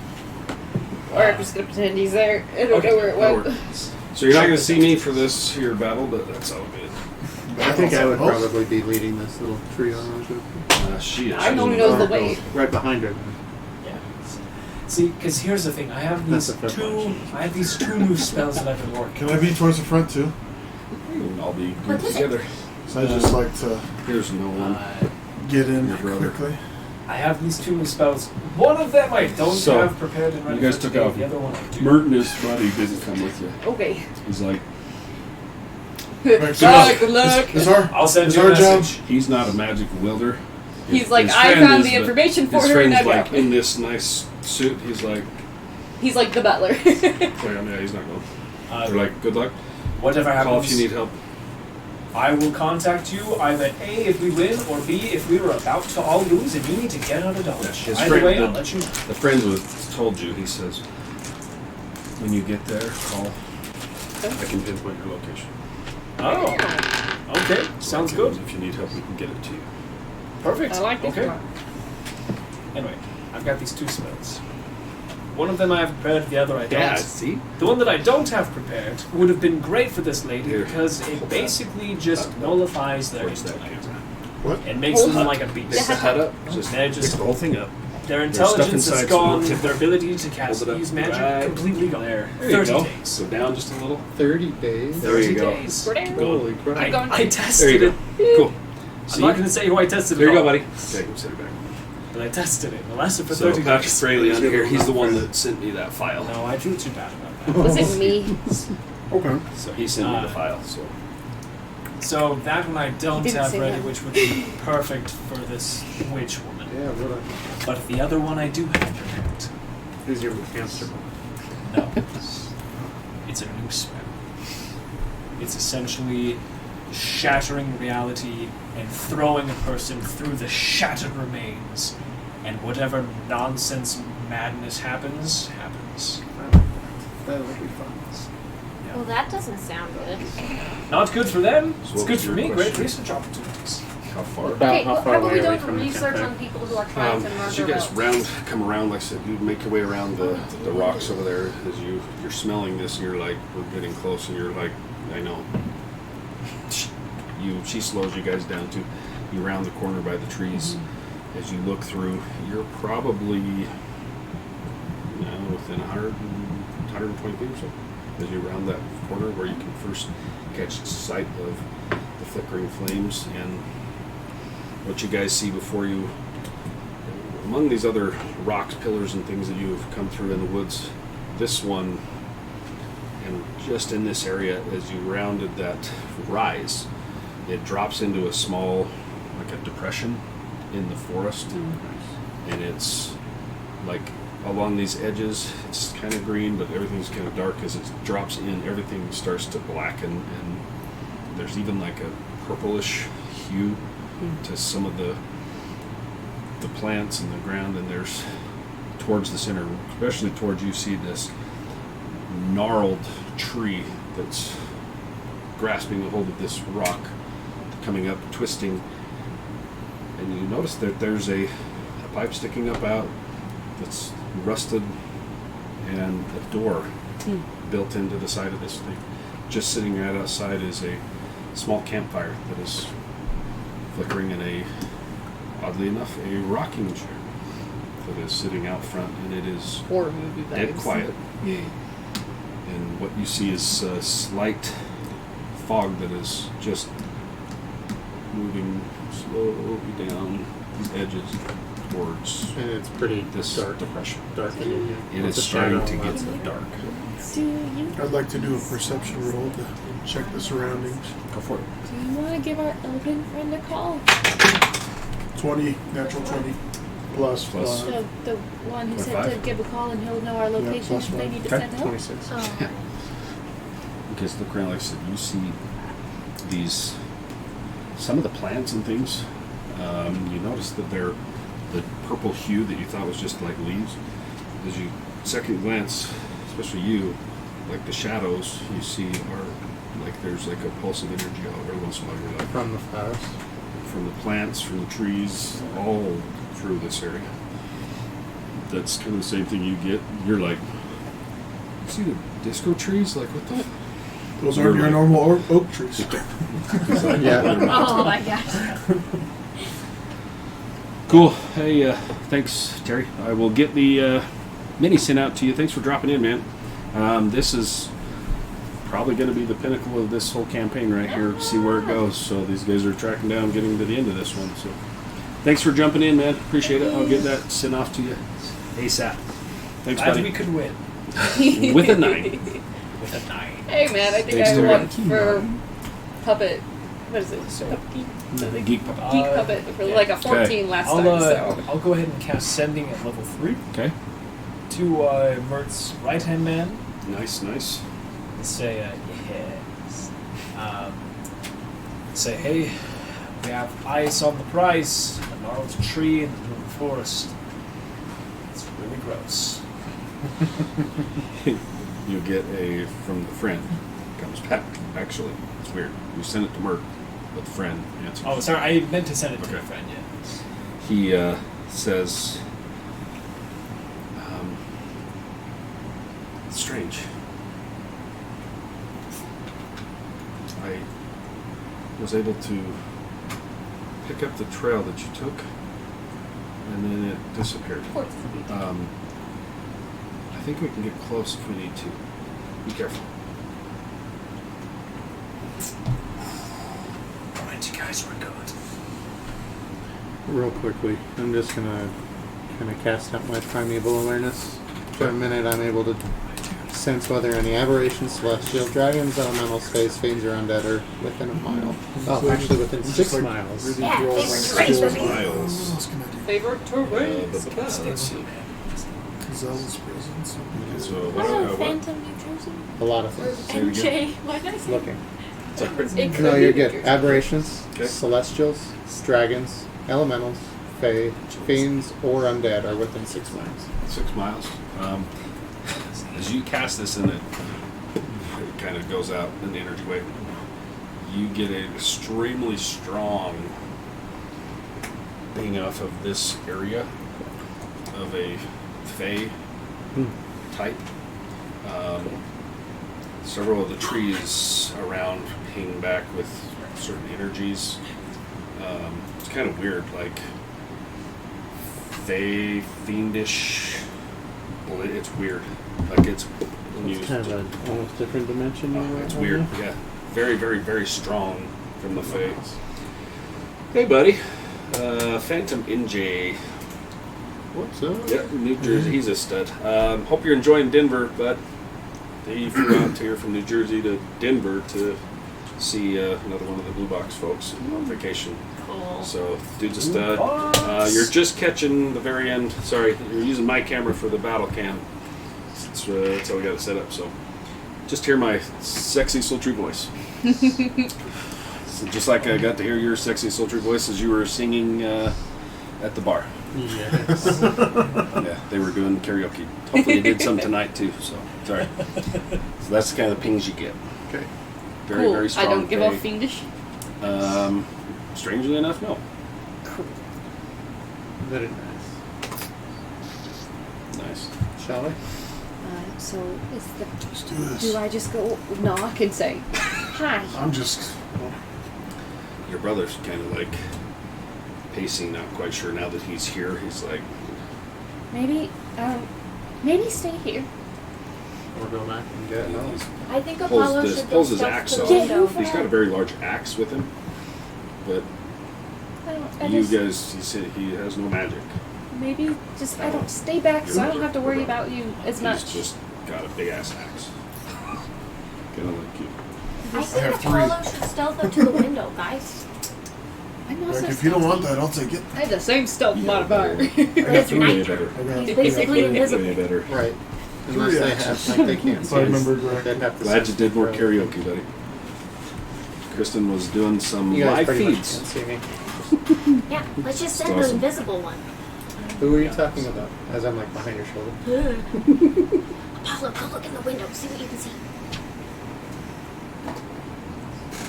Or I'm just gonna pretend he's there. I don't know where it that'll went. work. So you're not gonna see me for this here battle, but that's all good. I think I would Oh. probably be leading this little trio. She is. I know he knows the way. Right behind her. Yeah. See, because here's the thing. I have That's these a fair point. I have these two new spells that I've been working. Can I be towards the front too? I'll be grouped together. So I just like to Here's no one. get in Your brother. quickly. I have these two new spells. One of them I don't So, have prepared and ready you guys for took today. off. The other one I do. Mert and his buddy didn't come with you. Okay. He's like, Right, so Bye, good luck. Is our, I'll send is you a our job? message. he's not a magic wielder. He's like, His I friend found is the information for his her and friend's I like go. in this nice suit. He's like, He's like the butler. oh, yeah, he's not going. They're like, good luck. Whatever Call happens, if you need help. I will contact you either A, if we win, or B, if we were about to all lose and you need to get out of Dodge. His Either friend way, did- I'll let you know. The friend told you. He says, when you get there, call. I can pinpoint your location. Oh, okay. Sounds So good. If you need help, we can get it to you. Perfect. I like this Okay. one. Anyway, I've got these two spells. One of them I have prepared, the other I don't. see? The one that I don't have prepared would have been great for this lady Here. because it basically just nullifies their Where's that intellect. camera? What? It makes Hold them up. like a Pick beast. the head up. Just They're pick just the whole thing up. their stuff intelligence inside, is so gone. we'll tip Their it. ability to cast Hold it up. use magic Right. completely gone. There you 30 go. days. Go down just a little. 30 days. There you 30 go. days. Holy crap. Keep going. I There tested you it. go. Cool. I'm not going to say who I tested There it you go, on, buddy. Okay, go sit it back. but I tested it. It lasted for So 30 Patrick days. Fraley under here, he's the one that sent me that file. No, I feel too bad about that. Was it me? Okay. So he sent me the file. So that one I don't He didn't have say ready, that. which would be perfect for this witch woman. Yeah, really. But the other one I do have prepared. Who's your hamster? No. It's a new spell. It's essentially shattering reality and throwing a person through the shattered remains. And whatever nonsense madness happens. That would be fun. Well, that doesn't sound good. Not good for them. So It's what good was for your me. Great question? research opportunities. How far? About Okay, how well, far how about away we are we don't from the research campfire? on people who are trying to As you murder guys us? come around, like I said, you make your way around the rocks over there. As you're smelling this, and you're like, we're getting close, and you're like, I know. She slows you guys down too. You round the corner by the trees. As you look through, you're probably 30 within 120 feet or so as you round that corner where you can first catch sight of the flickering flames and what you guys see before you. Among these other rocks, pillars, and things that you've come through in the woods, this one, and just in this area, as you rounded that rise, it drops into a small, like a depression in the forest, and it's like along these edges, it's kind of green, but everything's kind of dark. As it drops in, everything starts to blacken, and there's even like a purplish hue to some of the plants and the ground, and there's towards the center, especially towards you, see this gnarled tree that's grasping a hold of this rock, coming up, twisting, and you notice that there's a pipe sticking up out that's rusted, and a door built into the side of this thing. Just sitting right outside is a small campfire that is flickering in a, oddly enough, a rocking chair that is sitting out front, and it is Horror movie vibes. dead quiet. And what you see is a slight fog that is just moving slowly down these edges towards And it's pretty this dark. depression. Dark in here. It With is the starting shadow to and get that stuff. dark. Do you I'd like to do a perception roll to check the surroundings. Go for it. do you want to give our elven friend a call? 20, natural 20. Plus. Plus. The one who Plus said to 5? give a call and he'll know our location plus if they 5. need to Okay. send help. 26. Oh. Because look around, like I said, you see these, some of the plants and things, you notice that they're the purple hue that you thought was just like leaves. As you second glance, especially you, like the shadows you see are like there's like a pulse of energy all every once in a while. You're like, From the forest. from the plants, from the trees, all through this area. That's kind of the same thing you get. You're like, you see the disco trees? Like, what the? Those aren't your normal oak trees. Yeah. Oh my gosh. Cool. Hey, thanks, Terry. I will get the mini sent out to you. Thanks for dropping in, man. This is probably going to be the pinnacle of this whole campaign right here. See where it goes. So these guys are tracking down, getting to the end of this one. So thanks for jumping in, man. Appreciate it. I'll get that sent off to you ASAP. Thanks, Glad buddy. we could win. With a 9. With a 9. Hey man, I think Thanks I to won Key for puppet. What is it? So- Geek, Geek puppet. geek puppet for like a 14 last I'll, time. So I'll go ahead and cast Sending at level 3 Okay. to Mert's right-hand man. Nice, nice. And say, yes. Say, hey, we have ice on the prize, a gnarled tree in the middle of the forest. It's really gross. You get a from the friend. Comes back. Actually, it's weird. You send it to Mert, but the friend answers. Oh, sorry, I meant to send it to Okay. my friend, yeah. He says, it's strange. I was able to pick up the trail that you took, and then it disappeared. I think we can get close if we need to. Be careful. Alright, you guys were good. Real quickly, I'm just gonna kind of cast out my primeval awareness. For a minute, I'm able to sense whether any aberrations, celestial dragons, elemental space, fiends, or undead are within a mile. Oh, actually within 6 miles. Yeah, they were great for me. Miles. favorite terrain. Let's see. Zealous presence. Okay, so What what? about Phantom you chosen? A lot of things. Say it again. MJ, what did I say? Looking. It could No, be you're the good. future. Aberrations, Okay. celestials, dragons, elementals, fae, fiends, or undead are within 6 miles. 6 miles. As you cast this and it kind of goes out in the energy wave, you get an extremely strong being off of this area of a Fey type. Several of the trees around ping back with certain energies. It's kind of weird, like Fey, fiendish, level. It's weird. Like it's when you It's kind of an almost different dimension. it's weird. Yeah, very, very, very strong from the face. Hey, buddy. Phantom NJ. What's up? Yeah, New Jersey. He's a stud. Hope you're enjoying Denver, but he flew out here from New Jersey to Denver to see another one of the Blue Box folks on vacation. Cool. So, dude's a stud. You're just catching the very end. Sorry, you're using my camera for the battle cam. That's how we got it set up. So, just hear my sexy, sultry voice. So just like I got to hear your sexy, sultry voice as you were singing at the bar. Yes. Yeah, they were doing karaoke. Hopefully, you did some tonight too. So, sorry. So that's the kind of pings you get. Okay. Very, cool. very strong. I don't give off pay. fiendish. Strangely enough, no. Cool. Very nice. Nice. Shall we? So is the Let's do this. do I just go knock and say hi? I'm just. Your brother's kind of like pacing, not quite sure now that he's here. He's like, Maybe stay here. Or go back and get help? he's I think Apollo should go pulls his stealth axe to the off. window. He's got a very large axe with him, but I you just, guys, he said he has no magic. Maybe just I don't stay back so I don't have to worry about you as much. He's just got a big ass axe. Kind of like you. I I think have three. Apollo should stealth up to the window, guys. I'm not Like, so if you don't want stealthy. that, I'll take it. I have the same stealth You modifier. got It's way night. better. I got He's basically Way invisible. better. Right. Unless Three they axes. have, like, they can't If see I us. remember correctly. They'd have to Glad you sense did more it. karaoke, buddy. Kristen was doing some You guys live pretty much feeds. can't see me. Yeah, let's just send Awesome. the invisible one. Who are you talking about? As I'm like behind your shoulder. Apollo, go look in the window, see what you can see.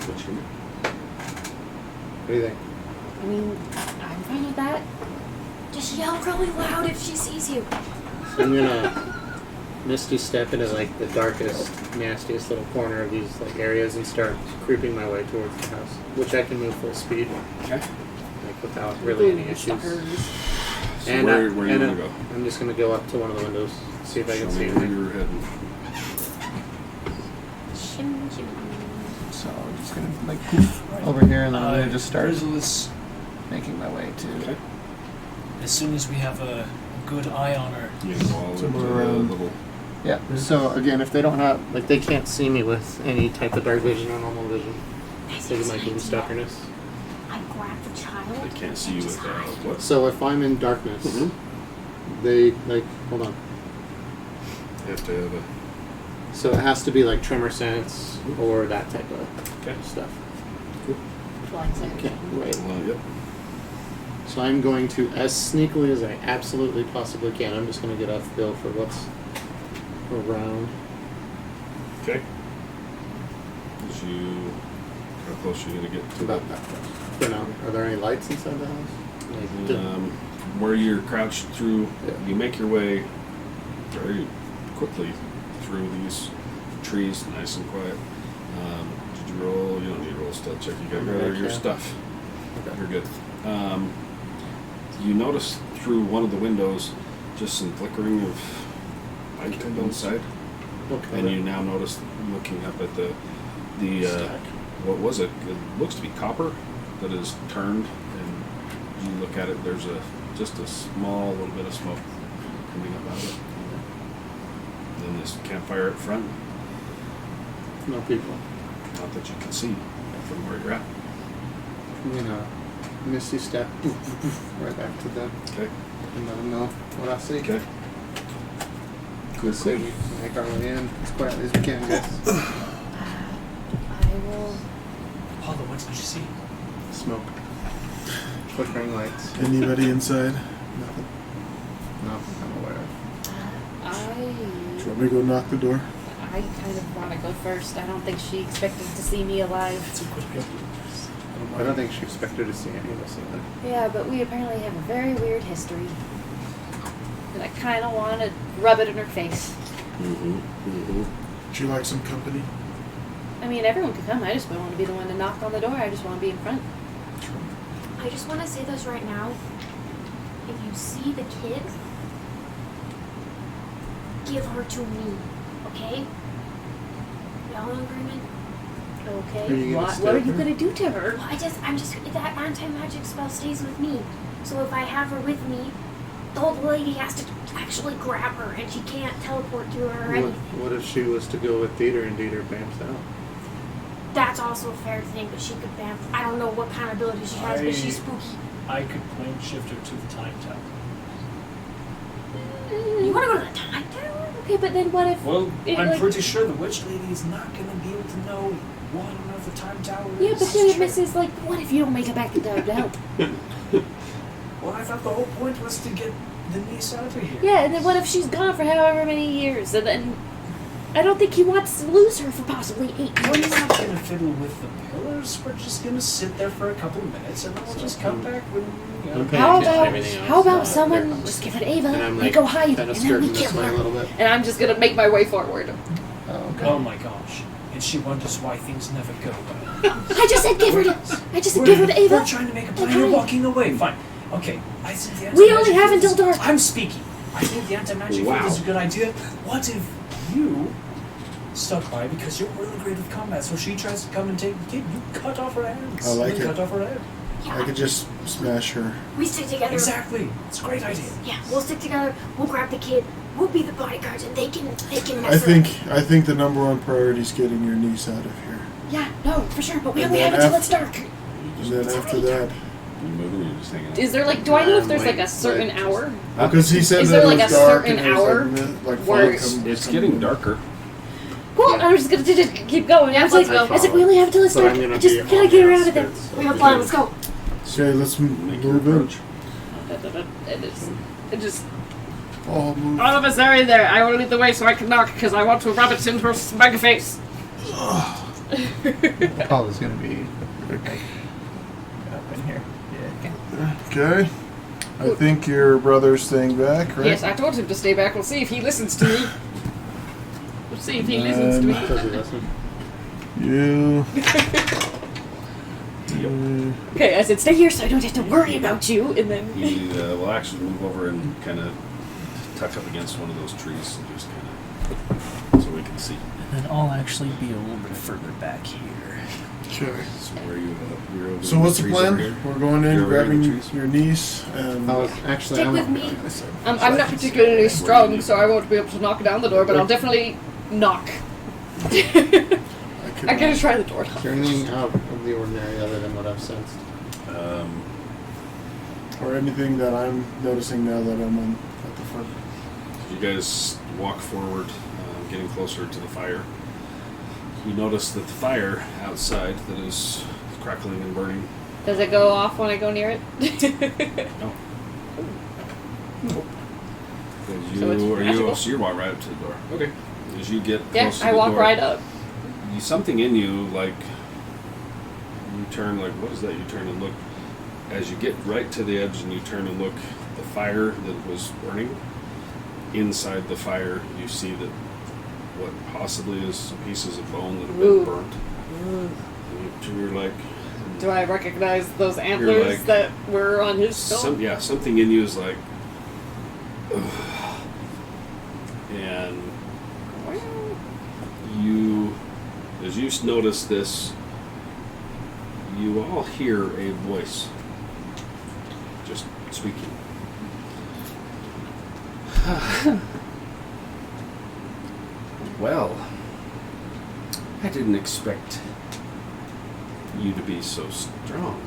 What you- What do you think? I mean, I'm fine with that. Just yell really loud if she sees you. So I'm gonna misty step into like the darkest, nastiest little corner of these like areas and start creeping my way towards the house, which I can move full speed, Okay. like without really any issues. Suckers. So And where you and want to go? I'm just gonna go up to one of the windows, see if I Show can see me where anything. you're heading. Shim, shim. So I'm just gonna like poof over here, and then I'm gonna just start Grizzle is making my way to. Okay. as soon as we have a good eye on her. You can go all Somewhere into the around- little. Yeah. So again, if they don't have like they can't see me with any type of dark vision or normal vision, so they might give me stalkerness. I grab the child. They can't see you and with just hide. what? So if I'm in darkness, Mhm. they like hold on. You have to have a. So it has to be like tremor sense or that type of Okay. stuff. Blind sight. Okay, wait. Yep. So I'm going to, as sneakily as I absolutely possibly can, I'm just going to get off Bill for what's around. Okay. As you, how close are you gonna get to About that close. For now. Are there any lights inside the house? Like, Where you're crouched through, Yeah. you make your way very quickly through these trees, nice and quiet. Did you roll? You don't need to roll a stealth check. You got your Yeah. stuff. Okay. You're good. You notice through one of the windows just some flickering of light inside, What and color? you now notice looking up at the what was it? It looks to be copper that is turned, and you look at it. There's just a small little bit of smoke coming up out of it. Then this campfire up front, No people. not that you can see from where you're at. I'm going to misty step right back to them Okay. and let them know what I see. Okay. Cool. So we make our way in as quietly as we can, guys. I will. Apollo, what did you see? Smoke. Flickering lights. Anybody inside? Nothing. No, I'm aware of. Do you want me to go knock the door? I kind of want to go first. I don't think she expected to see me alive. It's a good idea. I don't think she expected to see any of us either. Yeah, but we apparently have a very weird history. And I kind of want to rub it in her face. Mm-hmm. Mm-hmm. Would you like some company? I mean, everyone could come. I just don't want to be the one to knock on the door. I just want to be in front. I just want to say this right now. If you see the kid, give her to me, okay? Y'all in agreement? Okay. Are you gonna What stay are with you her? gonna do to her? Well, that anti-magic spell stays with me. So if I have her with me, the old lady has to actually grab her, and she can't teleport to her or anything. What if she was to go with Dieter and Dieter bamps out? That's also a fair thing, but she could bamf. I don't know what kind of ability she has, but she's spooky. I could plane shift her to the time tower. You want to go to the time tower? Okay, but then what if? Well, it, I'm like- pretty sure the witch lady is not going to be able to know what on earth the time tower is. Yeah, but then it misses. Like, what if you don't make it back in time to help? Well, I thought the whole point was to get the niece out of here. Yeah, and then what if she's gone for however many years, and then I don't think he wants to lose her for possibly 8 We're years. not going to fiddle with the pillars. We're just going to sit there for a couple of minutes, and then we'll just come back when, you know. I'm paying How attention to about everything else. how about Not someone there. just give it Ava And I'm and like go hide, kind and of then we skirting kill this way a her. little bit. And I'm just gonna make my way forward. Oh, okay. Oh my gosh. And she wonders why things never go well. I just said give her to. I just said give her to Ava. We're trying to make a plan. Okay. You're walking away. Fine. Okay. I think the We anti-magic only have field until is- dark. I'm speaking. I think the anti-magic Wow. field is a good idea. What if you stuck by because you're really great with combat? So she tries to come and take the kid. You cut off her hands. I like you it. cut off her head. I could just smash her. We stick together. Exactly. It's a great idea. Yeah, we'll stick together. We'll grab the kid. We'll be the bodyguards, and they can mess I her think up. I think the number one priority is getting your niece out of here. Yeah, no, for sure. But we And only have then until af- it's dark. And then after that, You moving or you just hanging out? Is there like? Do I know if there's like a Wait, certain wait. hour? because he said Is that there it like was a dark certain and it was hour like where fog it's- coming- It's coming getting in. darker. Cool. I'm just gonna just keep going. I was like, I I was like, we only have until it's So dark. I'm gonna Just be gotta on get her the out of there. outskirts We have a plan. Let's go. Okay, let's Make your move in. approach. It just. All move. All of us are in there. I will lead the way so I can knock because I want to rub it into her smug face. Paul is gonna be like, up in here. Yeah. Okay. I think your brother's staying back, right? Yes, I told him to stay back. We'll see if he listens to me. We'll see if he listens to me. Does he listen? You. Okay, I said stay here so I don't have to worry about you, and then. You will actually move over and kind of tuck up against one of those trees and just kind of so we can see. And then I'll actually be a little bit further back here. Okay. So where you you're over So in what's the trees over plan? here? We're going in, You're over in the grabbing trees? your niece, and I was actually. Stick I'm with me. I'm not particularly strong, so I won't be able to knock down the door, but I'll definitely knock. I I'm gonna try the door. Is there anything out of the ordinary other than what I've sensed? or anything that I'm noticing now that I'm on at the front. You guys walk forward, getting closer to the fire. You notice that the fire outside that is crackling and burning. Does it go off when I go near it? No. As So it's magical? so you walk right up to the door. Okay. As you get Yeah, close to I the walk door, right up. something in you, like, you turn, like, what is that? You turn and look. As you get right to the edge and you turn and look, the fire that was burning, inside the fire, you see that what possibly is some pieces of bone that have been Ooh. burnt. And you're like, Do I recognize those antlers like- that were on his skull? something in you is like, ugh. And you, as you notice this, you all hear a voice just speaking. Well, I didn't expect you to be so strong.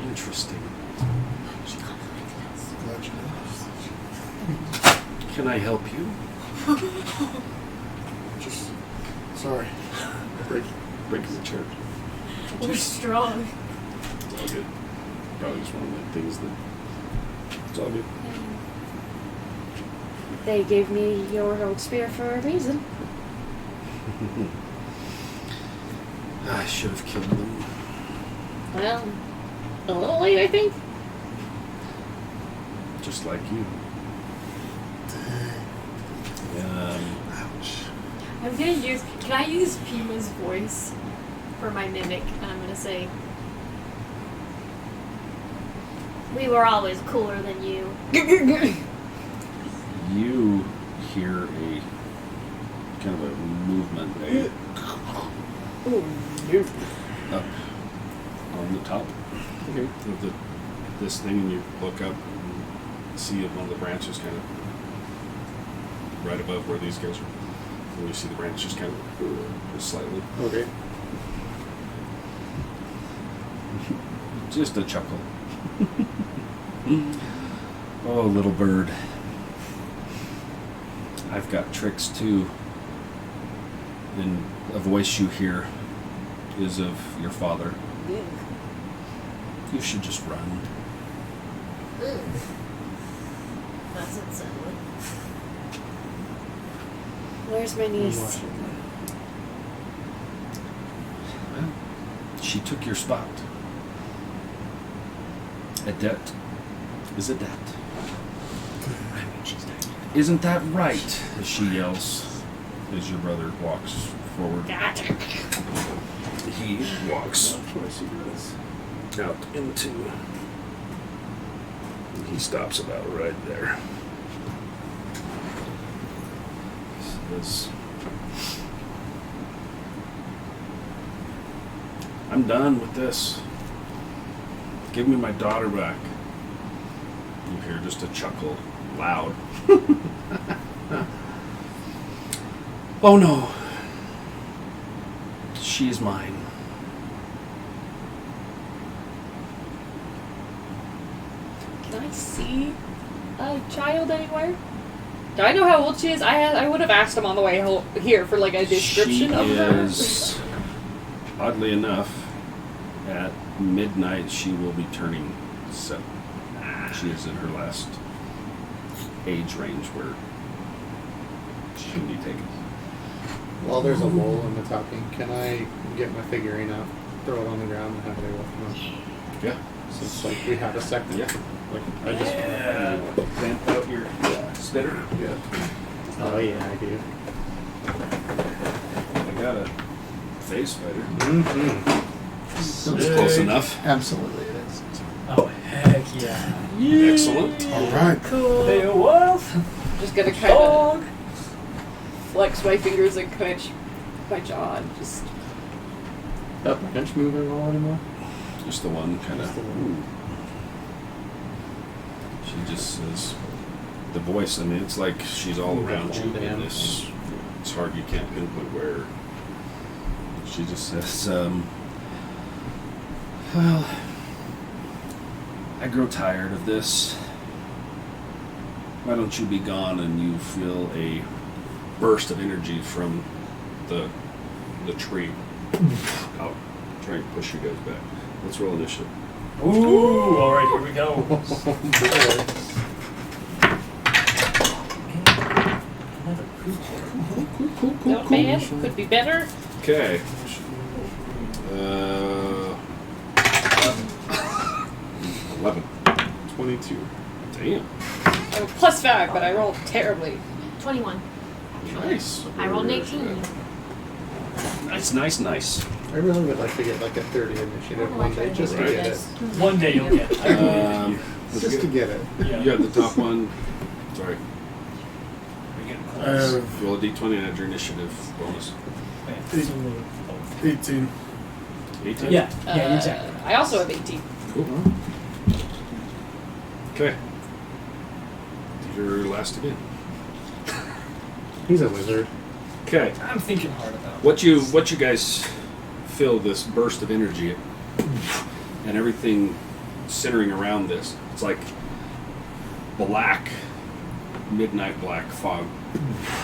Interesting. Glad you noticed. Can I help you? Just sorry. Breaking the chair. We're strong. It's all good. Probably just one of the things that. It's all good. They gave me your old spear for a reason. I should have killed them. Well, a little late, I think. Just like you. Ouch. I'm gonna use. Can I use Pima's voice for my mimic? And I'm gonna say, We were always cooler than you. You hear a kind of a movement up on the top of this thing, and you look up and see one of the branches kind of right above where these guys are. And you see the branch just kind of just slightly. Okay. Just a chuckle. Oh, little bird. I've got tricks too. And a voice you hear is of your father. You should just run. That's unsettling. Where's my niece? Well, she took your spot. A debt is a debt. I mean, she's dead. Isn't that right? As she yells as your brother walks forward. He walks out into. He stops about right there. Says, I'm done with this. Give me my daughter back. You hear just a chuckle, loud. Oh no. She is mine. Can I see a child anywhere? Do I know how old she is? I would have asked him on the way here for like a description of her. Is, oddly enough, at midnight she will be turning 7. She is in her last age range where she can be taken. While there's a lull in the talking, can I get my figurine out, throw it on the ground, and have it walk around? Yeah. Since like we have a second. Yeah. Like I just want to Vamp out your spitter. Yeah. Oh yeah, I do. I got a phase spider. Mm-hmm. That's close enough. Absolutely, it is. Oh, heck yeah. Excellent. All right. Cool. Beowulf. Just gonna kind of flex my fingers and clench my jaw and just. That bench moving all anymore? Just the one kind of. Just the one. She just says, the voice. I mean, it's like she's all around you. And it's hard. You can't pinpoint where. She just says, well, I grow tired of this. Why don't you be gone? And you feel a burst of energy from the tree out, trying to push you guys back. Let's roll initiative. Ooh, alright, here we go. Not bad. Could be better. Okay. 11. 22. Damn. I have a +5, but I rolled terribly. 21. Nice. I rolled an 18. Nice. I really would like to get like a 30 initiative one day just to get it. One day you'll get it. I believe you. Just to get it. Yeah. You have the top one. Sorry. We're getting I close. have Roll a d20 and add your initiative bonus. 18. 18? Yeah, exactly. I also have 18. Cool. Okay. You're last again. He's a wizard. Okay. I'm thinking hard about it. What you guys feel this burst of energy and everything centering around this. It's like black, midnight black fog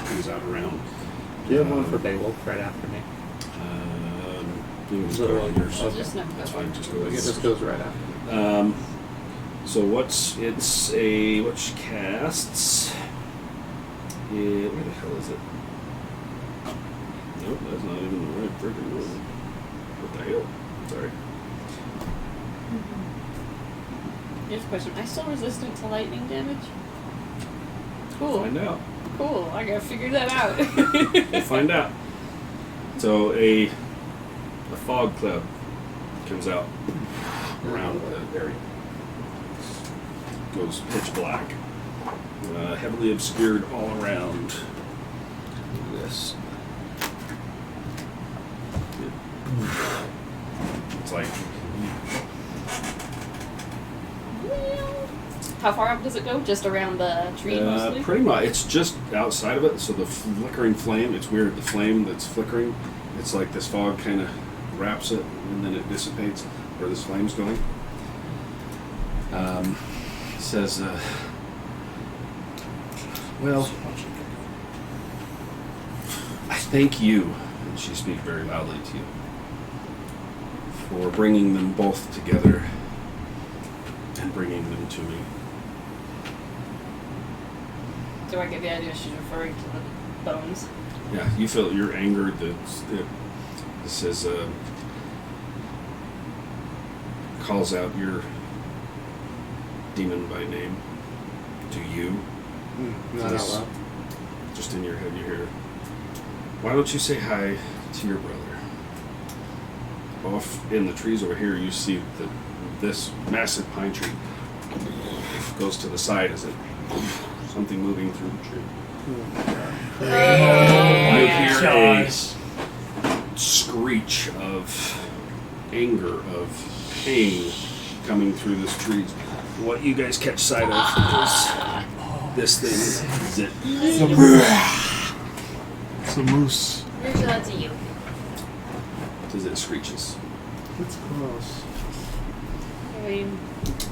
comes out around. Do you have one for Beowulf right after me? You can just go on yours. Okay. Just not That's fine. Just go It with just yours. goes right after me. So what she casts? Where the hell is it? Nope, that's not even the right freaking one. What the hell? Sorry. Here's a question. Am I still resistant to lightning damage? Cool. Find out. Cool. I gotta figure that out. We'll find out. So a fog cloud comes out around the area. Goes pitch black. heavily obscured all around. This. It's like How far up does it go? Just around the tree mostly? pretty much. It's just outside of it. So the flickering flame. It's weird. The flame that's flickering. It's like this fog kind of wraps it, and then it dissipates where this flame's going. Says, well, I thank you, and she speaks very loudly to you, for bringing them both together and bringing them to me. Do I get the idea she's referring to the bones? Yeah, you feel you're angered that this is calls out your demon by name to you. Not out loud. Just in your head you hear, why don't you say hi to your brother? Off in the trees over here you see that this massive pine tree goes to the side as it something moving through the tree. You hear a screech of anger, of pain coming through this tree. What you guys catch sight of is this thing. It's a moose. Usually that's you. As it screeches. That's close. I mean,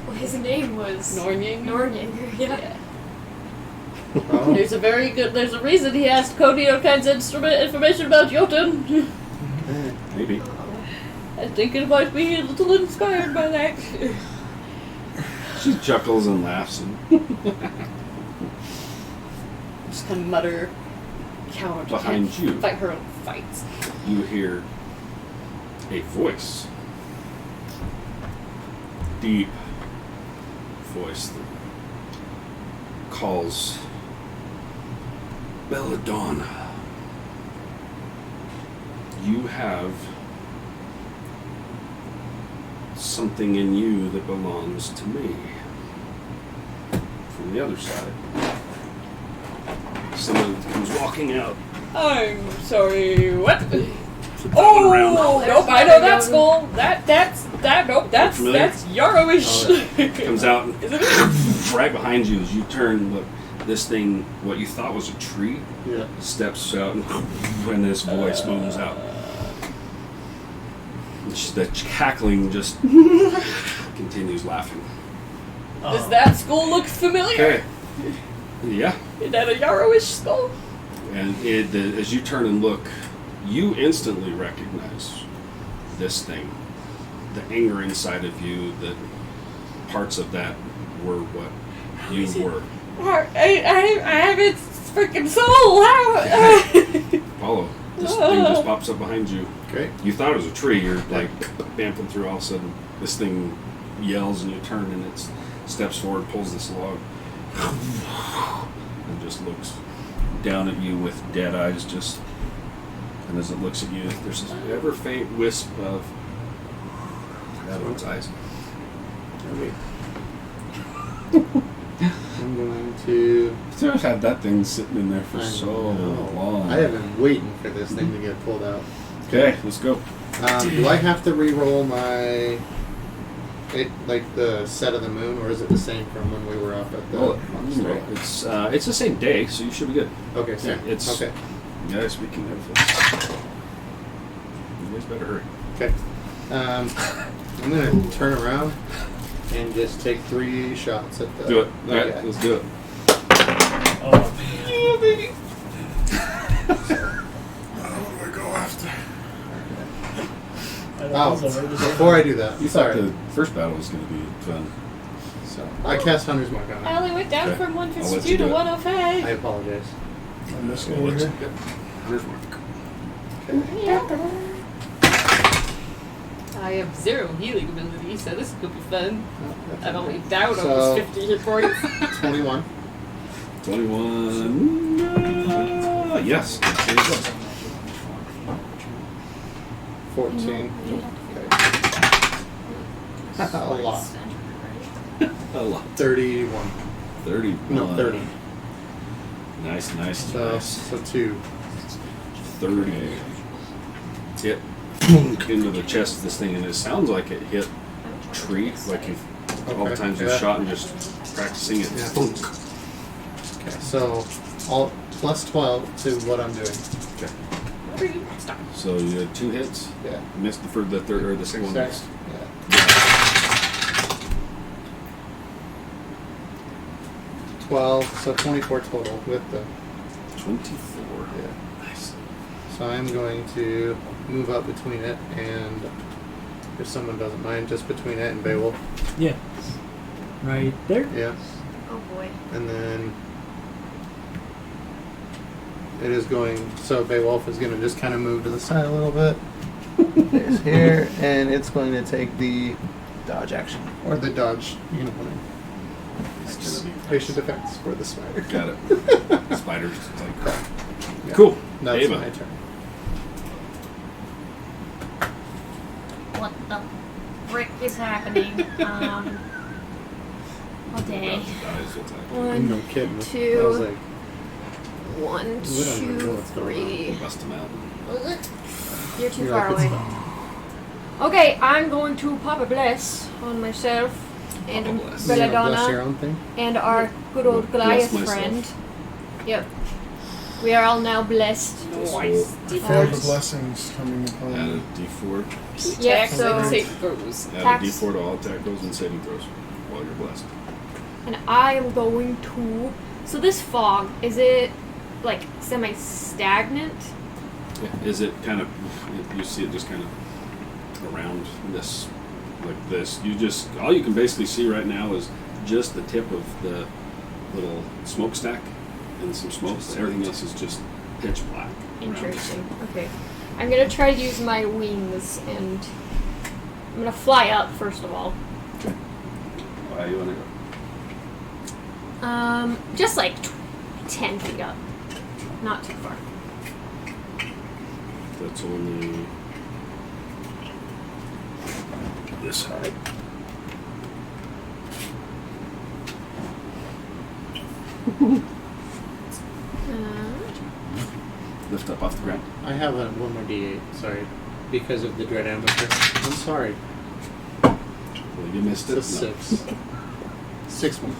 Well, his name was Nornying? Nornying. Yeah. Oh. There's a reason he asked Cody all kinds of information about Jotun. Maybe. I think it might be a little inspired by that. She chuckles and laughs and Just kind of mutter, counter Behind you. fight her own fights. you hear a voice. Deep voice that calls Belladonna. You have something in you that belongs to me. From the other side, someone comes walking out. I'm sorry, what? Around. Oh, nope, I know that skull. That's Familiar? Yarrowish. Comes out and Isn't it? right behind you as you turn. Look, this thing, what you thought was a tree, Yeah. steps out and when this voice booms out. The cackling just continues laughing. Does that skull look familiar? Okay. Yeah. Is that a Yarrowish skull? And as you turn and look, you instantly recognize this thing. The anger inside of you, that parts of that were what you were. I have its freaking soul. How? Follow. This thing just pops up behind you. Great. You thought it was a tree. You're like bamping through. All of a sudden, this thing yells, and you turn, and it steps forward, pulls this log, and just looks down at you with dead eyes. Just, and as it looks at you, there's this ever faint wisp of out of its eyes. Okay. I'm going to. I've had that thing sitting in there for I so know. long. I have been waiting for this thing to get pulled out. Okay, let's go. Do I have to re-roll my, like the set of the moon, or is it the same from when we were up at the Roll it. monastery? It's the same day, so you should be good. Okay, Yeah, it's okay. Yeah, speaking of this, you guys better hurry. Okay. I'm gonna turn around and just take 3 shots at the. Do it. Okay. Alright, let's do it. Oh, man. Who do I go after? Oh, before I do that, You thought sorry. the first battle was going to be fun. So I cast Hunter's Mark on I it. only went down Okay. from I'll let 152 you to do it. 105. I apologize. I'm just Well, over let's- here. yep. Hunter's mark. I have 0 healing ability, so this could be fun. Oh, I'm only down So- almost 50 hit points. 21. 21. Yes. There you go. 14. Okay. A lot. A lot. 31. 30. No, 30. Nice. So 2. 30. Hit into the chest of this thing, and it sounds like it hit a tree, like all the times you've shot and just practicing it. Yeah. Thunk. Okay, so all plus 12 to what I'm doing. Okay. So you had 2 hits. Yeah. Missed for the third or the second one. Missed. Yeah. 12, so 24 total with the 24. Yeah. Nice. So I'm going to move up between it and, if someone doesn't mind, just between it and Beowulf. Yeah. Right there. Yeah. Oh boy. And then it is going, so Beowulf is going to just kind of move to the side a little bit. There's here, and it's going to take the dodge action. Or the dodge, you know what I mean. It's going to be patient defense for the spider. Got it. Spiders. Like, Yeah. Cool. That's Ava. my turn. What the frick is happening? Okay. One, No kidding. two. I was like, 1, We don't even know 2, what's going 3. Bust them out. You're too You're far like, away. Okay, I'm going to pop a bless on myself and Pop a bless. you wanna bless your Belladonna own thing? and our good old Bless Goliath myself. friend. Yep. We are all now blessed. Nice. Feel the blessings coming upon Add a you. D4. Yeah, Attack so- and saving throws. Add a Tax. D4 to all attack rolls and saving throws while you're blessed. And I am going to. So this fog, is it like semi-stagnant? Yeah. Is it kind of? You see it just kind of around this, like this. You just all you can basically see right now is just the tip of the little smokestack and some smoke. Everything else is just pitch black. around us. Interesting. Okay. I'm gonna try to use my wings and I'm gonna fly up first of all. Why you want to go? Just like 10 feet up. Not too far. That's only this high. Lift up off the ground. I have one more D8, sorry. Because of the dread ambusher. I'm sorry. Well, you missed it. It's a No. 6. 6 more.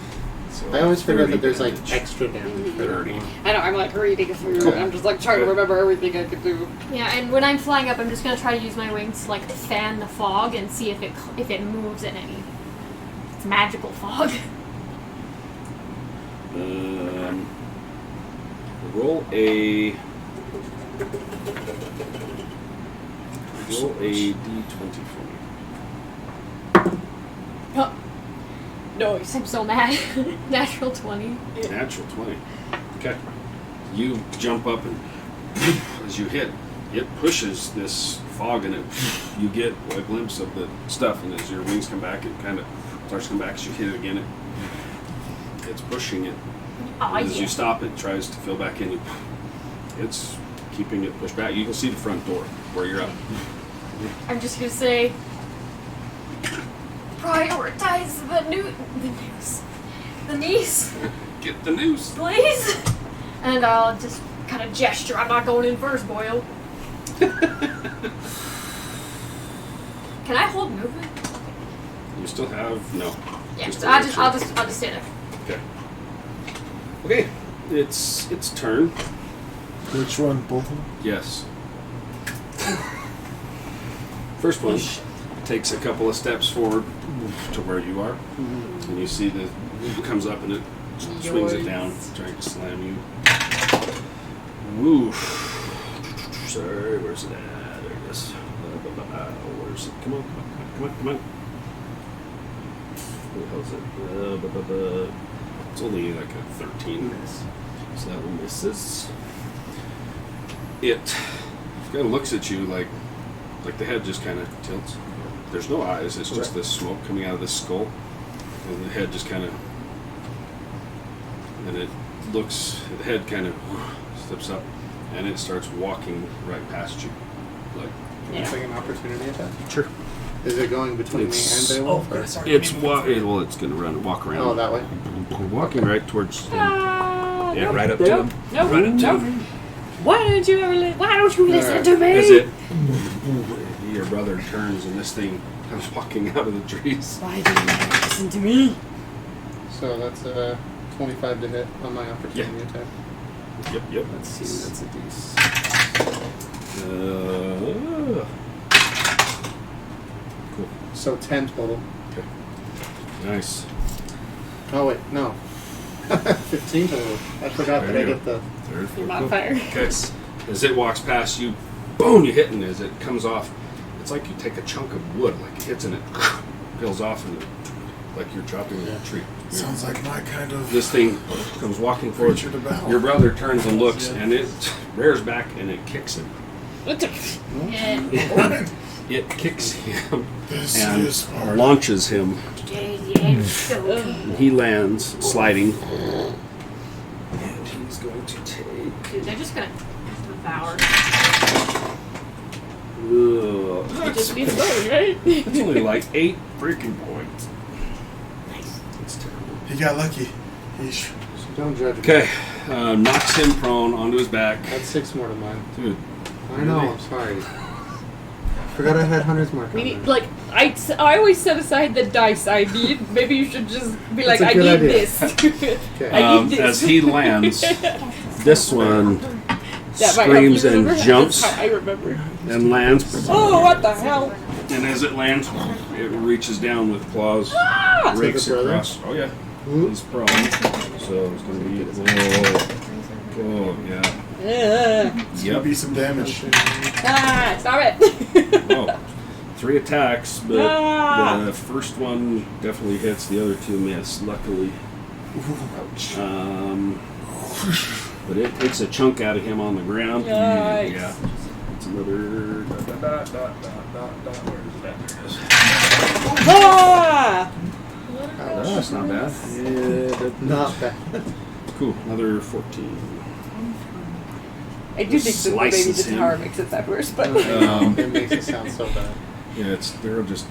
So I always forget 30 that there's like damage. extra damage for that 30. one. I know, I'm like reading through, Cool. and I'm just like trying to remember everything I could do. Yeah, and when I'm flying up, I'm just gonna try to use my wings to like fan the fog and see if it moves in any. It's magical fog. Roll a D20 for me. Oh. Nice. I'm so mad. Natural 20. Natural 20. Okay. You jump up and as you hit, it pushes this fog and you get a glimpse of the stuff, and as your wings come back, it kind of starts to come back. As you hit it again, it's pushing it. Oh, As yeah. you stop, it tries to fill back in. It's keeping it pushed back. You can see the front door where you're at. I'm just gonna say, prioritize the news, the niece, Get the news. please. And I'll just kind of gesture. I'm not going in first, boyo. Can I hold movement? You still have no. Yeah, Just so a I'll reaction. just stay there. Okay. Okay. It's turn. Which one? Both of them? Yes. First one takes a couple of steps forward to where you are, and you see the it comes up and it swings it down, trying to slam you. Woo. Sorry, where's it at? There it is. Where's it? Come on, come on. What the hell is it? It's only like a 13. So that one misses. It kind of looks at you like the head just kind of tilts. There's no eyes. It's just this smoke coming out of the skull, and the head just kind of. And it looks. The head kind of steps up, and it starts walking right past you, like. It's like an opportunity attack. Sure. Is it going between It's- me and Oh, Beowulf? or- sorry. It's well, it's gonna walk around. Oh, that way? Walking right towards. Ah. Yeah, no, right up to no, him. No, Right up to no. him. Why don't you listen to me? As it, your brother turns and this thing comes walking out of the trees. Why do you never listen to me? So that's a 25 to hit on my opportunity attack. Yep. Let's see, that's a d6. Cool. So 10 total. Okay. Nice. Oh wait, no. 15 total. I forgot There that I you get the... Third, Your fourth, modifier. Okay. As it walks past you, boom, you hit, and as it comes off, it's like you take a chunk of wood, like it hits and it peels off, and like you're chopping a tree. Sounds like my kind of This thing comes walking forward. creature to battle. Your brother turns and looks, and it rears back and it kicks him. Yeah. It kicks him This and is hard. launches him. Yeah. So And he lands, sliding. And he's going to take. Dude, they're just gonna devour. Ugh, You just need a bow, right? it's only like 8 freaking points. nice. That's terrible. He got lucky. Yeesh. So don't judge me. Okay, knocks him prone onto his back. That's 6 more to mine. Dude, I know, I'm sorry. Forgot I had Hunter's Mark We on need, there. like, I always set aside the dice I need. Maybe you should just be like, That's a I good need idea. this. Okay. I need this. as he lands, this one That might help screams you and remember. jumps That's how I remember. and lands. Oh, what the hell? And as it lands, it reaches down with claws, Ah! rakes So the brother? across. Oh yeah, he's prone, so it's going to be. Oh yeah. It's gonna Yep. be some damage. Ah, stop it. Oh, 3 attacks, but Ah! the first one definitely hits. The other 2 miss, luckily. But it takes a chunk out of him on the ground. Yikes. Yeah. It's another. Where is that? There it is. Ah! Oh, that's not bad. Yeah, Not bad. cool. Another 14. I do think that maybe Slices the him. tower makes it that worse, but It makes it sound so bad. Yeah, they're just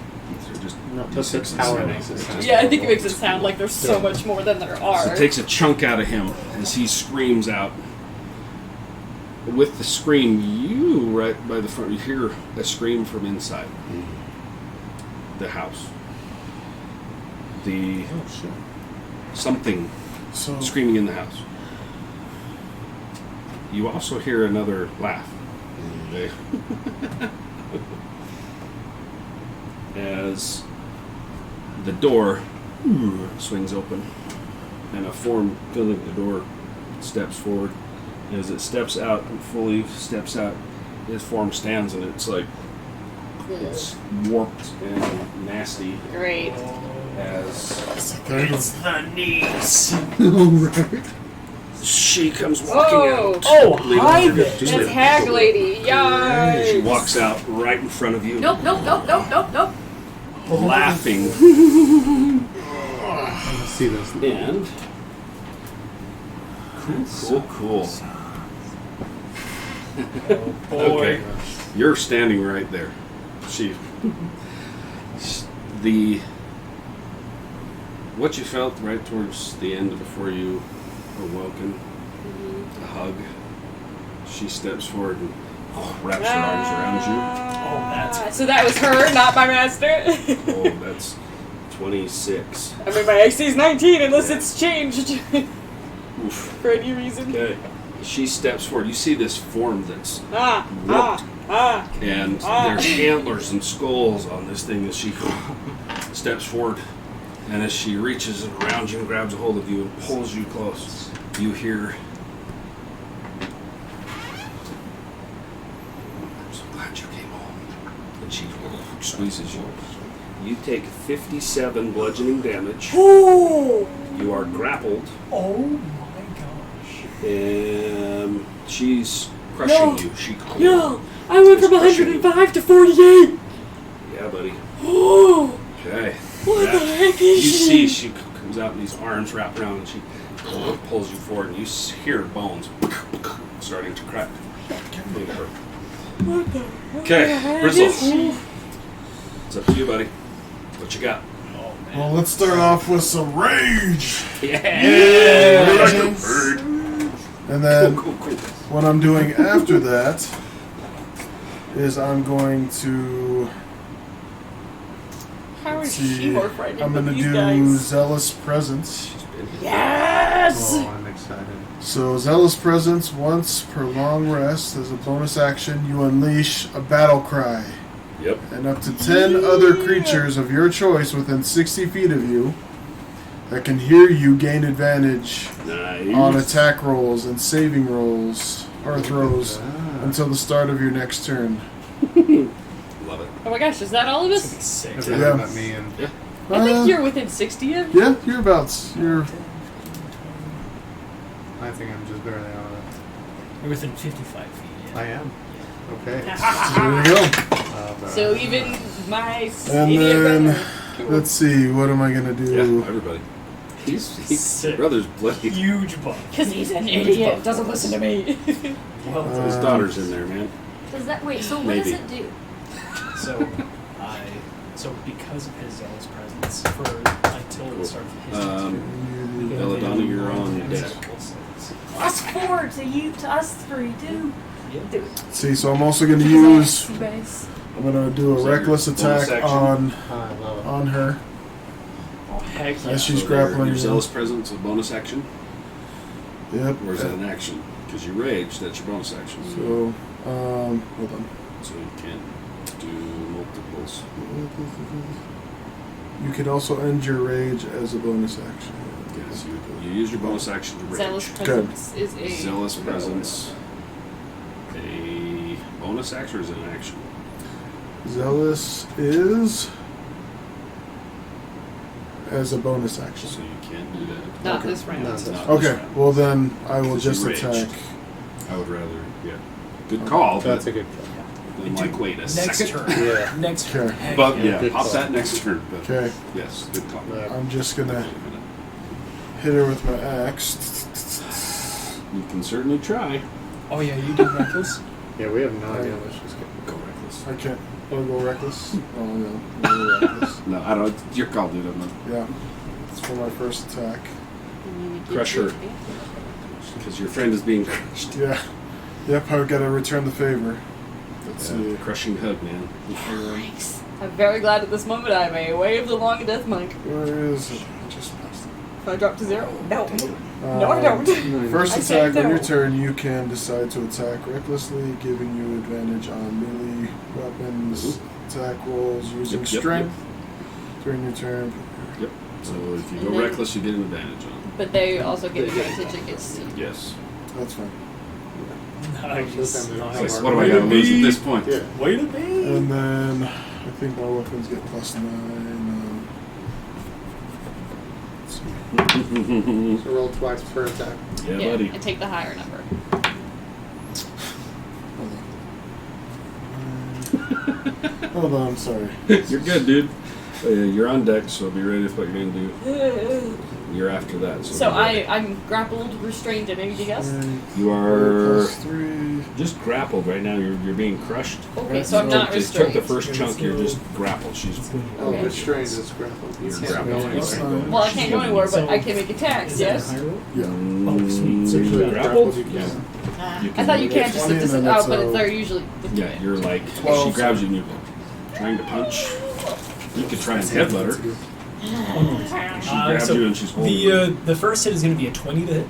No, just the D6s. tower makes it sound yeah, I think it makes it sound like there's so much more than there are. So it takes a chunk out of him as he screams out. With the scream, you right by the front, you hear a scream from inside the house. The something So screaming in the house. You also hear another laugh. As the door swings open and a form filling the door steps forward. As it steps out and fully steps out, his form stands and it's like it's warped and nasty Great. as the niece. Right. She comes walking Oh. out. Oh, Leave hi her- there. just That's leave her. Hag Lady. Yikes. She walks out right in front of you, Nope. laughing. Let's see this. And cool. Oh boy. Okay, you're standing right there. What you felt right towards the end before you were woken, a hug. She steps forward and wraps her arms around that's- So that was her, not my master. you. Oh, that's 26. I mean, my AC is 19 unless it's changed Oof. for any reason. Okay. She steps forward. You see this form that's Ah. and there's antlers and skulls on this thing as she steps forward. And as she reaches around you and grabs a hold of you and pulls you close, you hear, "I'm so glad you came home." And she squeezes you. You take 57 bludgeoning damage. Oh, You are grappled, oh my gosh. and she's crushing you. No, I went from She's crushing you. 105 to 48. Yeah, buddy. Oh, Okay. what the heck You is see, she? she comes out and these arms wrapped around, and she pulls you forward, and you hear bones starting to crack. Look at her. What the Okay, heck Bristle. is she? It's up to you, buddy. What you got? Oh man. well, let's start off with some rage. Yeah. Raging. And then Cool. what I'm doing after that is I'm going to How let's is see. she more frightened I'm than gonna these do guys? Zealous Presence. Yes! Oh, I'm excited. So Zealous Presence, once per long rest, as a bonus action, you unleash a battle cry. Yep. And up to 10 other creatures of your choice within 60 feet of you that can hear you gain advantage Nice. on attack rolls and saving rolls or throws Ah. until the start of your next turn. Love it. Oh my gosh, is that all of us? Sick. Everyone Yeah. but me and I think you're within 60 of Yeah, you're about. You're. I think I'm just barely out of it. You're within 55 feet. Yeah. I am. Okay. There you go. So even my And idiot then brother. let's see. What am I gonna Yeah, do? everybody. He's Sick. brother's bloody. Huge buff. Because he's an Huge idiot, buff. doesn't listen to me. Well, His daughter's in there, man. Does that wait? So what Maybe. does it do? so because of his zealous presence for until the start of his turn, Belladonna, you're on deck. Us four to you, to us three too. Yeah. See, so I'm also gonna use. Base. I'm gonna do Is a that your reckless bonus attack action? on I love it. on her. Oh heck yeah. As she's So grappling Your you. zealous presence a bonus action, Yep. or is that an action? Because you rage, that's your bonus action. So, hold on. So you can't do multiples. You can also end your rage as a bonus action. Yes, you use your bonus action to rage. Zealous presence is a Zealous presence. A bonus action or is it an action? Zealous is as a bonus action. So you can't do that. not Okay. this round. No, that's Not Okay, this round. well then I will 'Cause you just raged. attack. I would rather, yeah. Good call. That's a but good then, like, wait a Next second. turn. call. Yeah. Next turn. Okay. Heck But yeah. yeah, Good pop call. that next turn. But Okay, yes, good call. Yeah. I'm just Wait a gonna minute. hit her with my axe. You can certainly try. Oh yeah, you did reckless. Yeah, we have no idea what she's Go reckless. I can't. I'll go reckless. Oh no, I'll go reckless. No, I don't. Your call, dude. I'm not. Yeah, it's for my first attack. Crush her. Because your friend is being crushed. Yeah. Yep, I've got to return the favor. Let's see. Crushing hug, man. I'm very glad at this moment I may wave the long death monk. Where is it? I just passed it. If I drop to 0, no. No, I don't. First I said attack on your no. turn, you can decide to attack recklessly, giving you advantage on melee weapons, attack rolls using Yep, yep, strength during your turn. Yep. So if you And go then- reckless, you get an advantage on. But they also get advantage against you. Yes. That's fine. Nice. This time we don't It's have like, our- what do I got to lose at this point? Yeah. Way to be. And then I think my weapons get +9. Let's see. So roll twice per attack. Yeah, buddy. And take the higher number. Hold on, sorry. You're good, dude. You're on deck, so be ready for what you're gonna do. You're after that. So, So be ready. I'm grappled, restrained, and anything else? You are +3. just grappled right now. You're being crushed. Okay, so I'm not Just took restrained. the first chunk. You're just grappled. She's Oh, Okay. restrained is grappled. You're Can't grappled. go You anywhere. can't go anywhere. Well, I can't go anywhere, but So- I can make attacks, Is that yes? a high roll? Yeah. Oh, sweet. So You're you're grappled. grappled, you Yeah. can. You I thought you can- can't just 20 sit this and then out, that's but a- they're usually. Yeah, you're like if 12. she grabs you and you're trying to punch. You could try and headbutt her. She grabs so you and she's holding you. the first hit is going to be a 20 to hit.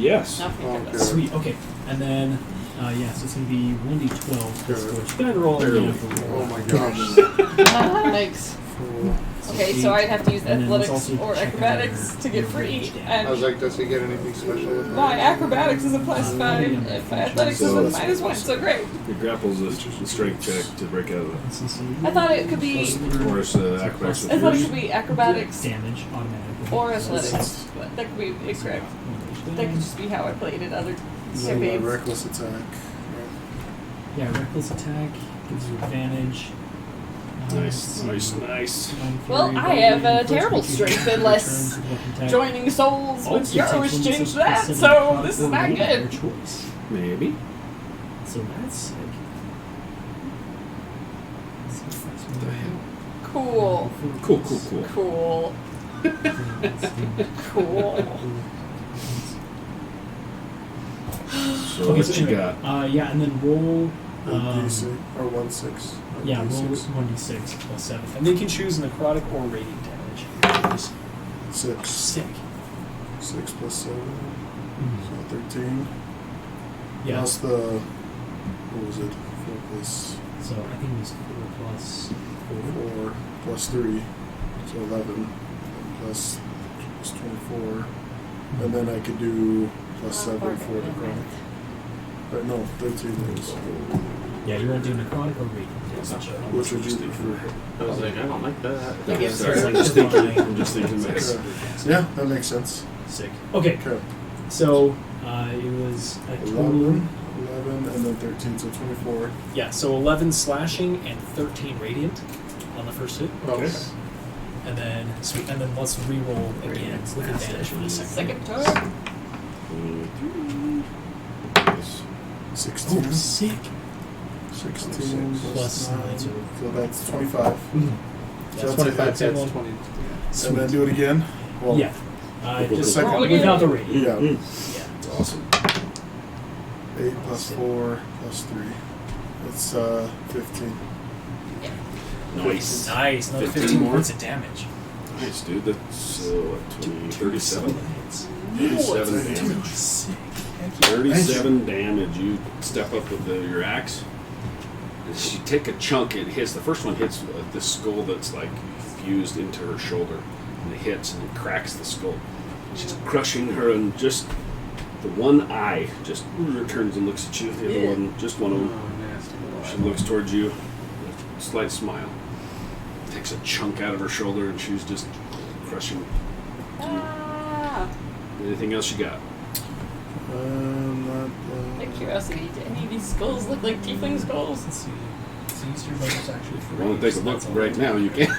Yes. Nothing Oh, like okay. that. Sweet. Okay. And then yeah, so it's going to be 1d12. Good. So go ahead and roll Barely. again for roll. Oh my gosh. Thanks. Cool. Okay, so I'd have to use And then let's athletics also or check acrobatics another to get range free, damage. I was and like, does he get anything special with that? my acrobatics is a +5, and my athletics is a So- -1, so great. It grapples a strength check to break out of it. I thought it could be, Or it's acrobatics with I thought it yours. could be acrobatics Damage automatically. or athletics, but that could be incorrect. That could just be how I played it other And then my campaigns. reckless attack. Yeah, reckless attack gives you advantage. Nice, nice. Well, I have a terrible strength unless joining souls with yours changed that, so this is not good. Choice. Maybe. So that's sick. Cool. Cool. Cool. Cool. So Okay, what so you anyway, got? yeah, and then roll. 1d6 or 1/6. Yeah, roll 1d6 plus 7. And they can choose necrotic or radiant damage. 6. Sick. 6 plus 7. Mhm. So 13. Yeah. Plus the. What was it? 4 plus So I think it was 4 plus 4. 4 plus 3. So 11. And plus 24. And then I could do plus 7 for the chronic. But no, 13 is. Yeah, you want to do necrotic or radiant damage? Which would you prefer? I was like, I don't like that. I guess Sorry, so. I'm just thinking. I'm just thinking this. Yeah, that makes sense. Sick. Okay, Okay. so it was a total. 11, and then 13, so 24. Yeah, so 11 slashing and 13 radiant on the first hit. Okay. And then let's re-roll again with advantage for the second. Second turn. 16. Oh, sick. 16 Plus 9. 9. So that's 25. Yeah, So 25 that's hits, one. 20. And then do it again. Well, Yeah. Just second- without the radiant. Yeah. Yeah. Awesome. 8 plus 4 plus 3. It's 15. Nice. Nice. Another 15 15 more. points of damage. Nice, dude. That's what, 20, 37? Hits. 37 damage. Sick. 37 damage. You step up with your axe. And you take a chunk. It hits. The first one hits the skull that's like fused into her shoulder, and it hits and it cracks the skull. She's crushing her, and just the one eye just turns and looks at you. The other one, just one of them. She looks towards you, with a slight smile. Takes a chunk out of her shoulder, and she's just crushing. Ah. Anything else you got? Not. Out of curiosity, do any of these skulls look like tiefling skulls? Let's see. So you your bonus actually If for you want to take a look right now, you can.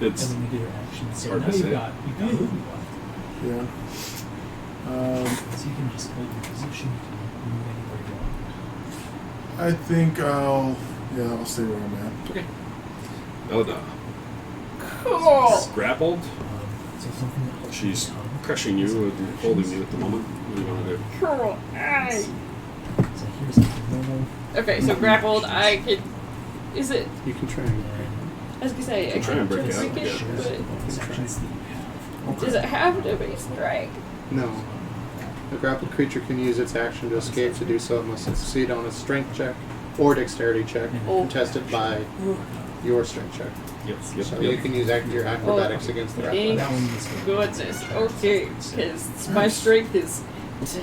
It's And then you do your action. So hard now to you've say. got movement left. Yeah. So you can just hold your position. You can move anywhere you want. I think I'll stay where I'm at. okay. Belladonna. Cool. Grappled. So something that helps She's you crushing you and holding you at the moment. What do you want to do? Cool. Aye. So here's like normal. Okay, so grappled, I could. Is it? You can try and I was gonna say, I Try and break could out, break it, yeah. but does it have to be strike? No. A grappled creature can use its action to escape. To do so, it must succeed on a strength check or dexterity check, Oh. contested by your strength check. Yep. So you can use your acrobatics against the Thank grapple. That one is goodness. Okay, because my strength is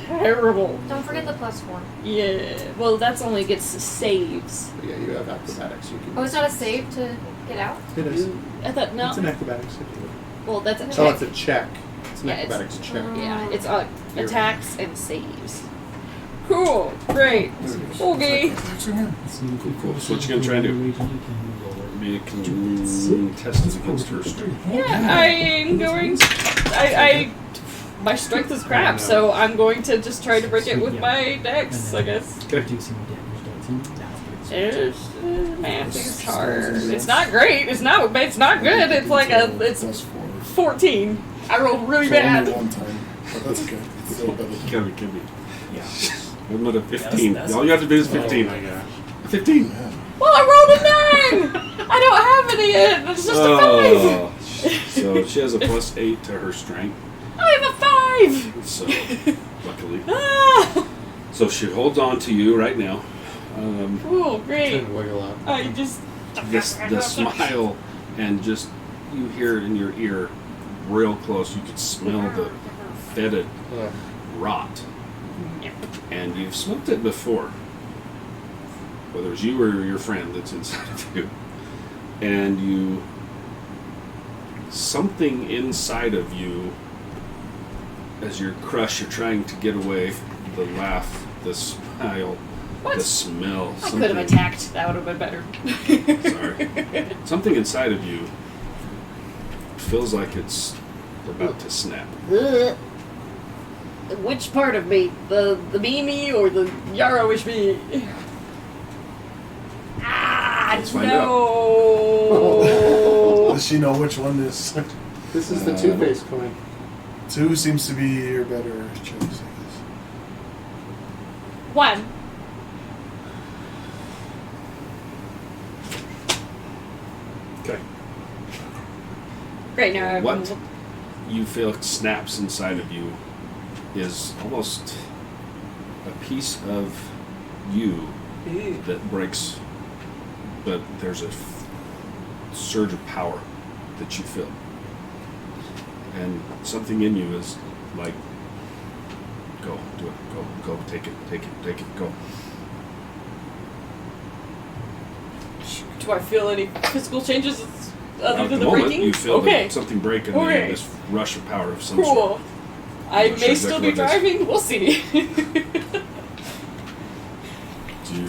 terrible. Don't forget the +4. Yeah, well, that's only gets saves. But yeah, you have acrobatics. You can. Oh, it's not a save to get out? It is. I thought, no. It's an acrobatics. Well, that's a check. Oh, it's a check. It's an Yeah, it's- acrobatics check. Yeah, it's attacks and saves. Cool, great. Okay. Cool. So what you gonna try and do? Be a contested against her strength. Yeah, I am going. My strength is crap, so I'm going to just try to break it with my dex, I guess. Math is hard. It's not great. It's not good. It's like it's Plus 4. 14. I rolled really So only bad. one time, but that's okay. Still better than Can be. Yeah. I'm at a 15. That's- All you have to do is 15. 15. yeah. Well, I rolled a 9. I don't have any yet. It's just a 5. So she has a +8 to her strength. I have a 5. So luckily, Ah. so she holds on to you right now. Cool, great. Trying to wiggle out. I just. The smile, and just you hear it in your ear, real close. You can smell the fetid Ugh. rot, and you've smoked it before. Whether it's you or your friend that's inside of you, and you, something inside of you, as you're crushed, you're trying to get away. The laugh, the smile, the smell. I could have attacked. That would have been better. Sorry. Something inside of you feels like it's about to snap. Which part of me? The me or the Yarrowish me? Ah, Let's find no. Does she know which one is? This is the two-faced coin. 2 seems to be your better choice, I guess. 1. Okay. Great, now What you feel snaps inside of you is almost a piece of you that breaks, but there's a surge of power that you feel. And something in you is like, go, do it, go, take it, go. Do I feel any physical changes other At than the the moment, breaking? you feel okay. something break and Okay. then this rush of power of some sort. Cool. I I'm not sure may still be exactly what it driving. We'll see.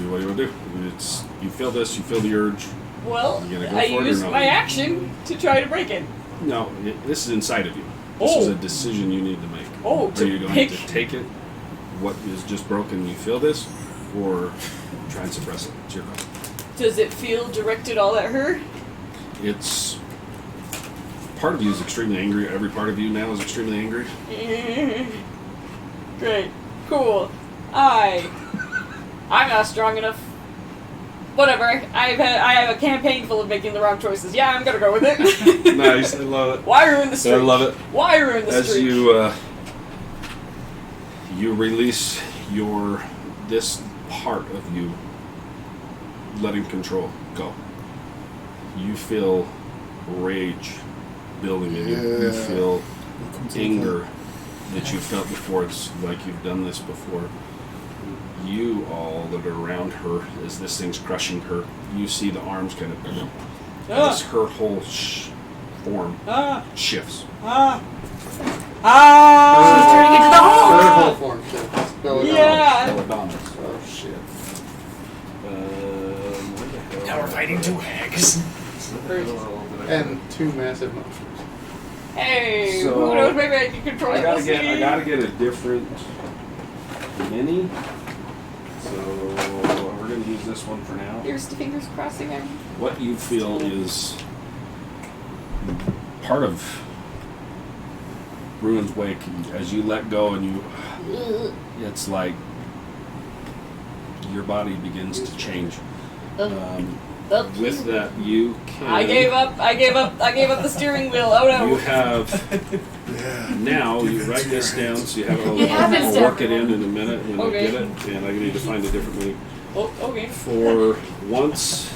What do you want to do? You feel this, you feel the urge. Well, You gonna go I for it or used no? my action to try to break it. No, this is inside of you. This is Oh. a decision you need to make. Oh, Are to you going pick. to take it, what is just broken, you feel this, or try and suppress it? It's your call. Does it feel directed all at her? It's... Part of you is extremely angry. Every part of you now is extremely angry. Great. Cool. I'm not strong enough. Whatever. I have a campaign full of making the wrong choices. Yeah, I'm gonna go with it. Nice, I love it. Why ruin the streak? I love it. Why ruin the As streak? you release this part of you, letting control go. You feel rage building in you. You Yeah. feel Welcome to the anger that you felt before. It's like you've done this before. You all that are around her, as this thing's crushing her, you see the arms kind of, as her whole form shifts. Turning into the hole. Third whole form shifts. Belladonna. Yeah. Belladonna. Oh shit. Where the hell? Now we're fighting two hags. And 2 massive mushrooms. Hey, So, who knows? Maybe I can control I it. gotta We'll get see. a different mini. So we're gonna use this one for now. Here's the fingers crossing. What you feel is part of Ruin's Wake. As you let go and it's like your body begins to change. With that, you can. I gave up the steering wheel. Oh no. You have now. You write this down so you have it. You have it I'll work it in a minute when Okay. I get it, and I need to find a different mini. Oh, okay. For once,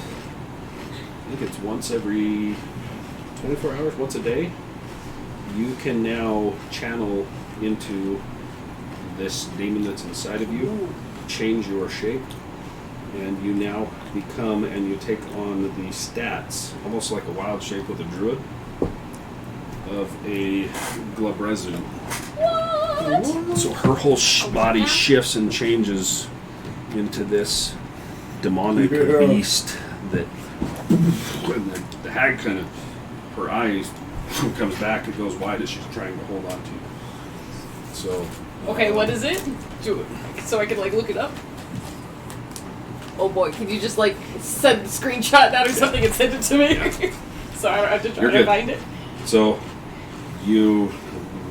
I think it's once every 24 hours, once a day. You can now channel into this demon that's inside of you, change your shape, and you now become and you take on the stats, almost like a wild shape with a druid, of a Glabrezu. What? So her whole body shifts and changes into this demonic beast that when the hag kind of, her eyes comes back, it goes wide as she's trying to hold on to you. So Okay, what is it? So I can like look it up. Oh boy, can you just like send screenshot that or something and send it to me? So I have to try You're to good. find it. So you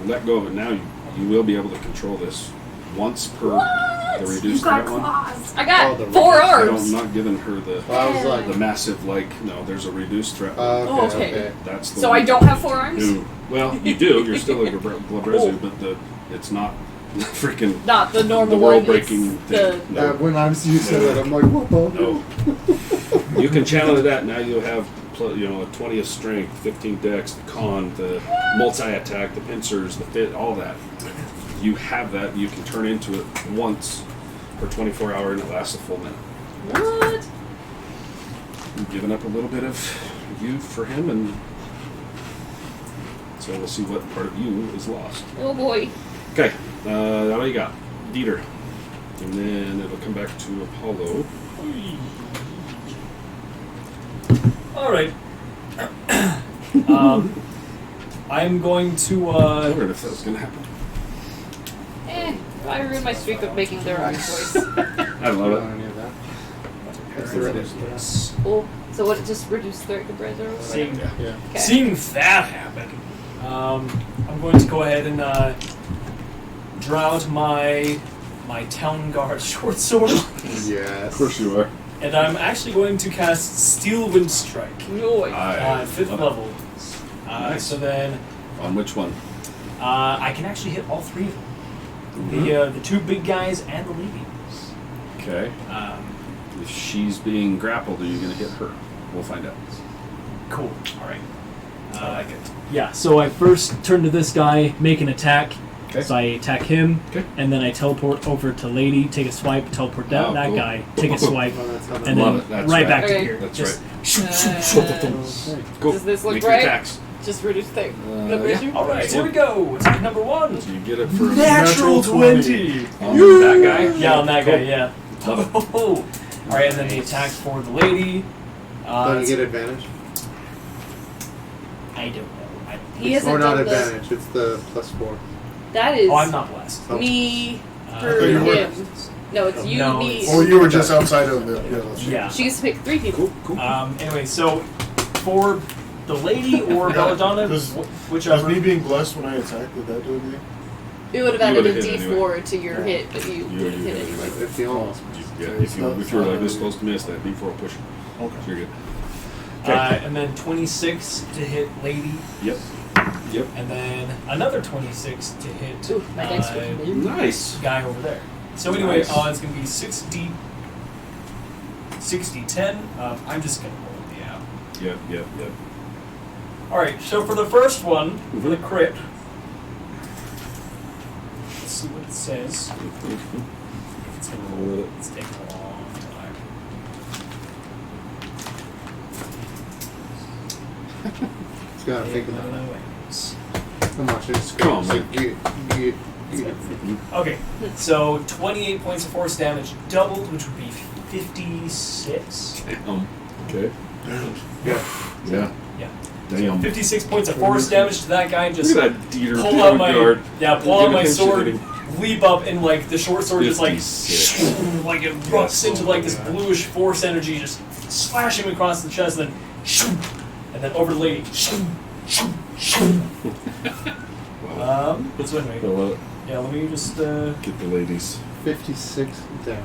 let go of it now. You will be able to control this once per the You reduced got threat one. claws. I got Oh, the 4 reduced- I don't, arms. I'm not giving her the Well, I was like, massive no. There's a reduced threat. one. Oh, okay. okay. That's the So one. I don't have 4 arms? No. Well, you do. You're still a Glabrezu, Oh. but it's not freaking Not the normal the one. world-breaking it's thing. the No. When I was used to it, I'm like, what the? No. You can channel that. Now you'll have, a 20th strength, 15th dex, the con, the multi-attack, the pincers, the fit, all that. You have that. You can turn into it once for 24 hours, and it lasts a full minute. what? You've given up a little bit of you for him, and so we'll see what part of you is lost. Oh boy. Okay, what do you got? Dieter. And then it'll come back to Apollo. Alright. I'm going to, I wondered if that was going to happen. I ruined my streak of making the wrong choice. I love it. Any of that? That's the reduced threat. Oh, so what? It just reduced the compressor? seeing, Yeah. Okay. seeing that happen, I'm going to go ahead and draw out my my Town Guard short sword, Yes. Of course you are. and I'm actually going to cast Steel Wind Strike. Noise. I 5th love it. level. Nice. So then On which one? I can actually hit all 3 of them. The 2 big guys and the lady. Okay. If she's being grappled, are you going to hit her? We'll find out. Cool. All right. I like it. Yeah, so I first turn to this guy, make an attack. Okay. So I attack him, Okay. and then I teleport over to Lady, take a swipe, teleport down Oh, that cool. guy, take a swipe, Well, that's how that and Love then it, that's right right. back Okay. to here. That's Just right. shoot, shoot, shoot, Go. Does this look Make your right? attacks. Just reduce thing. Yeah. All right. Here we go. Attack number 1. So you get it for Natural 20. on that guy? Yeah, on that guy. Yeah. Love it. All right, and then the attack for the lady. Don't you get advantage? I don't know. He hasn't Or not done the- advantage, it's the +4. That is Oh, I'm not blessed. me Uh, for you were. him. No, it's you, No, me. Oh, you were just outside of it. Yeah, that's right. Yeah. She gets to pick 3 people. Cool. Anyway, so for the lady or Belladonna, Does- whichever. Was me being blessed when I attacked, did that do anything? It would have You added a would've hit D4 to your Yeah. hit, but you You didn't hit did. anyway. If you almost. Yeah, if you were like this close to miss, that D4 will push. Okay. So you're good. Okay. And then 26 to hit lady, Yep. Yep. and then another 26 to hit Ooh, my dice were familiar. Nice. guy over there. So anyway, Nice. it's going to be 60, 10. I'm just going to roll the out. Yep. All right, so for the first one, for the crit, let's see what it says. It's going to roll it. It's taking a long time. It's gotta think about it. Anyways. I'm watching the screen. Come on, It's like, you. Okay, so 28 points of force damage doubled, which would be 56. Okay. Yeah. Yeah. Yeah. Damn. 56 points of force damage to that guy, and just Look at that Dieter pull out my guard. pull out my Give him sword, shit. leap up, and like the short sword just like 56. like it erupts into like this Yeah. bluish force energy, just slash him across the chest, and then over the lady. Let's win, I wait. love it. Yeah, let me just Get the ladies. 56 damage.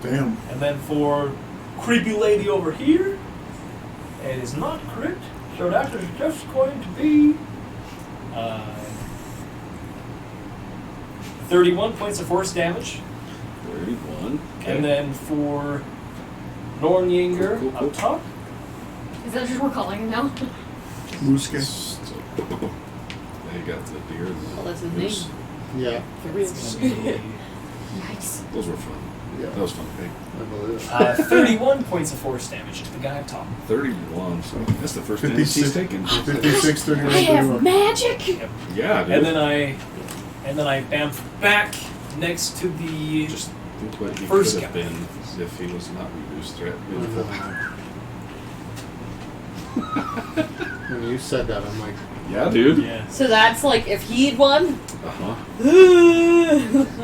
Damn. and then for creepy lady over here, it is not crit, so that is just going to be 31 points of force damage. 31. Okay. And then for Nornyinger Cool. up top, Is that what we're calling him now? Muske. So, they got the deer. And Well, that's his moose. Yeah, For real. it's gonna be Nice. Those were fun. yeah. That was fun. Okay. I believe it. 31 points of force damage to the guy up top. 31. So that's the first damage he's 56, taken. 56, 31, I have 31. magic! Yeah, dude. And then I bamf back next to the Just think what he First could have guy. been if he was not reduced threat. When you said that, I'm like, Yeah, dude. yeah. So that's like if he'd won. Uh-huh. That's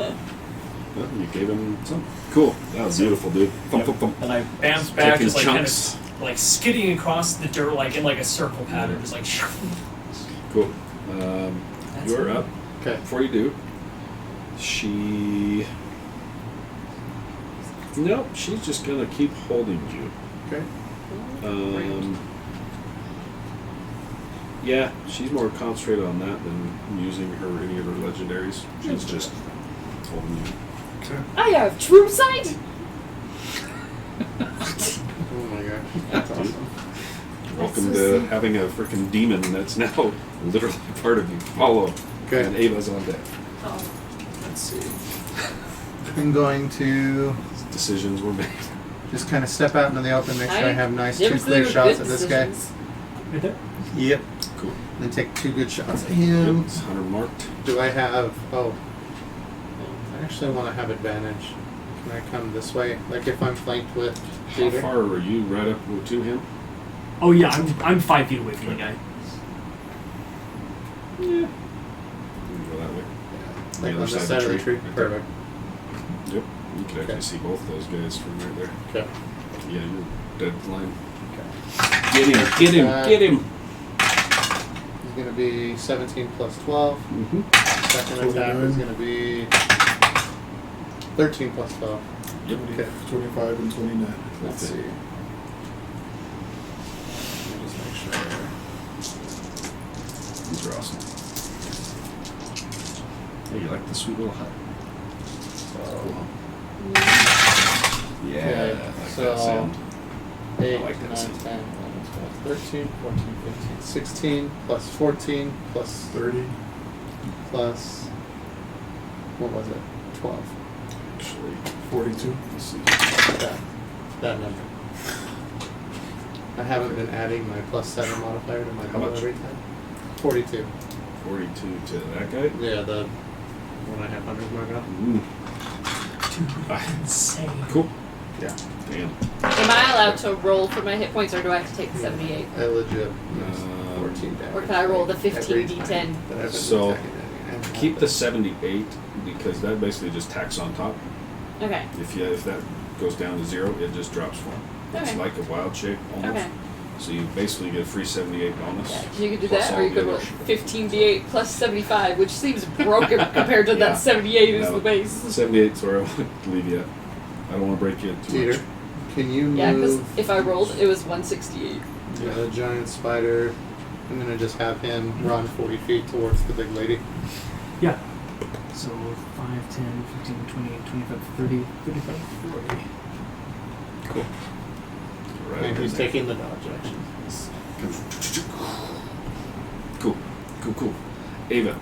Well, you gave him some. Cool. That was beautiful, dude. Thump, thump, thump. And I bamf back, Taking just like kind chunks. of like skidding across the dirt, like in like a circle pattern, just like. Cool. That's You're it. up. okay. Before you do, nope, she's just gonna keep holding you. Okay. Yeah, she's more concentrated on that than using any of her legendaries. She's just holding you. Okay. I have true sight. Oh my gosh. That's awesome. Welcome so to sick. having a freaking demon that's now literally part of you. Follow. Okay. And Ava's on deck. Oh. Let's see. I'm going to Decisions were made. just kind of step out into the open, make sure I have nice Never two said clear they were shots good at this guy. decisions. Right there. Yep. Cool. Then take 2 good shots at Yep, him. it's 100 marked. Do I have? Oh, I actually want to have advantage. Can I come this way? Like if I'm flanked with How Peter? far are you right up to him? Oh yeah, I'm 5 feet away from the guy. Yeah. You can go that way. Like The on other the side side of the tree. right there. Perfect. Yep. You can actually Okay. see both those guys from right there. Okay. Yeah, you're dead line. Okay. Get him! Get him! Get him! He's gonna be 17 plus 12. Mm-hmm. Second attack is 29. gonna be 13 plus 12. Yep. Okay. 25 and 29. Let's see. Let me just make sure. These are awesome. Hey, you like the sweet little hut? Cool, huh? Yeah, Okay, I like so that sound. 8, I like that 9, 10, sound. 11, 12, 13, 14, 15, 16, plus 14, plus 30. plus, what was it? 12. Actually, 42. let's see. That number. I haven't been adding my plus 7 modifier to my How roll much? every time. 42. 42 to that guy. Yeah, the one I have under my gun. Insane. Cool. Yeah. Damn. Am I allowed to roll for my hit points, or do I have to take the 78? I legit used 14 damage. Or can I roll the every 15d10? time that I've been So, attacking anything. Keep the 78 because that basically just tacks on top. Okay. If that goes down to 0, it just drops 1. It's Okay. like a wild shape almost. Okay. So you basically get a free 78 bonus. Yeah, 'cause you could do plus that, all or you the could other roll shit. 15d8 plus 75, which seems broken compared to Yeah. that 78 is No. the base. 78 is where I want to leave you at. I don't want to break you too Peter, much. can you Yeah, because move if I rolled, it was 168. the giant spider? I'm gonna just have him run 40 feet towards the big lady. Yeah. So 5, 10, 15, 20, 25, 30, 35, 40. Cool. Right And he's there. taking the dodge action. Cool. Cool. Ava.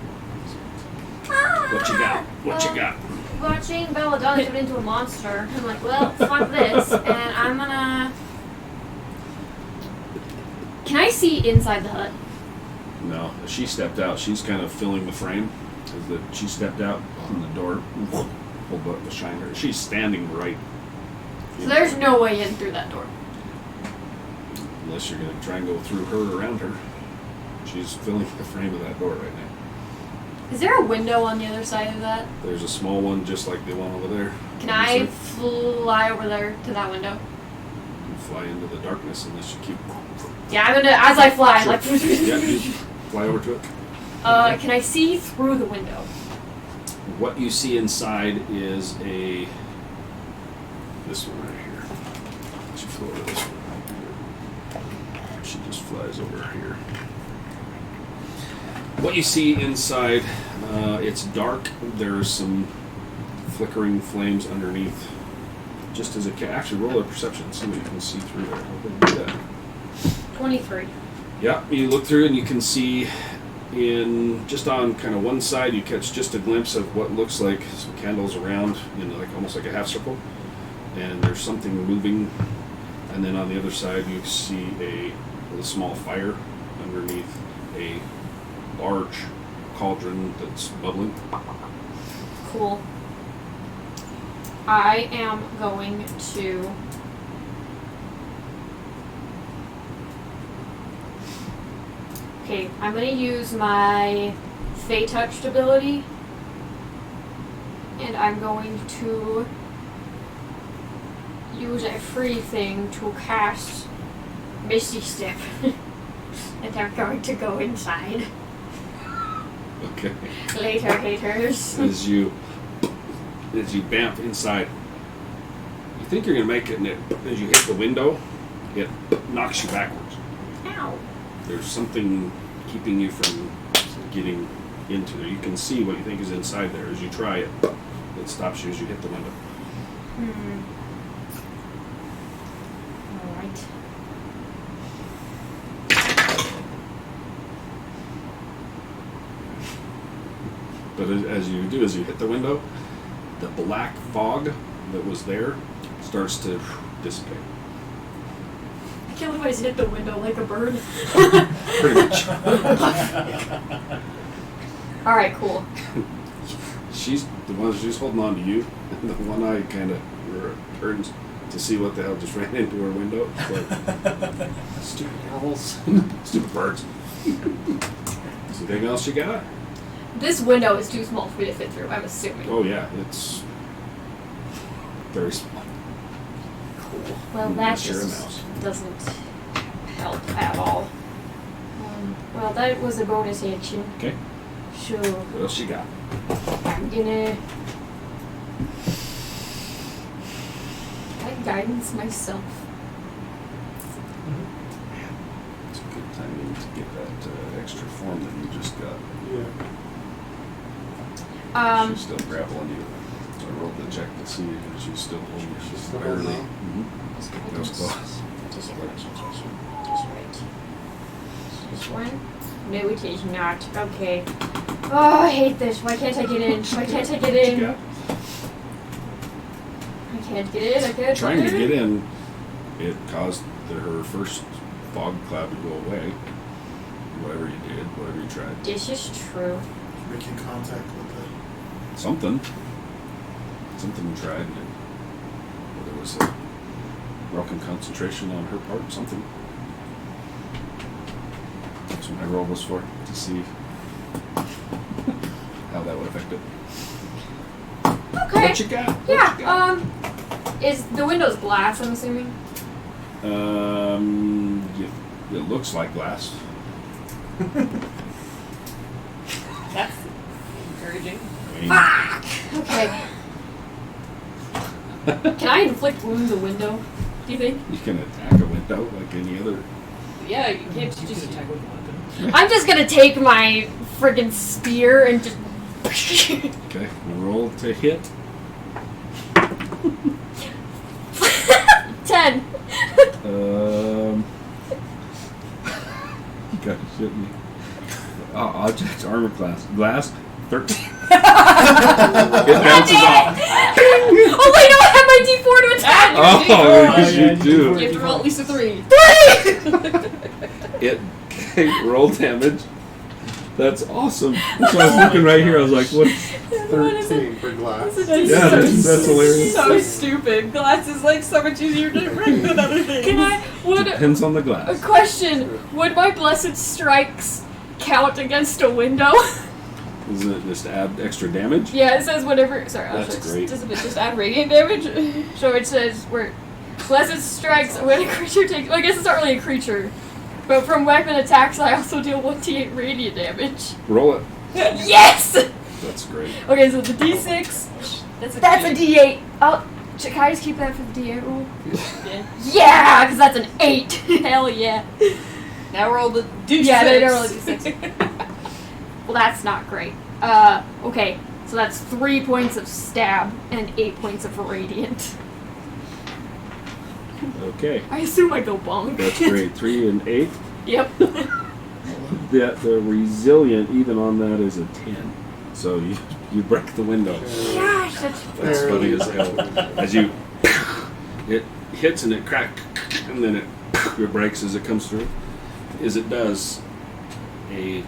What you got? What you got? Watching Belladonna turn into a monster, I'm like, well, fuck this, and I'm gonna. Can I see inside the hut? No, she stepped out. She's kind of filling the frame. She stepped out on the door. Pulled up the shiner. She's standing right. So there's no way in through that door. Unless you're going to try and go through her, around her. She's filling the frame of that door right now. Is there a window on the other side of that? There's a small one just like the one over there. Can I fly over there to that window? You fly into the darkness unless you keep... Yeah, I'm gonna, as I fly, Sure. like. Yeah, you fly over to it. Can I see through the window? What you see inside is this one right here. She flew over this one. She just flies over here. What you see inside, it's dark. There's some flickering flames underneath. Just as it can actually roll a perception, see what you can see through there. How can you do that? 23. Yeah, you look through and you can see just on kind of one side you catch just a glimpse of what looks like some candles around in like almost like a half circle, and there's something moving, and then on the other side you see a small fire underneath a large cauldron that's bubbling. Cool. I am going to. Okay, I'm gonna use my Fey Touched ability, and I'm going to use a free thing to cast Misty Step, and I'm going to go inside. Okay. Later, haters. As you bamf inside, you think you're gonna make it, and as you hit the window, it knocks you backwards. Ow. There's something keeping you from getting into there. You can see what you think is inside there. As you try it, it stops you as you hit the window. Alright. But as you hit the window, the black fog that was there starts to dissipate. I can't believe I just hit the window like a bird. Pretty much. Alright, cool. She's holding on to you, and the one eye kind of turns to see what the hell just ran into her window. It's like, stupid owls, stupid birds. Anything else you got? This window is too small for me to fit through, I'm assuming. Oh yeah, it's very small. Cool. Well, that Unless you're a just mouse. doesn't help at all. Well, that was a bonus action. Okay. So, What else you got? I'm gonna guidance myself. It's a good timing to get that extra form that you just got. Yeah. She's still grappling you. So I rolled the check to see if she's still holding you. She's still Barely. holding on? That was close. Just right. This one? No, it is not. Okay. Oh, I hate this. Why can't I get in? Why can't I get in? Yeah. I can't get in. I can't Trying to get in, it caused her first fog cloud to go away. Whatever you did, whatever you tried. This is true. Making contact with Something you tried. And whether it was a broken concentration on her part, something. That's what my roll was for, to see how that would affect it. Okay. What you got? What you Yeah. got? Is the window's glass? I'm assuming. It looks like glass. That's encouraging. I mean, Okay. Can I inflict wounds a window? Do you think? you can attack a window like any other. Yeah, you can't You just. can attack with one. I'm just gonna take my friggin' spear and just. Okay, roll to hit. 10. You gotta shit me. Objects, armor class, glass, 13. It bounces off. Oh wait, no, I have my D4 to attack. Oh, yes, you do. You have to roll at least a 3. It roll damage. That's awesome. So I was looking right here. I was like, "What?" 13 for glass. Yeah, that's hilarious. So stupid. Glass is like so much easier to break than other things. Can I? Depends on the A glass. question: would my blessed strikes count against a window? Isn't it just add extra damage? Yeah, it says whatever. Sorry, That's great. Does it just add radiant damage? So it says where blessed strikes when a creature takes. Well, I guess it's not really a creature, but from weapon attacks, I also deal 1d8 radiant damage. Roll it. Yes. That's great. Okay, so the d6. That's a d8. Oh, can I just keep that for the d8 roll? Yeah, because that's an 8. Hell yeah. Now roll the d6. Yeah, they don't roll a d6. Well, that's not great. Okay, so that's 3 points of stab and 8 points of radiant. Okay, I assume I go bonk. that's great. 3 and 8. Yep. The resilient even on that is a 10. So you break the window. Gosh, that's That's funny as hell. As you, it hits and it cracks, and then it breaks as it comes through. As it does, it's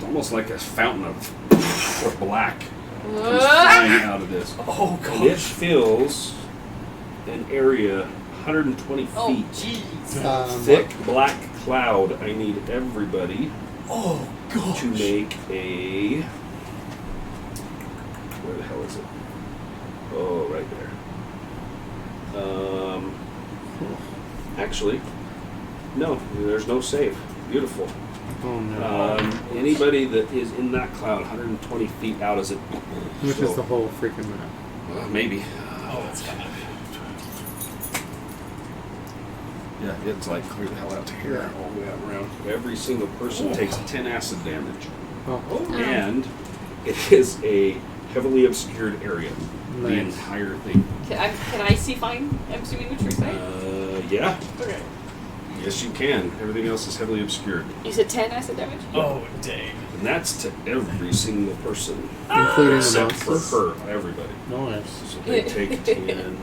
almost like a fountain of black comes flying out of this. Oh And it gosh. fills an area 120 feet. Oh jeez. Thick black cloud. I need everybody Oh gosh. to make a. Where the hell is it? Oh, right there. Actually, no. There's no save. Beautiful. Oh no. Anybody that is in that cloud, 120 feet out, is it? Which is the whole freaking map. Maybe. Oh, it's coming. Yeah, it's like clear the hell out to here, all the way out around. Every single person takes 10 acid damage, Oh, and it is a heavily obscured area. The nice. entire thing. Can I see fine? I'm assuming what you're saying. Yeah. Okay. Yes, you can. Everything else is heavily obscured, You said 10 acid damage? Oh dang. and that's to every single person, Including the except for monsters. her. Everybody. Nice. So they take 10.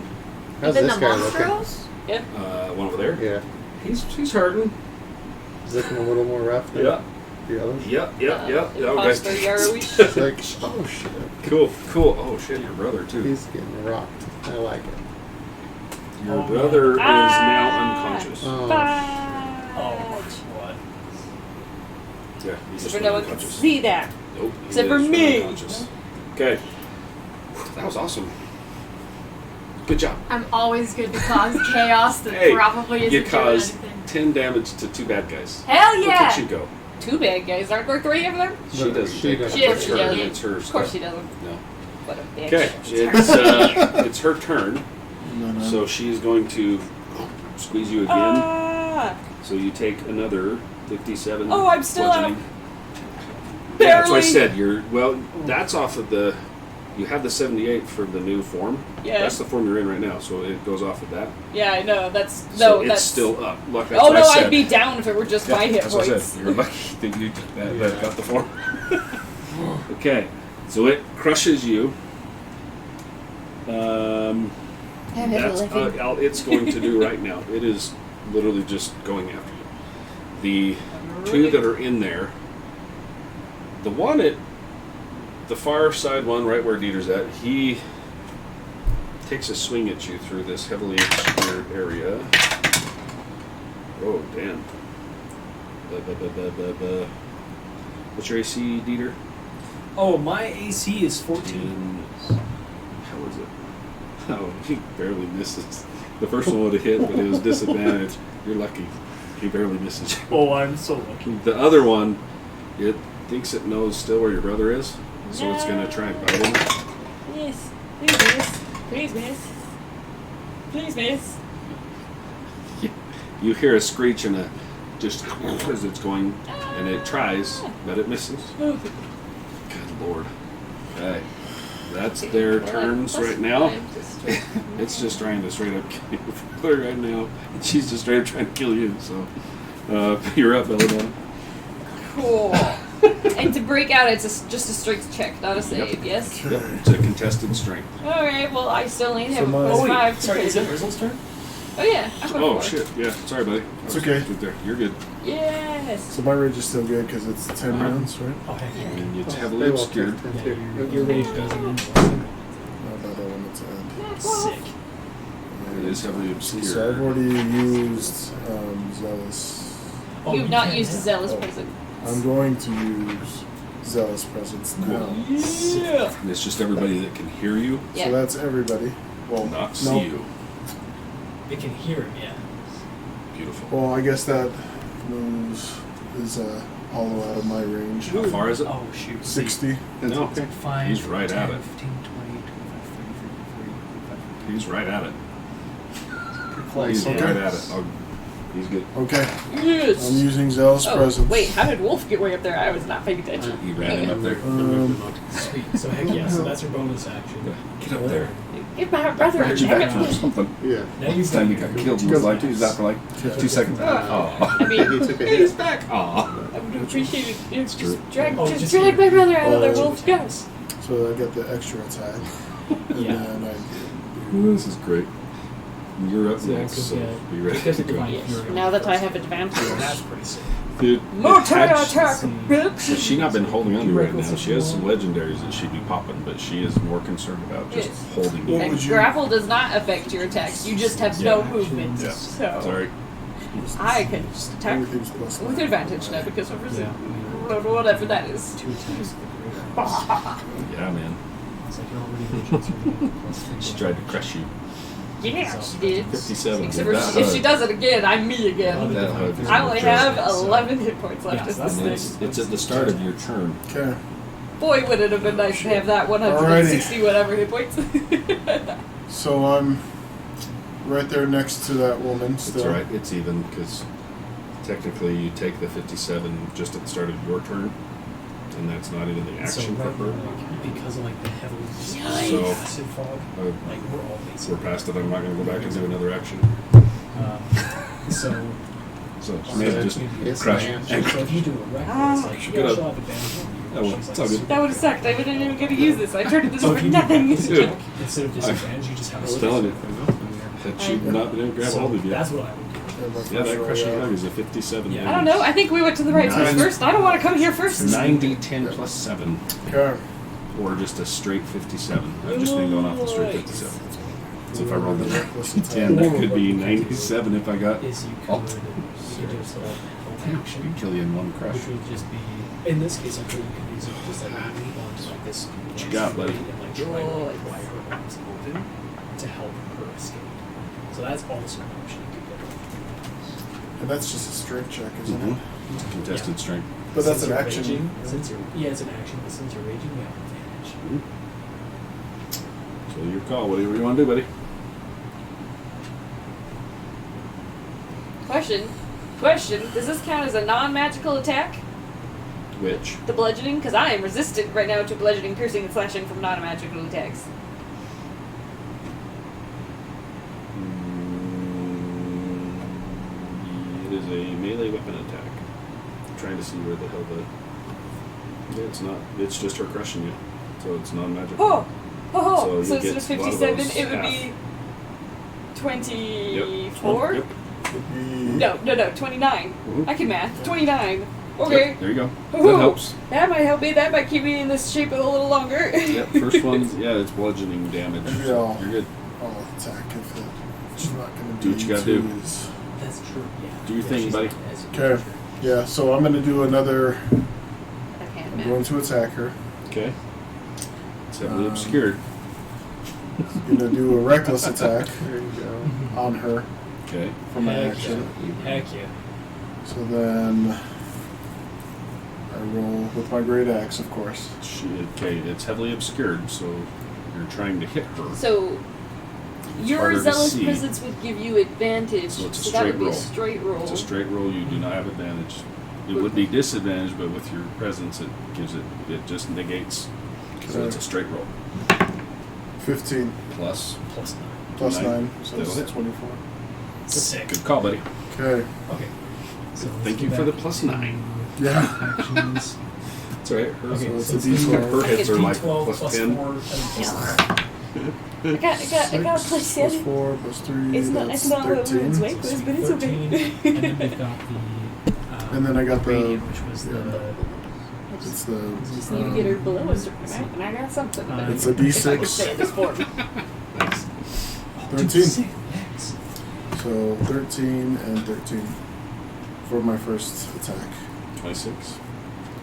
How's Even this the guy looking? monstros? One over there. Yeah. He's hurting. He's looking a little more rough than Yeah. the others. Yep. Okay. Imposter Yarowish. It's like, oh shit. Cool. Oh shit, your brother too. He's getting rocked. I like it. Your Oh, brother is man. now unconscious. Oh, Oh what? Yeah, he's So just for no one can unconscious. see that. Nope. he Except for is me. unconscious. Okay. That was awesome. Good job. I'm always good to cause chaos that Hey, probably isn't you doing caused anything. 10 damage to 2 bad guys. Hell Look yeah! at you go. Two bad guys. Aren't there 3 of them? She But doesn't. she take doesn't. it. She It's doesn't, her. yeah. It's her Of course stuff. she doesn't. No. What a bitch. Okay. It's her turn. And then So she's going to squeeze you again. Ah! So you take another 57. Oh, I'm still out. bludgeoning. Yeah, that's what I Barely. said. That's off of the. You have the 78 for the new form. Yeah. That's the form you're in right now, so it goes off of that. Yeah, I know. That's So that's it's still up. Look, that's Oh what no, I said. I'd be down if it were just Yeah, my hit that's what I points. said. You're lucky that you took that got the form. Okay, so it crushes you. That's all it's going to do right now. It is literally just going after you. The two that are in there, the one at the far side one, right where Dieter's at, he takes a swing at you through this heavily obscured area. Oh, damn. What's your AC, Dieter? Oh, my AC is 14. How is it? Oh, he barely misses. The first one would have hit, but it was disadvantage. You're lucky. He barely misses you. Oh, I'm so lucky. The other one, it thinks it knows still where your brother is, so it's going to try and bite him. Yes. Please miss. Please miss. Please miss. You hear a screech and a just as it's going, and it tries, but it misses. Good Lord. Okay. That's their turns right now. It's just trying to straight up kill you right now. And she's just straight up trying to kill you, so you're up, Belladonna. Cool. And to break out, it's just a strength check, not a save. Yes. Yep. It's a contested strength. All right. Well, I still only have So a mine- plus Oh, wait, 5. Sorry, is it Rizzle's turn? Oh yeah. I'm going Oh for it. shit, yeah, sorry buddy. It's okay. Good there. You're good. Yes. So my range is still good because it's 10 Uh-huh. rounds, right? Oh, heck yeah. And it's They heavily will obscured. take Yeah, 10 too. your rage doesn't end. Not that one that's end. Sick. It is heavily obscured. So I've already used Zealous. Oh, You've you not can't used have- Zealous oh. Presence. I'm going to use Zealous Presence now. Yeah. And it's just everybody that can hear you, Yeah. So that's everybody. Well, not see no. you. They can hear him, yeah. Beautiful. Well, I guess that moves is hollow out of my range. How far is it? Oh, shoot. 60. That's No. okay. 5, He's right 10, at it. 15, 20, 25, 30, 40, 45. He's right at it. Pretty close. He's Okay. right at it. Oh, he's good. Okay. Yes. I'm using Zealous Oh, Presence. wait, how did Wolf get way up there? I was not paying attention. He ran him up there. Sweet. So, heck yeah, so that's your bonus action. Get up there. Give my brother a How'd you back damn or it. something? Yeah. Now This you've time he got got killed and was like, he was out for like 2 seconds. I Oh. mean, He took a he's hit. back. Aw. I would appreciate it. You know, true. just drag, Oh, just just drag your- my brother out of there, Oh, Wolf. Go. So I get the extra attack. And Yeah. then This is great. You're up So, next, so yeah, be ready because to of go. divine Yes. fury. Now that I have advantage. That's pretty sick. Dude, Multi-attack, Has bitch. she not been holding on to you right now? She has some legendaries that she'd be popping, but she is more concerned about just Yes. holding you. What And would you- grapple does not affect your attacks. You just have no Yeah. movement. Yeah. So Sorry. I can just attack Everything's plus with 9. advantage now because of Yeah. whatever that is. 2 attacks. Yeah, man. It's like you're already raging, so you get plus 3. She tried to crush you. Yeah, she did. 57. Except Did for that if hug. she does it again, I'm me again. That hug is I only mature. have 11 hit points left Yeah, at so this And thing. it's at the start of your turn. Okay. Boy, would it have been nice to have that 160 whatever hit points. So I'm right there next to that woman It's still. alright, it's even, because technically you take the 57 just at the start of your turn, and that's not even the So action for right her. now, like, because of like the heavily So, acid fog, uh, like we're all we're basically. past it, I'm not going to go back and do another action. So, So she may have just Yes, crushed. ma'am. so if you do a reckless, like She yeah, could've- she'll have advantage on you. Oh, well, She's it's all good. That would have sucked. I wouldn't even get to use this. I turned this So for if you do nothing. reckless Dude. attack, instead of disadvantage, you just have a I'm telling you. switch. Had she not been able to grab So hold of you. that's what I would do. And my Yeah, first that roll, crushing yeah. hug is a 57. Yeah. I don't know. I think we went to the right place Nine. first. I don't want to come here first. 90, 10 plus 7. Okay. Or just a straight 57. I've just been going off the straight 57. So if I roll the Reckless 10, that attack. could be 97 if I got. Is you Oh. could just like hold action, Kill you in one crush. which would just be in this case. I think you could use it just like lean onto like this. What you got, buddy? And like try to like pry her arms open to help her escape. So that's also an option you could get. And that's just a strength check, isn't it? Contested strength. But that's Since an you're action. Raging, since you're, yeah, it's an action, but since you're raging, you have advantage. So your call. What do you want to do, buddy? Question. Does this count as a non-magical attack? Which? The bludgeoning? Because I am resistant right now to bludgeoning, piercing, and slashing from non-magical attacks. It is a melee weapon attack. I'm trying to see where the hell the... Yeah, it's not. It's just her crushing you. So it's non-magical. Oh! So So you instead of get a lot of 57, those it would half. be 24? Yep. No, 29. Mhm. I can math. 29. Okay. Yep, there you go. Ooh. That helps. That might help me. That might keep me in this shape a little longer. Yep, first one, yeah, it's bludgeoning damage. Maybe So I'll- you're good. I'll attack if it's not going to Do be what you gotta two do. is- That's true. Yeah. Do your Yeah, thing, she's buddy. not as- Okay. Yeah, so I'm going to do another. Okay, I'm going to attack her. Okay. It's heavily Um, obscured. I'm going to do a reckless attack There you go. on her Okay. for my Heck action. Heck yeah. So then I roll with my great axe, of course. Okay, it's heavily obscured, so you're trying to hit her. So, your harder to zealous see. presence would give you advantage. So it's a that would straight be roll. a straight roll. It's a straight roll, you do not have advantage. It would be disadvantage, but with your presence, it gives it just negates. So it's a straight roll. 15 Plus. Plus 9. plus Nine. 9, so That'll hit. it's 24. Sick. Good call, buddy. Okay. Okay. So let's Thank go you for the back plus to 9. Yeah. Actions. That's alright. Her, Okay, So it's so a it's D12. her hits are like D12 plus plus 10. 4 and plus 9. I got plus 6 7. plus 4 plus 3, It's not that's what 13. women's weight was, but it's okay. 13, and then we've got the. And then I got the- radiant, which was yeah. the. It's Just the. need to get her below a certain amount, and I got something. But It's a if I could D6. say this form. Nice. 13. Yes. So 13 and 13 for my first attack. 26.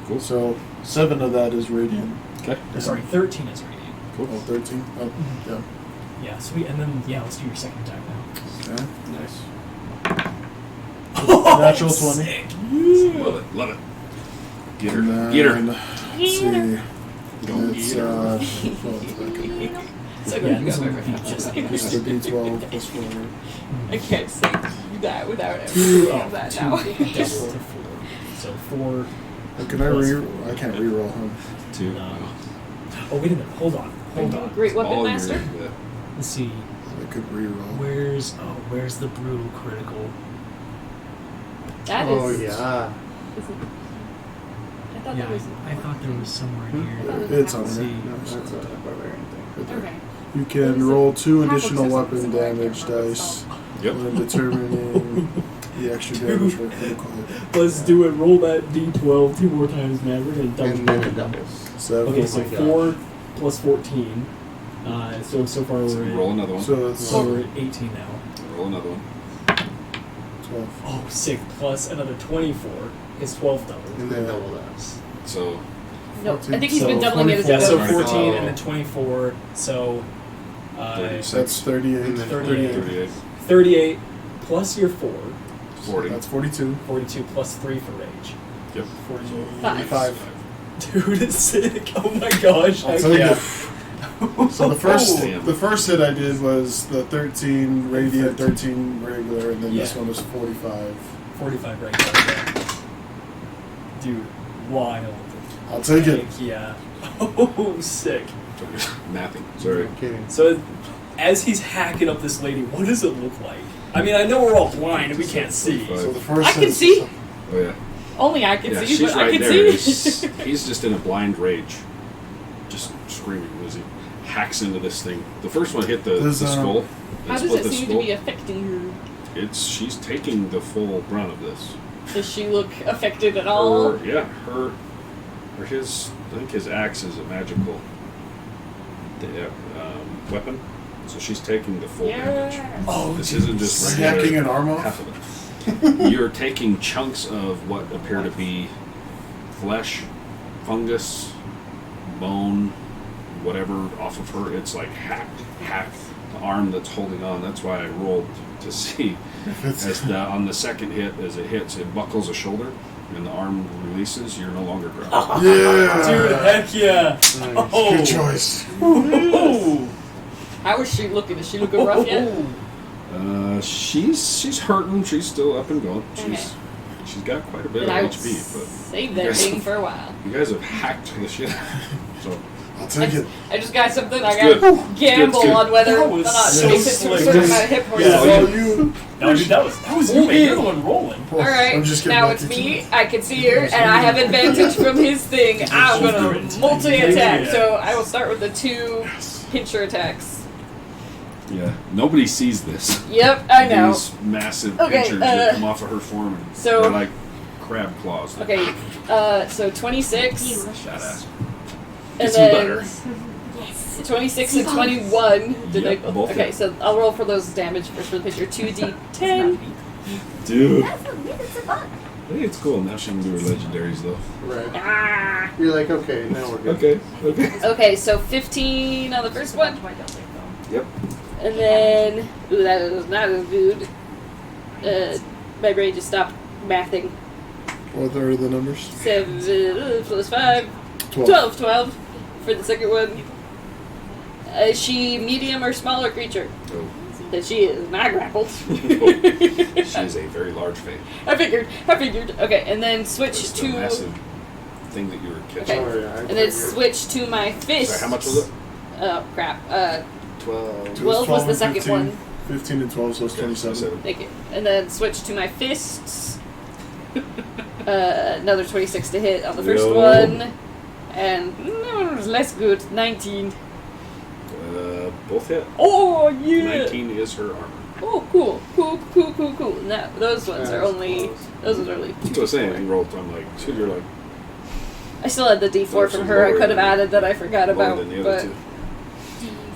Cool. So 7 of that is radiant. Okay. Sorry, 13 is radiant. Cool. Oh, 13? Oh, yeah. Yeah, sweet. And then, yeah, let's do your second attack now. Okay. Nice. Natural 20. Sick. Love it. Love it. Get her. And then, Get her. let's see. Go It's, get her. So Yeah, good. this You one got would be just it's the D12 plus 4. I can't say that without ever Two, thinking of that now. double to 4. So 4. Oh, can I I can't reroll him. 2. Oh, wait a minute. Hold on. Hold on. Great weapon All master. your, Let's see. I could reroll. Where's the brutal critical? That Oh, is. yeah. I thought Yeah, that was. I thought there was somewhere I here. thought it was It's half on a- there. No, that's a barbarian thing. Right there. Okay. You can roll 2 additional weapon damage dice Yep. when determining the extra damage for a critical hit. Let's do it. Roll that D12 2 more times, man. We're gonna double. And then it doubles. 7. Okay, so my gosh. 4 plus 14. So far So we're roll at, another one. So it's so we're at 18 now. Roll another one. 12. Oh, sick. Plus another 24 is 12 double. And then double that. So No, I 14. think he's been So doubling it as 24. a Yeah, so bonus. 14 Oh. and then 24. So 36. That's 38. And then 38. 38. 38 plus your 4. 40. That's 42. 42 plus 3 for rage. Yep. 45. Dude, it's sick. Oh my gosh. I'll heck take yeah. it. So the first Damn. the first hit I did was the 13 radiant, 13 regular, and then this Yeah. one was 45. 45 right there. Dude, wild. I'll take it. Heck yeah. Oh, sick. Mathing. Sorry. I'm kidding. So, as he's hacking up this lady, what does it look like? I mean, I know we're all blind and we can't see. So the first I can hit- see. Oh yeah. Only I can Yeah, see, she's but I right can there. see. He's just in a blind rage, just screaming as he hacks into this thing. The first one hit the There's, skull. How does split it the seem skull. to be affecting her? She's taking the full brunt of this. Does she look affected at all? His. I think his axe is a magical weapon, so she's taking the full damage. Yeah. Oh, This dude. isn't just We're regular hacking an arm off? half of it. You're taking chunks of what appear to be flesh, fungus, bone, whatever off of her. It's like hack the arm that's holding on. That's why I rolled to see. On the second hit, as it hits, it buckles a shoulder, and the arm releases. You're no longer grappled. Yeah. Dude, heck yeah. Oh. Good choice. Oh. How is she looking? Is she looking rough yet? She's hurting. She's still up and going. Okay. She's got quite a bit And I of will HP, but save that thing for a while. you guys have hacked the shit. So I'll take it. I just got something. I It's got good. gamble Good. on whether That or was not so makes it to a slick. certain amount of hit points. Yeah. Well, you. No, dude, that was you, man. You're the one rolling. All right, I'm just getting now back it's to me. you. I can see her, and I have advantage from his thing. I'm gonna multi-attack, Yeah. so I will start with the 2 pincher attacks. yeah, nobody sees this. Yep, I know. These massive Okay, pinchers that come off of her form. And so- they're like crab claws. Okay, so 26, Badass. and Get some then butter. Yes. 26 and 21. Did Yep, I? both Okay, hit. so I'll roll for those damage first for the pincher. 2d10. Dude. That's a bug. I think it's cool. Now she can do her legendaries though. Right. Ah. You're like, okay, now we're good. Okay. Okay, so 15 on the first one. Yep. And then, ooh, that is not as good. My brain just stopped mathing. What are the numbers? 7 plus 5. 12 for the second one. Is she medium or smaller creature? Oh. That she is not grappled. She is a very large fate. I figured. Okay, and then switch It's the to. massive thing that you were catching. Okay. Oh, yeah, I And then figured. switch to my fist. Sorry, how much was it? Oh, crap. 12. 12 was the and second 15. one. 15 and 12, so it's 27. Thank you. And then switch to my fists. Another 26 to hit on the first Yo. one. And less good. 19. Both hit. Oh, yeah! 19 is her armor. Oh, cool. Now, those ones are only. Those ones are only. That's what I was saying. You rolled, I'm like, dude, you're like I still had the D4 from her. I could have added that I forgot lower about. than the other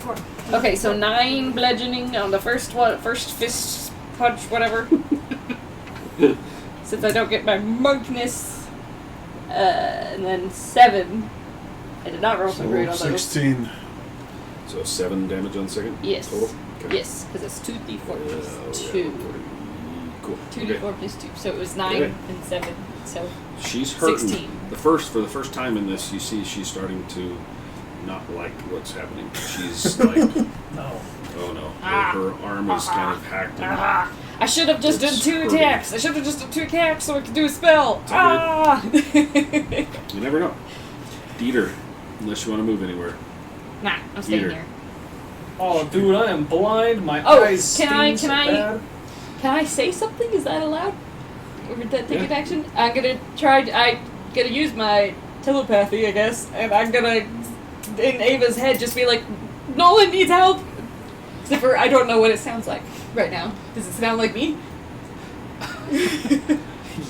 But two. okay, so 9 bludgeoning on the first one, first fist punch, whatever. Since I don't get my monkness, and then 7. I did not roll so great on So those. 16. So 7 damage on the second? Yes. Total? Okay. Yes, because it's 2d4 plus Yeah, 2. Cool. 2d4 Okay. plus 2. So it was 9 Okay. and 7. So She's hurting. 16. For the first time in this, you see she's starting to not like what's happening. She's like, No. oh no. Her arm is kind of hacked. And I should have just done It's 2 hurting. attacks. I should have just done 2 attacks so I could do a spell. It's okay. Ah! you never know. Dieter, unless you want to move anywhere. Nah, I'm staying Eater. here. Oh, dude, I am blind. My Oh, eyes can I- sting can so I- bad. Can I say something? Is that allowed? Or did that take Yeah. an action? I'm gonna use my telepathy, I guess, and I'm gonna, in Ava's head, just be like, Nolan needs help! Except for, I don't know what it sounds like right now. Does it sound like me?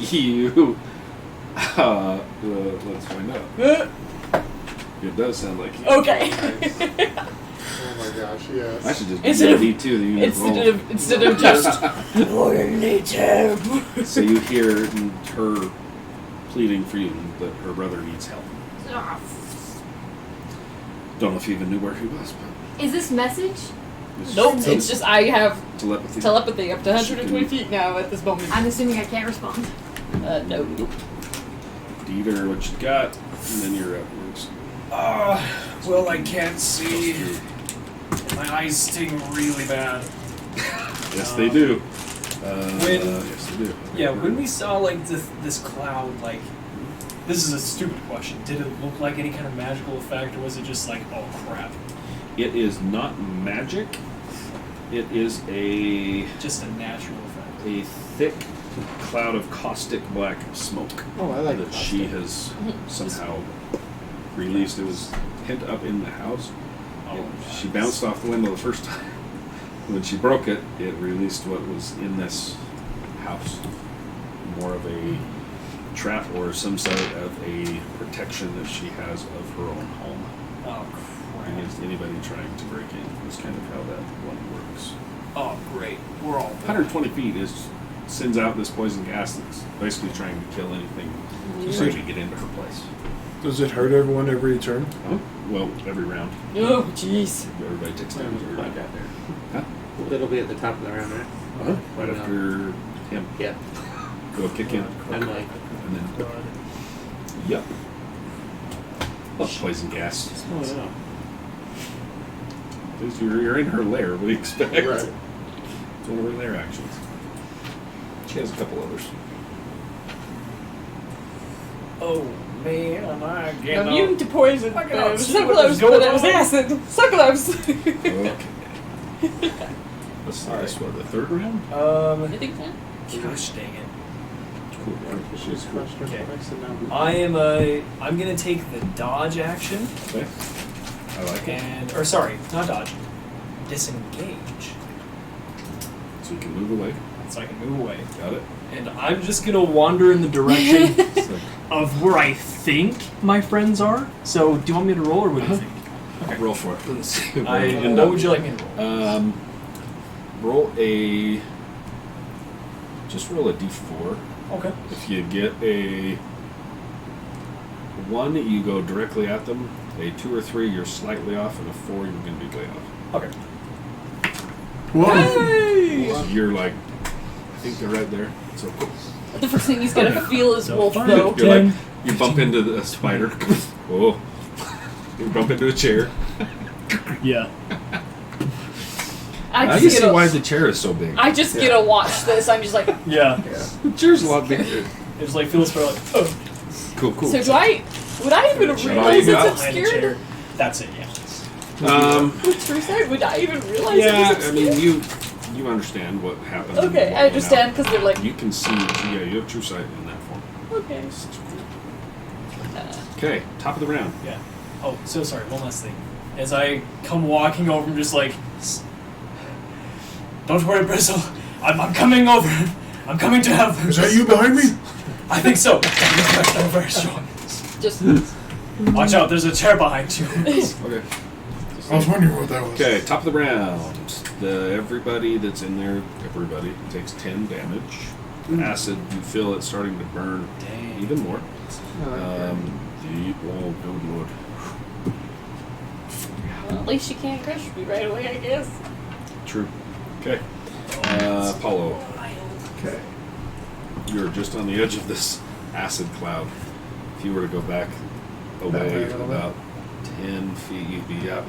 You. Let's find out. It does sound like you. Okay. Oh my gosh, yes. I should just Instead do of- D2. Then you roll. Instead of just, Nolan needs help. So you hear her pleading for you that her brother needs help. Don't know if you even knew where he was, but Is this message? it's Nope, just it's just I have telepathy. telepathy up to 120 feet now at this moment. I'm assuming I can't respond. No. Dieter, what you got, and then you're up. Bruce. Well, I can't see. My eyes sting really bad. Yes, they do. When- yes, they do. Yeah, when we saw like this cloud, like this is a stupid question. Did it look like any kind of magical effect, or was it just like, oh crap, It is not magic. It is just a natural effect? a thick cloud of caustic black smoke Oh, I like that caustic. she has somehow released. It was pent up in the house. Oh, She bounced off the window the first time. When she broke it, it released what was in this house. More of a trap or some sort of a protection that she has of her own home Oh crap. against anybody trying to break in. Is kind of how that one works. Oh great, we're all 120 feet sends out this poison gas that's basically trying to kill anything trying to get into her place. Does it hurt everyone every turn? Well, every round. Oh, jeez. Everybody takes damage every round. Huh? It'll be at the top of the round, right? Uh-huh. Right No. after him. Yeah. Go kick in. I'm like, And then, yep. Poison gas. oh yeah. You're in her lair. What do you expect? Right. one of their actions. She has a couple others. Oh man, I get Immune to poison. I cannot So see what close, is but going it was on. acid. So close. Okay. What's this? What, the third round? I think so. Gosh dang it. Cool. She's crushed her Okay. twice and now. I'm gonna take the dodge action Okay. I like it. or sorry, not dodge. Disengage. So you can move away. So I can move away. Got it. And I'm just gonna wander in the direction It's like, of where I think my friends are. So do you want me to roll or what do you think? okay. Roll for it. Let's see. where I, we end what up. would you like me to roll? Roll a. Just roll a d4. Okay. If you get a 1, you go directly at them. A 2 or 3, you're slightly off, and a 4, you're going to be way off. Okay. So you're like, I think they're right there. So cool. The first thing he's gonna feel is So wolf, fine. though. You're like, you bump into a spider. Oh. You bump into a chair. Yeah. I Now just you get see a, why the chair is so big. I just get to watch this. I'm just like, Yeah. The chair's a lot bigger. It's like feels for like, oh. Cool, cool. so do I? Would I even Should I realize go out? it's Behind the obscured? chair. That's it, yeah. With true sight, would I even realize Yeah, it was I obscured? mean, you understand what happened. and Okay, what I went understand out. because they're like, You can see, yeah, you have true sight in that form. okay. It's cool. Okay, top of the round. Yeah. Oh, so sorry, one last thing. As I come walking over, I'm just like, don't worry, Bristle. I'm coming over. I'm coming to help. Is that you behind me? I think so. I'm very strong. Just Watch out, there's a chair behind you. Okay. I was wondering what that was. Okay, top of the round. Everybody that's in there, everybody takes 10 damage. Acid, you feel it starting to burn even more. Oh, good lord. well, at least you can't crush me right away, I guess. True. Okay. Paulo. Okay. You're just on the edge of this acid cloud. If you were to go back That way away a little bit. about 10 feet, you'd be out.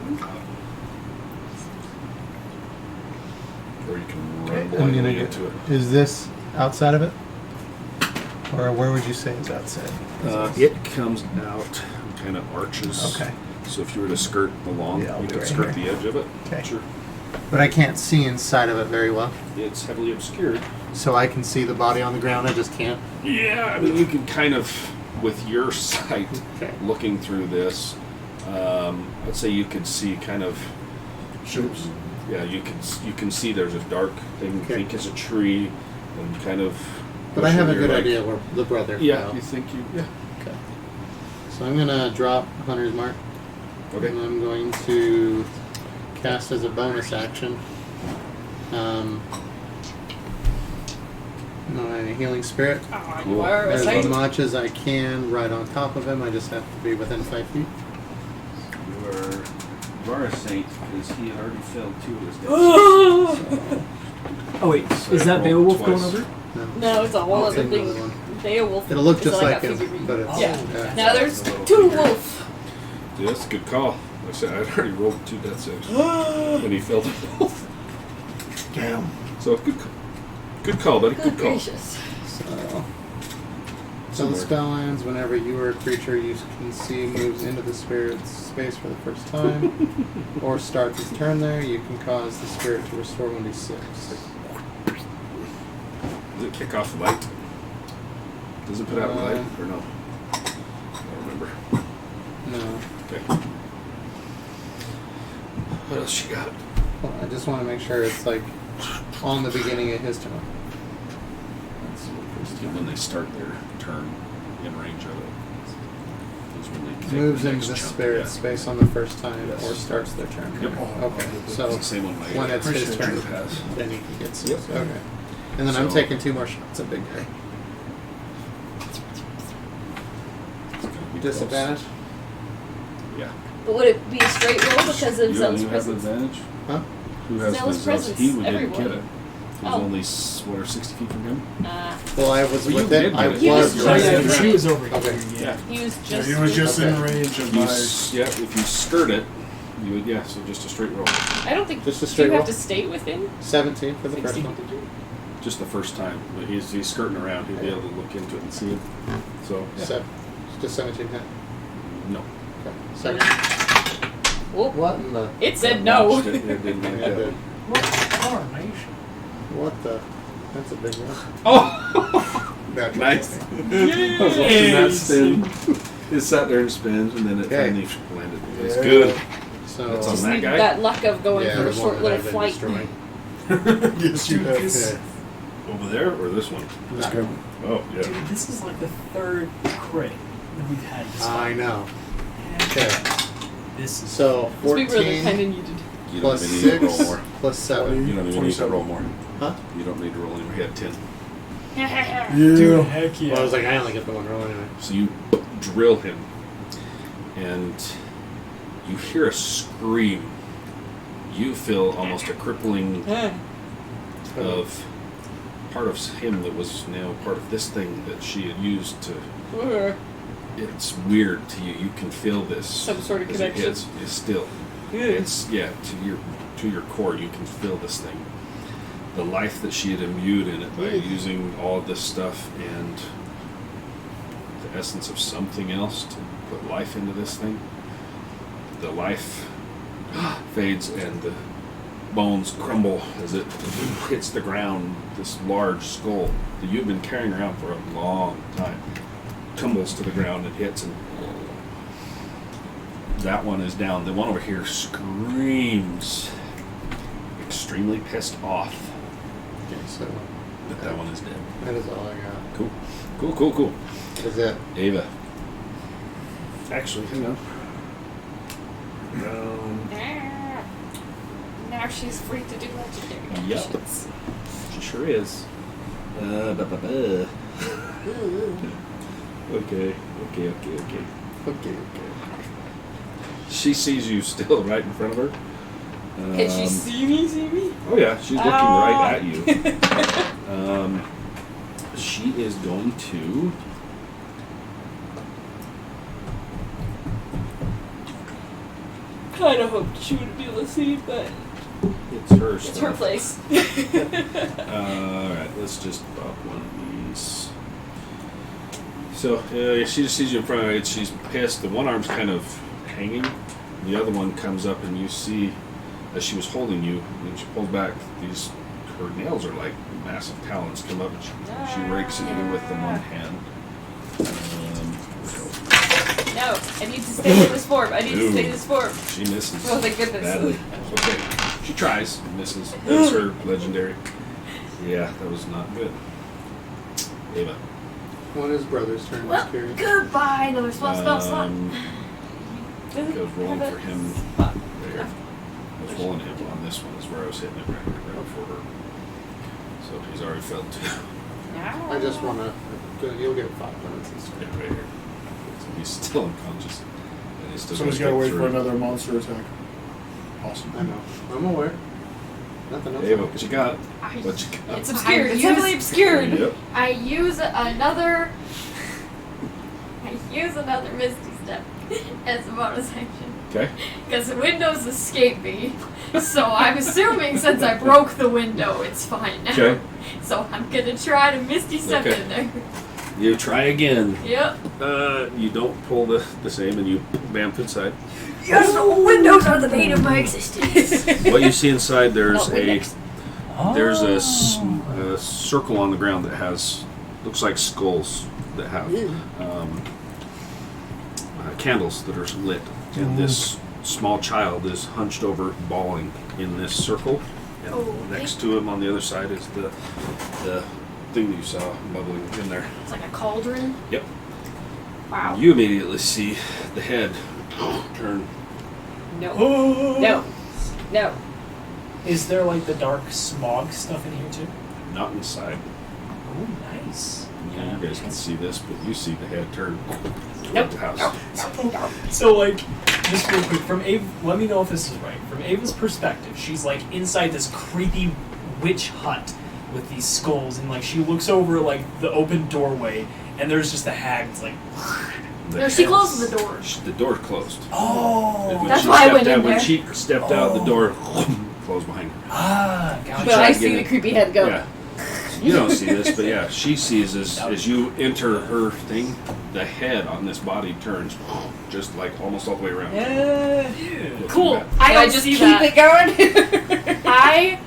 Or you can run I'm blindly gonna get into it. Is this outside of it? Or where would you say it's outside? It comes out and kind of arches. Okay. So if you were to skirt along, Yeah, I'll you be could right skirt here. the edge of it. Okay. Sure. But I can't see inside of it very well. It's heavily obscured. So I can see the body on the ground, I just can't. Yeah, I mean, you can kind of, with your sight, Okay. looking through this, I'd say you could see kind of. Shapes. Yeah, you can see there's a dark thing. Okay. Think it's a tree, and kind of. But I have a you're good like- idea where the brother Yeah, fell. you think you. Yeah. Okay. So I'm gonna drop Hunter's Mark. Okay. And I'm going to cast as a bonus action. My healing spirit. Cool. As much as I can right on top of him. I just have to be within 5 feet. You are a saint because he had already failed 2 of his deaths. Oh wait, So is that roll Beowulf twice. going over? No. No, it's a whole I'll other take thing. another one. Beowulf. It'll look is just like a him, figurine. but it's Yeah. yeah. Now there's 2 wolf. Yeah, that's a good call. Like I said, I'd already rolled 2 death saves when he failed them both. Damn. So good call, buddy. Good Good call. gracious. So the spell ends whenever you or a creature you can see moves into the spirit's space for the first time, or starts its turn there. You can cause the spirit to restore 1d6. Does it kick off light? Does it put out light or no? I don't remember. No. Okay. What else you got? Well, I just want to make sure it's like on the beginning of his turn. That's the first And time. when they start their turn in range of it, is when they take Moves the into next the chunk. spirit's Yeah. space on the first time, Yes. or starts their turn. Yep. Okay, so It's the same one. when it's his Appreciate turn, your pass. then he can get 6. Yep. Okay. And then I'm So- taking 2 more shots at big guy. It's gonna be Disadvantage? close. Yeah. But would it be a straight roll because of You Zel's have presence? advantage? Huh? Who has Zel's the presence, He didn't everyone. get it. He was Oh. only, 60 feet from him? Well, I was Well, you within. did I get it. He was. was Oh just- yeah, Right. she was over here. Okay. Yeah. He was Yeah, just. he was just Okay. in range of You my. if you skirt it, You would, yeah. So just a straight roll. I don't think. Just a Do straight you roll. have to stay within 17 for the first 16? one. Just the first time, but he's skirting around. He'll be able to look into it and see it. So yeah. Just 17 hit. No. Okay. Second. Whoop. What in the? It said no. Watched it, it didn't like Yeah, that. dude. What formation? What the? That's a big one. Oh, Natural nice. 20. I was watching that spin. It sat there and spins, and then it Okay. finally landed. It was Yeah. good. So That's Just on that need guy? that luck of going yeah, for the a short one that little I've been flight. destroying. Yes, you have. This- Okay. Over there or this one? This guy. Oh yeah. Dude, this is like the third crit that we've had this I fight. know. Okay. This is So Because we really 14 kind of needed. You don't plus even need to roll 6 more. plus 7. You don't even need to roll more. Huh? You don't need to roll anymore. You had 10. Yeah. dude, heck yeah. Well, I was like, I only get the one roll anyway. So you drill him, and you hear a scream. You feel almost a crippling of part of him that was now part of this thing that she had used to. It's weird to you. You can feel this. Some sort of as it connection. hits. It's still. It's to your core. You can feel this thing. The life that she had imbued in it by using all of this stuff and the essence of something else to put life into this thing. The life fades and the bones crumble as it hits the ground. This large skull that you've been carrying around for a long time tumbles to the ground and hits, and that one is down. The one over here screams, extremely pissed off. Okay, so But that one is dead. that is all I got. Cool. Is it? Ava. Actually, hang on. Now she's free to do legendary Yep. actions. She sure is. Okay. Okay. She sees you still right in front of her. Can she see me? Oh yeah, she's looking right at you. She is going to. Kind of hoped she would be able to see, but It's her it's stuff. her place. Alright, let's just pop one of these. So, she just sees you in front of her. She's pissed. The one arm's kind of hanging. The other one comes up, and you see, as she was holding you, when she pulls back, her nails are like massive talons come up, and she rakes at you with the one hand. No, I need to stay in this form. She misses. Oh, thank goodness. Badly. Okay. She tries, misses. That's her legendary. Yeah, that was not good. Ava. One is brother's turn. Well, Just curious. goodbye. Another spell slot. Goes rolling for him there. I was rolling him on this one is where I was hitting it right for her. So he's already felt two. I just want to. You'll get 5 minutes. Yeah, right here. So he's still unconscious. And he's still So he's gonna got to wait get for through. another monster attack. Awesome. I know. I'm aware. Nothing else. Ava, what you got? What you got? It's obscured. I It's use- heavily obscured. Yep. I use another Misty Step as a bonus action. Okay. Because the windows escape me. So I'm assuming since I broke the window, it's fine now. Okay. So I'm going to try to Misty Step Okay. in there. You try again. Yep. You don't pull the same and you bamf inside. Yes, the windows are the bane of my existence. What you see inside, there's Oh, a Windex. there's a circle on the ground that has looks like skulls that have candles that are lit, and this small child is hunched over, bawling in this circle. And Oh, next to him on the other side is the thing that you saw bubbling in there. It's like a cauldron. Yep. Wow. You immediately see the head turn. No. Oh. No. No. Is there like the dark smog stuff in here too? Not inside. Oh, nice. Yeah, you guys can see this, but you see the head turn Nope. toward the house. So like, just real quick, from Ava, let me know if this is right. From Ava's perspective, she's like inside this creepy witch hut with these skulls, and like she looks over like the open doorway, and there's just a hag that's like No, she closed the door. The door's closed. Oh. And when That's she why I stepped went in out, when there. she stepped out, the door closed behind her. Ah, gotcha. But I see the creepy head go. Yeah. You don't see this, but yeah, she sees as you enter her thing, the head on this body turns just like almost all the way around. Yeah. Looking Cool. back. I don't just see keep that. it going. I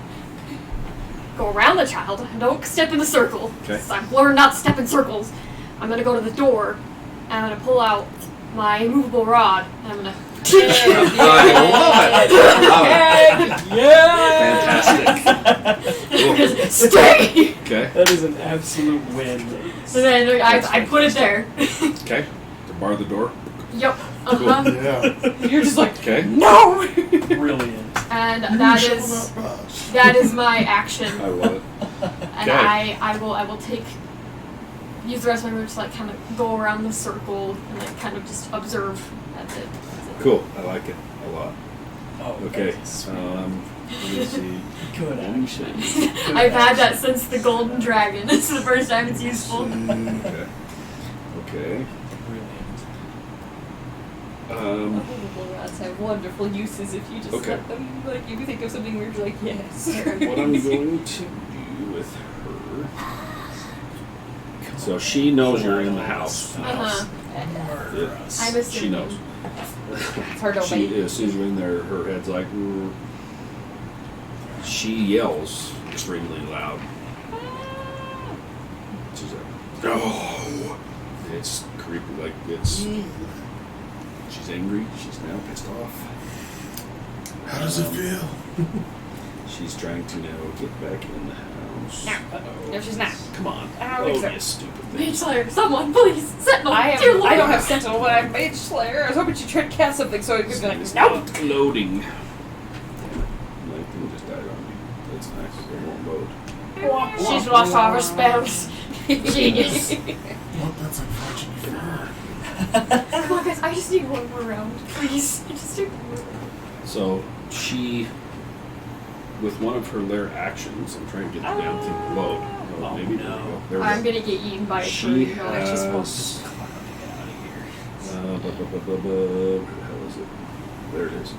go around the child. Don't step in the circle. Okay. 'Cause I've learned not to step in circles. I'm gonna go to the door, and I'm gonna pull out my immovable rod, and I'm gonna. I love it. Yeah. Fantastic. Cool. Stay! Okay. That is an absolute win. So then I put it there. Okay. To bar the door. Yep. Uh-huh. Yeah. You're just like, Okay. no! Brilliant. And You that shall is not pass. that is my action. I love it. And Okay. I will use the rest of my move to like kind of go around the circle and like kind of just observe. That's it. Cool. I like it a lot. Oh, Okay. that's Let me see. good action. I've had that since the Golden Dragon. It's the first time it's useful. Okay. Okay. Brilliant. Immovable rods have wonderful uses if you just Okay. let them, like, if you think of something weird, you're like, yes. What I'm going to do with her. So she knows you're in the house. Uh-huh. It's- I'm she assuming. knows. It's hard to She, obey. as soon as you're in there, her head's like. "Mm." She yells extremely loud. She's like, "Oh!" It's creepy. Like it's. She's angry. She's now pissed off. How does it feel? She's trying to now get back in the house. No. No, she's not. Come on. I don't think so. You stupid Mage thing. Slayer, someone, please, Sentinel, I dear Lord. don't have Sentinel, but I have Mage Slayer. I was hoping she'd try to cast something so it could be like, It's nope! not loading. My thing just died on me. That's nice. It won't load. She's lost all her spells. Genius. Well, that's unfortunate for her. Come on, guys, I just need one more round, please. I just need one more round. So she, with one of her lair actions, I'm trying to get the damn thing to load. Oh, Oh, maybe no. there we I'm go. gonna get eaten by a She tree. You know, I just won't. has. Get out of here. Where the hell is it? There it is.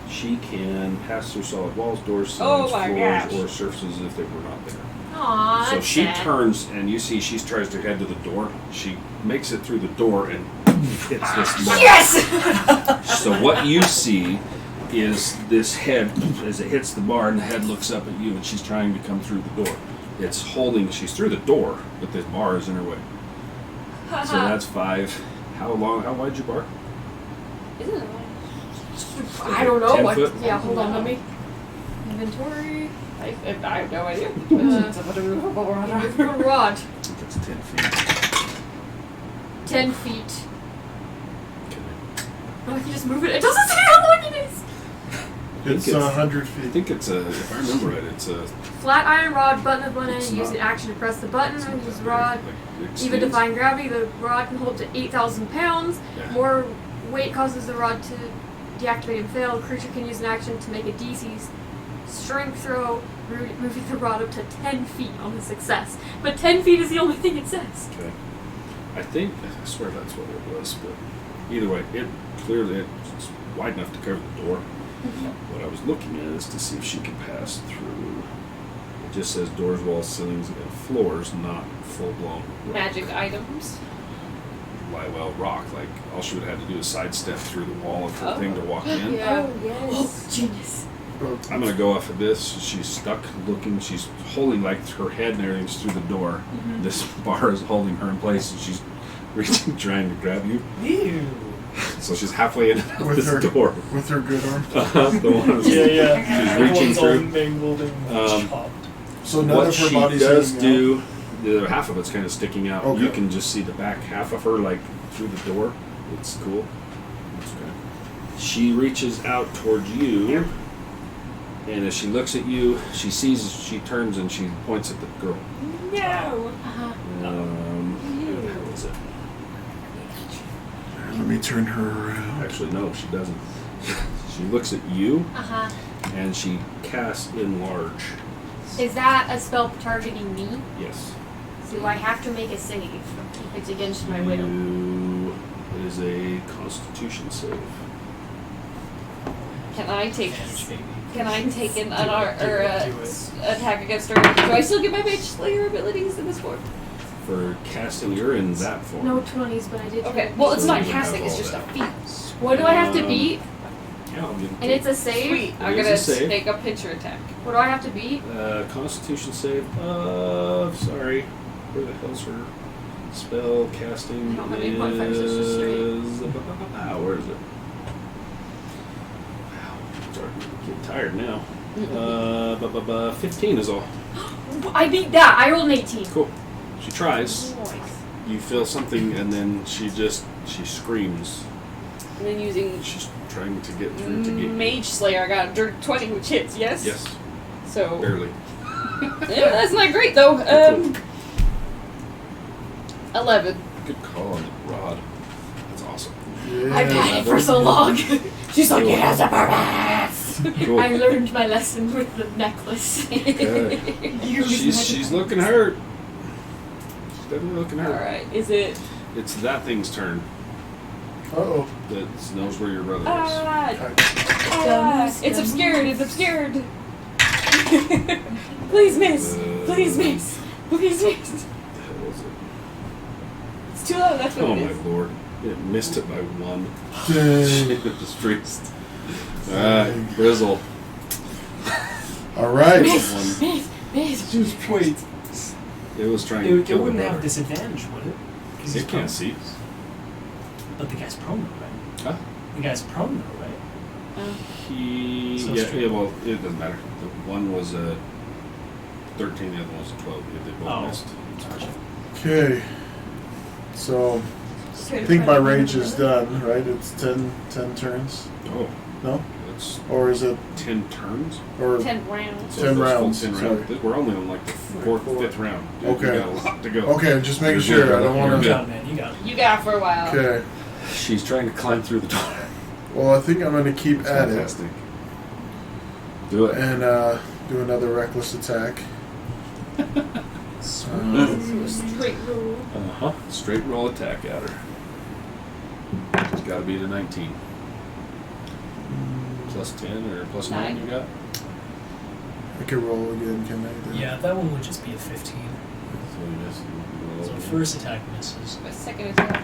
She can pass through solid walls, doors, Oh ceilings, my floors, gosh. or surfaces if they were not there. Aww, So that's she sad. turns, and you see she tries to head to the door. She makes it through the door and hits this bar. Yes! So what you see is this head, as it hits the bar, and the head looks up at you, and she's trying to come through the door. It's holding, she's through the door, but this bar is in her way. So that's 5. How wide's your bar? Isn't it? I don't know 10 what. foot? Yeah, hold on, let me. Inventory. I have no idea. It's a removable rod. Inventory rod. I think it's 10 feet. 10 feet. Okay. Oh, I can just move it. It doesn't say how long it is. It's it's- 100 I feet. think it's if I remember right, it's a. Flat iron rod, button of one end. It's Use not- the action to press the button. it's not Use that the rod. big, like, it Even extends. defying gravity, the rod can hold up to 8,000 pounds. Yeah. More weight causes the rod to deactivate and fail. The creature can use an action to make a DC strength throw, moving the rod up to 10 feet on a success. But 10 feet is the only thing it says. Okay. I swear that's what it was, but either way, it clearly it's wide enough to cover the door. What I was looking at is to see if she could pass through. It just says doors, walls, ceilings, and floors, not full blown Magic items. rock. Like all she would have had to do is sidestep through the wall of her thing to walk in. Yeah. Oh, yes. Genius. I'm gonna go off of this. She's stuck looking. She's holding like her head and everything's through the door. This bar is holding her in place, and she's reaching, trying to grab you. Ew. So she's halfway in and out With this her- door. With her good arm. The one who's- Yeah. She's reaching Everyone's all through. mangled and chopped. So none What of her she body's does hanging do, the other half of it's kind of sticking out. Okay. You can just see the back half of her like through the door. It's cool. It's good. She reaches out towards you, and as she looks at you, she sees. She turns and she points at the girl. No. Who the hell is it? out. Let me turn her around. Actually, no, she doesn't. She looks at you Uh-huh. and she casts enlarge. Is that a spell targeting me? Yes. So do I have to make a save if it's against my will? It is a Constitution save. Can I take? Advantage, baby. Can I take an Do it, do it. attack against her? Do I still get my Mage Slayer abilities in this form? For casting, you're in that form. No 20s, but I did. Okay. have- Well, it's So not you have casting. It's all just a that. feat. What do I have to Um, beat? Yeah, I'll give it And to you. it's a save? Sweet. I'm It is gonna a save. take a pincher attack. What do I have to beat? Constitution save of, sorry, where the hell's her spell casting? I don't have any modifiers, it's just straight. Where is it? Wow, starting to get tired now. 15 is all. I beat that. I rolled an 18. Cool. She tries. Nice. You feel something, and then she screams. And then using She's trying to get through to get you. Mage Slayer, I got a dirt 20 which hits. Yes. Yes, So barely. yeah, that's not great though. 11. Good call on the rod. That's awesome. Yeah. I've had it for so long. She's like, it has a purpose. Cool. I learned my lesson with the necklace. Okay. She's looking hurt. She's definitely looking All hurt. right. Is it? It's that thing's turn. Uh-oh. That knows where your brother is. It's obscured. It's obscured. Please miss. Please miss. Please miss. What the hell was it? It's too low. That's what Oh it my is. lord. It missed it by 1. Dang. It just freezed. Alright, Brizzle. All right. One. Just wait. It was trying to It kill the wouldn't have brother. disadvantage, would it? 'Cause he's It prone. can't see. But the guy's prone though, right? Huh? The guy's prone though, right? He. So Yeah, straight. yeah, well, it doesn't matter. The one was a 13, the other one was a 12. They both Oh. missed. Gotcha. Okay. So I think my range is done, right? It's 10 turns. Oh, No? that's Or is it 10 turns? or 10 rounds. So 10 it's full rounds, 10 sorry. rounds. We're only on like the fourth, fifth round. Dude, Okay. We got a lot to go. okay? Just making You're good, sure. I don't brother. want You to. got it, man. You got it. You got it for a while. Okay. She's trying to climb through the door. Well, I think I'm going to keep It's at it fantastic. Do it. and do another reckless attack. Straight roll. Uh-huh. Straight roll attack at her. She's got to be the 19. Plus 10 or plus 9 you got? I could roll again, can I? Yeah, that one would just be a 15. So you miss. You roll So again. first attack misses. My second attack.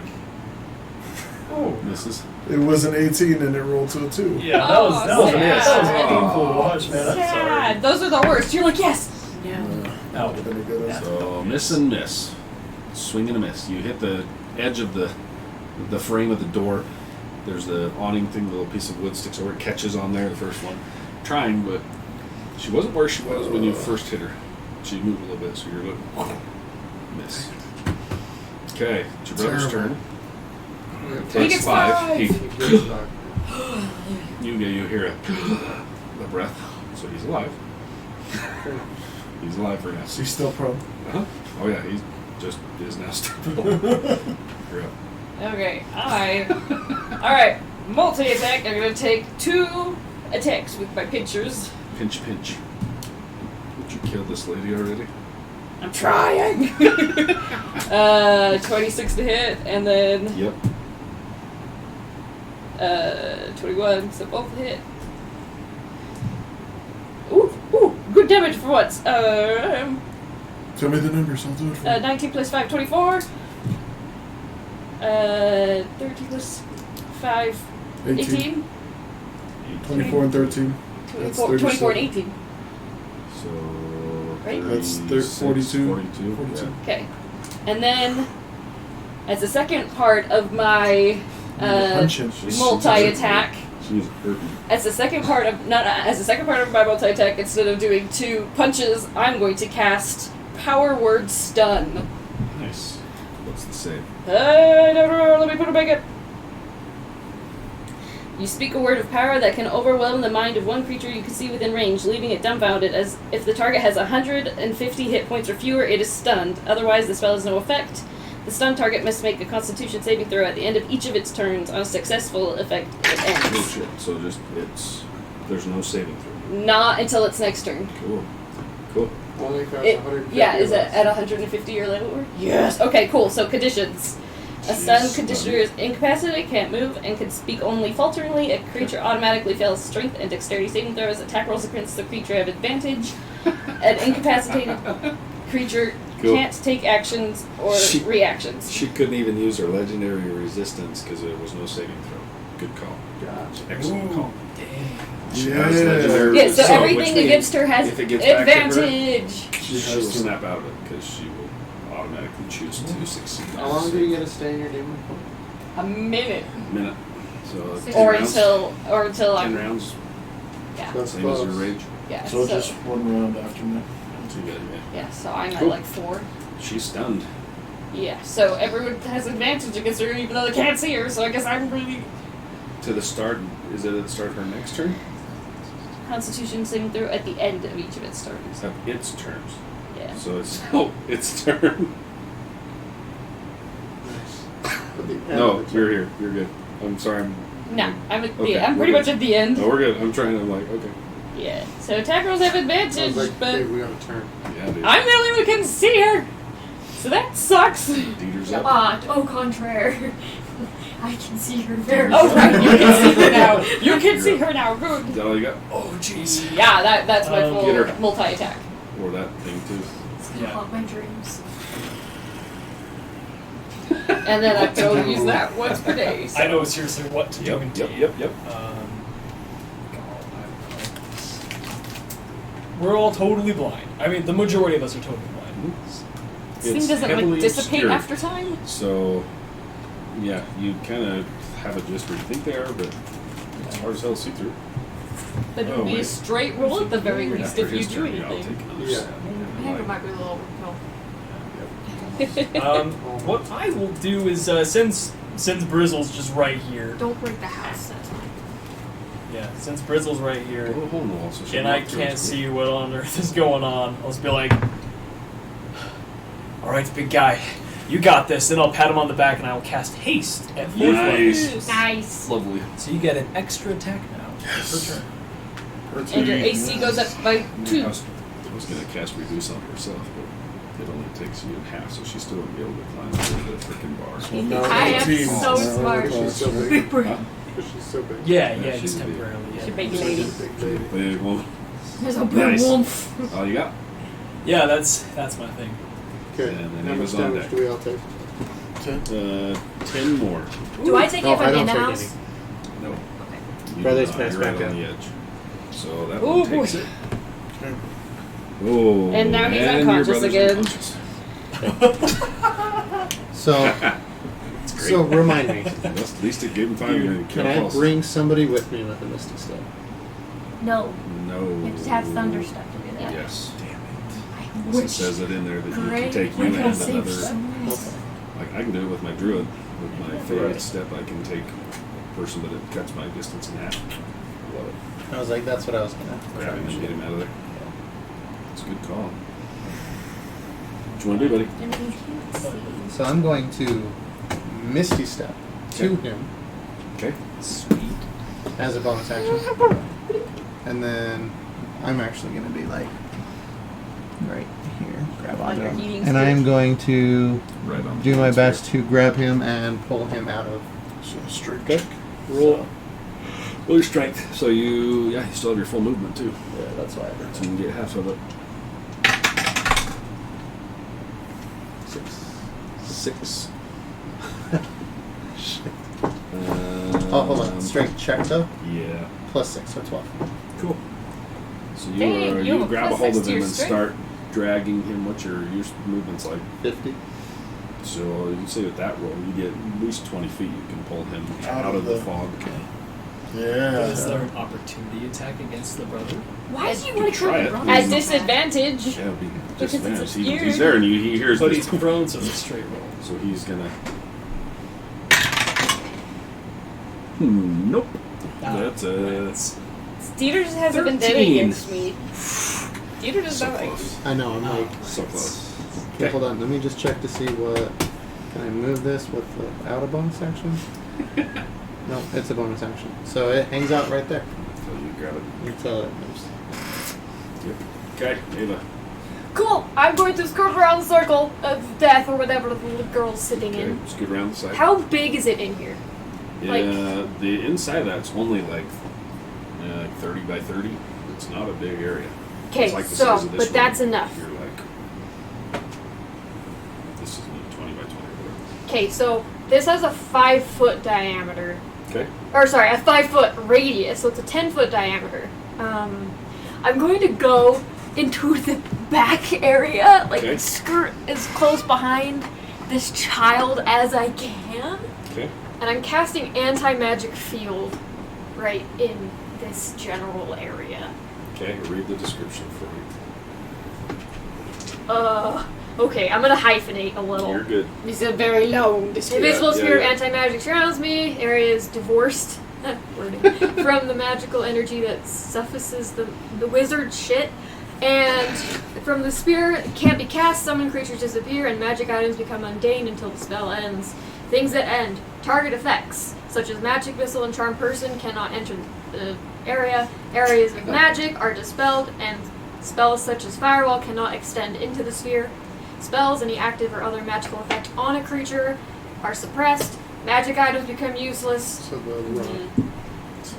Oh. Misses. It was an 18 and it rolled to a 2. Yeah, that was Oh, a miss. That was sad. painful to watch, man. I'm sorry. Sad. Those are the worst. You're like, yes. That would have been a good one. So miss and miss. Swing and a miss. You hit the edge of the frame of the door. There's the awning thing, the little piece of wood sticks over. It catches on there, the first one. Trying, but she wasn't where she was when you first hit her. She moved a little bit, so you're looking. Miss. Okay, it's your brother's Terrible. turn. He Takes gets 5. five. You hear a breath, so he's alive. He's alive for now. Is he still prone? Uh-huh. Oh yeah, he just is now stable. You're up. Okay, Alright, multi attack. I'm gonna take 2 attacks with my pinchers. Pinch, pinch. Did you kill this lady already? I'm trying. 26 to hit, and then Yep. 21, so both hit. Ooh, good damage for once. Tell me the numbers, I'll do it for you. 19 plus 5, 24. 13 plus 5, 18. 24 and 13. That's 24 and 37. 18. So Right? That's 36, 42. 42. 42. Yeah. Okay. And then, as the second part of my Punching. multi-attack, She's hurting. as the second part of my multi-attack, instead of doing 2 punches, I'm going to cast Power Word Stun. Nice. What's the save? I don't know. Let me put it back up. You speak a word of power that can overwhelm the mind of one creature you can see within range, leaving it dumbfounded. As if the target has 150 hit points or fewer, it is stunned. Otherwise, the spell has no effect. The stunned target must make a Constitution saving throw at the end of each of its turns. On a successful effect, it Oh ends. shit. So there's no saving throw. Not until its next turn. Cool. Only if it's It, 150 yeah, is or it less. at 150 or lower? Yes. Okay, cool. So conditions. A stunned Jeez. conditioner is incapacitated, can't move, and can speak only falteringly. A creature automatically fails strength and dexterity saving throws. Attack rolls against the creature have advantage. An incapacitated creature Cool. can't take actions or She- reactions. She couldn't even use her legendary resistance because there was no saving throw. Good call. Gotcha. Excellent call. She Yeah. has legendary Yeah, so which everything means against her has if it gets back to her, advantage. she will snap out of it because she will automatically choose to succeed. How long do you get to stay in your demon form? A minute. Minute. So 10 Or rounds. until 10 I'm rounds. yeah. That's Same as your close. rage. Yeah. So just one round after me. So you got it, yeah, so I'm Cool. at like 4. She's stunned. Yeah, so everyone has advantage against her even though they can't see her, so I guess I'm really To the start, is it at the start of her next turn? Constitution saving throw at the end of each of its turns. Of its turns. Yeah. So it's its turn. At the end No, of the you're turn. here. You're good. I'm sorry. No, I'm at Okay, I'm we're pretty good. much at the end. No, we're good. I'm like, okay. Yeah. So attack rolls have I advantage, was like, but hey, we got a turn. Yeah, dude. I'm the only one who can see her. So that sucks. Dieter's up. Au contraire. I can see her very Oh well. right, you can see her now. You can see her now. Is Good. that all you got? Oh, jeez. Yeah, that's my Get full her. multi-attack. Or that thing, too. I haunt my dreams. And then I can only use that once per day. So. I know seriously what to do Yep, indeed. yep. God, I don't know. We're all totally blind. I mean, the majority of us are totally blind. This thing It's doesn't heavily like dissipate obscured. after time. So, yeah, you kind of have it just where you think they are, but it's hard as hell to see through. But it Oh, would be a wait. straight roll at the very least After if you his do turn, I'll anything. take another Yeah. stab. I think it might be a little overkill. What I will do is since Brizzle's just right here. Don't break the house. That's fine. Yeah, since Brizzle's right here, Put a hole in the wall so she and can I walk through can't it. see what on earth is going on, I'll just be like, "All right, big guy, you got this." Then I'll pat him on the back and I will cast haste at 4th level. Nice. Nice. Lovely. So you get an extra attack now per turn. And your AC goes up by 2. I was going to cast Reduce on herself, but it only takes you in half, so she still wouldn't be able to climb over the freaking bar. Well, now I am 18. so Now smart. we're She's so close. big. Huh? She's so big. Yeah, Yeah, just she's big. temporarily. She's a Yeah. big lady. Big lady. Big one. There's a big Nice. wolf. All you got? Yeah, that's my thing. Okay. And then How he much was on damage deck. do we all take? 10 more. Do I take Oh, it I from don't in the take house? No. Okay. You Brothers do not. pass You're right back on up. the edge. So that Oh, one takes boy. it. Oh. And now he's your unconscious brother's again. unconscious. So, so remind me. That's, at least it gave him time to Can I bring somebody with me with a Misty Step? No. No. You have to have thunder stuff to do that. Yes. I It wish. says it in there that you can Great. take you We and can save another. so many. Like I can do it with my druid. With my favorite Right. step, I can take a person, but it cuts my distance in half. I love it. I was like, that's what I was gonna Grab him and get him out of there. It's a good call. What you want to do, buddy? And we can't see. So I'm going to Misty Step to Okay. him Okay. Sweet. as a bonus action. And then I'm actually going to be like right here, grab On onto your him. healing And I am stick. going to Right on. do my best to grab him and pull him out of. So straight Okay. check. Roll. Roll your strength. So you still have your full movement too. Yeah, that's why I So you can get half of it. 6. Shit. Oh, hold on. Strength check though. Yeah. Plus 6, so 12. Cool. So you Dang, you you have a grab a plus hold 6 of to him your and strength? start dragging him. What's your movement's like? 50. So you can say with that roll, you get at least 20 feet. You can pull him Out out of of the the- fog. Yeah. Is there an opportunity attack against the brother? Why do you want to Try kill it. the brother? At so bad? disadvantage. Yeah, it'd be Because just it's nice. obscured. He's there and he hears But this. he's prone, so it's a straight roll. So he's gonna. Nope. That's Dieter just has a vendetta 13. against me. Dieter does so not like me. close. I know, I'm like. So close. Okay, hold on. Let me just check to see what. Can I move this without a bonus action? No, it's a bonus action. So it hangs out right there So you grab it. until it moves. Yep. Okay, Ava. Cool. I'm going to skirt around the circle of death or whatever the little girl's sitting Okay, in. scoot around the side. How big is it in here? Yeah, the inside of that's only like 30 by 30. It's not a big area. Okay, It's like the so, size of this but room. that's enough. You're like, this is 20 by 20. Whatever. Okay, so this has a 5-foot diameter. Okay. Or sorry, a 5-foot radius, so it's a 10-foot diameter. I'm going to go into the back area, like Okay. skirt as close behind this child as I can. Okay. And I'm casting anti-magic field right in this general area. Okay. Read the description for me. Okay, I'm gonna hyphenate a little. You're good. This is a very long description. Invisible Yeah, sphere of yeah. anti-magic surrounds me. Area is divorced wording, from the magical energy that suffices the wizard shit. And from the sphere, it can't be cast, summoned creatures disappear, and magic items become mundane until the spell ends. Things that end. Target effects, such as magic missile and charm person, cannot enter the area. Areas of magic are dispelled, and spells such as firewall cannot extend into the sphere. Spells, any active or other magical effect on a creature, are suppressed. Magic items become useless. So the rod.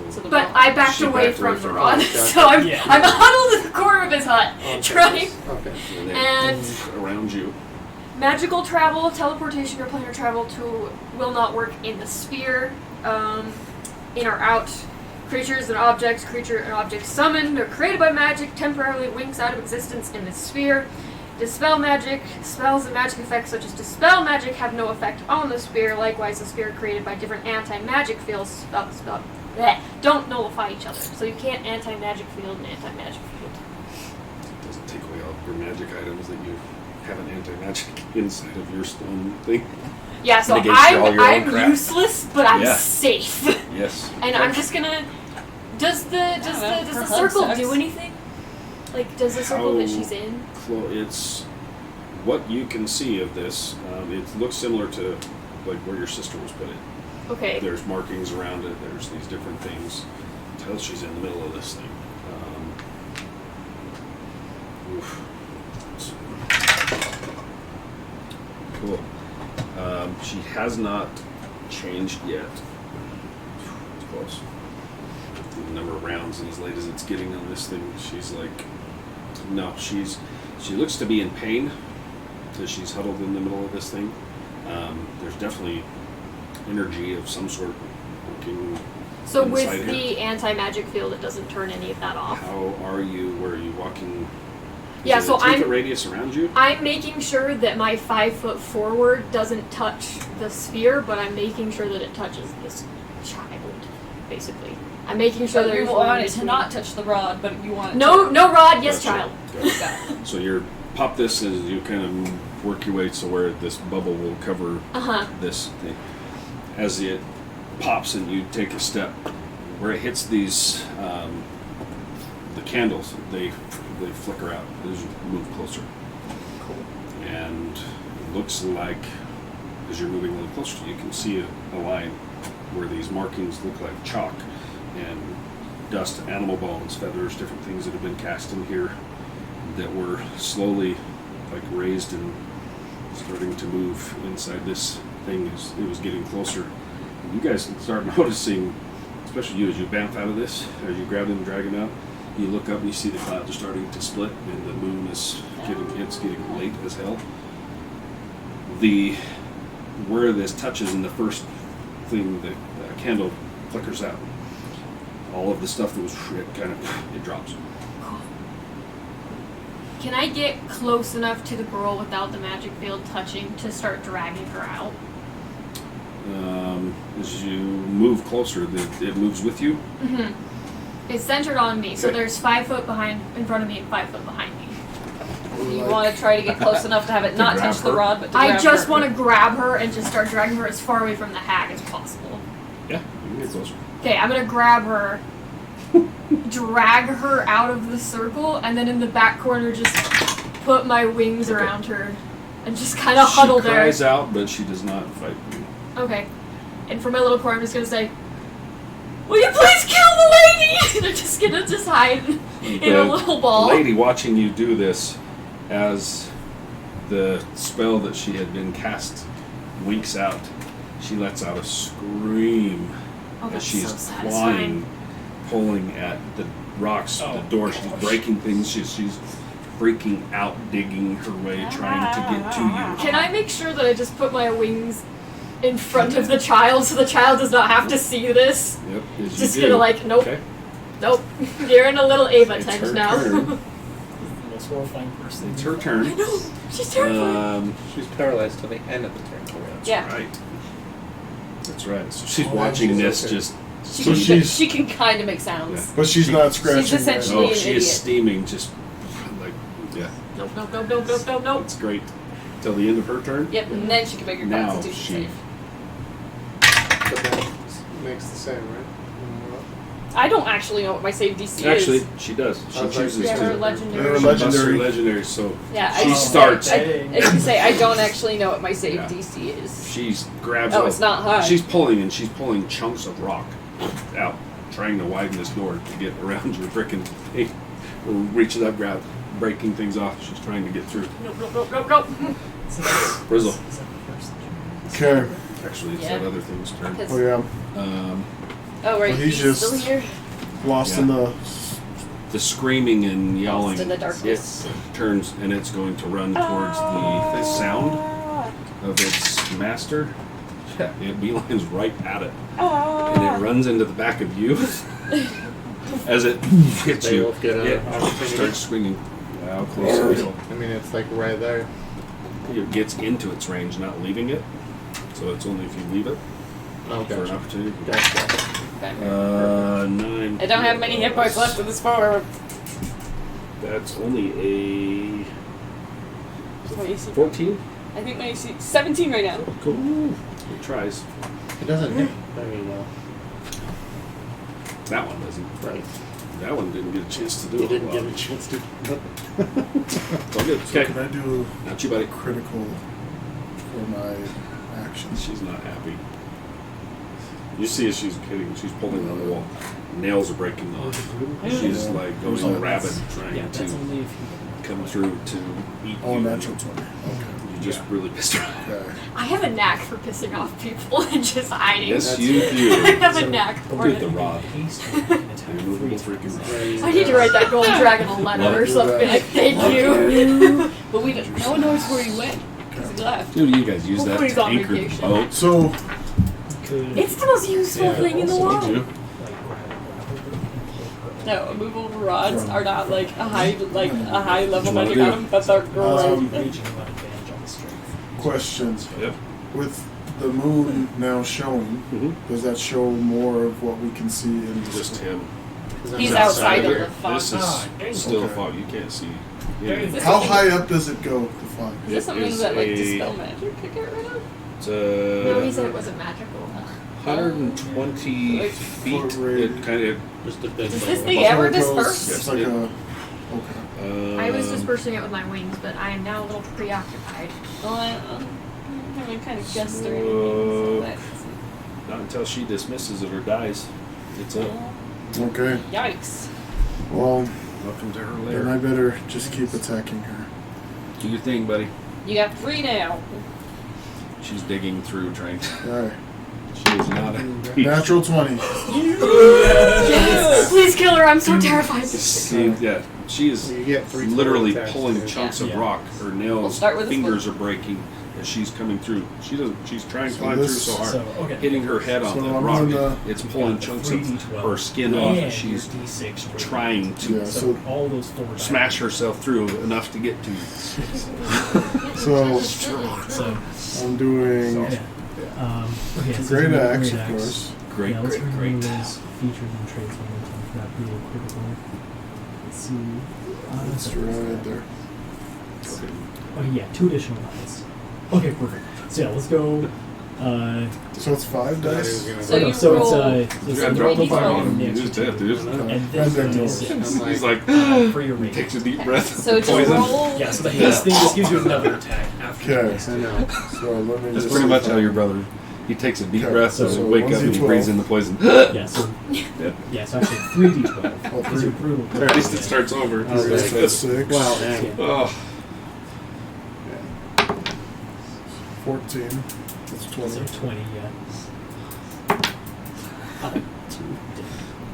So, But I backed She away backed from away the from rod, it. so I'm Yeah. I'm huddled in the corner of his hut, trying. Okay. and then And around you. magical travel, teleportation, or planar travel will not work in the sphere. In or out. Creatures and objects, creature and object summoned or created by magic temporarily winks out of existence in the sphere. Dispel magic. Spells and magic effects such as dispel magic have no effect on the sphere. Likewise, the sphere created by different anti-magic fields don't nullify each other. So you can't anti-magic field and anti-magic field. It doesn't take away all your magic items that you have an anti-magic inside of your stone thing. Yeah, so Negates all your own crap. I'm useless, but I'm Yeah. safe. Yes. And I'm just gonna. Does the circle do anything? Like, does the circle that How she's in? It's what you can see of this. It looks similar to like where your sister was put in. Okay. There's markings around it. There's these different things. Until she's in the middle of this thing. Oof. Cool. She has not changed yet. It's close. The number of rounds, and as late as it's getting on this thing, she's like, no, she looks to be in pain because she's huddled in the middle of this thing. There's definitely energy of some sort working. So inside with her. the anti-magic field, it doesn't turn any of that off. How are you? Where are you walking? Yeah, Is so it a 10-foot I'm- radius around you. I'm making sure that my 5 foot forward doesn't touch the sphere, but I'm making sure that it touches this child, basically. I'm making sure So there's you want room it to between- not touch the rod, but you want it No, to. no rod, yes, Gotcha. child. Gotcha. So you're pop this as you kind of work your way to where this bubble will cover Uh-huh. this thing. As it pops and you take a step, where it hits these the candles, they flicker out as you move closer. Cool. And it looks like as you're moving a little closer, you can see a line where these markings look like chalk and dust, animal bones, feathers, different things that have been cast in here that were slowly like raised and starting to move inside this thing as it was getting closer. You guys can start noticing, especially you as you bounce out of this, as you grab him and drag him out, you look up and you see the clouds are starting to split and the moon is getting late as hell. Where this touches in the first thing, the candle flickers out. All of the stuff that was it drops. Can I get close enough to the girl without the magic field touching to start dragging her out? As you move closer, it moves with you. Mm-hmm. It's centered on me, so Okay. there's 5 foot in front of me and 5 foot behind me. You want to try to get close enough to have it not grab touch the her? rod, but to I grab just her. want to grab her and just start dragging her as far away from the hag as possible. Yeah, you can get closer. Okay, I'm gonna grab her, drag her out of the circle, and then in the back corner just put my wings Okay. around her and just kind of huddle She there. cries out, but she does not fight you. Okay. And from my little corner, I'm just gonna say, "Will you please kill the lady?" And I'm just gonna hide in a little ball. The lady watching you do this as the spell that she had been cast winks out, she lets out a scream Oh, as that's she's so satisfying. clawing, pulling at the rocks, the door. She's breaking things. She's freaking out, digging her way, trying to get to you. Can I make sure that I just put my wings in front of the child so the child does not have to see this? Yep. As Just you gonna do. like, nope, Okay. nope. You're in a little Ava It's tent her now. turn. The most horrifying person. It's her I turn. know. She's terrifying. She's paralyzed till the end of the turn. That's Yeah. right. That's right. So she's Oh, watching she's this okay. just. She, So can, she's- she can kind of make sounds. But she's not scratching. She's essentially- Oh, an she is idiot. steaming. Just like, yeah. Nope, nope, nope, nope, nope, nope, nope. That's great. Till the end of her turn. Yep, and then she can make her Now constitution she. save. But that makes the same, right? I don't actually know what my save DC Actually, is. she does. She I was like, chooses Yeah, to. her legendary. Her She busts her legendary. legendary. So Yeah, she I starts. I can say I don't actually know what my save Yeah. DC is. She's grabs. Oh, a- it's not high. She's pulling and she's pulling chunks of rock out, trying to widen this door to get around your frickin' thing. Reaches up, grab, breaking things off. She's trying to get through. Nope, nope, nope, nope, nope. Brizzle. Is that the first that you- Okay. Actually, it's Yeah. that other thing's turn. Because- Oh yeah. Oh, right, Well, he's he's still just- here. Lost Yeah. in the. The screaming and yelling. Lost in the darkness. It turns and it's going to run towards the sound of its master. Yeah, it beelines right at it. And it runs into the back of you. As it hits They you, both get it a opportunity. starts swinging. How close are you? I mean, it's like right there. It gets into its range, not leaving it. So it's only if you leave it Oh, for an gotcha. opportunity. Gotcha. 9. I don't have many hit points left in this form. That's only a What's my AC? 14. I think my AC 17 right now. Cool. It tries. It doesn't hit very well. That one doesn't. Right. That one didn't get a chance to do You it. didn't well. get a chance to. It's all good. So Okay. can I do Not you, buddy. a critical for my actions? She's not happy. You see as she's hitting, she's pulling on the wall. Nails are breaking off. She's like Oh, going rabid, that's- trying Yeah, that's to only if you. come through to eat Oh, you. natural 20. Okay. You just really pissed her off. Okay. I have a knack for pissing off people and just hiding. Yes, you I do. have a knack for With the it. rod. Haste, you can attack Immovable three freaking times. rod. I need to write that gold dragon a letter or do something. that. Like, thank you. But we don't, no one knows where he went. Because he left. Dude, you guys use that Hopefully he's to on anchor the vacation. boat. So Could It's the most useful Yeah, thing in the also world. do. like grab it, No, immovable rods are not like a high level What you magic wanna do? item. That's our girl. raging about advantage on the strength. questions. Yep. With the moon now showing, Mm-hmm. does that show more of what we can see in Just him. He's outside of here. the fog. This is Ah, dang. still Okay. fog. You can't see. Very anything. How high up does it go? The fog. Is this something is that like a- dispel magic could get rid of? It's No, he said it wasn't magical. 120 Like, feet. foot radius. It kind of. Just a big. Does ball. this thing So ever it goes- disperse? It's like Yes, a. Okay. I was dispersing it with my wings, but I am now a little preoccupied. Well, I haven't kind of guessed or anything. So that's, Not until she dismisses it or dies. It's up. Okay. yikes. Well, Welcome to her then I lair. better just keep attacking her. Do your thing, buddy. You got 3 now. She's digging through, trying to. All right. She is not happy. Natural 20. Yes! Please kill her, I'm so terrified. See, yeah, she is You get 3 total literally attacks, pulling dude. chunks of Yeah. rock. Her We'll nails, start with this fingers are breaking as she's coming through. She doesn't. She's trying to So climb through this- so hard, So, okay. hitting her head on So the I'm rock. gonna- It's pulling chunks of 3d12 her skin off. and As she's your d6 for- trying to Yeah. So, So all those 4 dice. smash herself through enough to get to you. so So, I'm doing yeah. Okay, so great it's a axe, of course. Great, Yeah, let's great, remove great. those features and traits one more time for that brutal critical. Let's see. It's right there. Okay, yeah, 2 additional dice. Okay, perfect. So yeah, let's go. So it's 5 dice. So you so roll it's You gotta drop the 3d12. fire on him. the You lose extra death, two. dude. And this And then is yours. He's like, for your he rate. takes a deep breath. So just Poison. roll. Yeah, so the haste thing just gives you another attack after. Okay. I know. So let me That's just. pretty much how your brother. He takes a deep Okay, breath so and wake up and he 1d12. breathes in the poison. Yeah, so Yeah. yeah, so actually 3d12. Oh, Because you're brutal. Or at least it starts over. Oh, really? That's 6. Well, and Oh, 14. That's 20. So 20, yeah.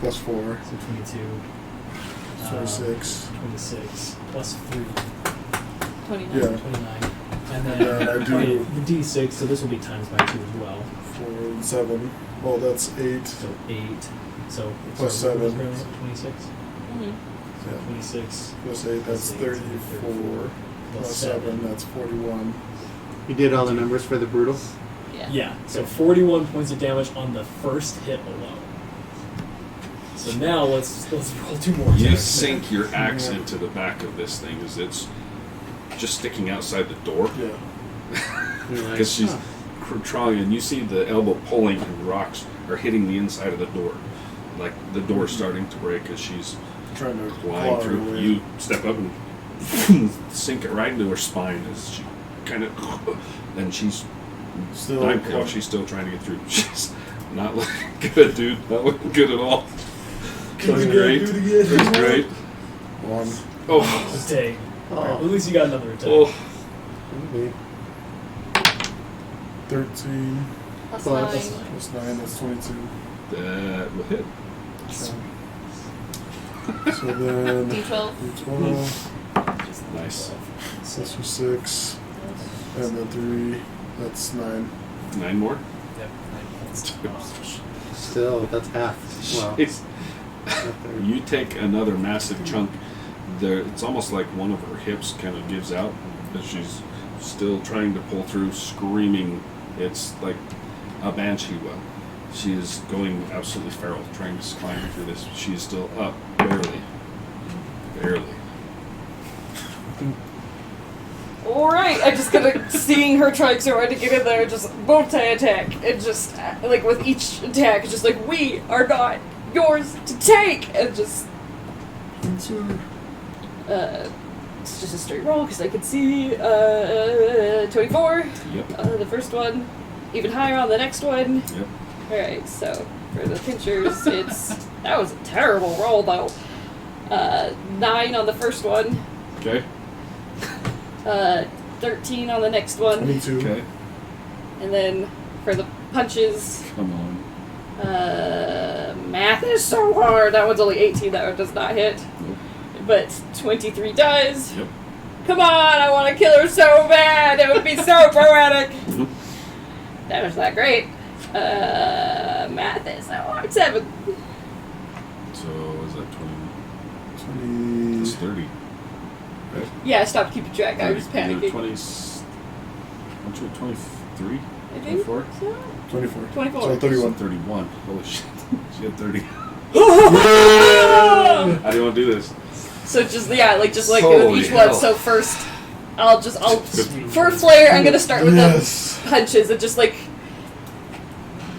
Plus 4. So 22. 26. 26 plus 3. 29. Yeah. 29. And then And I do- the d6, so this will be times by 2 as well. 4 and 7. Well, that's 8. So 8. So Plus so what was 7. it, 26? Mhm. Yeah. 26 Plus 8, that's 34. Plus 7, that's 41. You did all the numbers for the brutal? Yeah. Yeah, so 41 points of damage on the first hit alone. So now let's roll 2 more. You attacks. sink your axe into the back of this thing as it's just sticking outside the door. Yeah. You're like, Because she's trying, and you see the elbow pulling, and rocks are hitting the inside of the door. Like the door's starting to break as she's Trying to flying claw through. away. You step up and sink it right into her spine as she kind of, and she's Still she's still trying to get through. She's not looking good, dude. Not looking good at all. That's great. That's great. 1. Oh, Okay. At least you got another attack. oh, maybe. 13. Plus Plus- 9. Plus 9, that's 22. that will hit. So then, D12. D12. Nice. 6 or 6. And then 3. That's 9. 9 more. Yep. Still, that's half. Wow. It's- You take another massive chunk. There, it's almost like one of her hips kind of gives out, but she's still trying to pull through, screaming. It's like a banshee will. She is going absolutely feral, trying to climb through this. She is still up, barely. Barely. Alright, I'm just gonna, seeing her trying so hard to get in there, just multi-attack. And just, like, with each attack, just like, we are not yours to take! And just, it's just a straight roll, because I can see, 24, Yep. the first one, even higher on the next one. Yep. Alright, so, for the pinchers, that was a terrible roll, though. 9 on the first one. Okay. 13 on the next one. 22. Okay. And then for the punches, Come on. math is so hard. That one's only 18. That one does not hit. Nope. But 23 does. Yep. Come on, I want to kill her so bad. It would be so poetic. Mhm. That was not great. Math is so hard. 7. So is that 20? 20. That's 30. Right? Yeah, I stopped keeping track. I was Either panicking. 20. Aren't you at 23? I think 24? so. 24. 24. So So 31. 31. Holy shit. She had 30. So I didn't want to do this. just like with Holy each hell. one. So first, I'll for flair, I'm gonna start with Yes. the punches and just like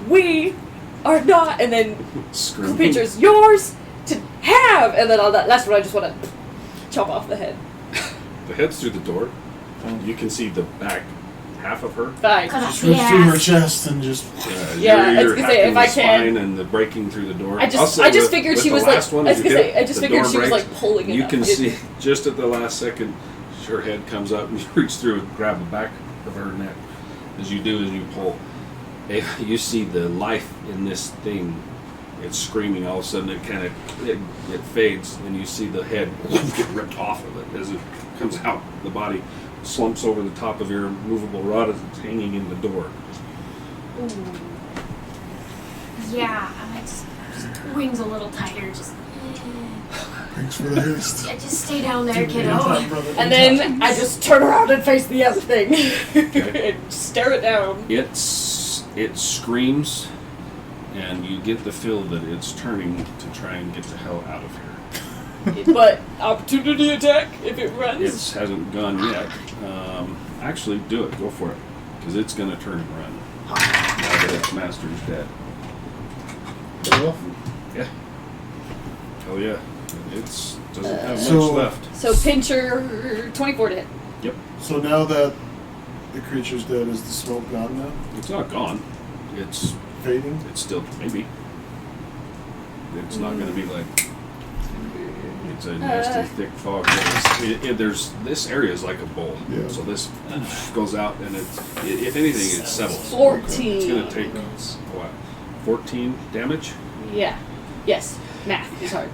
we are not, and then Screw pictures yours to have, and then on that last one, I just want to chop off the head. The head's through the door. You can see the back half of her. Fine. Just ripped through her chest and just. Yeah, I was you're gonna say, hacking if I the can- spine and the breaking through the door. I just Also, figured with she the was like. last one, I was as you gonna hit, say, I just the figured door she was breaks. like pulling it You up. can see just at the last second, her head comes up and you reach through and grab the back of her neck. As you do, as you pull, you see the life in this thing. It's screaming. All of a sudden, it fades, and you see the head get ripped off of it as it comes out. The body slumps over the top of your movable rod as it's hanging in the door. Ooh. Yeah, I might just wings a little tighter. Just, Thanks for the haste. yeah, just stay down there, kiddo. And then I just turn around and face the other thing Okay. and stare it down. It screams, and you get the feel that it's turning to try and get the hell out of here. But opportunity attack if it runs. It hasn't gone yet. Actually, do it. Go for it, because it's going to turn and run. Now that its master's dead. Yeah. Hell yeah. It's doesn't have So- much left. So pincher 24 to hit. Yep. So now that the creature's dead, is the smoke gone now? It's not gone. It's Fading? still maybe. It's not going to be like. It's a nasty, thick fog. There's this area is like a bowl, Yeah. so this goes out, and if anything, it settles. 14. It's gonna take what? 14 damage. Yeah. Yes. Math is hard.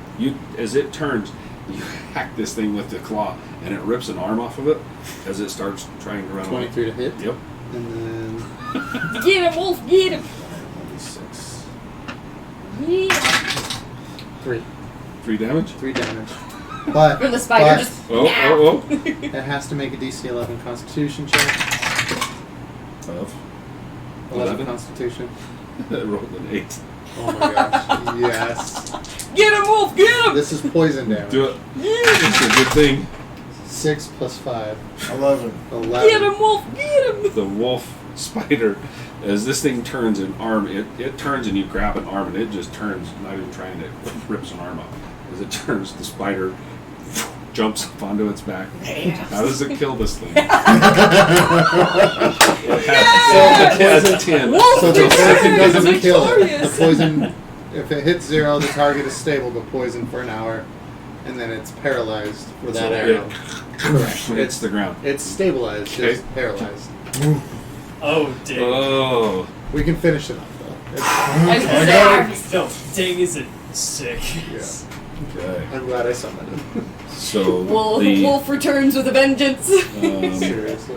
As it turns, you hack this thing with the claw, and it rips an arm off of it as it starts trying to run away. 23 to hit. Yep. And then Get him, Wolf. Get him. 1d6. Yeah. 3. 3 damage. 3 damage. But From the spider. but Just. Oh. it has to make a DC 11 Constitution check. Of 11 Constitution. It rolled an 8. Oh my gosh. Yes. Get him, Wolf. Get him. This is poison damage. Do it. It's a good thing. 6 plus 5. 11. 11. Get him, Wolf. Get him. The wolf spider, as this thing turns an arm, it turns and you grab an arm and it just turns, not even trying to, rips an arm up. As it turns, the spider jumps up onto its back. How does it kill this thing? It has a 10. Wolf, So the poison return doesn't is kill it. The victorious. poison, if it hits 0, the target is stable but poisoned for an hour, and then it's paralyzed for that So arrow. Correct. It's the ground. It's stabilized, Okay. just paralyzed. Oh, dang. Oh. We can finish it up though. It's, I was gonna say, No, dang, is it sick. yeah. Okay. I'm glad I summoned him. So Wolf returns with a vengeance. Seriously.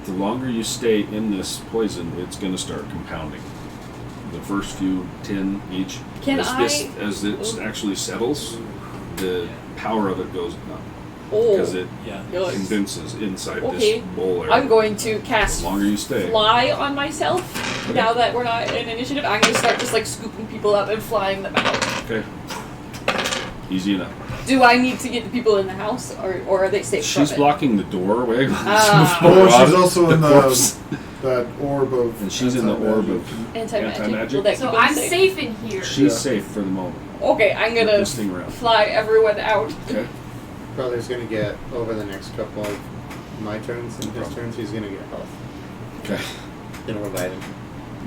the longer you stay in this poison, it's going to start compounding. The first few 10 each. Can as it actually settles, the power of it goes up Oh. because it Yeah. Yours. condenses inside Okay. this bowl area. I'm going to The cast longer you stay. fly on myself. Okay. Now that we're not in initiative, I'm going to start just like scooping people up and flying them out. Okay. Easy enough. Do I need to get the people in the house, or are they safe She's from it? blocking the doorway. Ah. Oh, she's also in corpse. that orb of. And she's in the orb of Anti-magic. anti-magic. Will that So keep them I'm safe in here. She's Yeah. safe for the moment. Okay, I'm With gonna this thing around. fly everyone out. Okay. Brother's gonna get, over the next couple of my turns and his turns, he's gonna get health. Okay. Gonna revive him.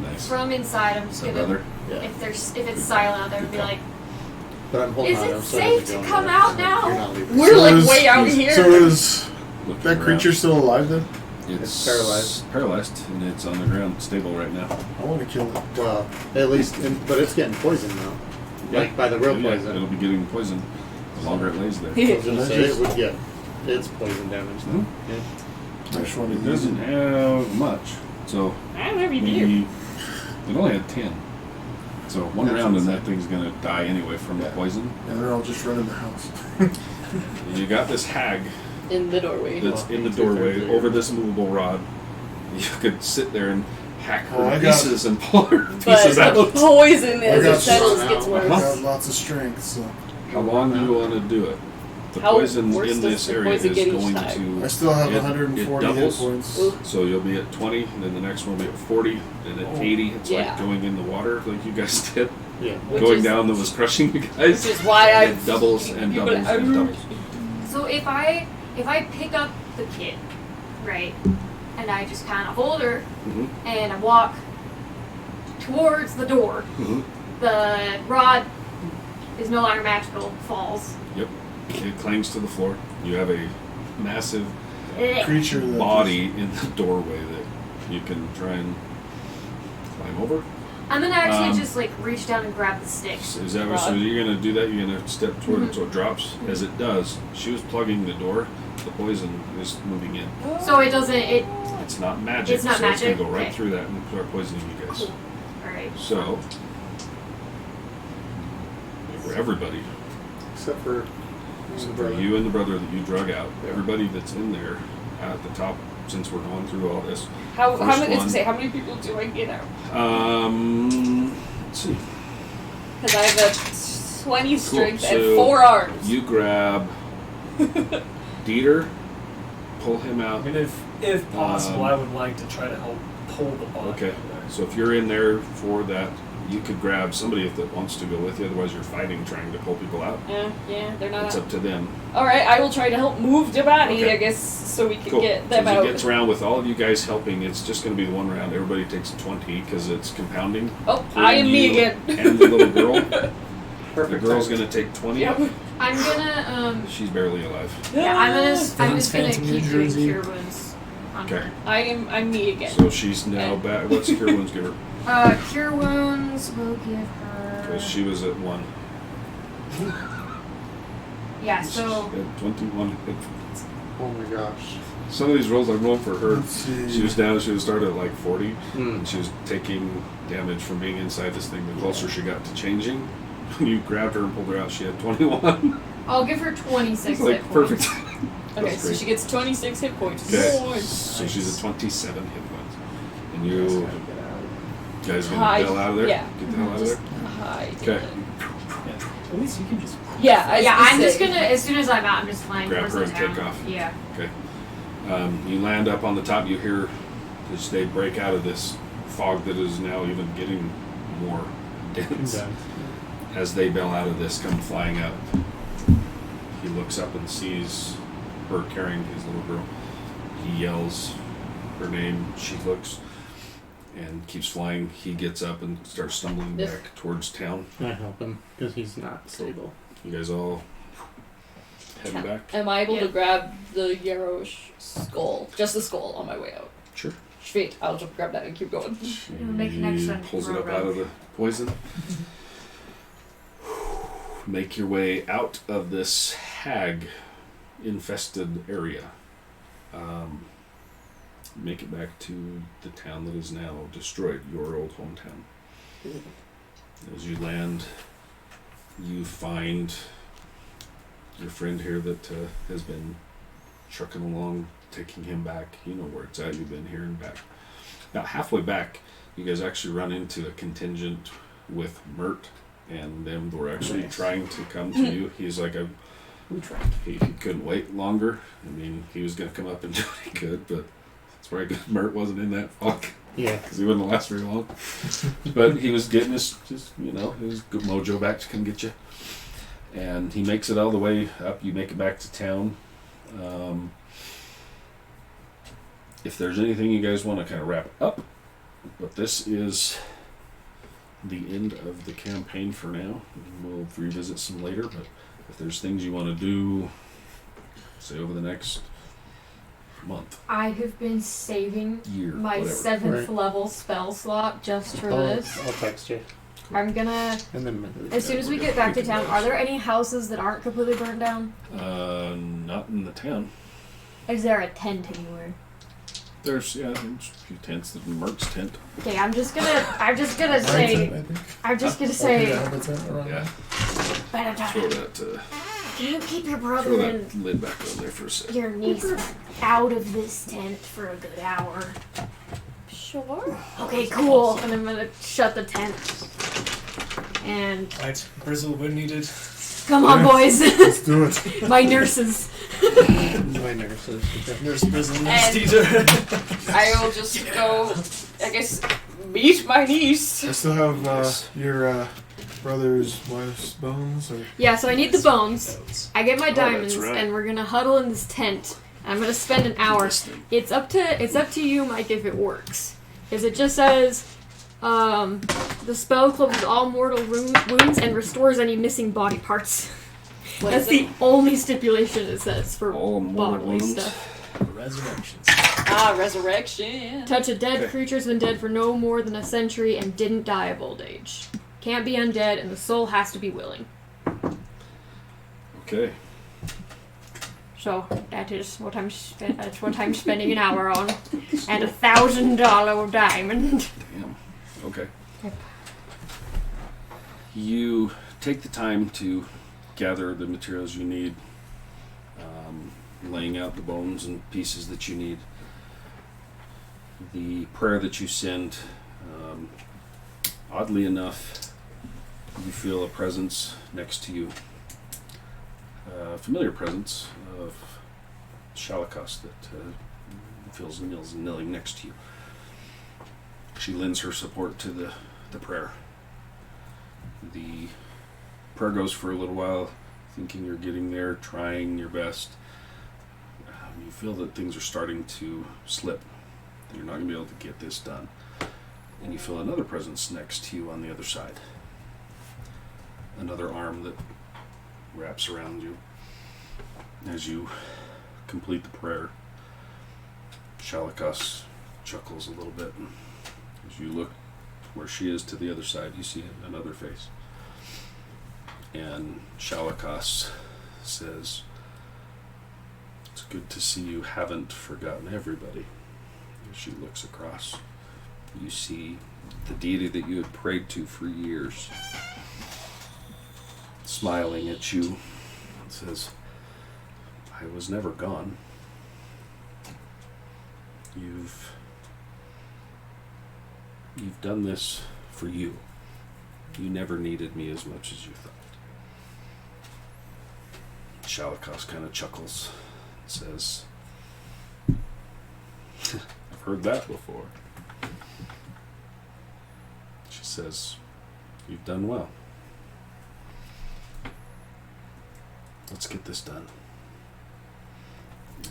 Nice. From inside, I'm just So, gonna. brother. Yeah. If it's silent out there, be like, But I'm holding Is on to it him so safe doesn't to go come anywhere. out now? You're not leaving. We're like way out here. So is Looking that around. creature still alive then? It's paralyzed. Paralyzed, and it's on the ground, stable right now. I want to kill it. Well, at least, but it's getting poisoned now. Like by the real Yeah, poison. It'll be getting poison the longer it lays there. I was gonna say it would get its poison damage then. Yeah. I just want It to use doesn't it. have much. So I don't have any beer. it only had 10. So one That's round and insane. that thing's gonna die anyway from the Yeah. poison. And they're all just running the house. You got this hag In the doorway. that's in the 2/3 doorway of over this movable rod. You could sit there and hack her Oh, I got- pieces and pull her But pieces the out. poison I as got it settles some gets now. I worse. got lots of strength, so How long do you want to do it? The How poison worse in does this the area poison is get each going time? I to. still have It 140 hit doubles. points. Ooh. So you'll be at 20, and then the next one will be at 40, and at 80, it's Yeah. like going in the water, like you guys did. Yeah. Which Going is- down that was crushing you guys. Which is why I It doubles and people doubles and doubles. so if I pick up the kid, right, and I just kind of hold her Mhm. and I walk towards the door, Mhm. the rod is no longer magical, falls. Yep. It clangs to the floor. You have a massive Creature that body in the doorway that you can try and climb over. I'm gonna actually Um, just like reach down and grab the stick. So is that what, so you're gonna do that? You're gonna step toward it so it drops. As it does, she was plugging the door. The poison is moving in. So it doesn't. It. It's not magic. It's not so it's magic? gonna go right Okay. through that and start poisoning you guys. Cool. All right. So for everybody, Except for so the for brother. you and the brother that you drug out, everybody that's in there at the top, since we're going through all this. How First many? one. Say how many people do I get out? Let's see. Because I have a 20 strength So and 4 arms. You grab Dieter, pull him I out. mean, if possible, Um, I would like to try to help pull the body Okay. out of there. So if you're in there for that, you could grab somebody if that wants to go with you. Otherwise, you're fighting trying to pull people out. Yeah, they're not. It's up to them. All right, I will try to help move the body, Okay. I guess, so we can Cool. get So them as out. it gets around with all of you guys helping, it's just going to be the one round. Everybody takes 20 because it's compounding. Oh, I am me You again. And the little girl. The Perfect girl's timing. going to take 20. Yep. I'm gonna She's barely alive. yeah, I'm just gonna Phantom New keep doing Jersey. cure wounds on Okay. her. I'm me again. So she's now back. What's cure wounds give her? Cure wounds will give her. Because she was at 1. Yeah, She's so at 21. Oh my gosh. Some of these rolls I'm going for her. Let's see. She was down. She was started at like 40, Hmm. and she was taking damage from being inside this thing. The closer she got to changing, when you grabbed her and pulled her out, she had 21. I'll give her 26 It's like hit perfect. points. Okay, That's so great. she gets 26 hit points. Okay. Nice. So she's at 27 hit points. And you guys gonna Hide. bail out of there? Yeah. Get the hell out of there? Hi. Okay. Yeah. At least you can just. Yeah, I was Yeah, gonna I'm just say. gonna, as soon as I'm out, I'm just flying Grab towards her the and town. take off. Yeah. Okay. You land up on the top. You hear as they break out of this fog that is now even getting more dense. Done. As they bail out of this, come flying up. He looks up and sees her carrying his little girl. He yells her name. She looks and keeps flying. He gets up and starts stumbling Yep. back towards town. I help him because he's not stable. You guys all heading back? Am I able Yeah. to grab the Yarosh skull? Just the skull on my way out. Sure. Sweet. I'll just grab that and keep going. Make an He extra pulls it up row. out of the poison. Make your way out of this hag-infested area. Make it back to the town that is now destroyed, your old hometown. As you land, you find your friend here that has been trucking along, taking him back. You know where it's at. You've been here and back. About halfway back, you guys actually run into a contingent with Mert, and them were actually Nice. trying to come to you. He's like, We tried. he couldn't wait longer. I mean, he was going to come up and do what he could, but it's very good Mert wasn't in that fog Yeah. because he wouldn't last very long. But he was getting his, his good mojo back to come get you. And he makes it all the way up. You make it back to town. If there's anything you guys want to kind of wrap up, but this is the end of the campaign for now. We'll revisit some later, but if there's things you want to do, say over the next month, I have been saving year, my whatever. 7th Right. level spell slot just for I'll this. text you. I'm gonna, And then as soon as we get back to town, are there any houses that aren't completely burnt down? Not in the town. Is there a tent anywhere? There's a few tents. The Mert's tent. Okay, I'm just gonna say, I think. say, Okay, that's it. Around Yeah. Belladonna, Throw that. can you keep your Throw brother that and lid back on there for a second. your niece out of this tent for a good hour? Sure. Okay, cool. And I'm gonna shut the tent. And Right. Brizzle when needed. come on, boys, Let's do it. my nurses. My nurses. Nurse Brizzle, nurse And- Dieter. I will just go, I guess, meet my niece. I still have Nice. your brother's wife's bones. Or Yeah, so I need the bones. I get my that's diamonds, right. and we're gonna huddle in this tent. I'm gonna spend an hour. This thing. It's up to you, Mike, if it works. Because it just says, the spell closes all mortal wounds and restores any missing body parts. What That's is it? the only stipulation it says for All mortal bodily wounds. stuff. Resurrections. Ah, resurrection. Touch a dead Okay. creature's been dead for no more than a century and didn't die of old age. Can't be undead, and the soul has to be willing. Okay. So that is what that's what I'm spending an hour on, and $1,000 diamond. Damn. Okay. Yep. You take the time to gather the materials you need, laying out the bones and pieces that you need. The prayer that you send, oddly enough, you feel a presence next to you. A familiar presence of Shalikos that feels kneeling next to you. She lends her support to the prayer. The prayer goes for a little while, thinking you're getting there, trying your best. You feel that things are starting to slip. You're not going to be able to get this done. And you feel another presence next to you on the other side. Another arm that wraps around you. As you complete the prayer, Shalakas chuckles a little bit. As you look where she is to the other side, you see another face. And Shalakas says, "It's good to see you haven't forgotten everybody." As she looks across, you see the deity that you had prayed to for years, smiling at you. It says, "I was never gone. You've done this for you. You never needed me as much as you thought." Shalakas kind of chuckles and says, "I've heard that before." She says, "You've done well. Let's get this done."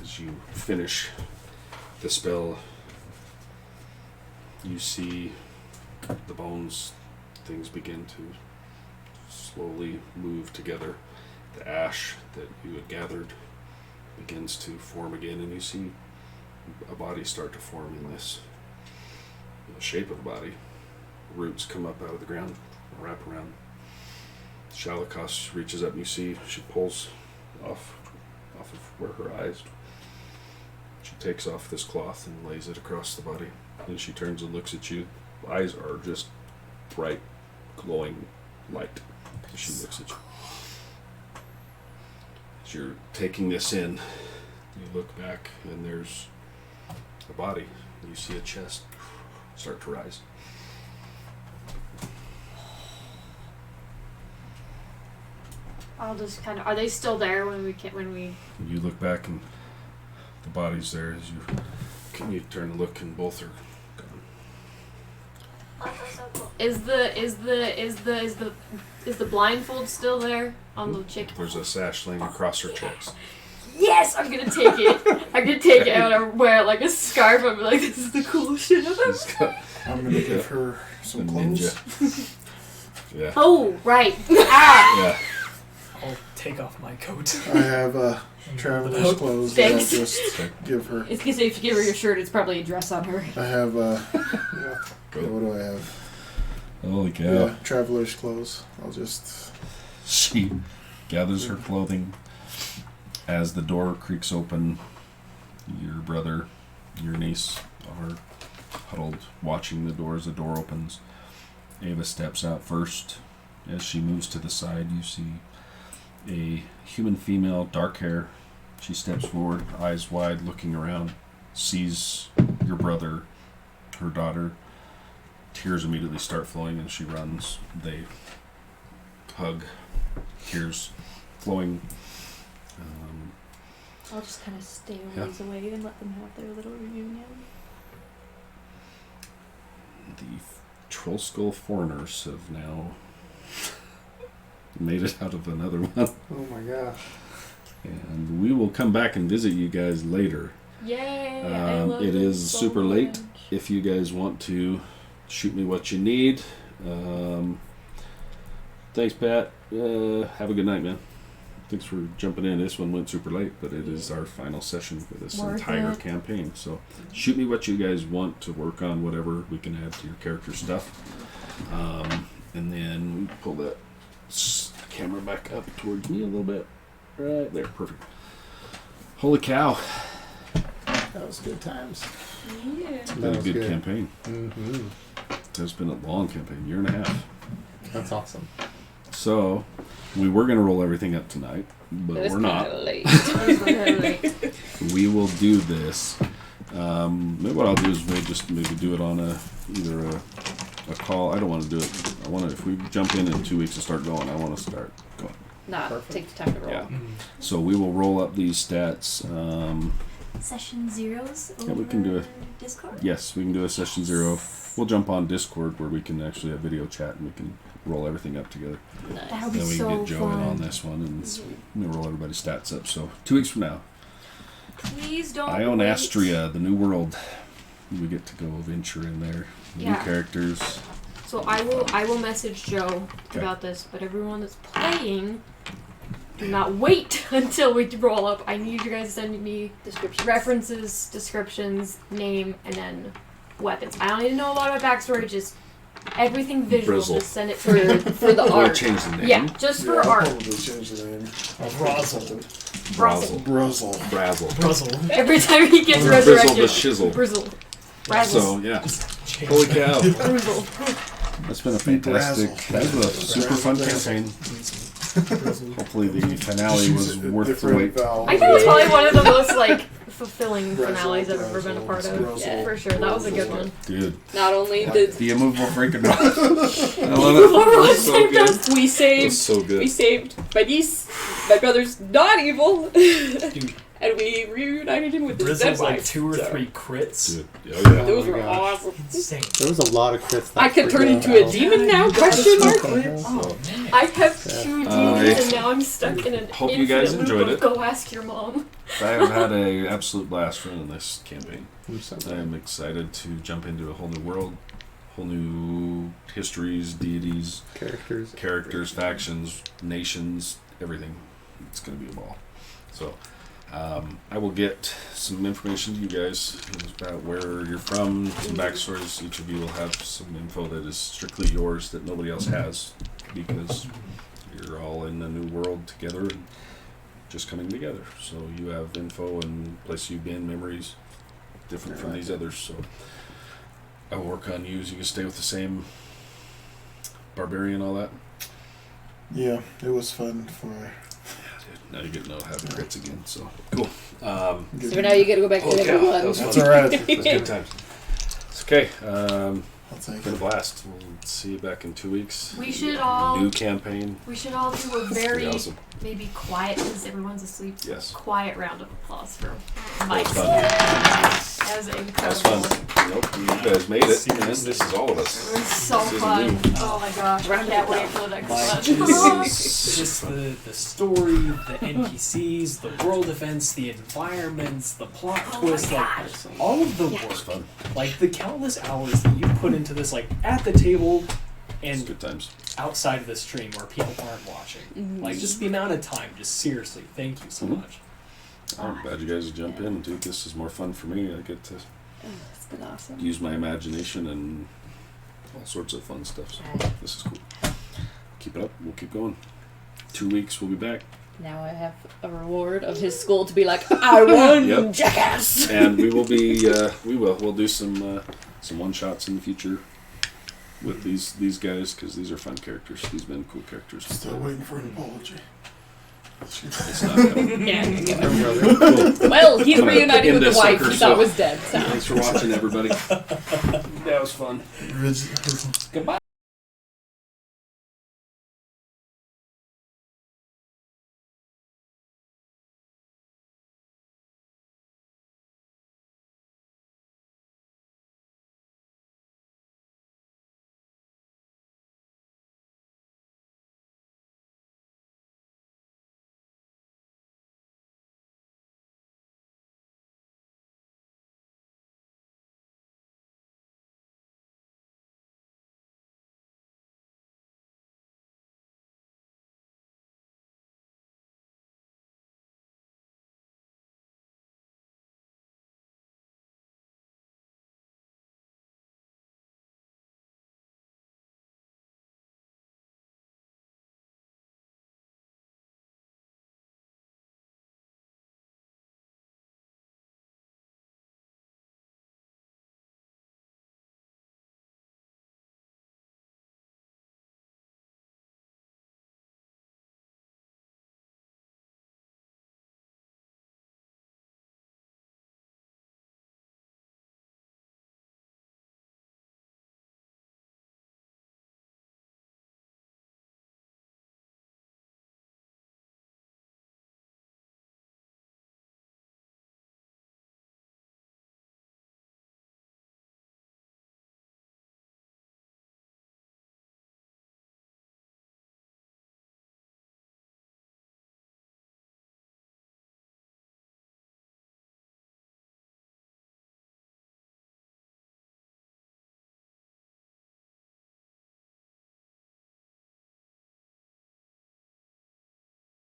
As you finish the spell, you see the bones, things begin to slowly move together. The ash that you had gathered begins to form again, and you see a body start to form in this, the shape of a body. Roots come up out of the ground, wrap around. Shalakas reaches up and you see she pulls off of where her eyes. She takes off this cloth and lays it across the body. Then she turns and looks at you. Eyes are just bright, glowing light. She looks at you. As you're taking this in, you look back and there's a body. You see a chest start to rise. I'll just kind of. Are they still there when we? You look back and the body's there. As you turn and look, and both are gone. Is the blindfold still there on the chick? There's a sash laying across her chest. Yes, I'm gonna take it. I'm gonna take it out and wear it like a scarf. I'm like, this is the coolest shit I've ever. I'm gonna give her some clothes. Yeah. Oh, right. Ah. Yeah. I'll take off my coat. I have traveler's clothes that I'll Thanks. just give her. It's because if you give her your shirt, it's probably a dress on her. I have what do I have? Holy cow. Yeah, traveler's clothes. I'll just. She gathers her clothing. As the door creaks open, your brother, your niece are huddled watching the door as the door opens. Ava steps out first. As she moves to the side, you see a human female, dark hair. She steps forward, eyes wide, looking around, sees your brother, her daughter. Tears immediately start flowing and she runs. They hug, tears flowing. I'll just kind of stay a ways away and let them have their little reunion. The Troll Skull foreigners have now made it out of another one. Oh my gosh. And we will come back and visit you guys later. Yay! It is super late. If you guys want to shoot me what you need. Thanks, Pat. Have a good night, man. Thanks for jumping in. This one went super late, but it is our final session for this entire campaign. So shoot me what you guys want to work on, whatever we can add to your character stuff. And then we pull that camera back up towards me a little bit. Right there. Perfect. Holy cow. That was good times. Yeah. It's been a good campaign. Mm-hmm. It's been a long campaign, year and a half. That's awesome. So, we were going to roll everything up tonight, but we're not. Late. We will do this. Maybe what I'll do is we'll just maybe do it on either a call. I don't want to do it. I want to. If we jump in 2 weeks and start going, I want to start going. Nah, Perfect. take the time to roll. Yeah. So we will roll up these stats. Session zeros over Yeah, we can do it. Discord? Yes, we can do a session 0. We'll jump on Discord where we can actually have video chat and we can roll everything up together. Nice. That would be Then we so can get Joe in fun. on this one and we'll roll everybody's stats up. So 2 weeks from now, Please don't. Ion wait. Astria, the new world. We get to go venture in there. New Yeah. characters. So I will message Joe Okay. about this, but everyone that's playing do not wait until we roll up. I need you guys to send me Descriptions. references, descriptions, name, and then weapons. I don't need to know a lot about backstory, just everything visual. Brizzle. Just send it For the Or art. change the name. Yeah, just for I'll art. probably change the name. Brazzle. Brazzle. Bruzzle. Brazzle. Brazzle. Every time he gets Brizzle resurrected. the shizzle. Brizzle. Brazzle. So yeah. Holy cow. Brizzle. That's been a fantastic. Brazzle. That was a super fun campaign. Hopefully the finale was worth the wait. I think it's probably one of the most like fulfilling Brazzle, finales I've ever been a part of. Brazzle, Yeah. For sure, that was a good one. Dude, Not only did the immovable Frankenstein. I love it. That was so good. That we saved was so good. we saved my niece, my brother's not evil, Dude, and we reunited him with his dead Brizzle's like wife. 2 or so 3 crits. Dude, oh yeah. Those Oh my were gosh. awesome. Insane. There was a lot of crits. I could turn into a demon now? Question mark. Oh, man. I have 2 demons and now I'm stuck in an hope you guys infinite enjoyed loop it. of go ask your mom. I have had an absolute blast running this campaign. I'm so I am excited to jump into a whole new world, whole new histories, deities, characters. factions, nations, everything. It's going to be a ball. So, I will get some information to you guys about where you're from, some backstories. Each of you will have some info that is strictly yours that nobody else has because you're all in a new world together and just coming together. So you have info and places you've been, memories, different from these others. So I will work on you so you can stay with the same barbarian, all that. Yeah, it was fun for. Now you're getting to have the crits again, so cool. So now you gotta go back to Holy level cow, 1. that was That's fun. alright. That's good times. It's okay. I'll take It's been a it. blast. We'll see you back in 2 weeks. We should all New campaign. do a It's gonna very be awesome. maybe quiet because everyone's asleep. Yes. Quiet round of applause for That Mike. was fun. That was That was fun. incredible. Nope, you guys made it, man. This is all of It us. was so This isn't fun. you. Oh my gosh. I can't wait for the next Like, one. just the story, the NPCs, the world events, the environments, the plot Oh my twists, like gosh. all of the It was work, fun. like the countless hours that you put into this, like at the table It's and good times. outside of the stream where people aren't watching. Like just the amount of time. Just seriously, thank you so Mhm. much. I'm glad you guys would jump in, dude. This is more fun for me. I get to It's been awesome. use my imagination and all sorts of fun stuff. So this is cool. Keep it up. We'll keep going. 2 weeks. We'll be back. Now I have a reward of his skull to be like, I won, Yep. jackass! And we will be. We'll do some one shots in the future with these guys because these are fun characters. These have been cool characters. Still waiting for an apology. It's not coming. Yeah. Cool. Well, he's I'm gonna reunited end with the this wife sucker, he thought so- was dead, so. Thanks for watching, everybody. That was fun. Ridge- Goodbye.